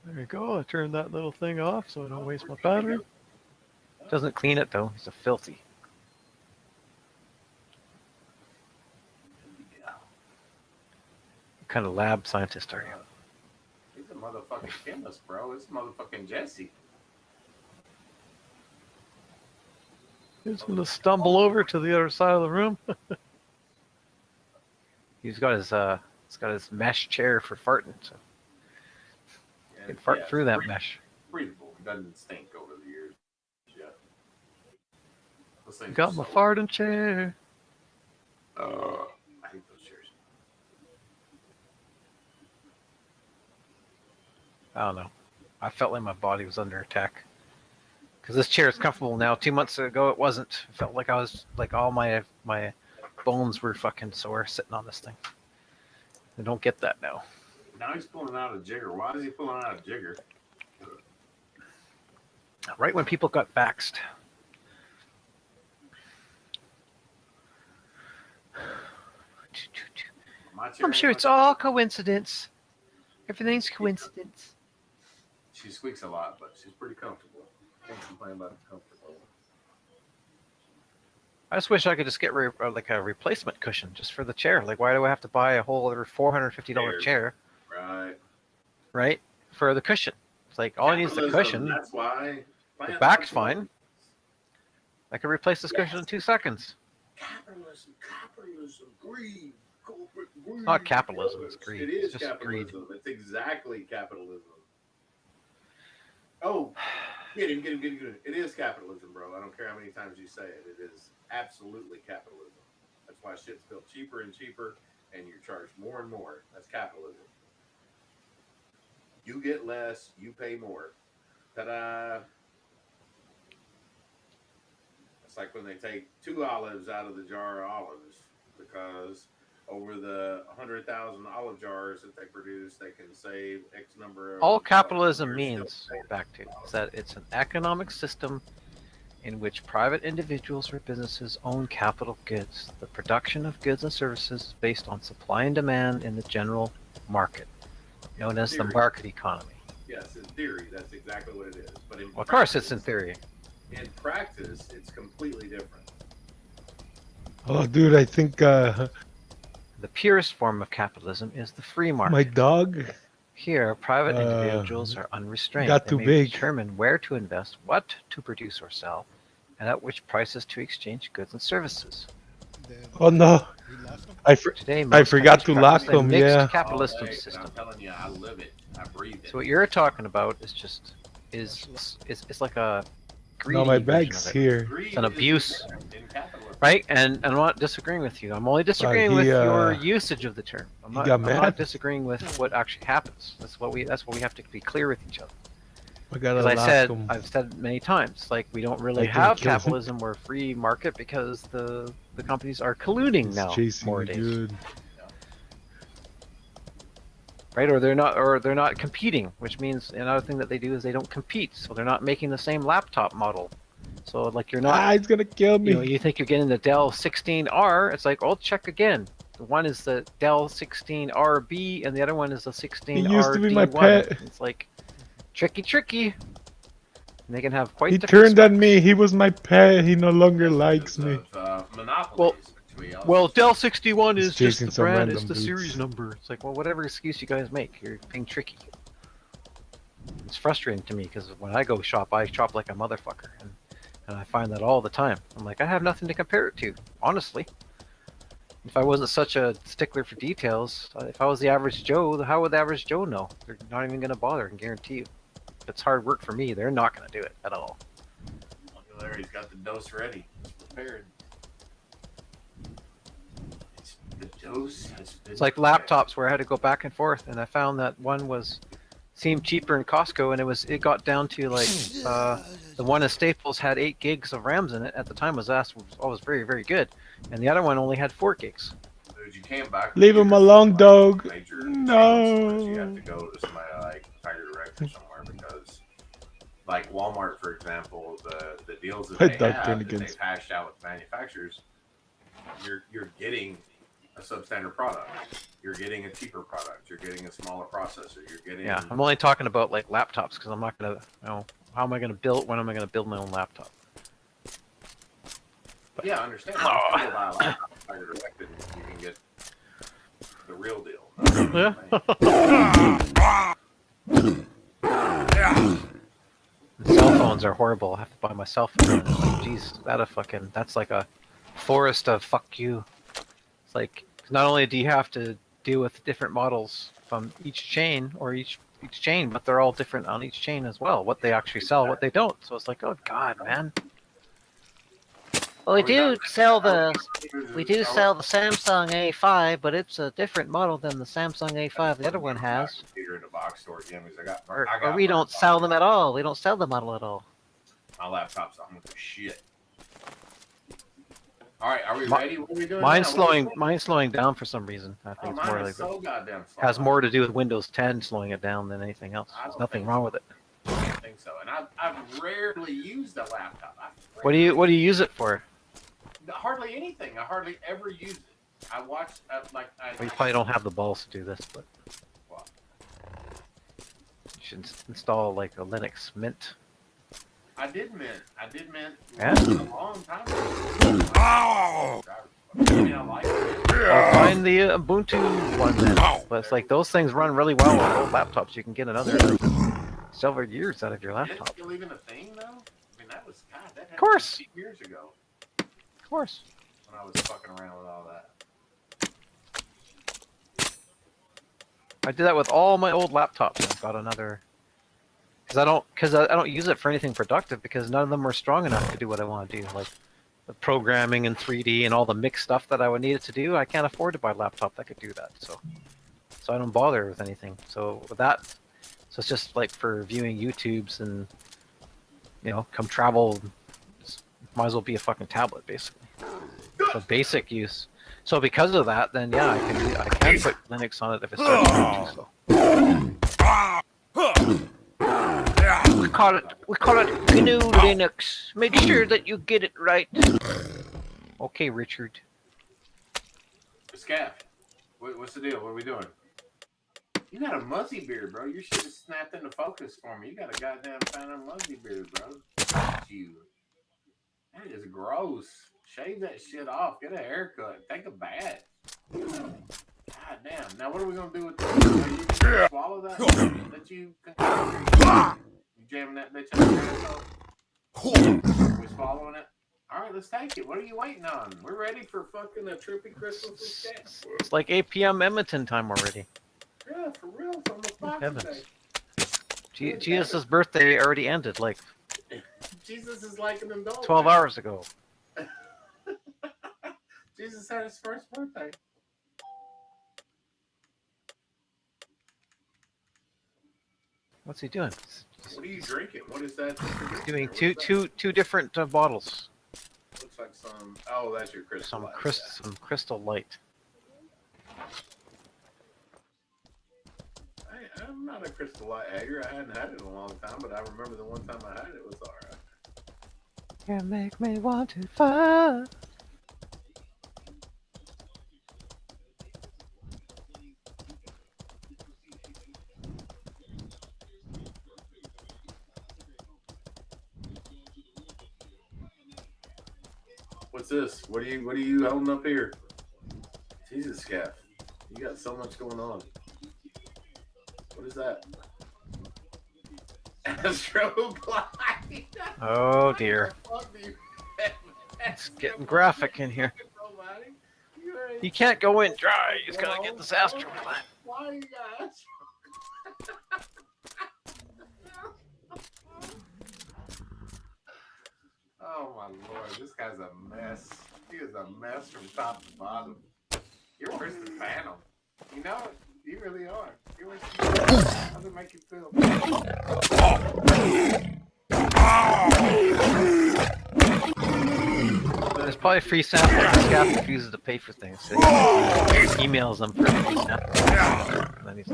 There you go. I turned that little thing off so I don't waste my battery. Doesn't clean it though. He's a filthy. What kind of lab scientist are you? He's a motherfucking chemist, bro. It's motherfucking Jesse. He's gonna stumble over to the other side of the room. He's got his mesh chair for farting, so you can fart through that mesh. Breathable. Doesn't stink over the years. Yeah. Those things Got are my so- farting chair. I hate those chairs. I don't know. I felt like my body was under attack. Because this chair is comfortable now. 2 months ago, it wasn't. It felt like I was, like all my bones were fucking sore sitting on this thing. I don't get that now. Now he's pulling out a jigger. Why is he pulling out a jigger? Right when people got vaxxed. My chair I'm sure ain't it's all coincidence. Everything's coincidence. She squeaks a lot, but she's pretty comfortable. Can't complain about it comfortable. I just wish I could just get like a replacement cushion just for the chair. Like, why do I have to buy a whole other $450 chair? Right. Right? For the cushion. It's like, all I need is the Capitalism, cushion. That's why. The back's fine. I can replace this cushion in 2 seconds. Capitalism, greed, corporate greed. It's not capitalism, it's greed. It is It's just greed. capitalism. It's exactly capitalism. Oh, get him. It is capitalism, bro. I don't care how many times you say it. It is absolutely capitalism. That's why shit's built cheaper and cheaper, and you're charged more and more. That's capitalism. You get less, you pay more. Ta-da! It's like when they take 2 olives out of the jar of olives, because over the 100,000 olive jars that they produce, they can save X number of. All capitalism means, back to, is that it's an economic system in which private individuals or businesses own capital goods. The production of goods and services is based on supply and demand in the general market, known as the market economy. Yes, in theory, that's exactly what it is. But in Well, of course, practice, it's in theory. in practice, it's completely different. Oh, dude, I think The purest form of capitalism is the free market. my dog Here, private individuals are unrestrained. got They too may big. determine where to invest, what to produce or sell, and at which prices to exchange goods and services. Oh no, Today, I most forgot countries to lock practice a them. mixed Yeah. capitalistic Oh, hey, system. I'm telling you, I live it. I breathe it. So what you're talking about is just it's like a greedy No, my version bag's of it. here. It's an abuse, right? And I'm not disagreeing with you. I'm only disagreeing with he, your usage of the term. I'm he not, got I'm not mad? disagreeing with what actually happens. That's what we have to be clear with each other. I gotta As lock 'em. I've said many times, like we don't really I can have kill him. capitalism or free market because the companies are colluding He's now chasing me nowadays, good. right? Or they're not competing, which means another thing that they do is they don't compete, so they're not making the same laptop model. So like you're not. Ah, he's gonna kill me. You know, you think you're getting the Dell 16R, it's like, oh, check again. The one is the Dell 16RB, and the other one is the 16RD1. used to be my pet. It's like tricky. And they can have quite He different turned on me. He was my pet. He no longer likes me. Well, Dell 61 He's is just chasing the some brand, random it's the dudes. series number. It's like, well, whatever excuse you guys make, you're being tricky. It's frustrating to me because when I go shop, I shop like a motherfucker, and I find that all the time. I'm like, I have nothing to compare it to, honestly. If I wasn't such a stickler for details, if I was the average Joe, how would the average Joe know? They're not even going to bother, I can guarantee you. If it's hard work for me, they're not going to do it at all. Larry's got the dose ready. It's prepared. The dose has been It's like laptops where I had to go back and forth, and I found that one seemed cheaper in Costco, and it got down to like the one at Staples had 8 gigs of RAMs in it. At the time, was always very, very good, and the other one only had 4 gigs. Dude, you can't back. Leave him alone, dog. Major No. chains, you have to go to somebody like Tiger Direct or somewhere because, like Walmart, for example, the deals that My they dog have turned that they've against- hashed out with manufacturers, you're getting a substandard product. You're getting a cheaper product. You're getting a smaller processor. You're getting Yeah, I'm only talking about like laptops because I'm not gonna, how am I gonna build? When am I gonna build my own laptop? Yeah, I understand. You can buy a laptop from Tiger Direct and you can get the real deal. Cell phones are horrible. I have to buy my cell phone. It's like, geez, that's like a forest of fuck you. It's like, not only do you have to deal with different models from each chain or each chain, but they're all different on each chain as well. What they actually sell, what they don't. So it's like, oh god, man. Well, we do sell the Samsung A5, but it's a different model than the Samsung A5 the other one has. Computer in a box store again because Or we don't sell them at all. We don't sell the model at all. My laptop's on with the shit. All right, are we ready? What are we doing? Mine's now? slowing down for some reason. I think it's more Mine like is so goddamn slow. has more to do with Windows 10 slowing it down than anything else. I There's don't nothing think wrong with it. I don't think so. And I've rarely used a laptop. What do you use it for? Hardly anything. I hardly ever use it. I watch Well, you probably don't have the balls to do this, but What? you should install like a Linux Mint. I did Mint. Yeah? A long time ago. I mean, I like it. Well, find the Ubuntu one then. But it's like those things run really well on old laptops. You can get another several years out of your Is it laptop. still even a thing though? I mean, that was that Of course. 15 years ago Of course. when I was fucking around with all that. I did that with all my old laptops. I've got another because I don't use it for anything productive because none of them are strong enough to do what I want to do, like the programming and 3D and all the mixed stuff that I would need it to do. I can't afford to buy a laptop that could do that, so I don't bother with anything. So with that, so it's just like for viewing YouTubes and come travel. Might as well be a fucking tablet basically. So basic use. So because of that, then yeah, I can put Linux on it if it starts going too slow. We call it GNU Linux. Make sure that you get it right. Okay, Richard. Scaff, what's the deal? What are we doing? You got a muzzy beard, bro. You should have snapped into focus for me. You got a goddamn Phantom muzzy beard, bro. You. That is gross. Shave that shit off. Get a haircut. Take a bath. God damn. Now what are we gonna do with this? Are you gonna swallow that? That you jamming that bitch in the asshole? We swallowing it? Alright, let's take it. What are you waiting on? We're ready for fucking a trippy Christmas with Cat. It's like 8 p.m. Edmonton time already. Yeah, for real. It's almost Boxing Heavens. Day. Jesus' birthday already ended like Jesus is like an adult. 12 hours ago. Jesus had his first birthday. What's he doing? What are you drinking? What is that? He's doing two different bottles. Looks like some. Oh, that's your crystal. Some crystal light. I'm not a crystal light hater. I hadn't had it in a long time, but I remember the one time I had it, it was alright. You make me want to fuck. What's this? What are you holding up here? Jesus, Scaff. You got so much going on. What is that? Astroglide. Oh dear. It's getting graphic in here. You can't go in dry. You just gotta get this Astroglide. Why you guys? Oh my lord, this guy's a mess. He is a mess from top to bottom. You're worse than Phantom. You know it. You really are. You're worse than Phantom. How does it make you feel? There's probably free samples. Scaff refuses to pay for things. So he emails them for free samples. And then he's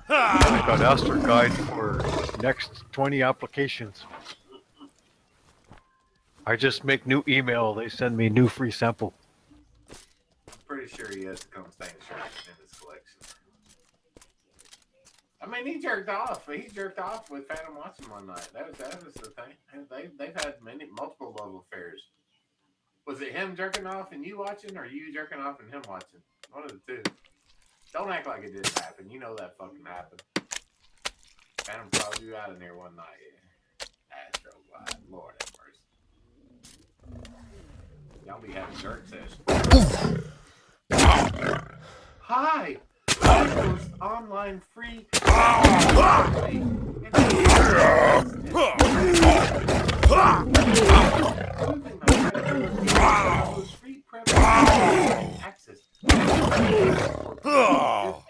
I got Astro Guide for next 20 applications. I just make new email. They send me new free sample. I'm pretty sure he has to come stay in his collection. I mean, he jerked off. He jerked off with Phantom watching one night. That was the thing. They've had multiple love affairs. Was it him jerking off and you watching, or you jerking off and him watching? One of the two. Don't act like it didn't happen. You know that fucking happened. Phantom called you out in there one night. Astro Glide. Lord have mercy. Y'all be having jerk sessions. Hi! I host online free. Access.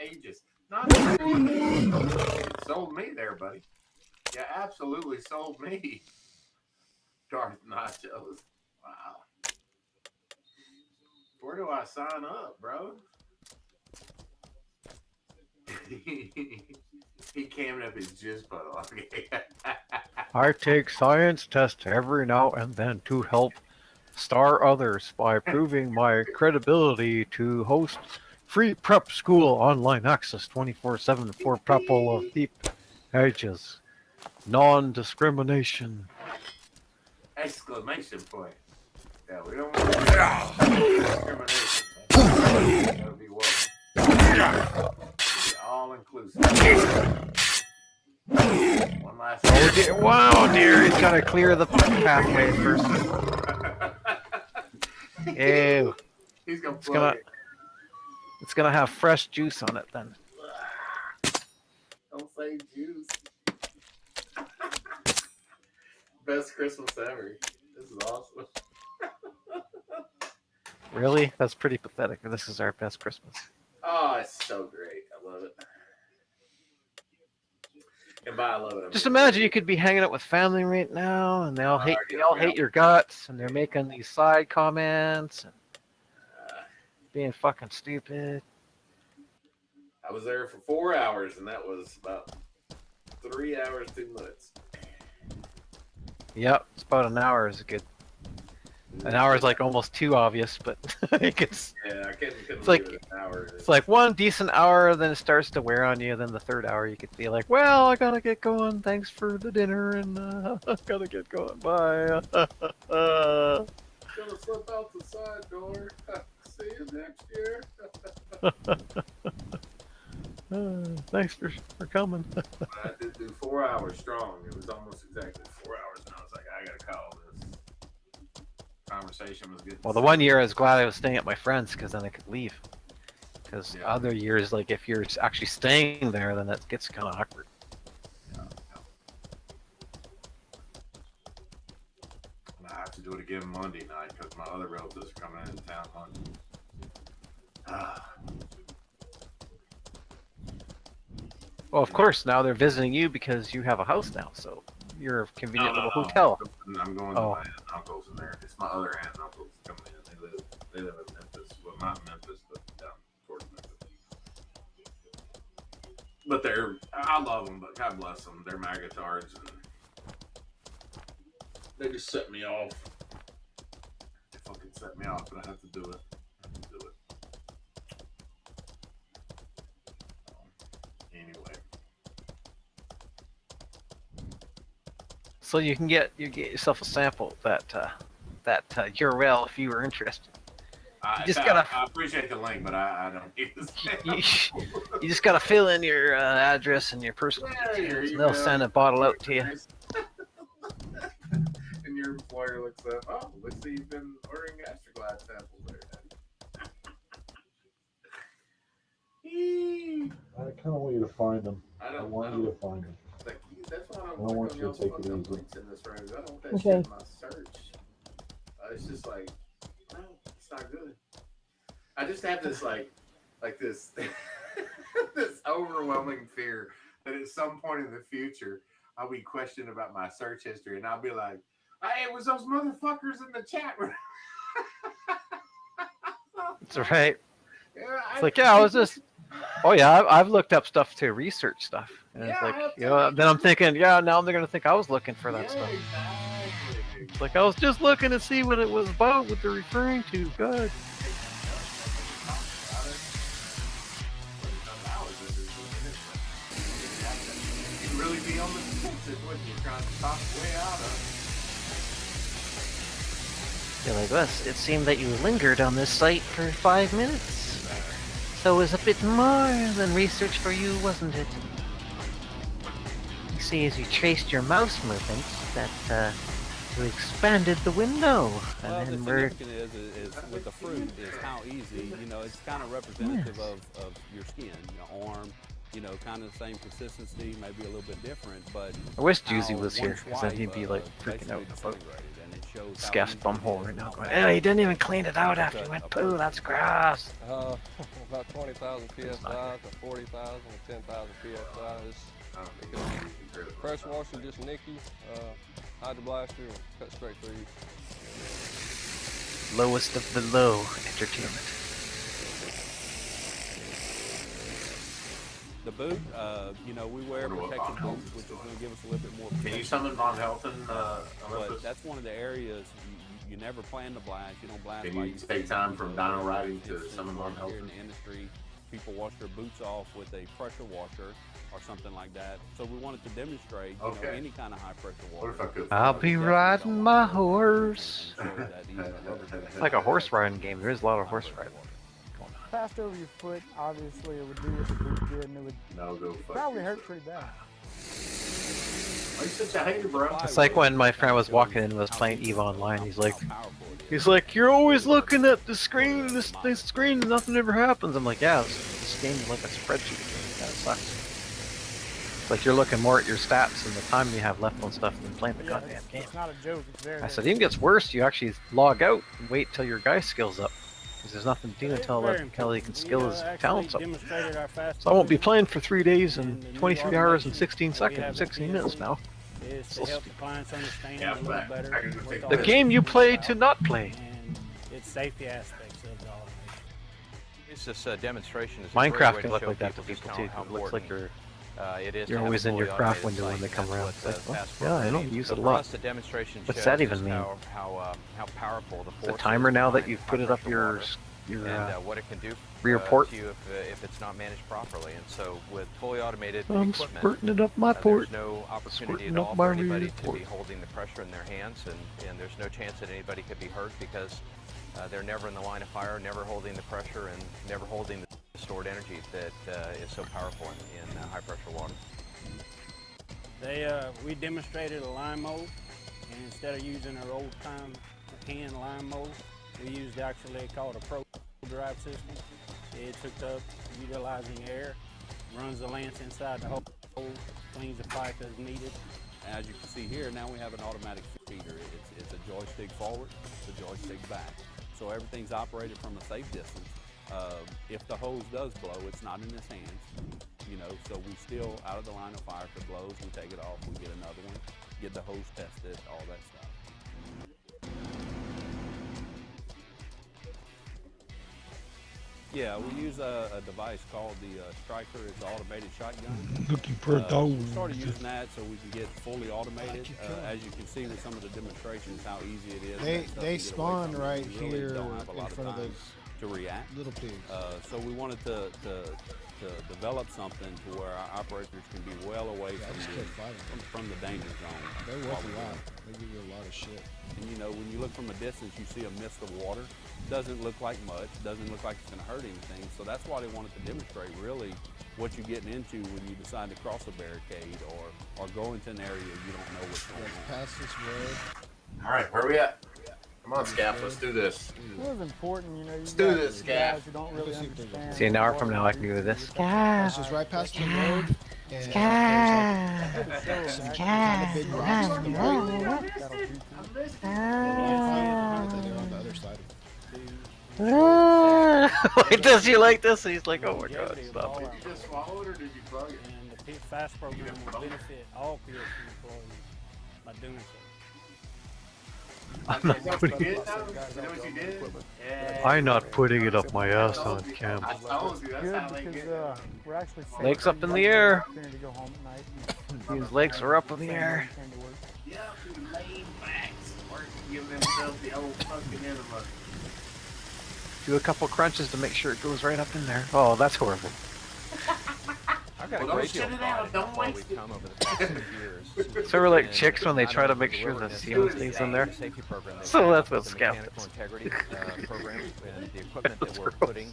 Ages. Not it sold me there, buddy. Yeah, absolutely sold me. Darth Nachos. Wow. Where do I sign up, bro? He cammed up his jizz puddle. I take science tests every now and then to help star others by proving my credibility to host free prep school online access 24/7 for people of deep ages. Non-discrimination. Exclamation point. Yeah, we don't want discrimination. Gotta be woke. All inclusive. One last. Oh dear! Wow, dear! He's gotta clear the pathway first. Ew. He's gonna It's plug gonna. it. It's gonna have fresh juice on it then. Don't say juice. Best Christmas ever. This is awesome. Really? That's pretty pathetic. This is our best Christmas. Oh, it's so great. I love it. And by I love it, I mean Just imagine you could be hanging out with family right now, and they all hate your guts, and they're making these side comments and being fucking stupid. I was there for 4 hours, and that was about 3 hours too much. Yep, it's about an hour is a good An hour is like almost too obvious, but like it's Yeah, I couldn't It's like- leave it an hour. it's like one decent hour, then it starts to wear on you. Then the third hour, you could be like, "Well, I gotta get going. Thanks for the dinner, and I gotta get going. Bye." Gonna slip out the side door. See you next year. Thanks for coming. I did do 4 hours strong. It was almost exactly 4 hours, and I was like, I gotta call this. Conversation was good. Well, the one year I was glad I was staying at my friend's because then I could leave. Because Yeah. other years, like if you're actually staying there, then that gets kind of awkward. And I have to do it again Monday night because my other relatives are coming into town Monday. Well, of course, now they're visiting you because you have a house now, so you're a convenient little hotel. I'm going to my aunt and uncles in there. It's my other aunt and uncles coming in. They live in Memphis. Well, not Memphis, but down towards Memphis. But I love them, but God bless them. They're magatards and they just set me off. They fucking set me off, but I have to do it. Anyway. So you get yourself a sample of that URL if you were interested. You just gotta I appreciate the link, but I don't need this. you just gotta fill in your address and your personal details, and they'll send a bottle out to you. And your employer looks up. Oh, let's see, you've been ordering Astroglide samples there. I kind of want you to find them. I want you to find them. Like, that's why I I don't want click you on to take y'all's it fucking easy. links in this room. I don't want that Okay. shit in my search. It's just like, no, it's not good. I just have this like this this overwhelming fear that at some point in the future I'll be questioned about my search history, and I'll be like, "Hey, it was those motherfuckers in the chat room." That's right. Yeah, It's like, yeah, I was just. Oh yeah, I've looked up stuff to research stuff, and it's Yeah, like, I have you know, then I'm thinking, yeah, now they're gonna think I was looking for that stuff. Exactly. It's like I was just looking to see what it was about, what they're referring to. God. You'd really be on the defensive, wouldn't you? Trying to talk way out of. You're like, Wes, it seemed that you lingered on this site for 5 minutes. So it was a bit more than research for you, wasn't it? You see, as you traced your mouse movements, that you expanded the window. Well, And the then we're... significance is with the fruit is how easy, you know, it's kind of representative of your skin, your arm, you know, kind of the same consistency, maybe a little bit different, but I wish how Juicy was one here, because then he'd swipe, be like freaking basically out about disintegrated, and it shows how Scaff's easy it bumhole is right now. to Going, knock oh, out he didn't even clean it out after he went poo. That's gross. About 20,000 psi to 40,000 to 10,000 psi is press washer, just Nicky, hydro blaster, and cut straight through you. Lowest of the low entertainment. The boot, you know, we wear protective boots, which is going to give us a little bit more Can protection. you summon Von Helton? But that's one of the areas you never plan to blast. You don't blast. Can while you you're take time from sitting. dino riding to It's summon Von here in Helton? the industry, people wash their boots off with a pressure washer or something like that. So we wanted to demonstrate, you know, Okay. any kind of high pressure What water. if I could? I'll be riding my horse. It's It's like a horse riding game. There is a lot of horse riding. Passed over your foot, obviously it would do what the boot did, and it would No, go fuck probably hurt pretty bad. Why you such a hater, bro? It's like when my friend was walking in and was playing EVE Online. He's like, you're always looking at the screen. This screen, nothing ever happens. I'm like, yeah, this game is like a spreadsheet. It kind of sucks. It's like you're looking more at your stats and the time you have left on stuff than playing the goddamn game. It's not a joke. It's very. I said, it even gets worse. You actually log out and wait till your guy skills up. Because there's nothing to do until he can skill his talents up. So I won't be playing for 3 days and 23 hours and 16 seconds, 16 minutes now. Is So to help the clients understand Yeah, a little but better I can what take the The automation game you is play about to not play. and its safety aspects of the automation. It's this demonstration is a great way Minecraft to can look show like that to just people how too. It looks like important you're It is You're to have a always in your fully craft automated window when site, they come and around. that's It's what like, Fast well, yeah, I Program don't means. use So it a for lot. us, the demonstration What's shows that even just mean? how powerful the The force timer is now that behind you've put it up high-pressure your water your and what it can do rear port. to you if it's not managed properly. And so with fully automated I'm equipment, spurting it up my port. there's no opportunity Squirting at up all my for rear anybody to port. be holding the pressure in their hands, and there's no chance that anybody could be hurt because they're never in the line of fire, never holding the pressure, and never holding the stored energy that is so powerful in high-pressure water. We demonstrated a line mold, and instead of using our old-time hand line mold, we used actually called a Pro Drive system. It's hooked up utilizing air, runs the lance inside the hole, cleans the pipe as needed. As you can see here, now we have an automatic feeder. It's a joystick forward, it's a joystick back. So everything's operated from a safe distance. If the hose does blow, it's not in his hands. You know, so we still out of the line of fire. If it blows, we take it off, we get another one, get the hose tested, all that stuff. Yeah, we use a device called the Striker. It's an automated shotgun. Looking for a dog. We started using that so we can get fully automated. As you can see with some of the demonstrations, how easy it is. They spawn right You really here don't have a in lot front of time those to react. little pigs. So we wanted to develop something to where our operators can be well away from the danger zone. They're while worth we're a lot. doing it. They give you a lot of shit. And you know, when you look from a distance, you see a mist of water. Doesn't look like much, doesn't look like it's gonna hurt anything. So that's why they wanted to demonstrate really what you're getting into when you decide to cross a barricade or go into an area you don't know what's going on. Past this road. All right, where we at? Come on, Scaff, let's do this. It was important, you know. Let's do this, guys Scaff. who don't really understand. See, an hour from now I can do this. It's just right past the road. And there's like some kind of big rocks in the road. They're on the other side of it. Wait, does he like this? And he's like, oh my god, stop Did it. you just swallow it or did you plug it? And the FAST program will benefit all PSC employees by doing so. I'm not Is that what putting you did now? Is that what you did? Yeah. I'm not putting it up my ass on cam. I told you, that's Good how they because get we're actually safe. Legs up in the air. To go home at night. His legs are up in the air. Yeah, laid back. Give themselves the old fucking enema. Do a couple crunches to make sure it goes right up in there. Oh, that's horrible. I've got Well, a don't great deal shit of it out, pride in don't how far waste we've come over the past 6 years. So we're like And chicks when they not try to only make sure the wilderness, seal but stays the in there. safety program that So we have, that's what the Scaff mechanical is. integrity program and the equipment that we're putting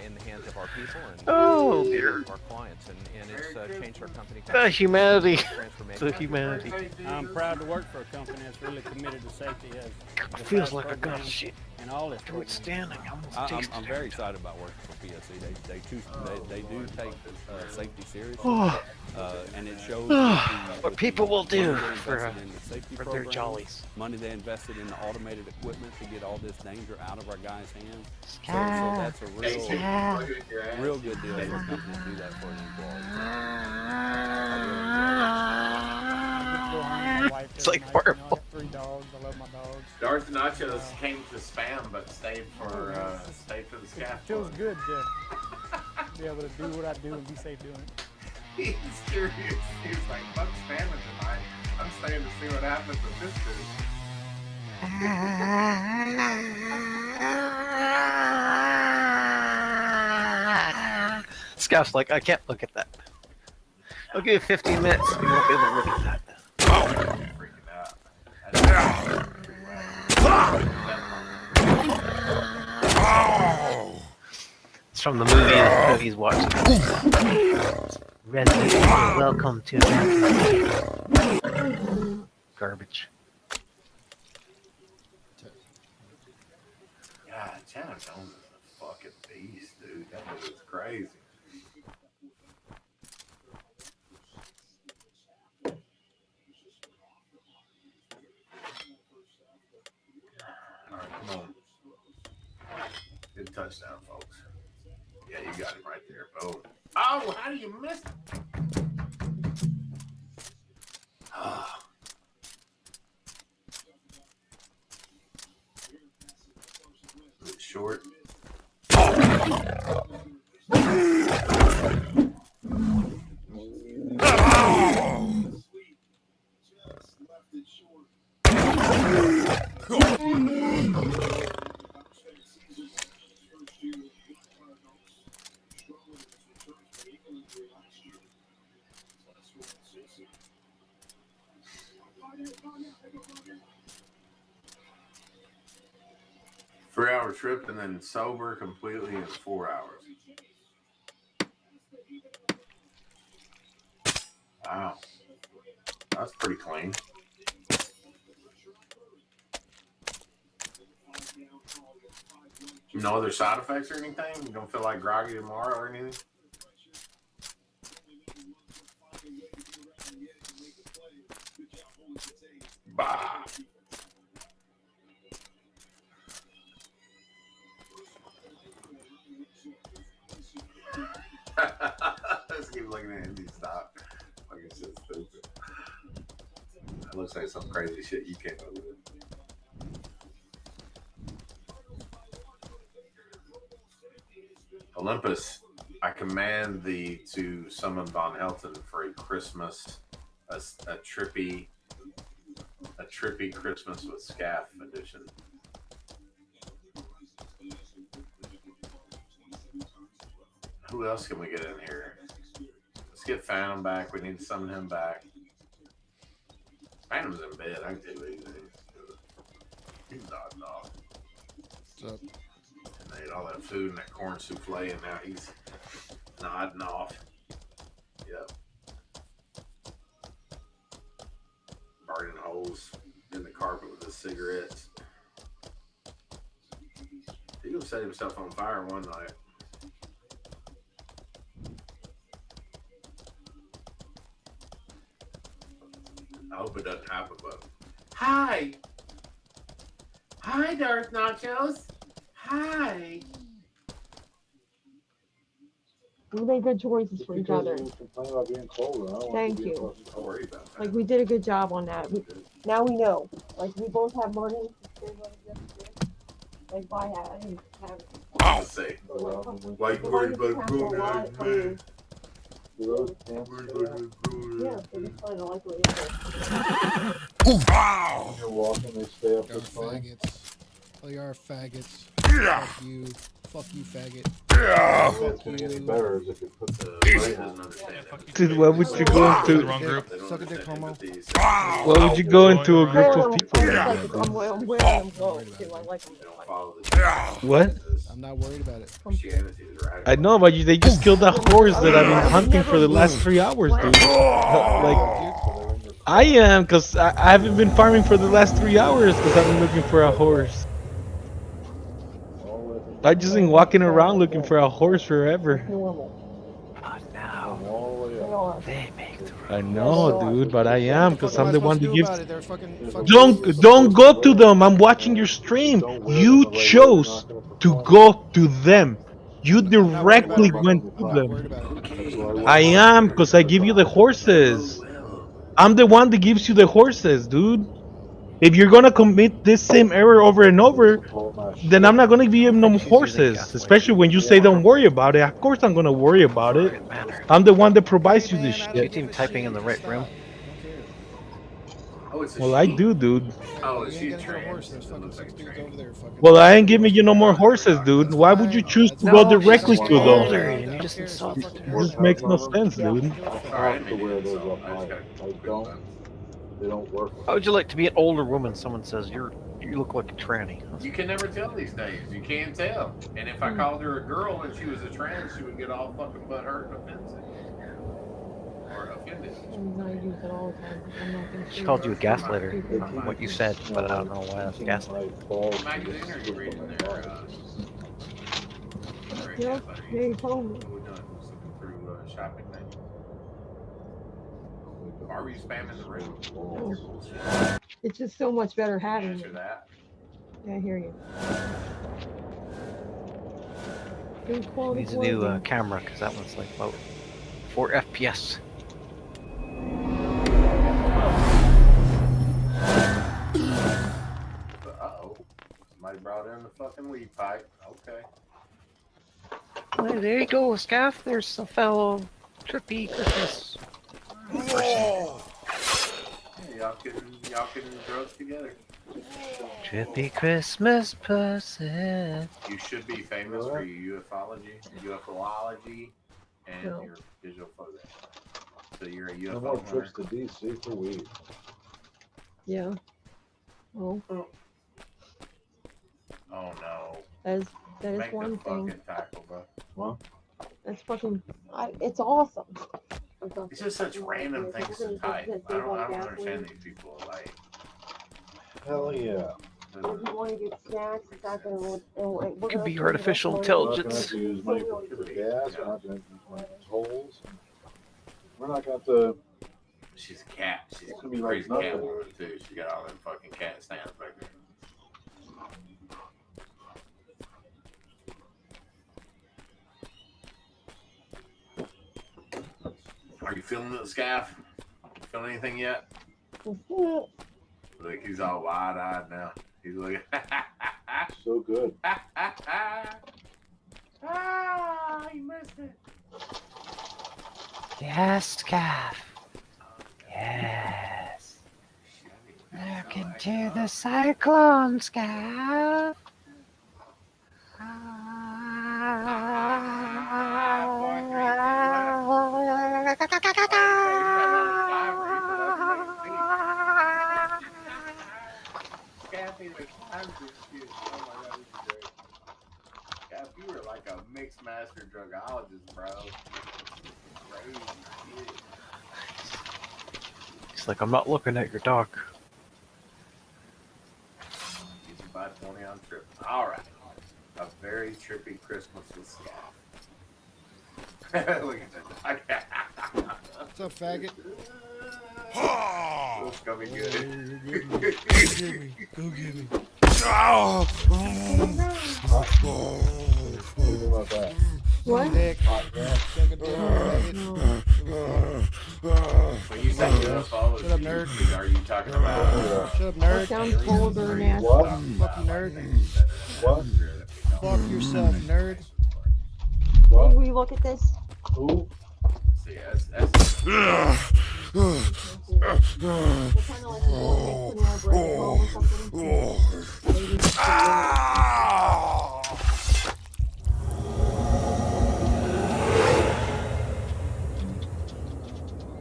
in the hands of our people and Oh, dear. our clients, and it's changed our company. The humanity. Transformation. The humanity. I'm proud to work for a company that's really committed to safety. Has the Feels FAST like I got program shit. and all its programs. Standing. I'm very excited about working for PSC. They do take safety seriously, Oh. and it shows What people will do money they for, invested in the safety for their program, jollies. money they invested in the automated equipment to get all this danger out of our guys' hands. So that's a real good deal for a company to do that for an employee. It's like horrible. 3 dogs. I love my dogs. Darth Nachos came to spam, but stayed for the Scaff. It feels good to be able to do what I do and be safe doing it. He's serious. He's like, fuck spamming tonight. I'm staying to see what happens with this Scout's like, I can't look at that. I'll give you 15 minutes. You won't be able to look at that. It's from the movie that he's watching. Resident Evil, welcome to America. Garbage. God, Chandler Jones is a fucking beast, dude. That dude is crazy. All right, come on. Good touchdown, folks. Yeah, you got him right there. Boom. Oh, how do you miss it? Ah. It's short. trip and then sober completely in 4 hours. Wow. That's pretty clean. No other side effects or anything? You don't feel like groggy tomorrow or anything? Bah. Let's keep looking at Andy. Stop. Fucking shit stupid. That looks like some crazy shit you can't believe. Olympus, I command thee to summon Von Helton for a Christmas, a trippy Christmas with Scaff edition. Who else can we get in here? Let's get Phantom back. We need to summon him back. Phantom's in bed. I can tell you anything. He's nodding off. What's up? And they ate all that food and that corn souffle, and now he's nodding off. Yep. Burning holes in the carpet with his cigarettes. He gonna set himself on fire one night. I hope it doesn't happen, but hi, Darth Nachos. Hi. We made good choices for each other. Thank you. Like we did a good job on that. Now we know. Like we both have money. Like I didn't have. I'll say. Why you worried about going out, man? Yeah, so we kind of like what it When you're walking, they stay up Y'all this far. faggots. Oh, you are faggots. Fuck you. Fuck you, faggot. Fuck you. Dude, why would you go into? Suck a dick, homo. Why would you go into a group of people? I'm wearing them clothes too. I like them. What? I'm not worried about it. I know, but they just killed that horse that I've been hunting for the last 3 hours, dude. Like, I am, because I haven't been farming for the last 3 hours because I've been looking for a horse. I've just been walking around looking for a horse forever. I know, dude, but I am, because I'm the one that gives... Don't go to them. I'm watching your stream. You chose to go to them. You directly went to them. I am, because I give you the horses. I'm the one that gives you the horses, dude. If you're gonna commit this same error over and over, then I'm not gonna give you no horses. Especially when you say don't worry about it. Of course I'm gonna worry about it. I'm the one that provides you this shit. You team typing in the right room. Well, I do, dude. Oh, is she a trans? It looks like a trans. Well, I ain't giving you no more horses, dude. Why would you choose to go directly to them? You just insulted her. This makes no sense, dude. They don't work. How would you like to be an older woman? Someone says you look like a tranny. You can never tell these days. You can't tell. And if I called her a girl and she was a trans, she would get all fucking butthurt and offensive. Or offended. She called you a gaslighter. What you said, but I don't know why that's gaslight. What magazine are you reading there? Yeah, you told me. We're done looking through shopping thing. Are we spamming the room? It's just so much better having Answer it. that. Yeah, I hear you. Needs a new camera because that one's like about 4 FPS. Uh-oh. Somebody brought in the fucking weed pipe. Okay. Well, there you go, Scaff. There's a fellow trippy Christmas person. Y'all can grow together. Trippy Christmas person. You should be famous for your UFOlogy, and your digital photos. So you're a No UFO more hunter. trips to DC for weed. Yeah. Oh. Oh no. That is Make one the thing. fucking tackle, bro. Well, That's fucking. It's awesome. It's just such random things to type. I don't understand these people. Like, hell yeah. If you want to get snacks, it's not gonna. It could be artificial intelligence. We're not going to have to use money for gas. We're not going to have to use money for tolls. We're not going to have to. she's a cat. She's It's a gonna be crazy like cat nothing. woman too. She got all them fucking cat stands back there. Are you feeling it, Scaff? Feeling anything yet? Look, he's all wide-eyed now. He's looking. So good. Ah, you missed it. Yes, Calf. Yes. Look into the cyclone, Calf. Scaff, you were like a mixed master drugologist, bro. Crazy shit. He's like, I'm not looking at your doc. Get you by 20 on trip. All right. A very trippy Christmas with Scaff. Look at that. What's up, faggot? It's gonna be good. Go get me. About that. What? Dick. Hot gas. Suck a dick, faggot. When you say UFO, Shut up, nerd. Are you talking about? Shut up, That nerd. sounds vulgar and nasty. What? Fuck you, nerd. What? Fuck yourself, nerd. What? Can we look at this? Who? See, that's They're kind of like a bread roll or something.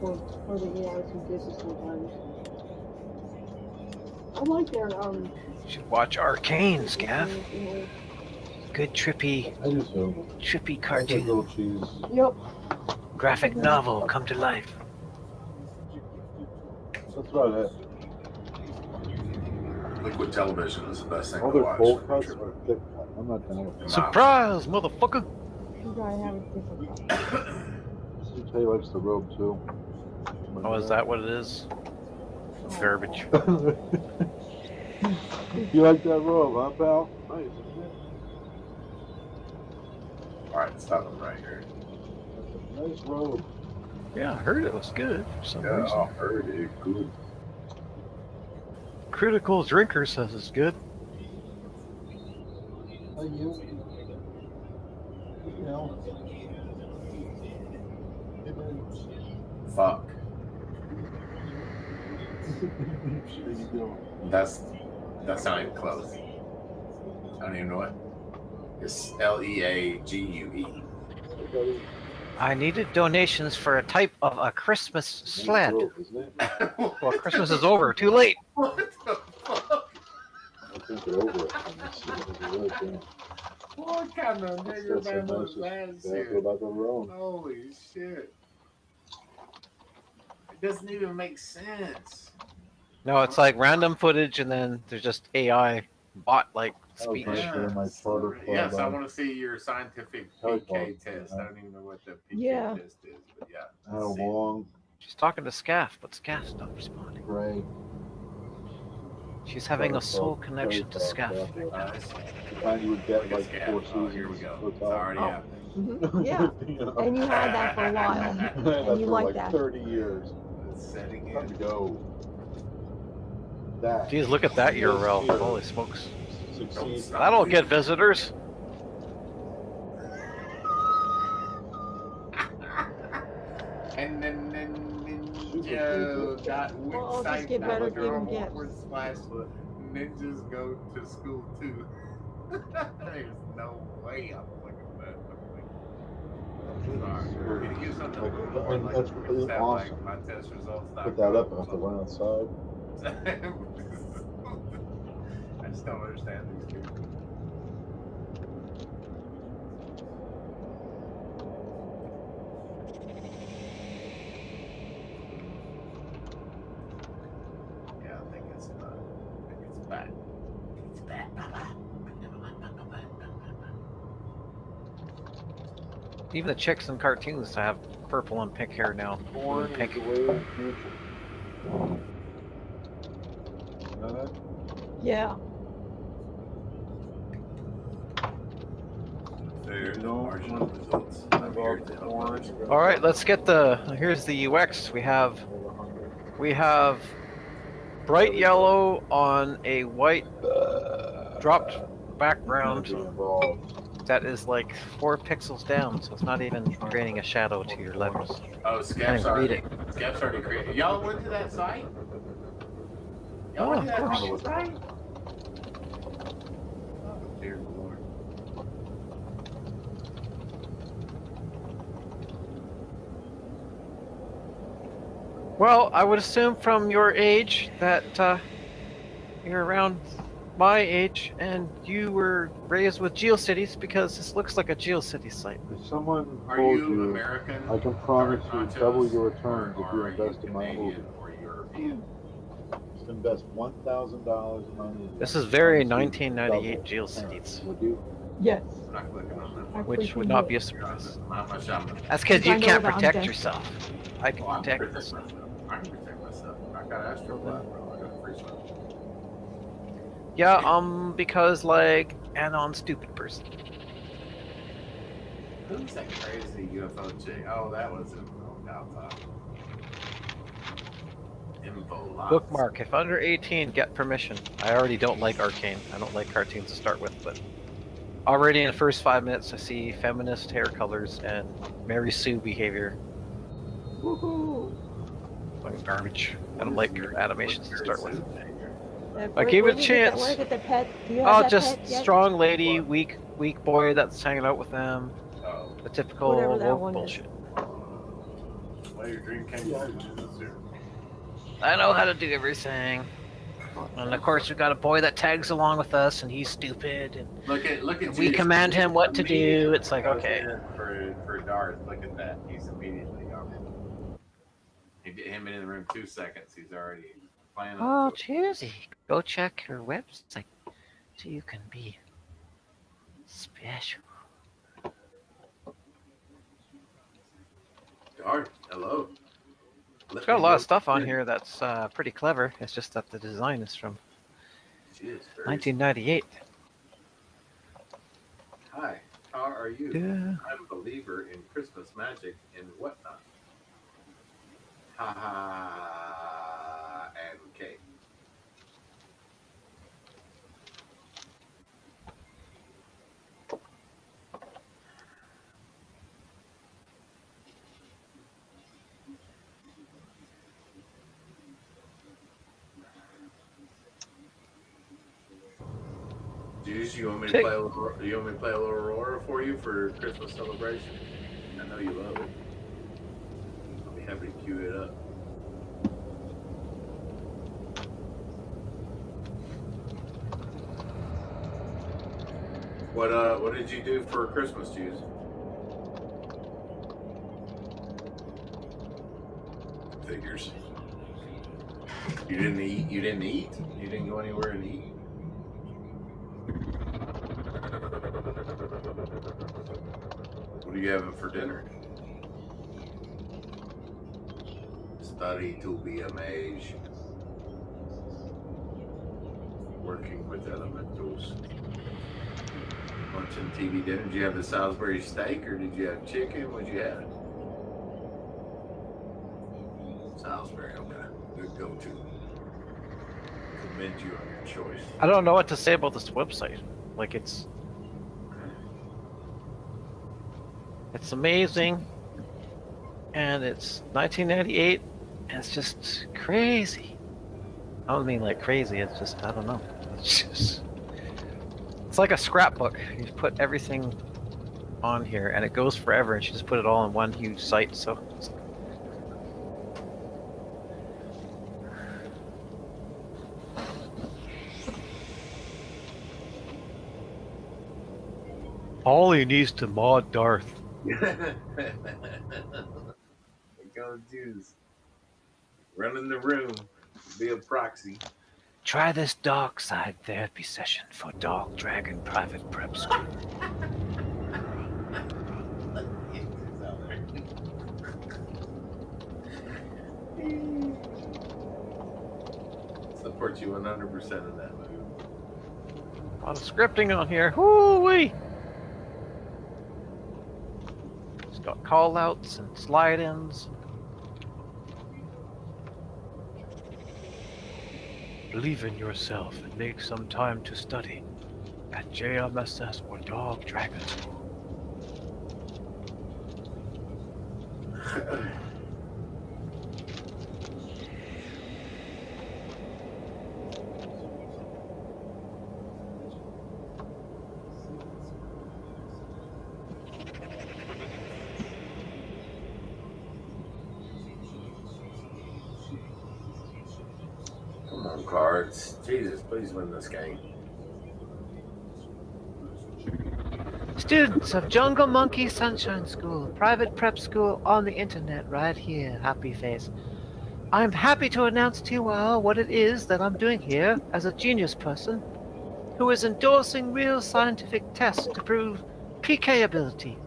Or they eat out some dishes sometimes. I like their You should watch Arcane, Scaff. you know, Good trippy I do so. trippy I like cartoon. grilled cheese. Yep. Graphic novel come to life. That's about it. liquid television is the best thing All to their watch. cold cuts are thick cut. I'm not down with that. Surprise, motherfucker! you gotta have a different CJ likes the robe too. Oh, is that what it is? Garbage. You like that robe, huh, pal? Nice. All right, stop them right here. Nice robe. Yeah, I heard it was good for some Yeah, reason. I heard it. Good. Critical Drinker says it's good. You know. Fuck. That's not even close. I don't even know what. It's League. I needed donations for a type of a Christmas sled. Well, Christmas is over. Too late. What the fuck? I think they're over it. What kind of nigger man was that shit? Holy shit. It doesn't even make sense. No, it's like random footage, and then there's just AI bot like speech. Yes, I want to see your scientific PK test. I don't even know what the PK Yeah. test is, but yeah. How long? She's talking to Scaff, but Scaff's not responding. Right. She's having a soul connection to Scaff. The kind you would get like 4 seasons. Here we go. Hotel. Already happened. Mhm. Yeah. You know? And you had that for a while. Had And that you for like like that. 30 years. Setting Time to go. That. Jeez, look at that URL. Holy smokes. Succeeds. That'll get visitors. And then Ninja got Well, website just get better manager on giving gifts. // ninjas go to school too. There's no way I'm looking at that. Sorry. Can you give something a little more like That's that, like awesome. my test results? Put that up and have to run outside. I just don't understand these people. Even the chicks in cartoons have purple and pink hair now. Blue Porn and is pink. the way of the future. You know that? Yeah. There's no marginal results. All right, let's get the. Here's the UX. We have bright yellow on a white dropped background that is like 4 pixels down, so it's not even creating a shadow to your letters. Oh, Can't Skep's even read already, it. Skep's already created. Y'all went to that site? Oh, Y'all went to of that course. fucking site? Oh, dear Lord. Well, I would assume from your age that you're around my age, and you were raised with GeoCities because this looks like a GeoCities site. If someone Are told you you, American? I can promise you Nachos? double your returns if you Or are you invest in my movie. Canadian or European? Just invest $1,000 in my movie. This is very I promise you 1998 double GeoCities, Would you? Yes. I'm not clicking on that. which would not be a surprise. How much I'm That's because I you know can't that I'm protect dead. yourself. I can I can protect protect myself. myself. I can protect myself. I got Astroblast, bro. I got free stuff. Yeah, because like anon stupid person. Who's that crazy UFO chick? Oh, that was Alpha. Info lots. Bookmark. If under 18, get permission. I already don't like Arcane. I don't like cartoons to start with, but already in the first 5 minutes, I see feminist hair colors and Mary Sue behavior. Woohoo! Fucking garbage. I don't like her animations to start with. I Where- gave where it a do you get that- chance. Where did the pet? Do you have Oh, that just pet yet? strong lady, weak boy that's hanging out with them. Oh, The typical Whatever that woke one is. bullshit. well, your dream came true. I know how to do everything. And of course, we've got a boy that tags along with us, and he's stupid, and Look at we you. command him what to do. It's like, Goes okay. in for Darth. Look at that. He's immediately on it. You get him in the room 2 seconds. He's already playing. Oh, Tuesday. Go check her website so you can be special. Darth, hello. It's got a lot of stuff on here that's pretty clever. It's just that the design is from She is very 1998. Hi, how are you? Yeah. I'm a believer in Christmas magic and whatnot. Ha ha and cake. Jeez, you want me to play a little? You want me to play a little Aurora for you for Christmas celebration? I know you love it. I'll be happy to cue it up. What did you do for Christmas, Jews? Figures. You didn't eat. You didn't eat. You didn't go anywhere and eat. What are you having for dinner? Study to be a mage. Working with elementals. Lunch and TV dinner. Did you have the Salisbury steak or did you have chicken? What'd you have? Salisbury, okay. Good go-to. Commend you on your choice. I don't know what to say about this website. Like it's amazing, and it's 1998, and it's just crazy. I don't mean like crazy. It's just I don't know. It's like a scrapbook. You put everything on here, and it goes forever. And she just put it all in one huge site. So. All he needs to mod Darth. Go Jews. Running the room. Be a proxy. Try this dark side therapy session for Dark Dragon Private Prep School. support you 100% in that move. A lot of scripting on here. Whoo-wee! It's got call-outs and slide-ins. Believe in yourself and make some time to study at JMSS or Dog Dragon School. Come on, Cards. Jesus, please win this game. Students of Jungle Monkey Sunshine School, private prep school on the internet, right here, happy face. I'm happy to announce to you all what it is that I'm doing here as a genius person who is endorsing real scientific tests to prove PK ability,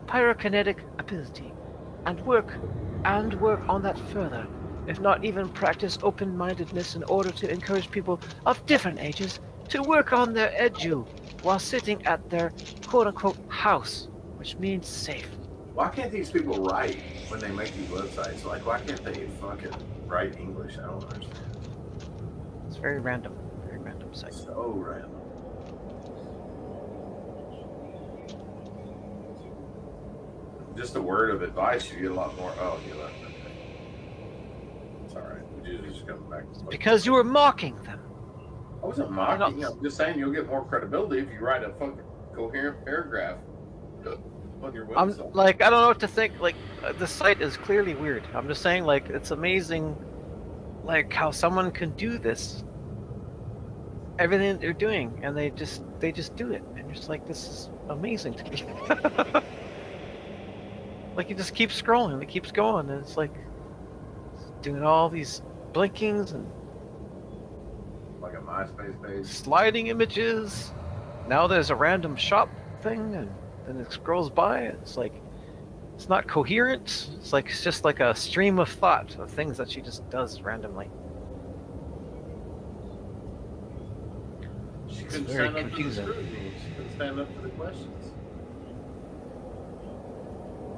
pyrokinetic ability, and work on that further, if not even practice open-mindedness in order to encourage people of different ages to work on their edu while sitting at their quote-unquote house, which means safe. Why can't these people write when they make these websites? Like, why can't they fucking write English? I don't understand. It's very random site. So random. Just a word of advice, you get a lot more. Oh, you left. Okay. It's all right. Would you just come back? Because you were mocking them. I wasn't mocking. I'm just saying you'll get more credibility if you write a fucking coherent paragraph on your I'm website. like, I don't know what to think. Like, the site is clearly weird. I'm just saying, like, it's amazing, like, how someone can do this. Everything that they're doing, and they just do it, and you're just like, this is amazing to me. Like, you just keep scrolling, it keeps going, and it's like it's doing all these blinkings and Like a MySpace page. sliding images. Now there's a random shop thing, and then it scrolls by. And it's like, it's not coherent. It's like, it's just like a stream of thought of things that she just does randomly. She It's couldn't very stand up to the confusing. scrutiny. She couldn't stand up to the questions.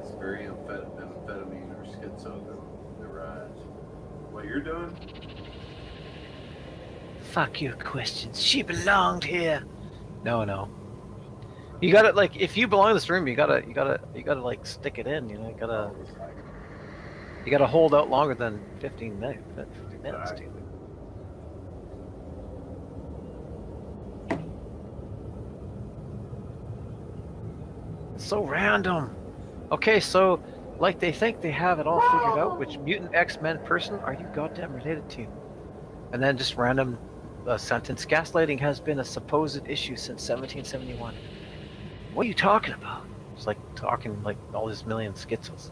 It's very amphetamine or schizo the rise. What you're doing? Fuck your questions. She belonged here. No. You gotta, like, if you belong in this room, you gotta like stick it in. You know, you gotta hold out longer than 15 minutes. 50 minutes, dude. It's so random. Okay, so like they think they have it all figured out. Which mutant X-Men person are you goddamn related to? And then just random sentence. Gaslighting has been a supposed issue since 1771. What are you talking about? It's like talking like all these million schizos.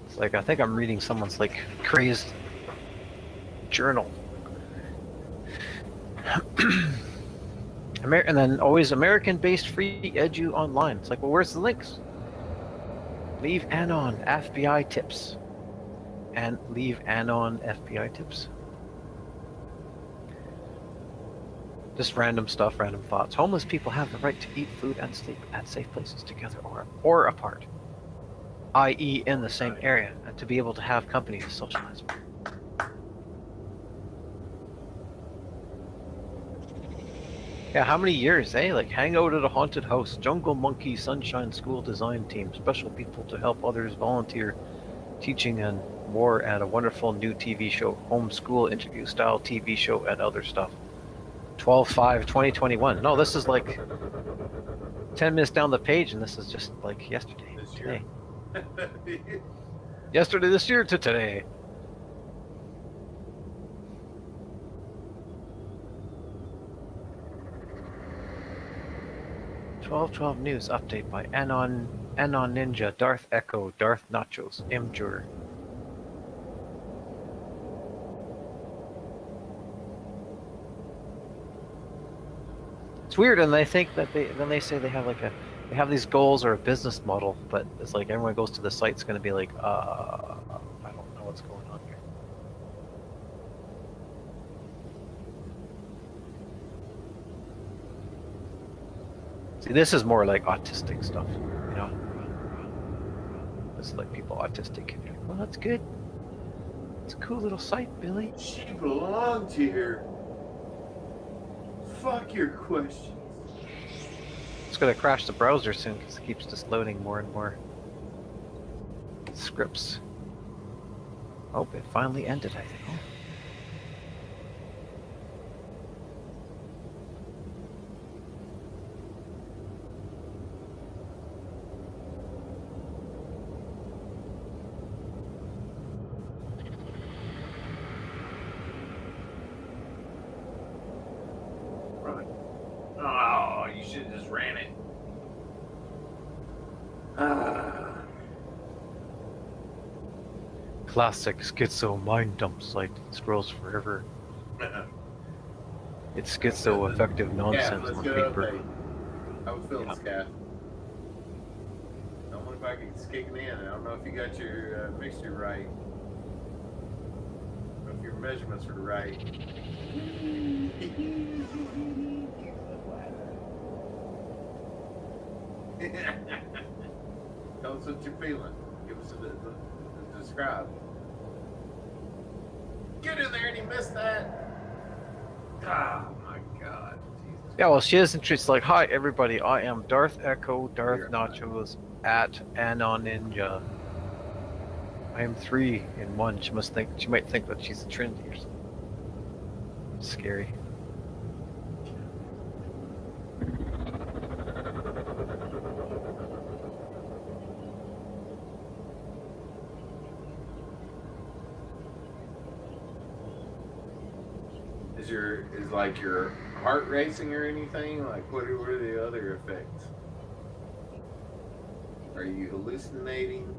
It's like, I think I'm reading someone's like crazed journal. And then always American-based free edu online. It's like, well, where's the links? Leave Anon FBI tips. And leave Anon FBI tips. Just random stuff, random thoughts. Homeless people have the right to eat food and sleep at safe places together or apart, i.e. in the same area, and to be able to have company to socialize with. Yeah, how many years, eh? Like, hang out at a haunted house, Jungle Monkey Sunshine School design team, special people to help others, volunteer, teaching and more, and a wonderful new TV show, homeschool interview style TV show, and other stuff. 12/5/2021. No, this is like 10 minutes down the page, and this is just like yesterday. Today. Yesterday, this year to today. "12/12 News update by Anon Ninja, Darth Echo, Darth Nachos, Imjur. It's weird, and they think that they say they have like they have these goals or a business model, but it's like everyone goes to the site, it's going to be like, I don't know what's going on here. See, this is more like autistic stuff, you know? It's like people autistic. And you're like, well, that's good. It's a cool little site, Billy. She belongs here. Fuck your questions. It's gonna crash the browser soon because it keeps just loading more and more scripts. Oh, it finally ended, I think. Right. Oh, you should have just ran it. Ah. Classic schizo mind dump site that scrolls forever. It's schizo effective nonsense let's on get paper. update. How we feeling, Scott? I don't know if I can kick it in. I don't know if you got your mixture right. I don't know if your measurements are right. Tell us what you're feeling. Give us a describe. Get in there and you missed that. Oh my God. Yeah, well, she is interested. Like, hi everybody, I am Darth Echo, Darth Nachos at Anon Ninja. I am 3 in 1. She might think that she's a Trinity or something. Scary. Is like your heart racing or anything? Like what are the other effects? Are you hallucinating?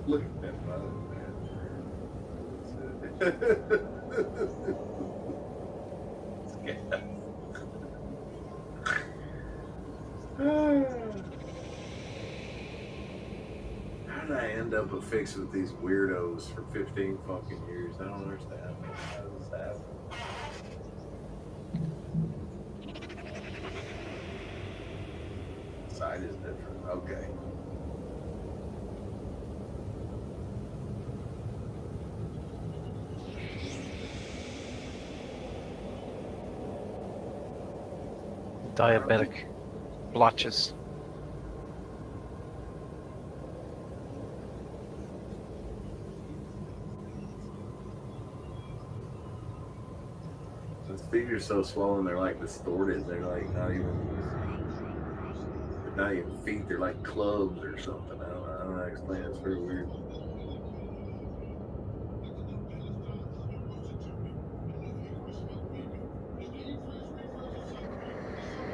Look at that mother, How did I end up affixed with these weirdos for 15 fucking years? I don't understand. How does this happen? Side is different. Okay. Diabetic blotches. His feet are so swollen, they're like distorted. They're like not even feet. They're like clubs or something. I don't know how to explain it. It's very weird.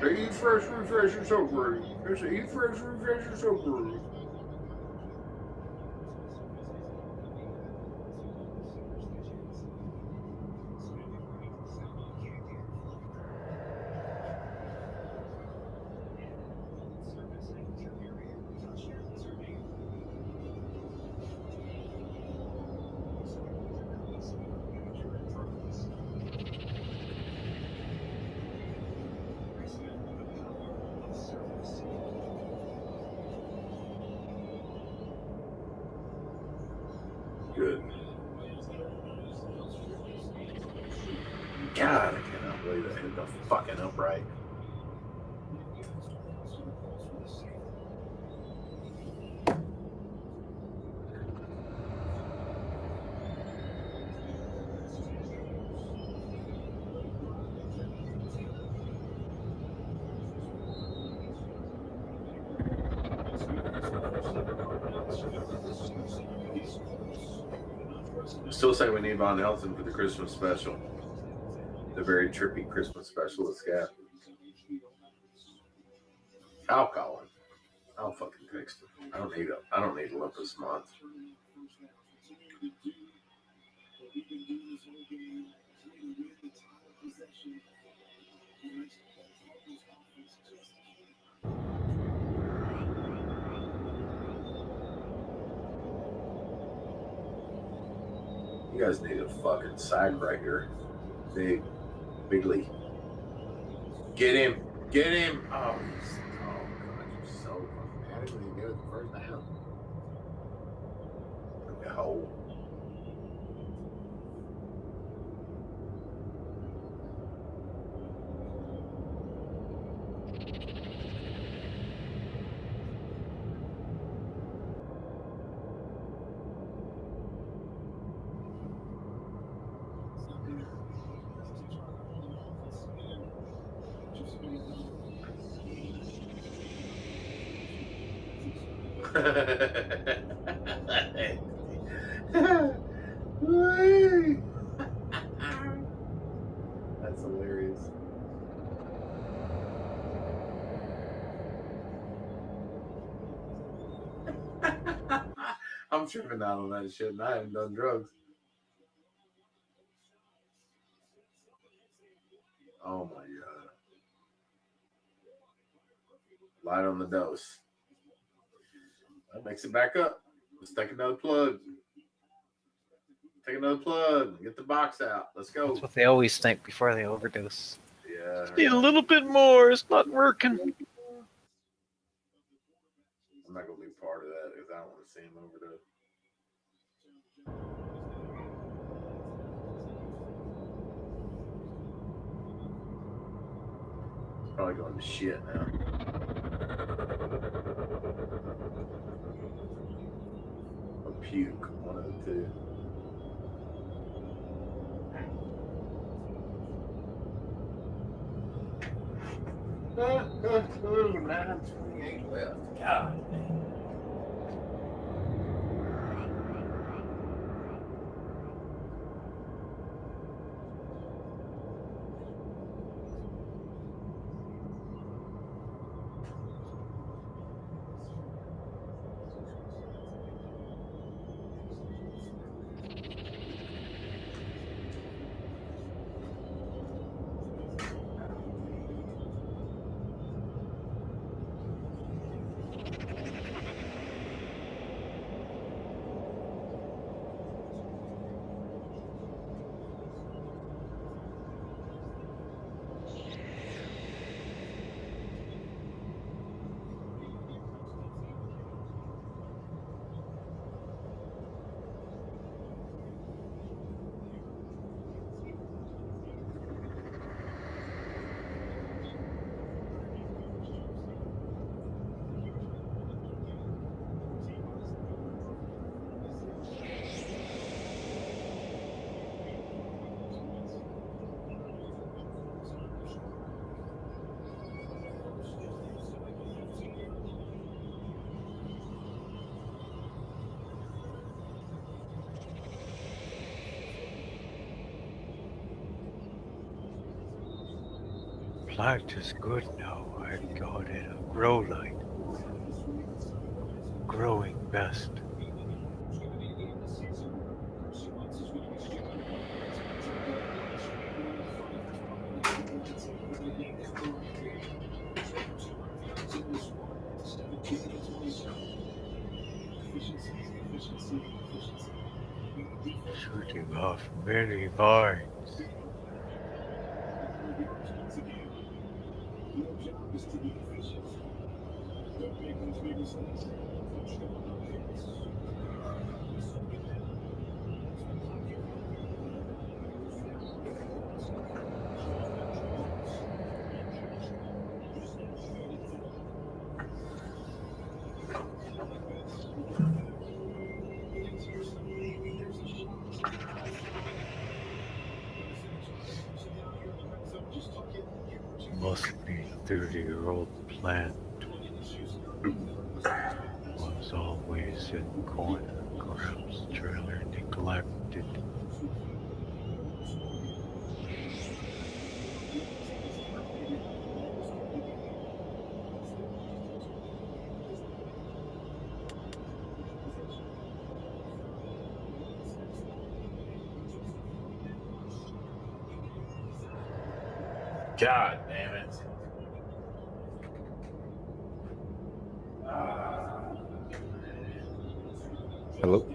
They eat fresh, refreshing soap brew. They say eat fresh, refreshing soap brew. Good. God, I cannot believe I hit the fucking upright. Still say we need Von Helton for the Christmas special. The very trippy Christmas special with Scap. I'll call him. I'll fucking text him. I don't need a lump this month. You guys need a fucking sack right here. Bigly. Get him. Get him. Oh, God, you're so fucking bad when you get it the first down. Look at hole. That's hilarious. I'm tripping out on that shit, and I haven't done drugs. Oh my God. Light on the dose. That makes it back up. Let's take another plug. Take another plug. Get the box out. Let's go. That's what they always think before they overdose. Yeah. Need a little bit more. It's not working. I'm not going to be part of that because I don't want to see him overdose. Probably going to shit now. Or puke, one of the two. Ooh, 9:28 left. God. Plant is good now. I got it a grow light. Growing best. Shooting off many vines. Must be 30-year-old plant. Was always in corner, Gramps' trailer neglected. God damn it. Hello?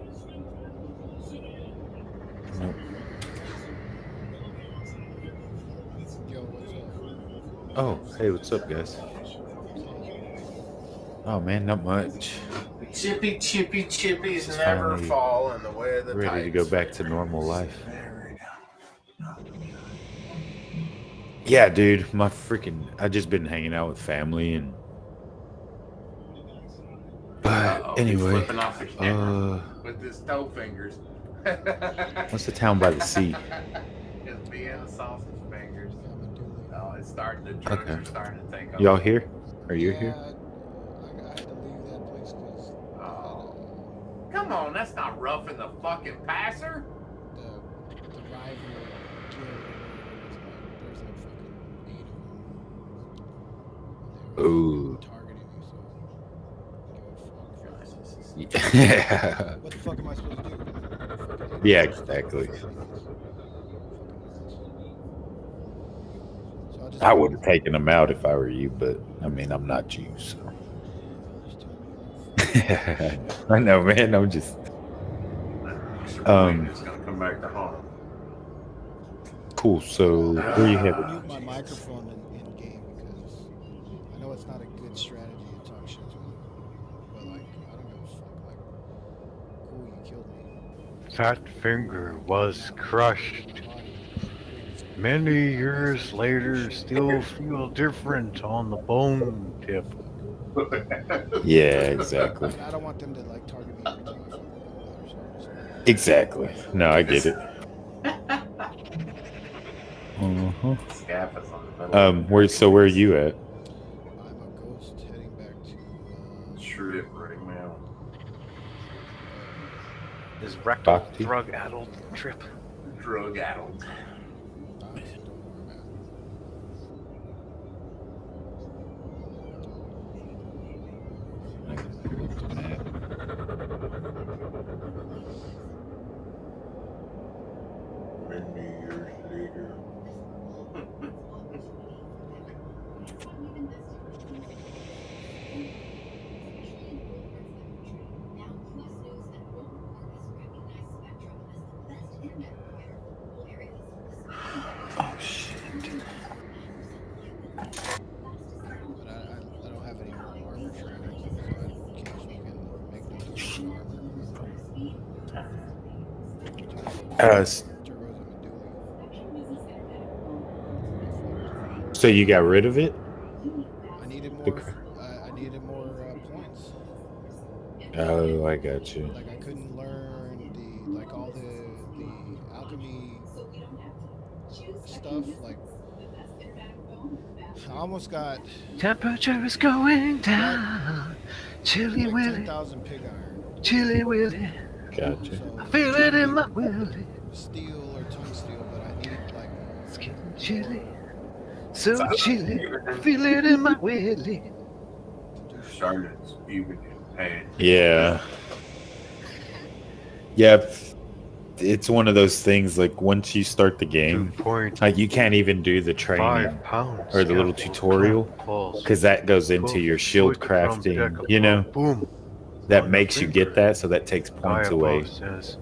Oh, hey, what's up, guys? Oh man, not much. Chippy chippies Just never finally fall in the way of the ready to go back to normal life. Yeah, dude, I just been hanging out with family and. But anyway, Flipping off the camera with his toe fingers. what's the town by the sea? It's being the sausage fingers. Oh, it's starting to drugs Okay. are starting to take over. Y'all here? Are you here? Oh. Come on, that's not roughing the fucking passer. Ooh. Yeah. What the fuck am I supposed to do? Yeah, exactly. I would have taken them out if I were you, but I mean, I'm not you, so. I know, man. I'm just. It's gonna come back to haunt him. Cool. So, where you headed? Mute my microphone in game because I know it's not a good strategy to talk shit to him. But like, I don't give a fuck. Like, cool, you killed me. Fat Finger was crushed. Many years later, still feel different on the bone tip. Yeah, exactly. I don't want them to like target me every time I fucking go there. Exactly. No, I get it. Where are you at? I'm a ghost heading back to Strip right now. His rectal Bhakti? drug-addled trip. Drug-addled. Many years later. Oh shit. But I don't have any more armor training, so I can't fucking make no different armor. So you got rid of it? I needed more. I needed more points. Oh, I got you. Like I couldn't learn all the alchemy stuff. Like I almost got Temperature is going down. Chilly like willy. 10,000 pig iron. Chilly willy. Gotcha. I feel it in my willy. Steel or tungsteel, but I need like It's getting chilly. So chilly. I feel it in my willy. Charlotte's even in pain. Yeah. Yep. It's one of those things like once you start the game, like you can't even do the training 5 pounds. or the little tutorial because that goes into your shield crafting, you know? Boom. That makes you get that, so that takes points away. Says,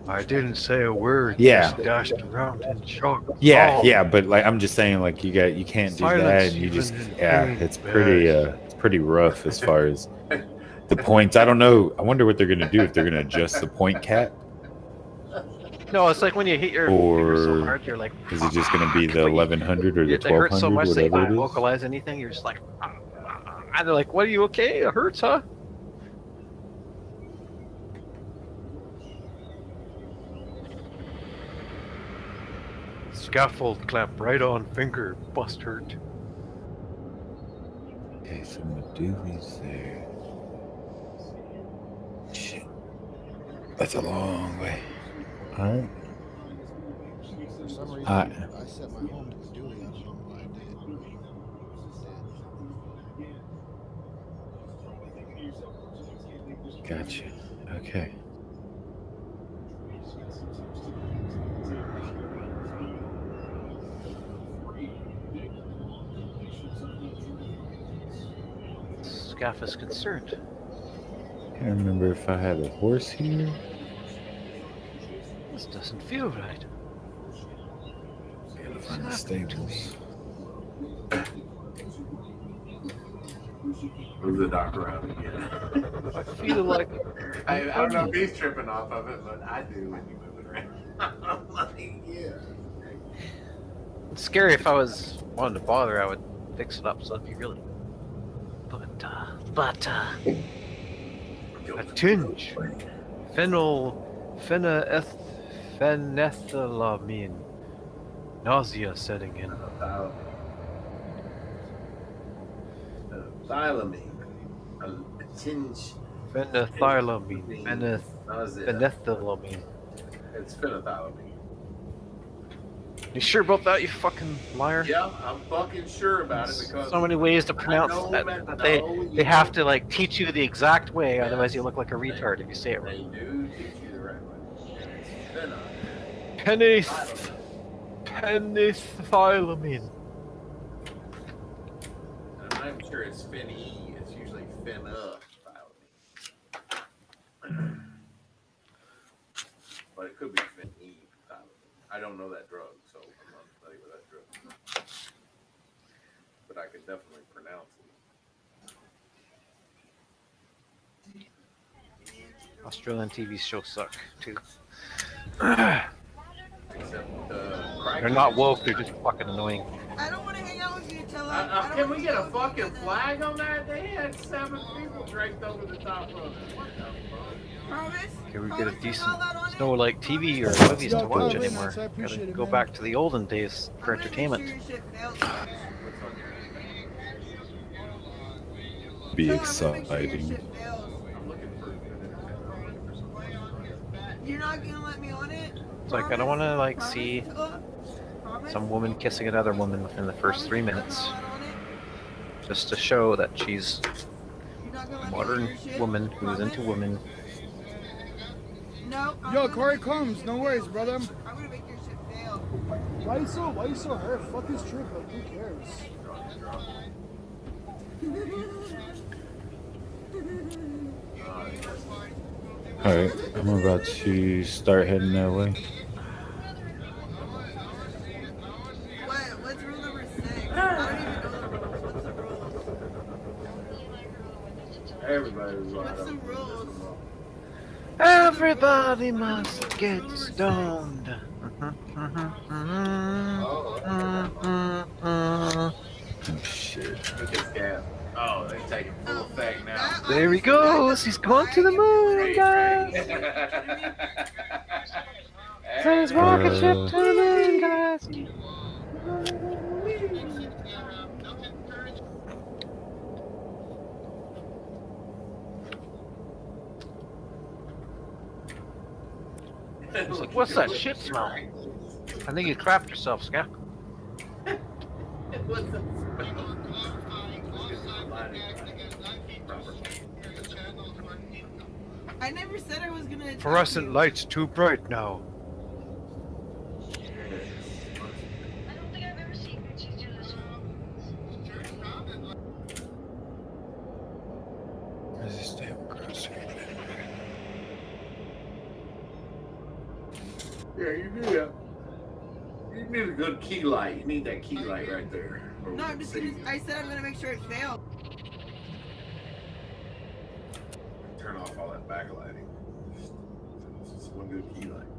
I didn't say a word. Yeah. Just dashed around in shock. Yeah, Oh. yeah, but like I'm just saying, like you can't do that, Silence and you just even in pain. it's pretty rough as far as the points. I don't know. I wonder what they're gonna do if they're gonna adjust the point cap, No, it's like when you hit your finger so or hard, you're like, is it just gonna be the 1100 or the it hurts so 1200, much that you whatever can't it is? vocalize anything. You're just like, and they're like, "What are you okay? It hurts, huh?" Scaffold clamp right on finger. Bust hurt. Okay, so Meduli's there. Shit, that's a long way. All right. for some reason I set my home to Medulla. I don't know why I did. gotcha. Okay. Scaff is concerned. Can't remember if I had a horse here. This doesn't feel right. Gotta find the stables. Move the dock around again. I feel like I don't know if he's tripping off of it, but I do when you move it around. I'm like, yeah. it's scary. If I was wanting to bother, I would fix it up so it'd be really. But a tinge, phenethylamine, nausea setting in. Phenethylamine, a tinge. Phenethylamine, phenethylamine. It's phenethylamine. You sure about that, you fucking liar? Yeah, I'm fucking sure about it because So many ways to pronounce that they have to like teach you the exact way, otherwise you look like a retard if you say it They right. do teach you the right way. Phenethylamine. I'm sure it's phen-E. It's usually phenethylamine. But it could be phen-E. I don't know that drug, so I'm not familiar with that drug. But I could definitely pronounce it. Australian TV shows suck too. Except They're not woke, they're just fucking annoying. I don't want to hang out with you, Tella. Can we get a fucking flag on that? They had 7 people draped over the top of it. What the fuck? Promise? Can we get a decent, there's no like TV or movies to watch anymore. Gotta go back to the olden days for entertainment. Be exciting. You're not gonna let me on it? It's like I don't want to like see some woman kissing another woman within the first 3 minutes, just to show that she's a modern woman who's into women. No. Yo, Corey comes. No worries, brother. I'm gonna make your shit fail. Why you so hurt? Fuck his trip. Like, who cares? Alright, I'm about to start heading that way. What's rule number 6? I don't even know the rules. What's the rules? Everybody's What's the rules? Everybody must get stoned. Shit. Oh, they take it full effect now. There he goes. He's going to the moon, guys. Says rocket ship to the moon, guys. He's like, what's that shit smell? I think you crapped yourself, Scap. What's the I never said I was gonna. Fluorescent light's too bright now. Yeah, you do that. You need a good key light. You need that key light right there. No, I'm just gonna. I said I'm gonna make sure it failed. Turn off all that backlighting. Just one good key light.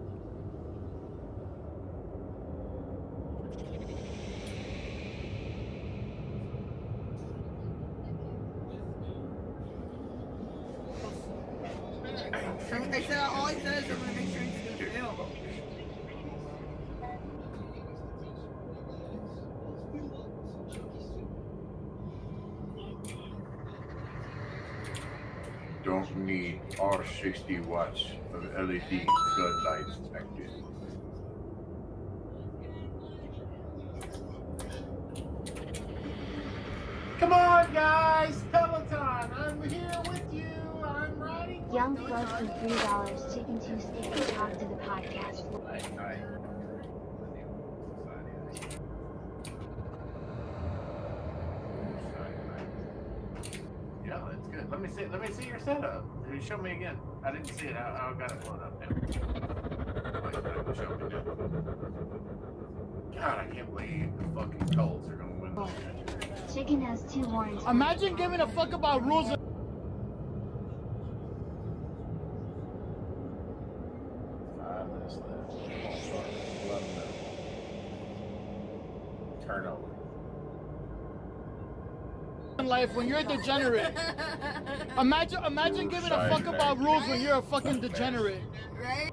I said all I said is I'm gonna make sure it's gonna fail. Don't need all 60 watts of LED floodlights active. Come on, guys! Peloton! I'm here with you! I'm riding with Young Blood for $3, Chicken Tuesday to talk to the podcast. Yeah, that's good. Let me see your setup. Show me again. I didn't see it. I got it blown up now. Wait, show me now. God, I can't believe the fucking Colts are gonna win this. Chicken has 2 horns. Imagine giving a fuck about rules. Turnover. In life when you're a degenerate. Imagine giving a fuck about rules when you're a fucking degenerate. Right?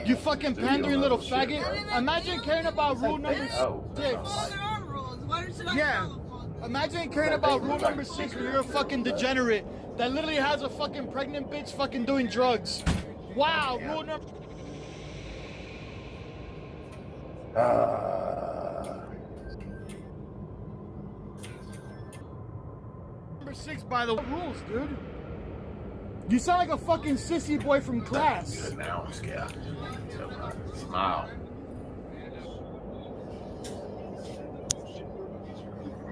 You fucking pandering little faggot. Imagine caring about rule number 6. Yeah. Imagine caring about rule number 6 when you're a fucking degenerate that literally has a fucking pregnant bitch fucking doing drugs. Wow, rule number... Number 6 by the rules, dude. You sound like a fucking sissy boy from class. Good now, I'm scared. Smile.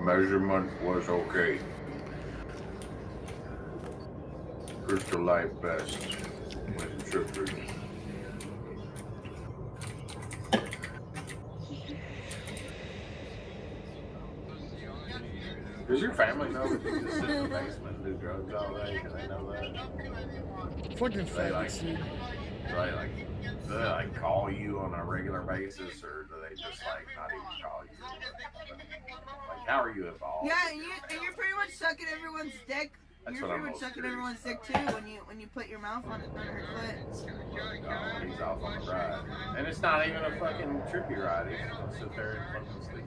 Measurement was okay. Crystal Light best with trippers. Does your family know that you just sit in the basement and do drugs all day? Do they know that? Fucking They like, faggots, dude. do they like call you on a regular basis, or do they just like not even call you? Like, how are you involved? Yeah, and you're pretty much sucking everyone's dick. That's You're what I'm pretty much most sucking curious everyone's dick about. too when you put your mouth on her foot. No, he's off on the ride. And it's not even a fucking trippy ride. He's just gonna sit there and fucking sleep.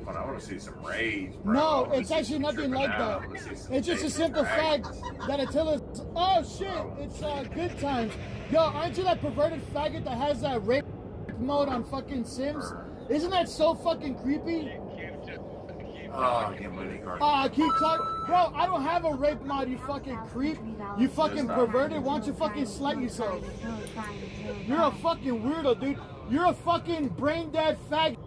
But I want to see some rage, bro. No, it's actually nothing like that. It's just a simple fact that Attila's. Oh shit, it's good times. Yo, aren't you that perverted faggot that has that rape mode on fucking Sims? Isn't that so fucking creepy? Oh, get money card. I keep talking. Bro, I don't have a rape mod, you fucking creep. You fucking perverted. Why don't you fucking slut yourself? You're a fucking weirdo, dude. You're a fucking brain dead faggot.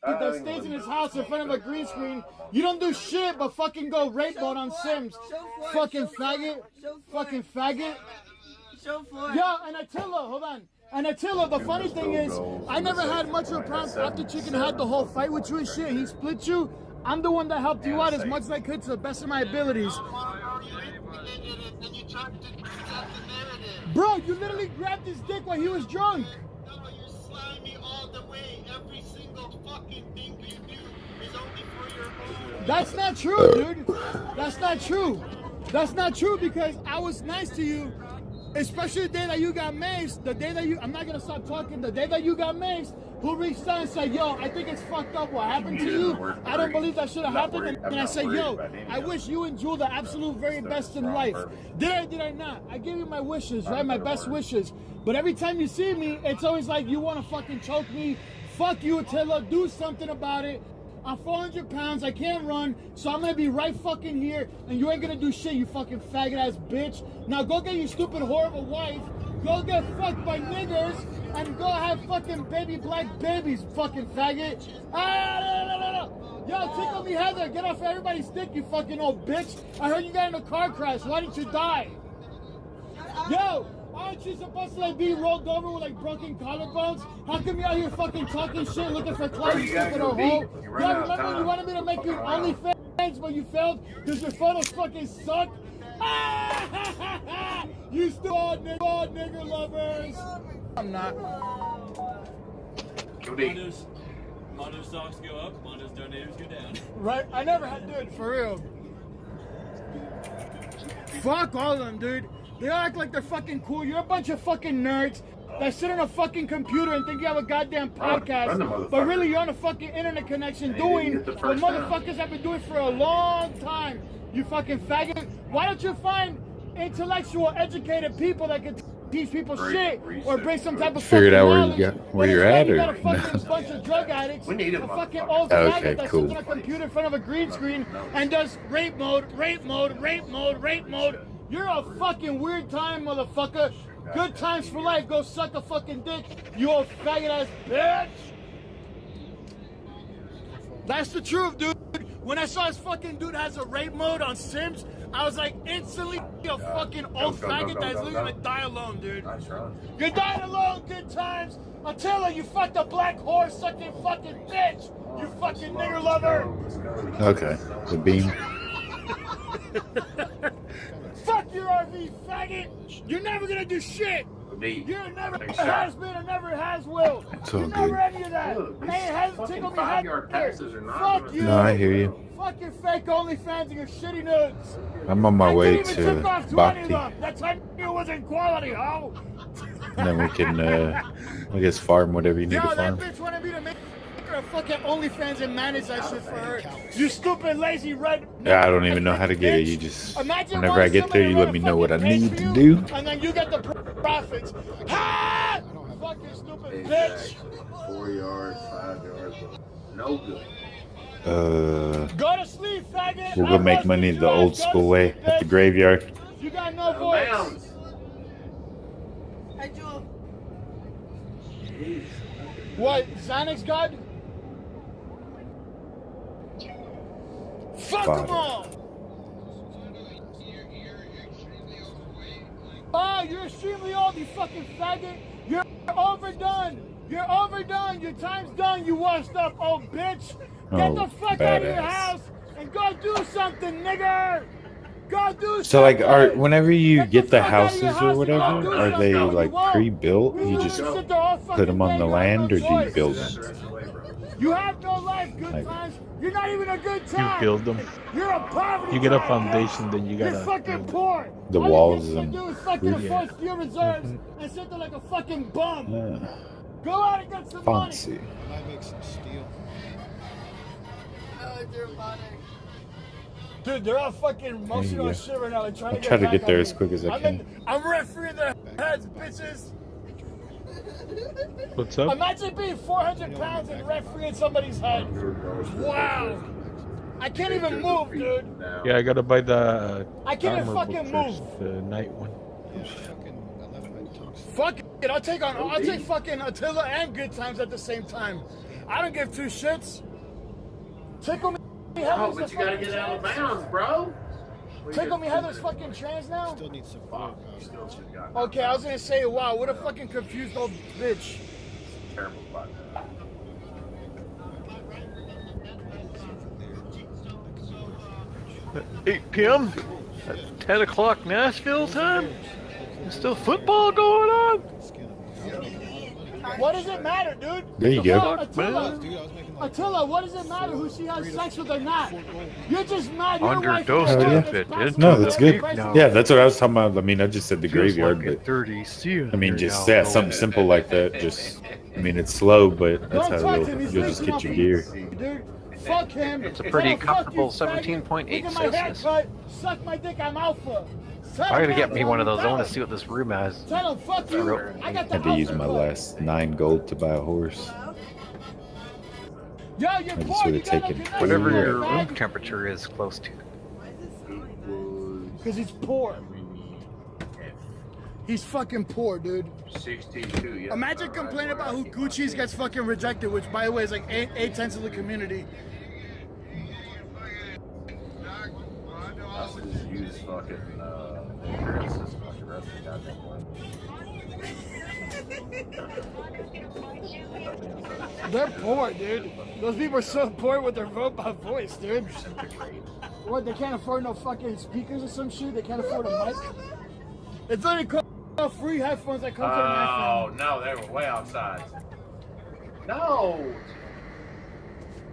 That stays in his house in front of a green screen. You don't do shit but fucking go rape mode on Sims. Fucking faggot. Fucking faggot. Yo, and Attila, hold on. And Attila, the funny thing is, I never had much of a problem after Chicken had the whole fight with you and shit. He split you. I'm the one that helped you out as much as I could to the best of my abilities. Bro, you literally grabbed his dick while he was drunk. That's not true, dude. That's not true. That's not true because I was nice to you, especially the day that you got maced. The day that you, I'm not gonna stop talking. The day that you got maced, who reached out and said, "Yo, I think it's fucked up what happened to you. I don't believe that should have happened." And I said, "Yo, I wish you and Jewel the absolute very best in life." Did I? Did I not? I gave you my wishes, right? My best wishes. But every time you see me, it's always like you want to fucking choke me. Fuck you, Attila. Do something about it. I'm 400 pounds, I can't run, so I'm gonna be right fucking here, and you ain't gonna do shit, you fucking faggot ass bitch. Now go get your stupid whore of a wife, go get fucked by niggers, and go have fucking baby black babies, fucking faggot. Yo, tickle me Heather, get off everybody's dick, you fucking old bitch. I heard you got in a car crash, why didn't you die? Yo! Aren't you supposed to like be rolled over with like broken collarbones? How come you out here fucking talking shit, looking for clout, stupid old hoe? Yo, remember you wanted me to make you OnlyFans, but you failed because your photos fucking suck? You still old nigger lovers. I'm not. Mondo stocks go up, Mondo's donators go down. Right? I never had, dude, for real. Fuck all of them, dude. They all act like they're fucking cool. You're a bunch of fucking nerds that sit on a fucking computer and think you have a goddamn podcast, but really you're on a fucking internet connection doing what motherfuckers have been doing for a long time. You fucking faggot. Why don't you find intellectual, educated people that can teach people shit or bring some type of Figured out where you're at, you or got a fucking bunch of drug addicts, a fucking old okay, faggot that cool. sits on a computer in front of a green screen and does rape mode, rape mode, rape mode, rape mode. You're a fucking weird time, motherfucker. Good times for life. Go suck a fucking dick, you old faggot ass bitch. That's the truth, dude. When I saw this fucking dude has a rape mode on Sims, I was like instantly a fucking old faggot that's literally gonna die alone, dude. You died alone, good times. Attila, you fucked a black horse sucking fucking bitch. You fucking nigger lover. Okay, the beam. Fuck your RV, faggot. You're never gonna do shit. You're never has been or never has will. It's all You're never good. any of that. Hey, it hasn't tickled me head. Fuck you. No, I hear you. Fuck your fake OnlyFans and your shitty nudes. I'm on my way Even to took off to any of Bhakti, them. That time it wasn't quality, ho. and then we can, I guess, farm whatever you need Yo, to that farm. bitch wanted me to make her a fucking OnlyFans and manage that shit for her. You stupid, lazy, red. Yeah, I don't even know how to get it. You just, Imagine whenever I wanting get there, somebody you to let run me a know what I fucking need page to for do. you, and then you get the profits. Ha! Fucking stupid bitch. 4 yards, 5 yards. No good. Go to sleep, faggot. We'll go make money the old school way at the graveyard. You got no voice. Hi, Jewel. What? Xanax God? Fuck them all! Oh, you're extremely old, you fucking faggot! You're overdone! You're overdone! Your time's done, you washed up old bitch! Get the fuck out of your badass. house and go do something, nigger! Go do something! So, like, whenever you get the houses or whatever, are they like pre-built? You just put them on the land, or do you build them? You have no life, good Like- times. You're not even a good You time. build them. You're a poverty. You get a child. foundation, then you You're gotta. fucking poor. The All walls you and can do is fucking roof. afford steel reserves and sit there like a fucking bum. Go out and get some Fancy. money. Might make some steel. Oh, it's robotic. Dude, they're all fucking mostly you on go. shit right now. They're trying I'll to try to back get there on as me. quick as I can. I'm refereeing their heads, bitches. What's up? Imagine being 400 pounds and refereeing somebody's head. Wow. I can't even move, dude. Yeah, I gotta buy the. I can't even armor book fucking first, move. The night one. Fuck it, I'll take fucking Attila and Good Times at the same time. I don't give two shits. Tickle me Oh, Heather's but a you gotta fucking get out of trans. bounds, bro. Tickle me Heather's fucking trans now? Still need support. Okay, I was gonna say, wow, what a fucking confused old bitch. Terrible spot. At 8 p.m. At 10 o'clock Nashville time. There's still football going on. What does it matter, dude? There you go. Attila, what does it matter who she has sex with or not? You're just mad. Your wife Underdosed is Hell yeah. a bit. Into No, the that's good. peak now. Yeah, that's what I was talking about. I mean, I just said the Feels graveyard, like a but 30 seeing I mean, there just now. yeah, something simple like that. Just, I mean, it's slow, but that's Don't how talk to me. you'll just get your gear. Dude, fuck him. It's a pretty Tell him, fuck you, comfortable faggot. 17.8 Look at my Celsius. haircut. Suck my dick, I'm alpha. I gotta get me one of those. I want to see what this room has. Tell him, fuck you. I got the Had to use alpha my cut. last 9 gold to buy a horse. Yo, you're I just poor. would You have got no taken connection. Whatever Yeah. your room temperature is close to. Because he's poor. He's fucking poor, dude. 62, yeah. Imagine complaining about who Gucci's gets fucking rejected, which, by the way, is like 8/10 of the community. I should just use fucking insurance system like the rest of the goddamn world. They're poor, dude. Those people are so poor with their robot voice, dude. What, they can't afford no fucking speakers or some shit? They can't afford a mic? It's literally called free headphones that come to an Oh, iPhone. no, they were way outside. No!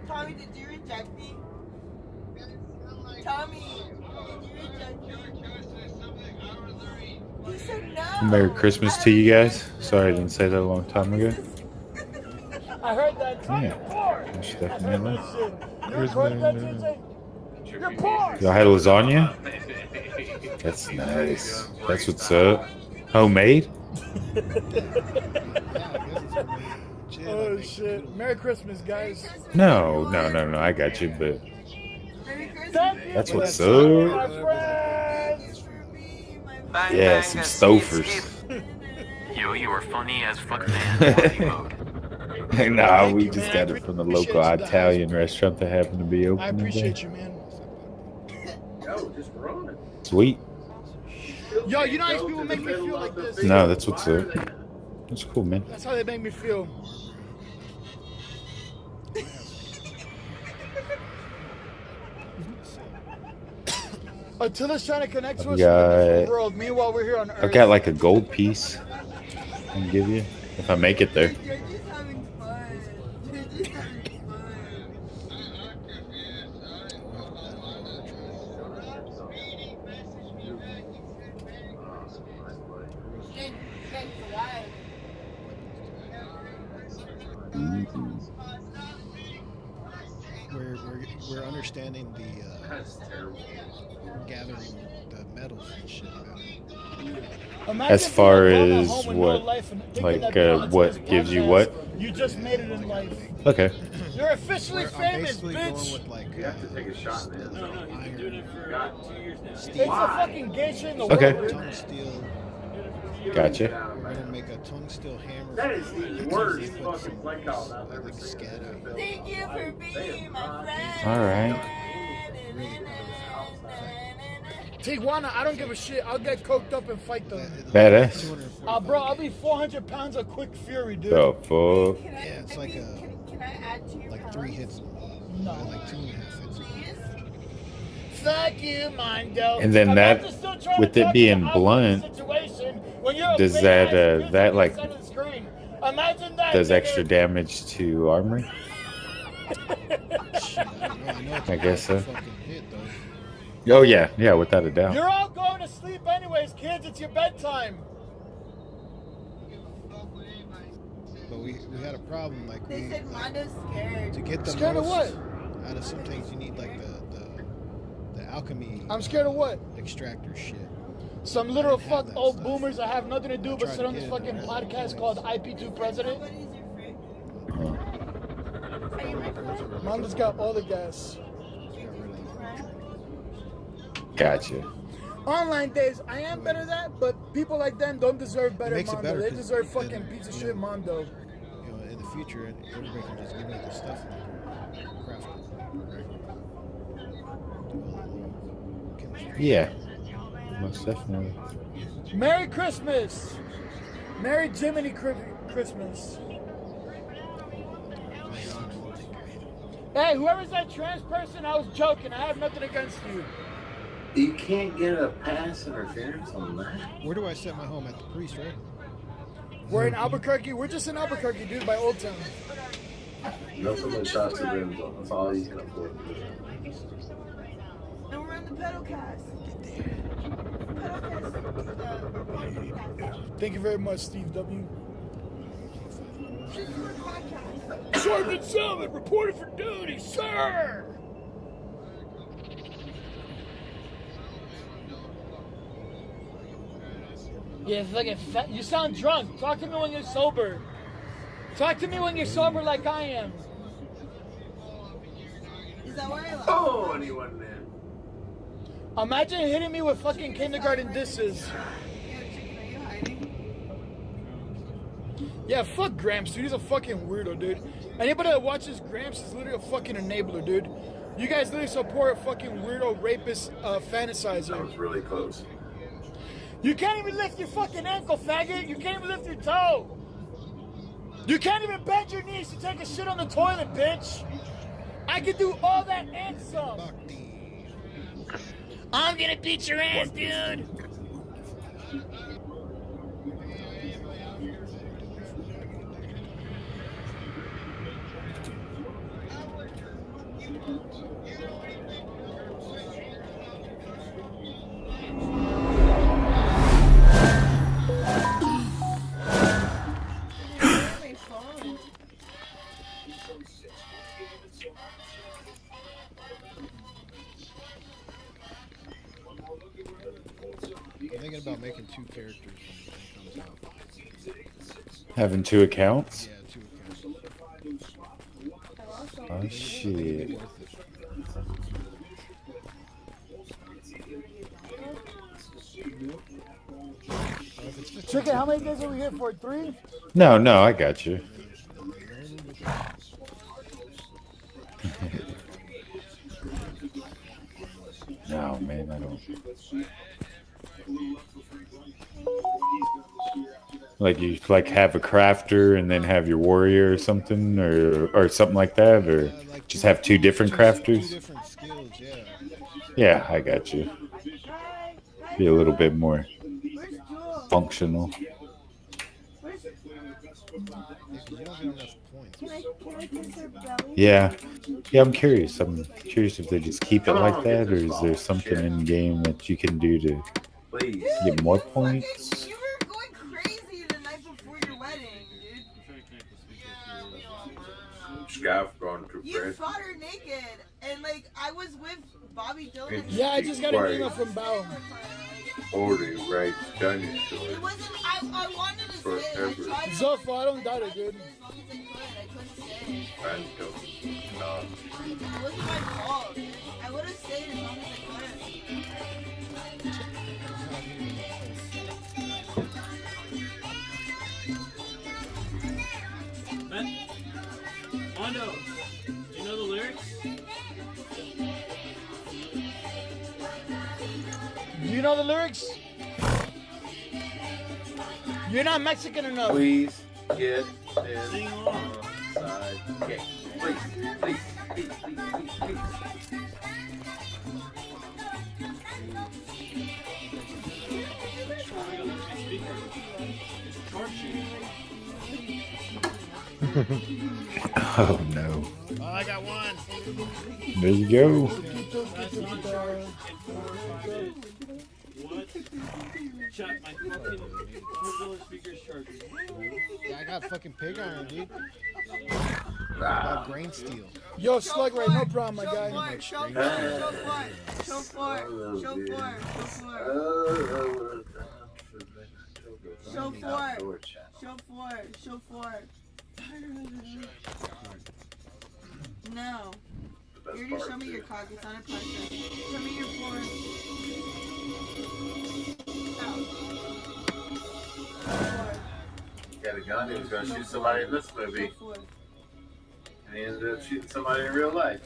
Tommy, did you reject me? Tommy, did you reject me? He said no. Merry Christmas to you guys. Sorry I didn't say that a long time ago. I heard that. Yeah. Poor. That's definitely. You recorded that, TJ? You're poor. Y'all had lasagna? That's nice. That's what's up. Homemade? Oh shit! Merry Christmas, guys. No. I got you, but Thank you that's for what's the time, up. my friends. Yeah, some stofers. Yo, you are funny as fuck, man. Nah, we you, just man. got I it from the appreciate local you, guys. Italian restaurant that happened to be open. I today. appreciate you, man. Yo, just run. Sweet. Yo, you know how these people make me feel like this? No, that's what's up. That's cool, man. That's how they make me feel. Attila's trying to connect to us in a different world. Meanwhile, we're here on Earth. I've got like a gold piece I can give you if I make it there. You're just having fun. You're just having fun. Thanks a lot. We're understanding the gathering the metals and shit. As far as what, like, what gives you what? You just made it in life. Okay. You're officially famous, basically bitch. going with like You have to take a shot, man. No, he's been doing it for 2 years now. It's the fucking gay shit in the Okay. world. tongue steel. Gotcha. We're gonna make a tongue steel hammer. That is the worst Put fucking some, play call I've ever like seen. scat out. Thank you for being my friend. All right. Tijuana, I don't give a shit. I'll get coked up and fight them. Badass. Bro, I'll be 400 pounds of quick fury, dude. The fuck? Yeah, it's like Can I add to your like 3 hits. No. Like 2.5 hits. Fuck you, Mondo. And then that, Imagine still trying with to it talk being to the blunt, situation when you're a does big that ass bitch that on like the side of the screen. Imagine that. does nigga. extra damage to armor? I guess so. Oh yeah, yeah, without a doubt. You're all going to sleep anyways, kids. It's your bedtime. But we had a problem. Like They we said Mondo's scared. to get the Scared of most what? out of some things, you need like the alchemy. I'm scared of what? Extractor shit. Some little I didn't have fuck that old stuff. boomers that have nothing to do but tried sit to on this get it fucking in podcast called IP2 President. Mondo's got all the gas. Gotcha. Online days, I am better at that, but people like them don't deserve better makes it Mondo. better They 'cause deserve fucking then, piece of you shit know, Mondo. You know, in the future, everybody can just give me the stuff and craft it. Yeah. Most definitely. Merry Christmas! Merry Jiminy Christmas. Hey, whoever's that trans person, I was joking. I have nothing against you. You can't get a pass interference on that. Where do I set my home? At the priest, right? We're in Albuquerque. We're just in Albuquerque, dude, by Old Town. No someone shots the rims on. That's all you can afford. And we're in the pedal cast. Thank you very much, Steve W. Sergeant Salmon reported for duty, sir! Yeah, fucking fat. You sound drunk. Talk to me when you're sober. Talk to me when you're sober like I am. Is that why I love Oh, and he wasn't in. Imagine hitting me with fucking kindergarten disses. Yeah, fuck Gramps, dude. He's a fucking weirdo, dude. Anybody that watches Gramps is literally a fucking enabler, dude. You guys literally support a fucking weirdo rapist fantasizer. That was really close. You can't even lift your fucking ankle, faggot. You can't even lift your toe. You can't even bend your knees to take a shit on the toilet, bitch. I can do all that and some. I'm gonna beat your ass, dude. I'm thinking about making 2 characters when it comes out. Having 2 accounts? Yeah, 2 accounts. Oh shit. Chicken, how many days are we here for? 3? No, I got you. No, man, I don't. Like you like have a crafter and then have your warrior or something, or something like that, or just have two different crafters. Two different skills, yeah. Yeah, I got you. Be a little bit more functional. Yeah, I'm curious. I'm curious if they just keep it like that, or is there something in game that you can do to get more points? You were going crazy the night before your wedding, dude. Scaff going to You fought her naked, and like I was with Bobby Dylan. Yeah, I just got an email from Bao. Order right dinosaur. It wasn't. I wanted to say it. I Forever. tried to Zofo, I don't doubt it, dude. Phantom. No. It wasn't my fault. Dude. I would have stayed as long as Mondo, do you know the lyrics? Do you know the lyrics? You're not Mexican enough. Please get this side. Okay. Please, please, please, please, please, please. Oh no. Oh, I got one. There you go. Chat, my fucking $4 speakers charged. Yeah, I got fucking pig iron, dude. I got grain steel. Yo, Slug Ray, no problem, my guy. show four. No. You already show me your cock. It's not a question. Show me your four. Got a gun. He was going to shoot somebody in this movie. And he ended up shooting somebody in real life.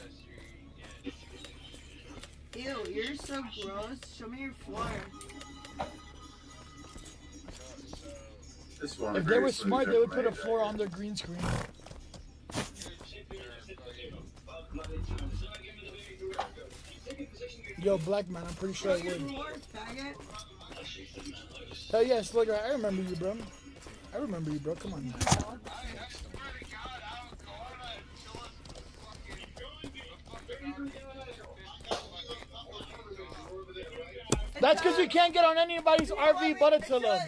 Ew, you're so gross. Show me your floor. This one. If they were smart, they would put a floor on their green screen. Yo, Black Man, I'm pretty sure I would. Hell yeah, Slug Ray, I remember you, bro. I remember you, bro. Come on. That's because you can't get on anybody's RV but Attila.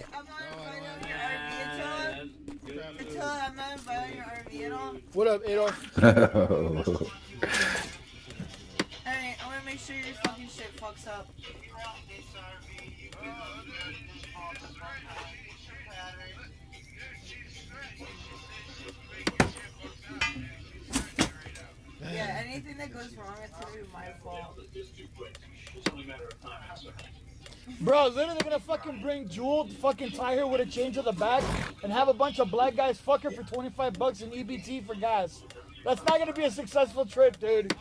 Attila, I'm not invited on your RV at all. What up, Adolf? Alright, I want to make sure your fucking shit fucks up. Yeah, anything that goes wrong, it's gonna be my fault. Bro, literally gonna fucking bring Jewel, fucking tie her with a chain to the back, and have a bunch of black guys fuck her for $25 in EBT for gas. That's not gonna be a successful trip, dude.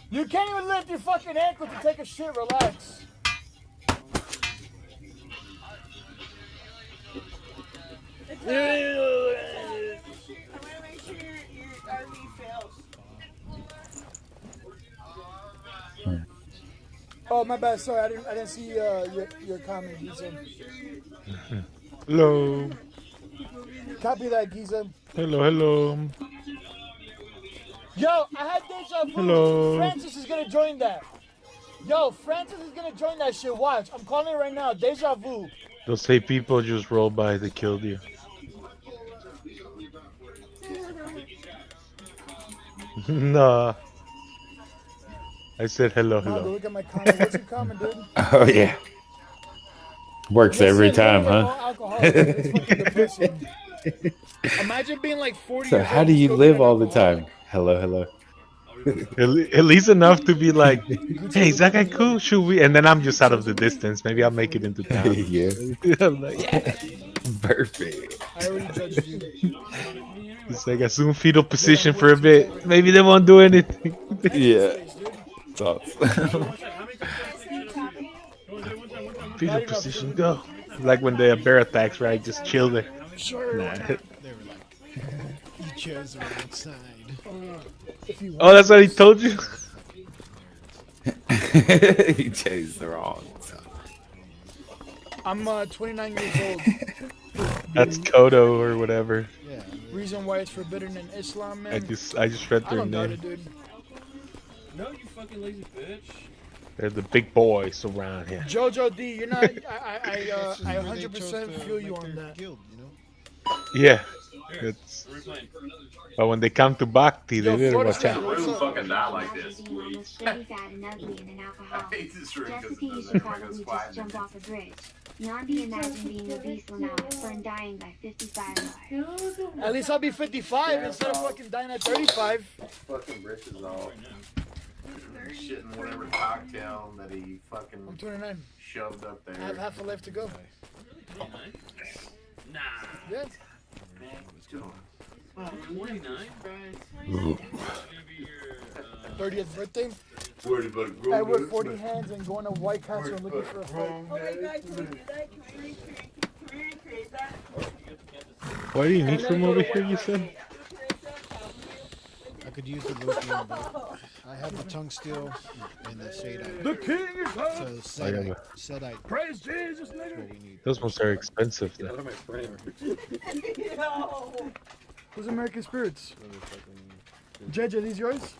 You can't even lift your fucking ankle to take a shit, relax. I'm gonna make sure your RV fails. Oh, my bad, sorry, I didn't see your comment, Giza. Hello. Copy that, Giza. Hello. Yo, I had deja vu. Hello. Francis is gonna join that. Yo, Francis is gonna join that shit. Watch, I'm calling it right now. Deja vu. They'll say people just rolled by, they killed you. Nah. I said hello. No, but look at my comment. What's your comment, dude? Oh yeah. Works every time, huh? Imagine being like 40 So years how old do and you still live being all the alcoholic. time? Hello. At least enough to be like, hey, is that guy cool? Should we? And then I'm just out of the distance. Maybe I'll make it into town. Yeah. I'm like, yeah. Perfect. I already judged you. It's like assume fetal position for a bit. Maybe they won't do anything. Yeah. Thoughts. Fetal position, go. Like when the bear attacks, right? Just chill there. Sure. Nah. They were like, the chairs are outside. Oh, that's what he told you? He chased the wrong. I'm 29 years old. That's Kodo or whatever. Yeah. Reason why it's forbidden in Islam, man. I just read I their don't doubt name. it, dude. No, you fucking lazy bitch. They're the big boys around here. Jojo D, you're not. I 100% feel you on that. Yeah. It's, but when they come to Bhakti, they better watch out. Room fucking not like this. Almost really fat and ugly and an alcoholic. I hate this room because Recipe, it you doesn't should bring us probably quiet. just jump off a bridge. Nandi imagine being obese will now and dying by 55 lives. At least I'll be 55 instead of fucking dying at 35. Fucking Rich is all shitting whatever cocktail that he fucking I'm 29. shoved up there. I have half a life to go. Nah. Yeah. 29? 30th birthday. Worried about a I wear 40 hands and going to White Castle looking for a fight. Oh my god, can we do that? Can we recreate that? What do you need from over here, you said? I could use the lithium, but I have the tungsteel and the sadite. The king is So sadite. a- Sadite. Praise Jesus, nigga. What do you need? Those ones are expensive, though. Who's American Spirits? Judge, are these yours?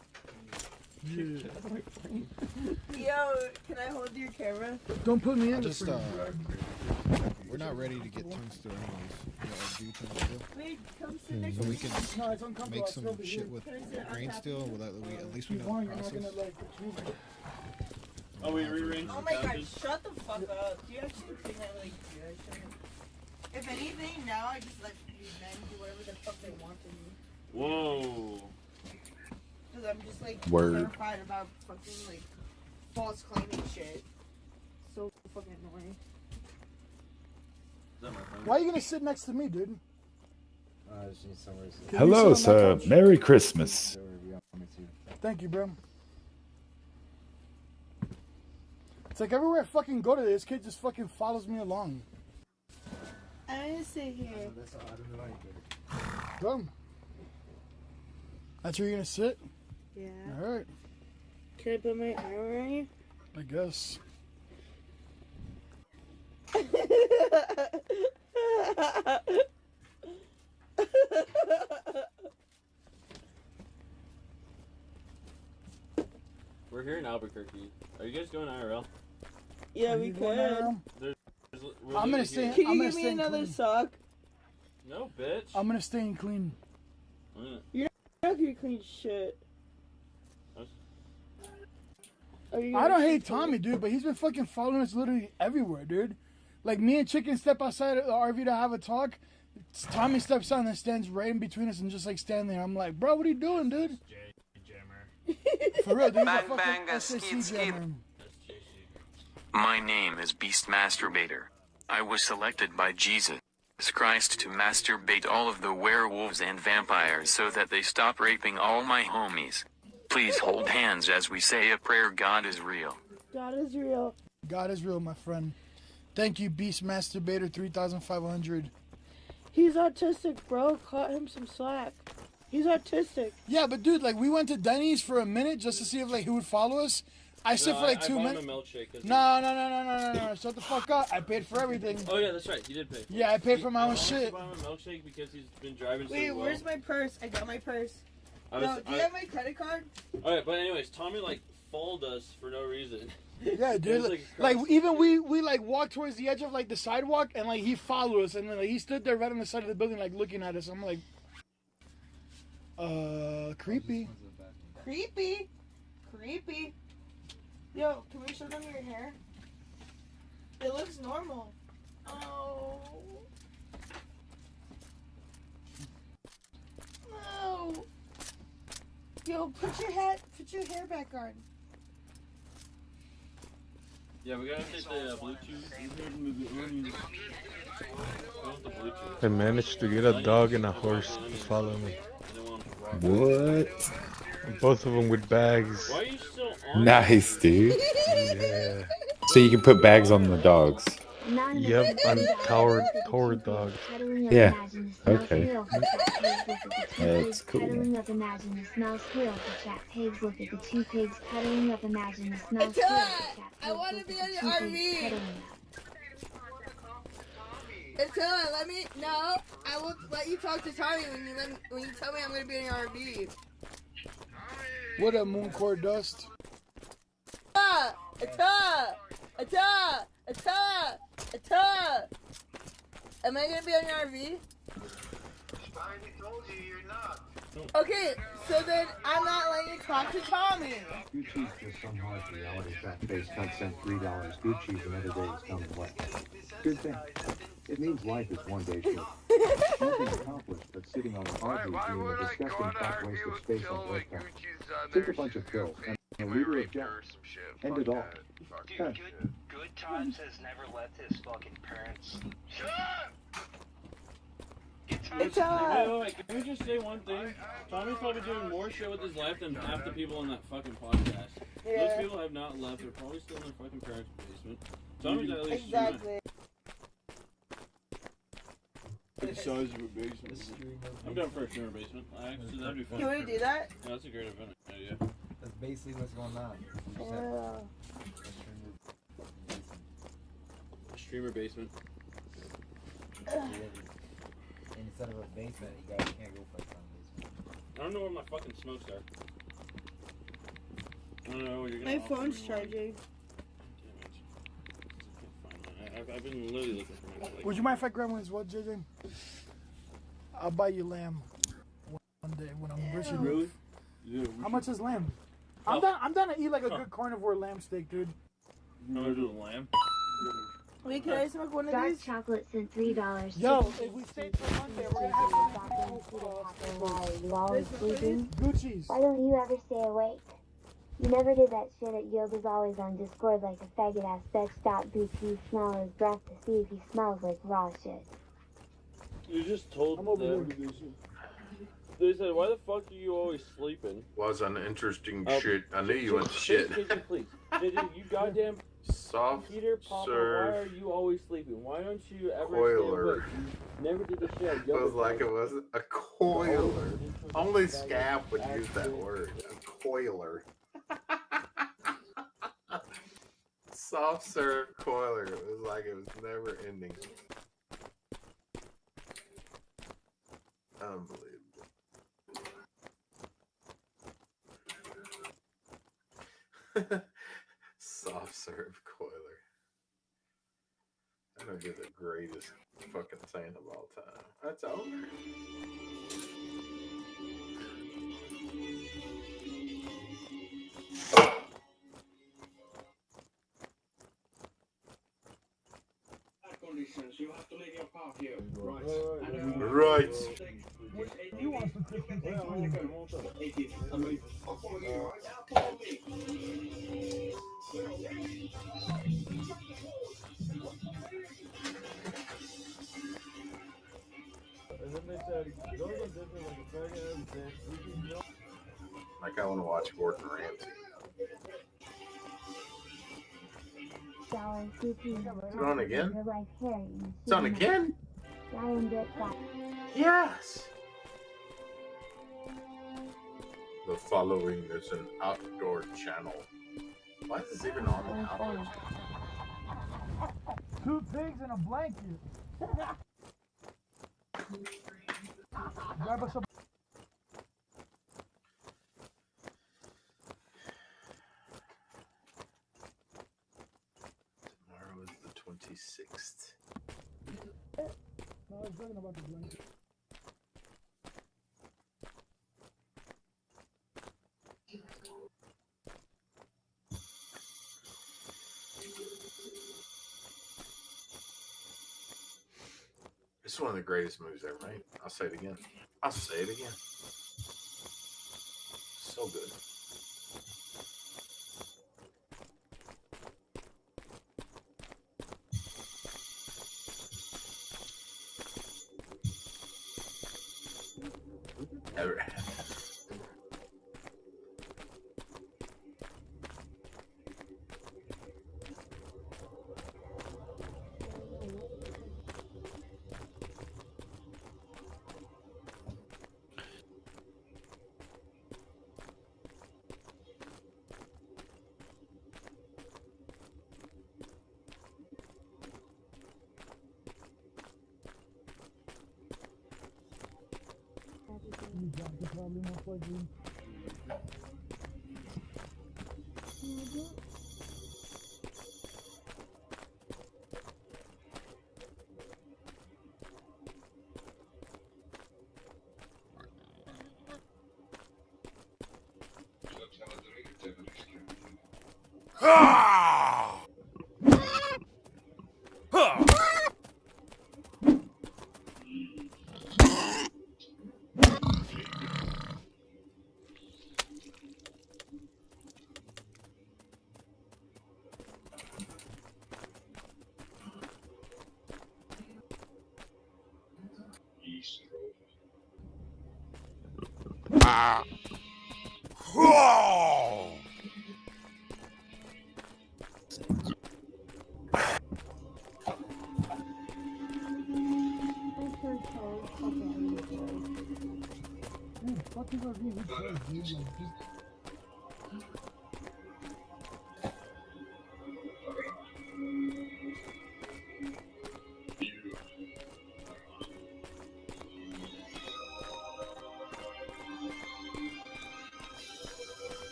Yeah. Yo, can I hold your camera? Don't put me I in just this. we're not ready to get tungsteel anyways. Do tungsteel. Wait, come sit next So to we me. can No, it's uncomfortable. make I'll some sit over shit here. with grain steel. Well, at least we Keep know on, the you're not process. gonna like move it. Oh, we rearranged Oh the my god, couches? shut the fuck up. Do you actually think I like do that shit? If anything, now I just let these men do whatever the fuck they want to do. Whoa. Because I'm just like Word. terrified about fucking like false claiming shit. So fucking annoying. Is that my phone? Why are you gonna sit next to me, dude? Hello, sir. Merry Christmas. Thank you, bro. It's like everywhere I fucking go to, this kid just fucking follows me along. I didn't sit here. Come. That's where you're gonna sit? Yeah. Alright, Can I put my arm around you? I guess. We're here in Albuquerque. Are you guys going IRL? Yeah, Are we you going could. around? We're I'm gonna leaving stay. here. Can I'm you gonna give me stay another clean. sock? No, bitch. I'm gonna stay clean. I'm gonna- You're not gonna clean shit. Are you I gonna don't clean hate shit? Tommy, dude, but he's been fucking following us literally everywhere, dude. Like me and Chicken step outside of the RV to have a talk. Tommy steps out and then stands right in between us and just like stand there. I'm like, bro, what are you doing, dude? For real, dude. He's a Bang, fucking bang, SAC skid, skid. jammer. My name is Beast Masturbator. I was selected by Jesus Christ to masturbate all of the werewolves and vampires so that they stop raping all my homies. Please hold hands as we say a prayer. God is real. God is real. God is real, my friend. Thank you, Beast Masturbator 3500. He's autistic, bro. Cut him some slack. He's autistic. Yeah, but dude, like we went to Denny's for a minute just to see if like he would follow us. I sit for like 2 minutes. I bought him a milkshake. 'cause No. Shut the fuck up. I paid for everything. Oh yeah, that's right. You did pay. Yeah, I paid for my own I wanted shit. to buy him a milkshake because he's been driving Wait, so well. where's my purse? I got my purse. I No, do you have my credit card? Alright, but anyways, Tommy like followed us for no reason. Yeah, It dude. was, Like across- even we like walked towards the edge of like the sidewalk and like he followed us and then like, he stood there right on the side of the building like looking at us. I'm like, creepy. Creepy. Creepy. Yo, can we show them your hair? It looks normal. Oh. No. Yo, put your hair back on. Yeah, we gotta take the Bluetooth. I want the I managed to get a dog and a horse to follow me. What? Both of them with bags. Why are you still on? Nice, dude. Yeah. So you can put bags on the dogs. Yep, I'm tower dog. Yeah. Okay. That's cool. Cuddling up, imagine the smell squirrel for chat pigs. Look at the two pigs cuddling up, imagine the smell squirrel for chat pigs. I want to be on your Two pigs RV. cuddling up. Attila, let me. No, I will let you talk to Tommy when you tell me I'm gonna be in your RV. What up, Mooncore Dust? Attila! Am I gonna be on your RV? Okay, so then I'm not letting you talk to Tommy. Gucci's just some harsh reality. Fat-faced cunt sent $3. Gucci's another day is coming away. Good thing. It means life is one day short. Nothing accomplished but sitting on an RV doing a disgusting fat waste of space on Earth time. Take a bunch of pills and a liter of gas. End it all. Dude, good times has never left his fucking parents. Shut up! Wait, can we just say one thing? Tommy's probably doing more shit with his life than half the people in that fucking podcast. Yeah. Those people have not left. They're probably still in their fucking parents' basement. Tommy's at least Exactly. the size of a basement. I'm down for a streamer basement. Actually, that'd be fun. Can we do that? Yeah, that's a great event idea. That's basically what's going on. A streamer basement. Instead of a basement, you guys can't go for a basement. I don't know where my fucking smokes are. I don't know. You're My gonna. phone's charging. I've been literally looking for my. Would you mind if I grab one as well, JJ? I'll buy you lamb one day when I'm rich enough. Really? Yeah. How much is lamb? Oh. I'm down to eat like a good carnivore lamb steak, dude. You want to do a lamb? Wait, can I smoke one of Dark these? chocolate sent $3. Yo, if we stay till Monday, we're gonna have sleeping. Gucci's. Why don't you ever stay awake? You never did that shit at Yoga's always on Discord like a faggot ass bitch. Stop Gucci, smell his breath to see if he smells like raw shit. You just told them. They said, "Why the fuck are you always sleeping?" Was an interesting shit. I knew you went to JJ, shit. please. JJ, you goddamn Soft Peter Papa, serve why are you always sleeping? Why don't you ever coiler. stay awake? You never did the shit. It was like it was a coiler. Only Scap would use that word. A coiler. Soft serve coiler. It was like it was never ending. Unbelievable. Soft serve coiler. That'll be the greatest fucking saying of all time. That's over. Conditions, you have to leave your park here. Right. You want some Christmas Like I want to watch Gordon Ramsay. It's on again? It's It's on again? Yes. The following is an outdoor channel. Why is this even on the outdoor channel? 2 pigs and a blanket. Grab us a Tomorrow is the 26th. No, I was talking about the blanket. This is one of the greatest movies ever made. I'll say it again. I'll say it again. So good. Probably não pode ir.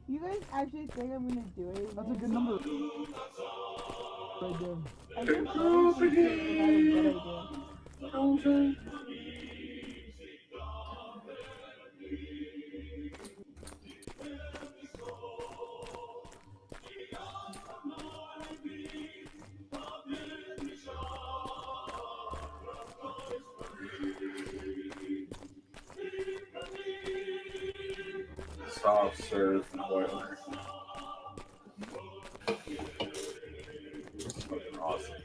You guys actually think I'm gonna do it? That's a good number. Right there. I think so. I had a good idea. Soft serve boiler. Fucking awesome.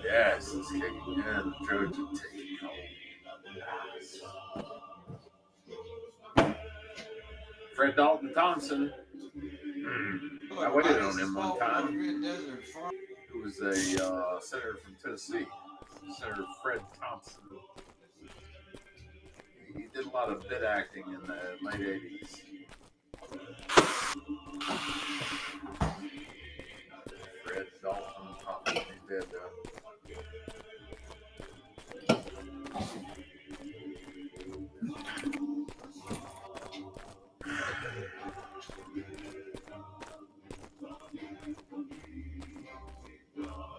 Yes, it's kicking in. Trojan taking hold. Fred Dalton Thompson. I waited on him one time. He was a senator from Tennessee, Senator Fred Thompson. He did a lot of bit acting in the late 80s. Fred Dalton Thompson, he did.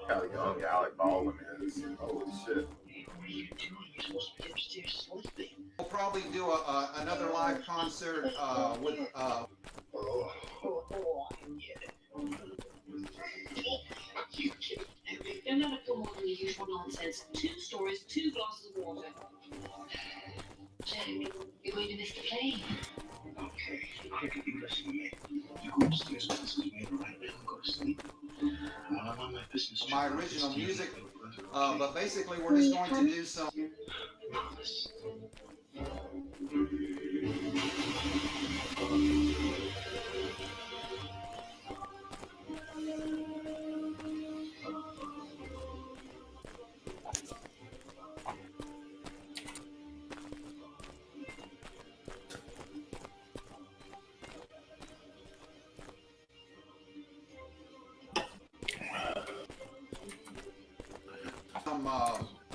How young Alec Baldwin is. Holy shit. We'll probably do another live concert with. You're never come more than your usual nonsense. 2 stories, 2 glasses of water. Jamie, you're going to miss the plane. Okay, you listen to me. You go upstairs, put this away right now, and go to sleep. When I'm on my business, my original music, but basically we're just going to do some.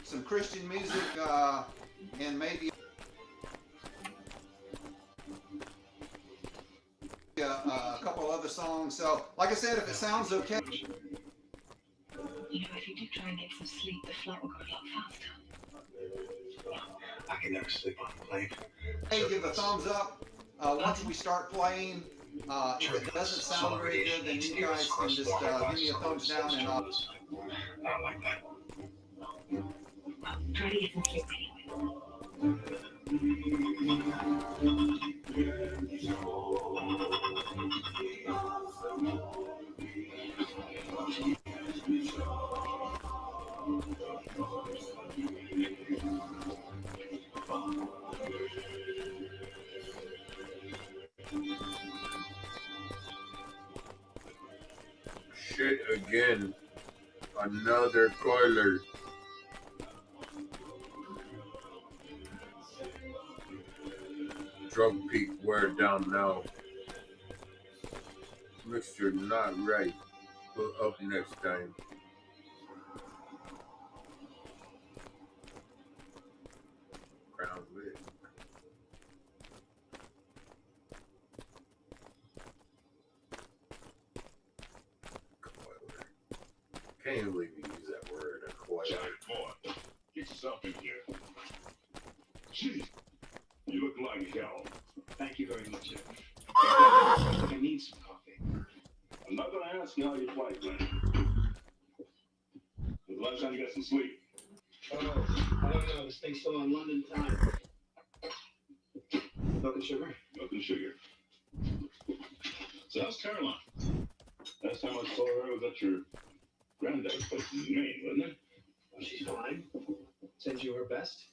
some Christian music, and maybe a couple other songs. So, like I said, if it sounds okay. You know, if you do try and get some sleep, the flight will go a lot faster. I can never sleep on a plane. Hey, give a thumbs up once we start playing. If it doesn't sound very good, then you guys can just give me a thumbs down and I'll... I don't like that. Try to get some sleep Shit again. Another coiler. Drug peak wear down now. Mixture not right. Put up next time. Crown lit. Can't even believe you use that word, a coiler. Boy, get yourself in here. Gee, you look like hell. Thank you very much, sir. I need some coffee. I'm not gonna ask you how your flight went. But the last time you got some sleep. Oh, I don't know. This thing's still on London time. Milk and sugar? Milk and sugar. So how's Caroline? Last time I saw her was at your granddad's place in Maine, wasn't it? Well, she's fine. Sends you her best.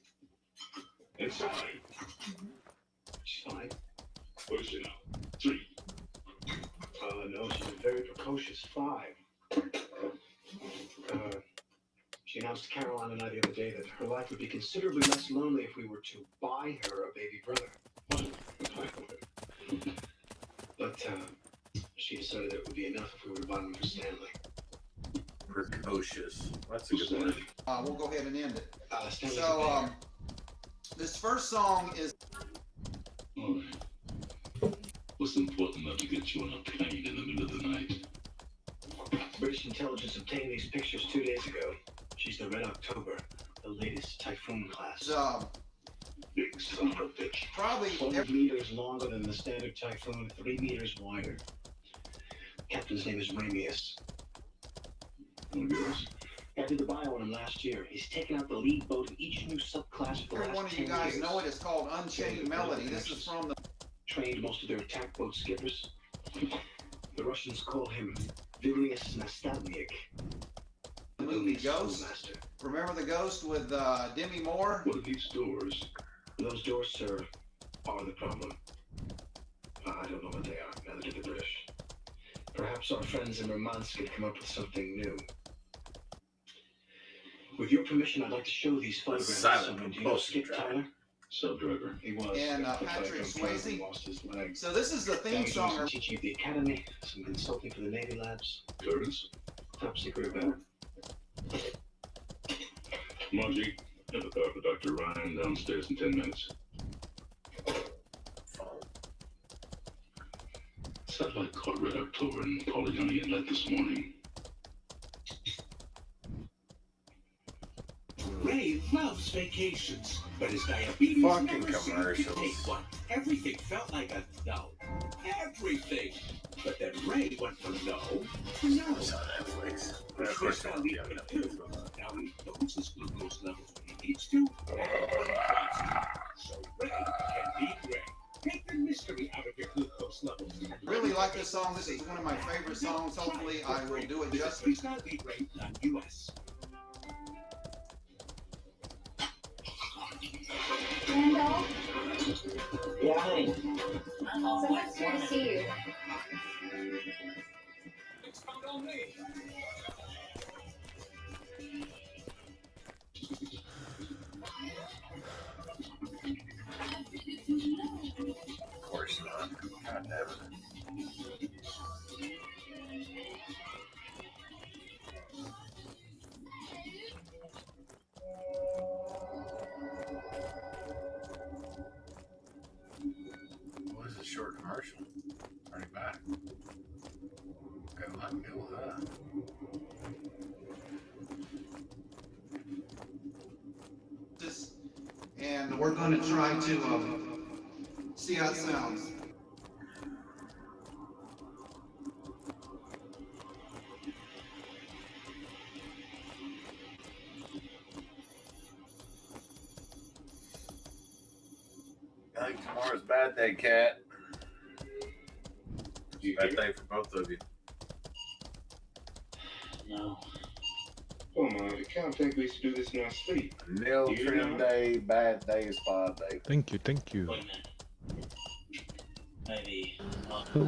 Inside. She's fine. What is she now? 3. No, she's a very precocious 5. She announced to Caroline and I the other day that her life would be considerably less lonely if we were to buy her a baby brother. But she decided that it would be enough if we were to buy one for Stanley. Precocious. That's a good word. We'll go ahead and end it. Stanley's So, this first song is... All right. What's important enough to get you on a plane in the middle of the night? British intelligence obtained these pictures 2 days ago. She's the Red October, the latest Typhoon class. Big son of a bitch. Probably 12 meters longer than the standard Typhoon, 3 meters wider. Captain's name is Ramius. One of yours? I did the bio on him last year. He's taken out the lead boat in each new subclass for the Every last one of you 10 guys years. know it. It's called Unchained Melody. This is from the... Trained most of their attack boat skippers. The Russians call him Vilnius Nastavnik. movie Ghost. Remember the Ghost with Demi Moore? What are these doors? Those doors, sir, are the problem. I don't know what they are. Neither do the British. Perhaps our friends in Murmansk can come up with something new. With your permission, I'd like to show these photographs. Silent Do you know Skip Tyler? Sub-driver. He was. And Patrick Swayze. So this is the theme song. Teaching at the academy, some consulting for the Navy labs. Clearance? Top secret about. Margie, have a car for Dr. Ryan downstairs in 10 minutes. Satellite caught Red October in Polygon Inlet this morning. Ray loves vacations, but his diabetes Fucking never seemed to commercials. take one. Everything felt like a no. Everything. But then Ray went from no to no. It's on Netflix. Which Of course, makes it's on Lee Netflix. do. Now he knows his glucose levels when he needs to. So Ray can be Ray. Take the mystery out of your glucose levels. Really like this song. This is one of my favorite songs. Hopefully I will do it justice. Freestyle beat rate on US. Randall? Yeah, honey. Someone's here to see you. Expound on me. Of course not. God damn it. And we're going to try to see how it sounds. I think tomorrow's bad day, Cat. Bad day for both of you. No. Come on, the Caltech we used to do this in our sleep. Nil trim day, bad day, spa day. Thank you, thank you. Maybe. Ooh,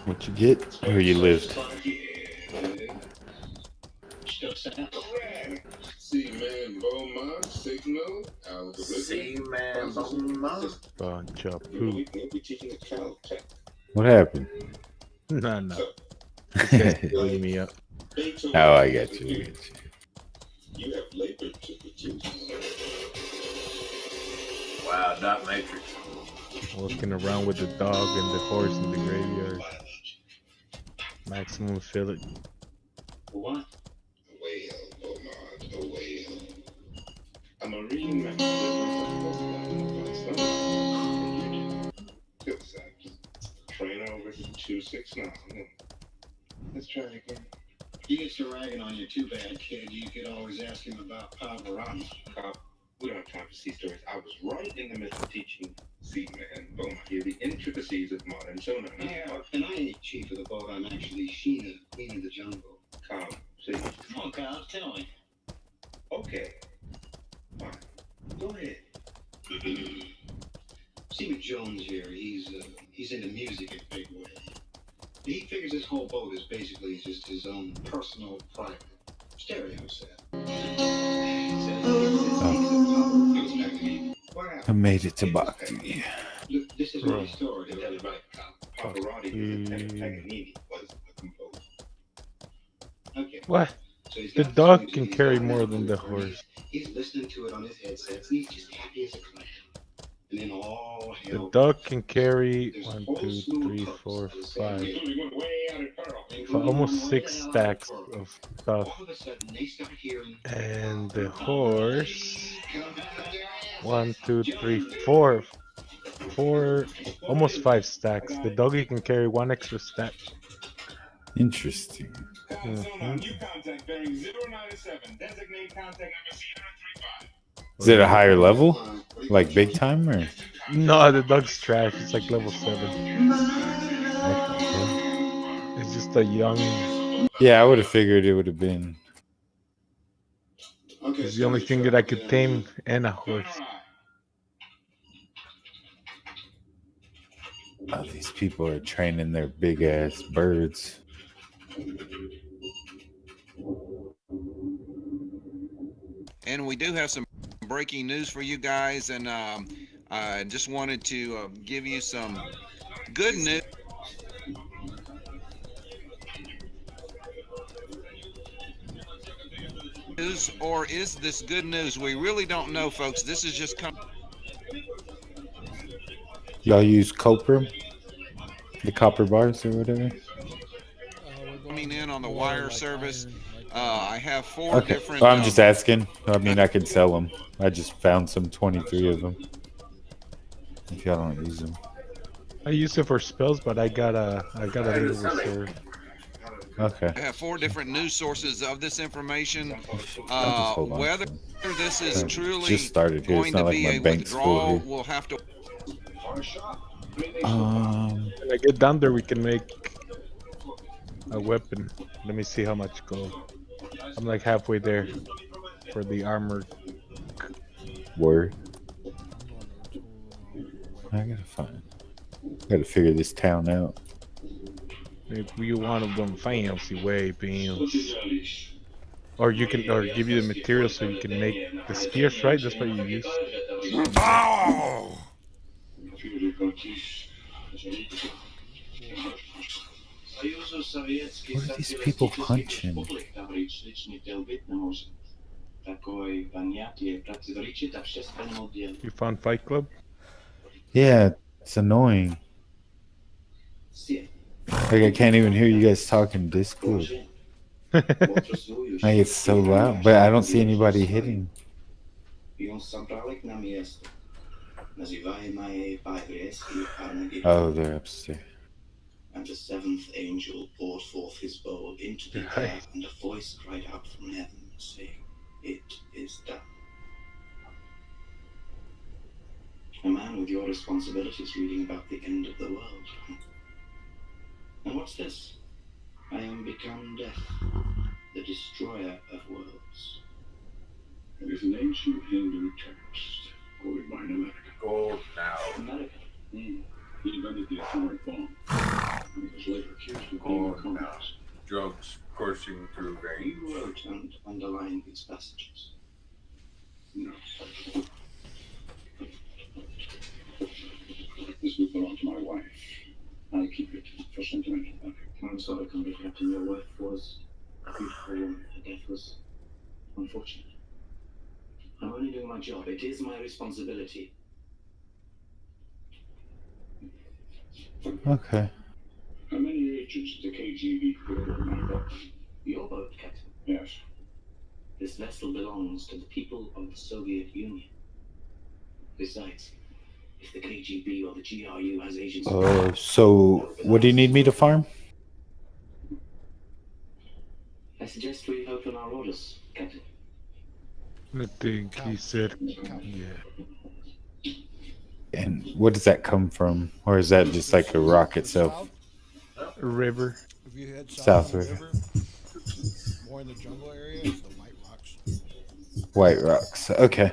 what you get? Where you lived? C-Man Beaumont, Signal, Algorithm. C-Man Beaumont. Bunch of poop. We'll be teaching the Caltech. What happened? No, no. This guy's building me up. Oh, I got you. I got you. You have labor to produce. Wow, Dot Matrix. Walking around with the dog and the horse in the graveyard. Maximum fillet. What? A whale, Beaumont, a whale. A marine mammal. Train over to 269. Let's try it again. He gets to ragging on you too bad, kid. You could always ask him about Pavarotti. We don't have time for sea stories. I was right in the middle of teaching Seaman Beaumont here the intricacies of modern sonar. Yeah, and I ain't chief of the boat. I'm actually Sheena, queen of the jungle. Come, see. Come on, Kyle, tell me. Okay. Fine. Go ahead. Steve Jones here. He's into music in a big way. He figures this whole boat is basically just his own personal, private stereo set. I made it to Bhakti. Look, this is my story. Pavarotti was a composer. Okay. What? So he's The got dog this can music carry going more on than the for him. horse. He's listening to it on his headsets, and he's just happy as a clam. And then all The hell. dog can carry 1, 2, 3, 4, 5. Almost 6 stacks of stuff. All of a sudden, they start hearing. And the horse 1, 2, 3, 4. 4, almost 5 stacks. The doggy can carry 1 extra stack. Interesting. Is it a higher level? Like big time or? No, the dog's trash. It's like level 7. It's just a young. Yeah, I would have figured it would have been. It's the only thing that I could tame and a horse. Oh, these people are training their big ass birds. And we do have some breaking news for you guys, and I just wanted to give you some good news. Or is this good news? We really don't know, folks. This is just Y'all use copper? The copper bars or whatever? coming in on the wire service. I have 4 Okay. different. Well, I'm just asking. I mean, I could sell them. I just found some 23 of them. If y'all don't use them. I use it for spells, but I got a little reserve. Okay. I have 4 different news sources of this information. I'll just hold on Whether to this is I truly just started here. It's going not to like be my a bank's full withdrawal, here. we'll have to. When I get down there, we can make a weapon. Let me see how much gold. I'm like halfway there for the armor. Word. I gotta figure this town out. If you want of them fancy weapons, or you can, or give you the material so you can make the spears, right? That's what you use. Oh! What are these people punching? You found Fight Club? Yeah, it's annoying. Like I can't even hear you guys talking Discord. Like it's so loud, but I don't see anybody hitting. Oh, they're upstairs. And the seventh angel poured forth his bowl into the air, and a voice cried out from heaven, saying, "It is done." A man with your responsibilities reading about the end of the world. And what's this? I am become death, the destroyer of worlds. It is an ancient Hindu text, quoted by Namek. Gold now. America. He invented the atomic bomb. He was later accused of being a Gold now. communist. Drugs coursing through veins. You wrote and underlined these passages. No. This book belonged to my wife. I keep it for sentimental value. I'm sorry, Comrade Captain. Your wife was a beautiful woman. Her death was unfortunate. I'm only doing my job. It is my responsibility. Okay. How many agents did the KGB put over my boat? Your boat, Captain. Yes. This vessel belongs to the people of the Soviet Union. Besides, if the KGB or the GRU has agents... So what do you need me to farm? I suggest we open our orders, Captain. I think he said, yeah. And what does that come from? Or is that just like a rock itself? A river. If you head South south of the River. river, more in the jungle area, it's the White Rocks. White rocks. Okay.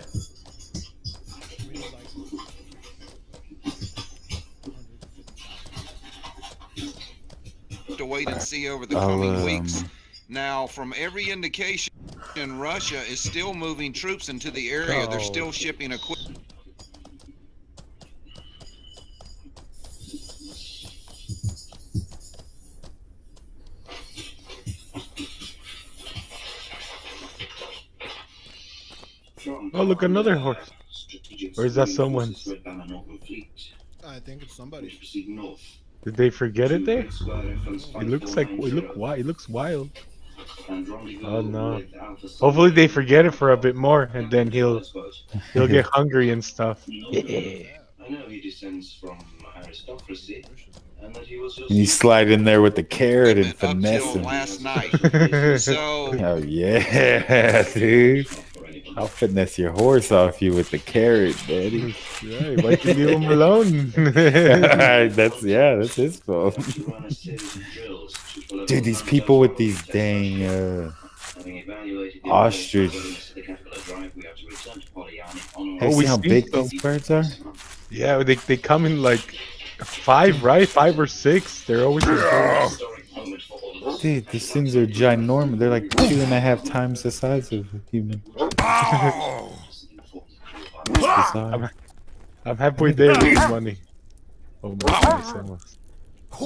To wait and see over the I'll, coming weeks. Now, from every indication, Russia is still moving troops into the area. They're still shipping equipment. Oh, look, another horse. Or is that someone's? I think it's somebody's. Did they forget it there? It looks like it looks wild. Oh no! Hopefully they forget it for a bit more, and then he'll get hungry and stuff. Yeah. I know he descends from aristocracy, and that he was just... And you slide in there with the carrot and finesse him. Last night. So Oh yeah, dude. I'll finesse your horse off you with the carrot, daddy. Yeah, why you leave him alone? that's his fault. Dude, these people with these dang ostrich. Have you seen how big these birds are? Yeah, they come in like 5, right? 5 or 6. They're always in groups. Dude, these things are ginormous. They're like 2.5 times the size of a human. I'm halfway there with money. Oh my goodness.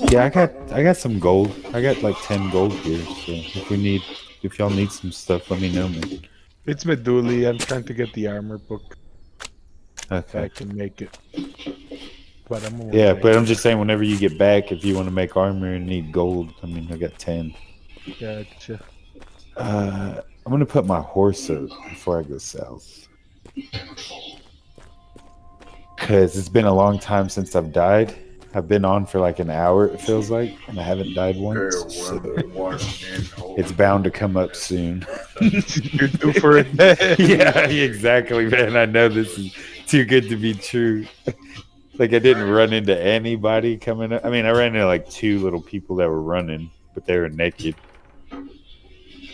Yeah, I got some gold. I got like 10 gold here. So if y'all need some stuff, let me know, man. It's Meduli. I'm trying to get the armor book. If Okay. I can make it. But I'm Yeah, but I'm just saying, whenever you get back, if you want to make armor and need gold, I mean, I got 10. Gotcha. I'm gonna put my horse up before I go south. Cause it's been a long time since I've died. I've been on for like an hour, it feels like, and I haven't died once. So it's bound to come up soon. You're due for it. Yeah, exactly, man. I know this is too good to be true. Like I didn't run into anybody coming up. I mean, I ran into like 2 little people that were running, but they were naked.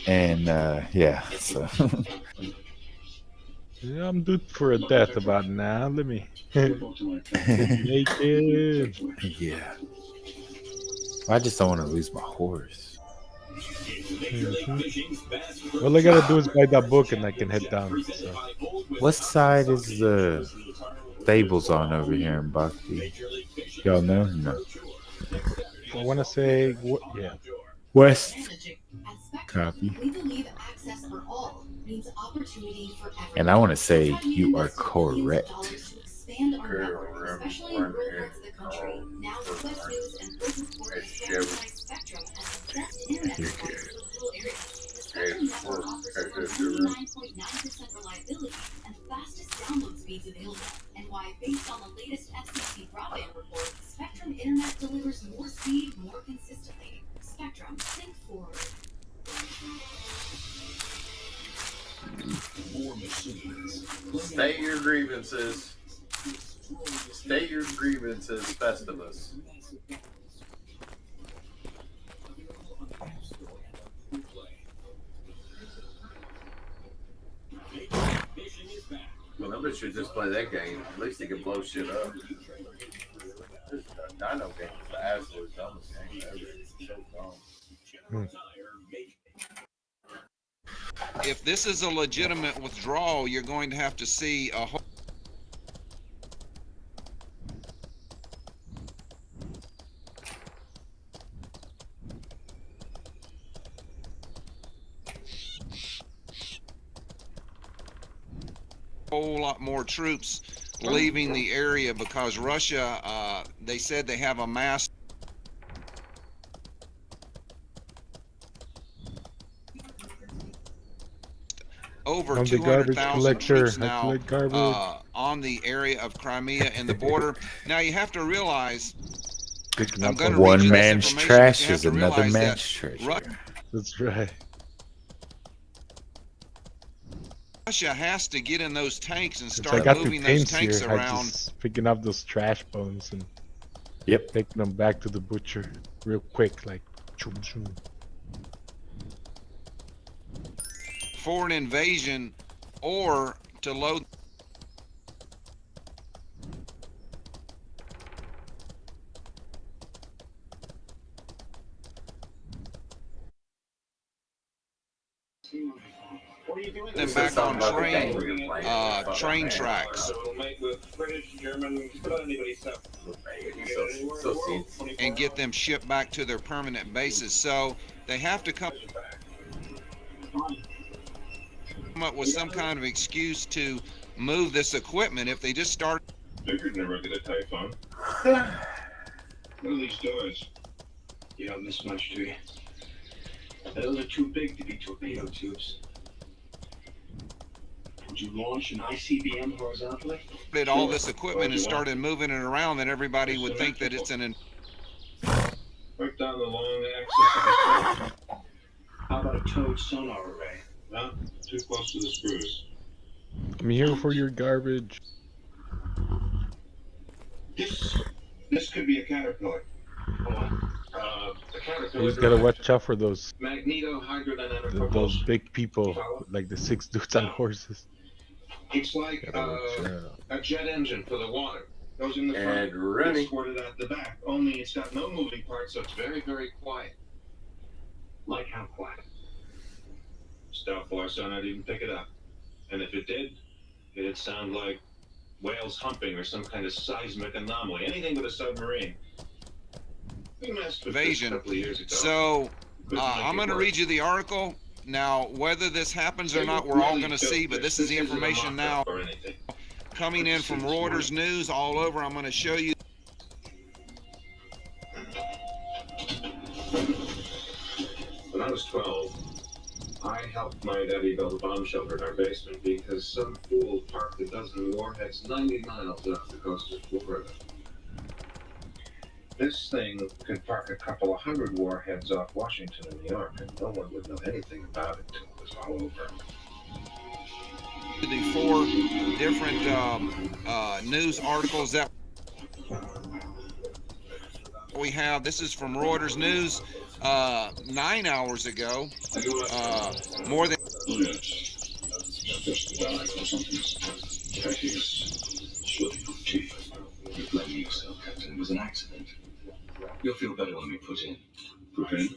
And yeah, so Yeah, I'm due for a death about now. Let me get naked. yeah. I just don't want to lose my horse. Mhm. All I gotta do is buy that book and I can head down. So. What side is the stables on over here in Bhakti? Y'all know? No. I wanna say, yeah. West. Copy. And I want to say you are correct. Chevy. You're good. Hey, for 99.9% reliability and fastest download speeds available. And why, based on the latest FCC broadband report, Spectrum Internet delivers more speed more consistently. Spectrum, think forward. State your grievances. State your grievances, Festivus. Well, nobody should just play that game. At least they can blow shit up. This Dino game is the absolute dumbest game ever. It's so dumb. If this is a legitimate withdrawal, you're going to have to see a whole. Whole lot more troops leaving the area because Russia, they said they have a mass. Over I'm the garbage 200,000 collector. troops I now collect garbage. on the area of Crimea and the border. Now you have to realize, Picking I'm up going on to read One you this man's information, but trash you have is to another realize that man's treasure. That's right. Russia has to get in those tanks and Since I start got the moving those tanks tanks here, I around. just picking up those trash bones and Yep. taking them back to the butcher real quick, like choom choom. For an invasion or to load. Them back on train tracks and get them shipped back to their permanent bases. So they have to come up with some kind of excuse to move this equipment. If they just start. Figured never get a typhoon. What are these doors? You don't miss much, do you? Those are too big to be torpedo tubes. Would you launch an ICBM horizontally? Did all this equipment and started moving it around, then everybody would think that it's an. Right down the long axis of the How about a towed sonar array? No, too close to the screws. I'm here for your garbage. This could be a caterpillar. Hold on. The caterpillar. You just gotta watch out for those Magneto-hydrodynamic those big people, like the 6 dudes on horses. It's like a jet engine for the water. Goes in the front, gets squirted out the back. Only it's got no moving parts, so it's very, very quiet. Like how quiet? Doubtful our sonar didn't pick it up. And if it did, it'd sound like whales humping or some kind of seismic anomaly. Anything with a submarine. We messed with this a Invasion. couple of years ago. So I'm going to read you the article. Now, whether this happens or not, we're all going to see, but this is the information now coming in from Reuters News all over. I'm going to show you. When I was 12, I helped my daddy build a bomb shelter in our basement because some fool parked a dozen warheads 90 miles off the coast of Florida. This thing could park a couple of hundred warheads off Washington and New York, and no one would know anything about it until it was all over. The 4 different news articles that we have. This is from Reuters News 9 hours ago. More than. You're blaming yourself, Captain. It was an accident. You'll feel better when we put in. Put in?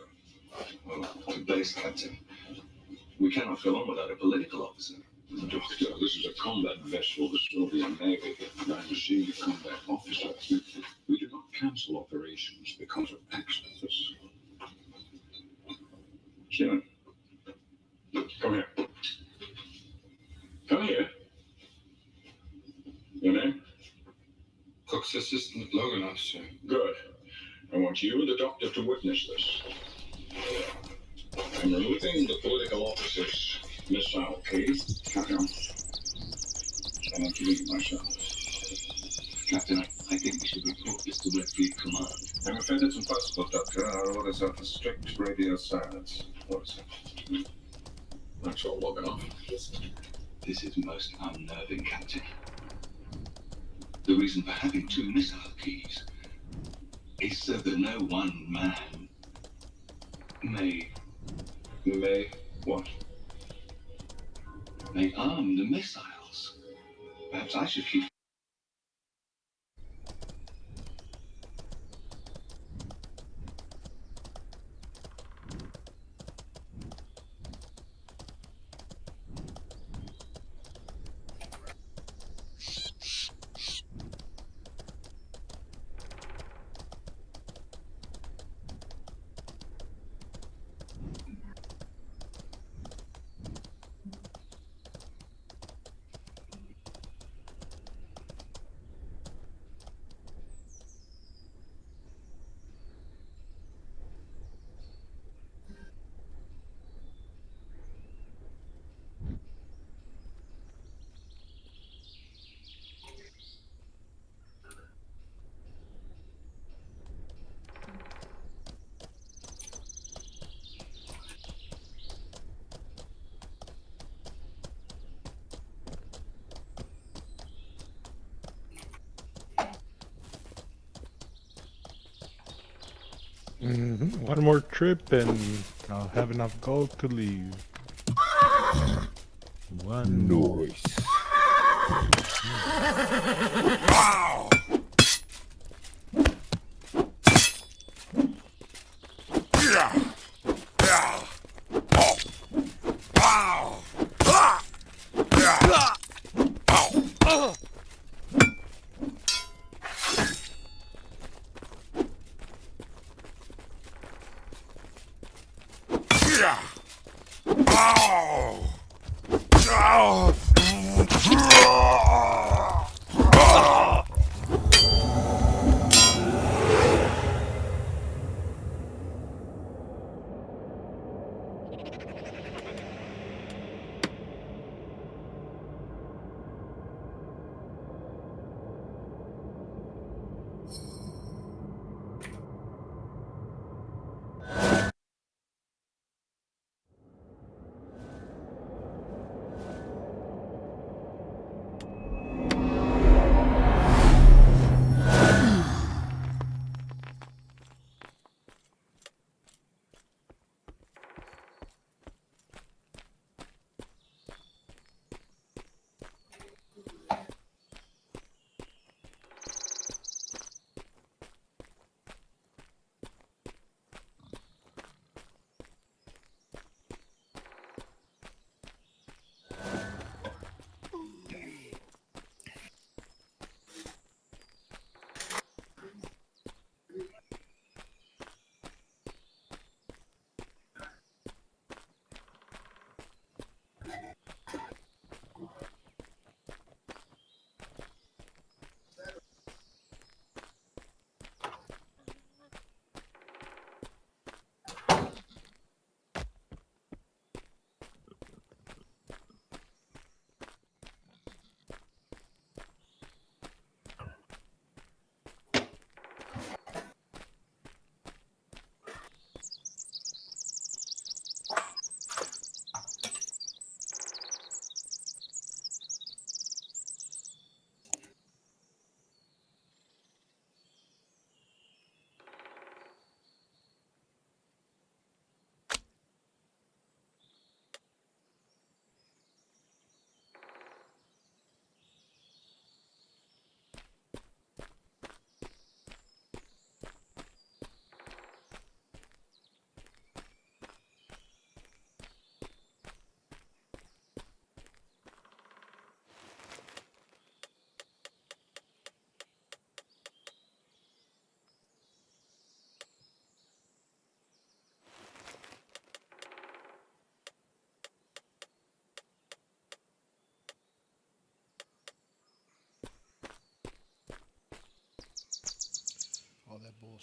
Well, to base, Captain. We cannot go on without a political officer. Doctor, this is a combat vessel. This will be a navy. I'm a senior combat officer. We do not cancel operations because of accidents. Shannon, come here. Come here. Your name? Cook's assistant, Logan, officer. Good. I want want you and the doctor to witness this. I'm removing the political officer's missile case. Captain, I want to leave myself. Captain, I think we should report this to Red Fleet Command. I'm afraid it's impossible, Doctor. Our orders are for strict radio silence. What is it? That's all long enough. This is most unnerving, Captain. The reason for having two missile keys is so that no one man may what? May arm the missiles. Perhaps I should keep. One more trip and I'll have enough gold to leave. One Noise. Wow!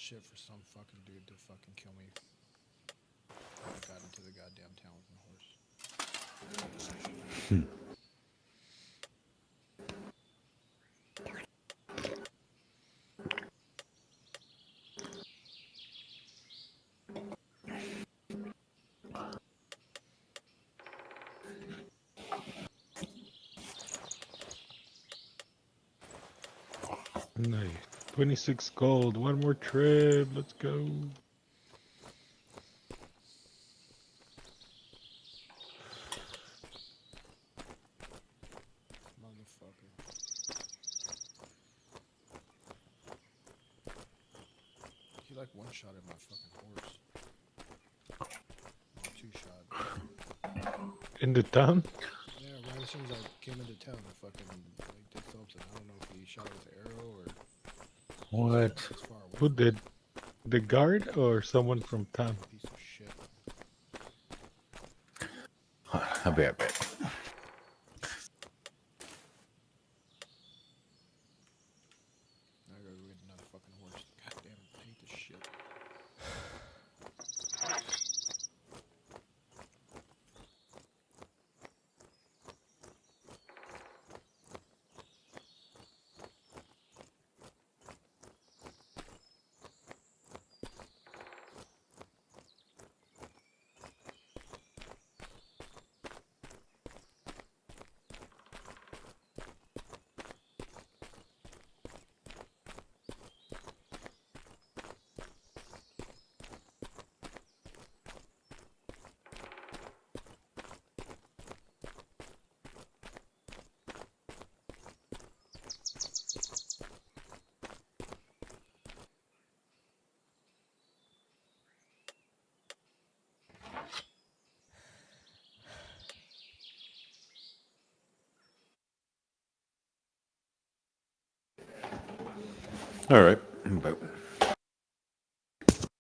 shit for some fucking dude to fucking kill me. I got into the goddamn town with my horse. Nice. 26 gold. One more trip. Let's go. Motherfucker. He like one shot at my fucking horse. Two shot. In the town? Yeah, right as soon as I came into town, I fucking like did something. I don't know if he shot it with an arrow or What? Who did? The guard or someone from town? piece of shit. I'll be right back. I gotta go get another fucking horse. God damn it, I hate this shit. All right. I'm back.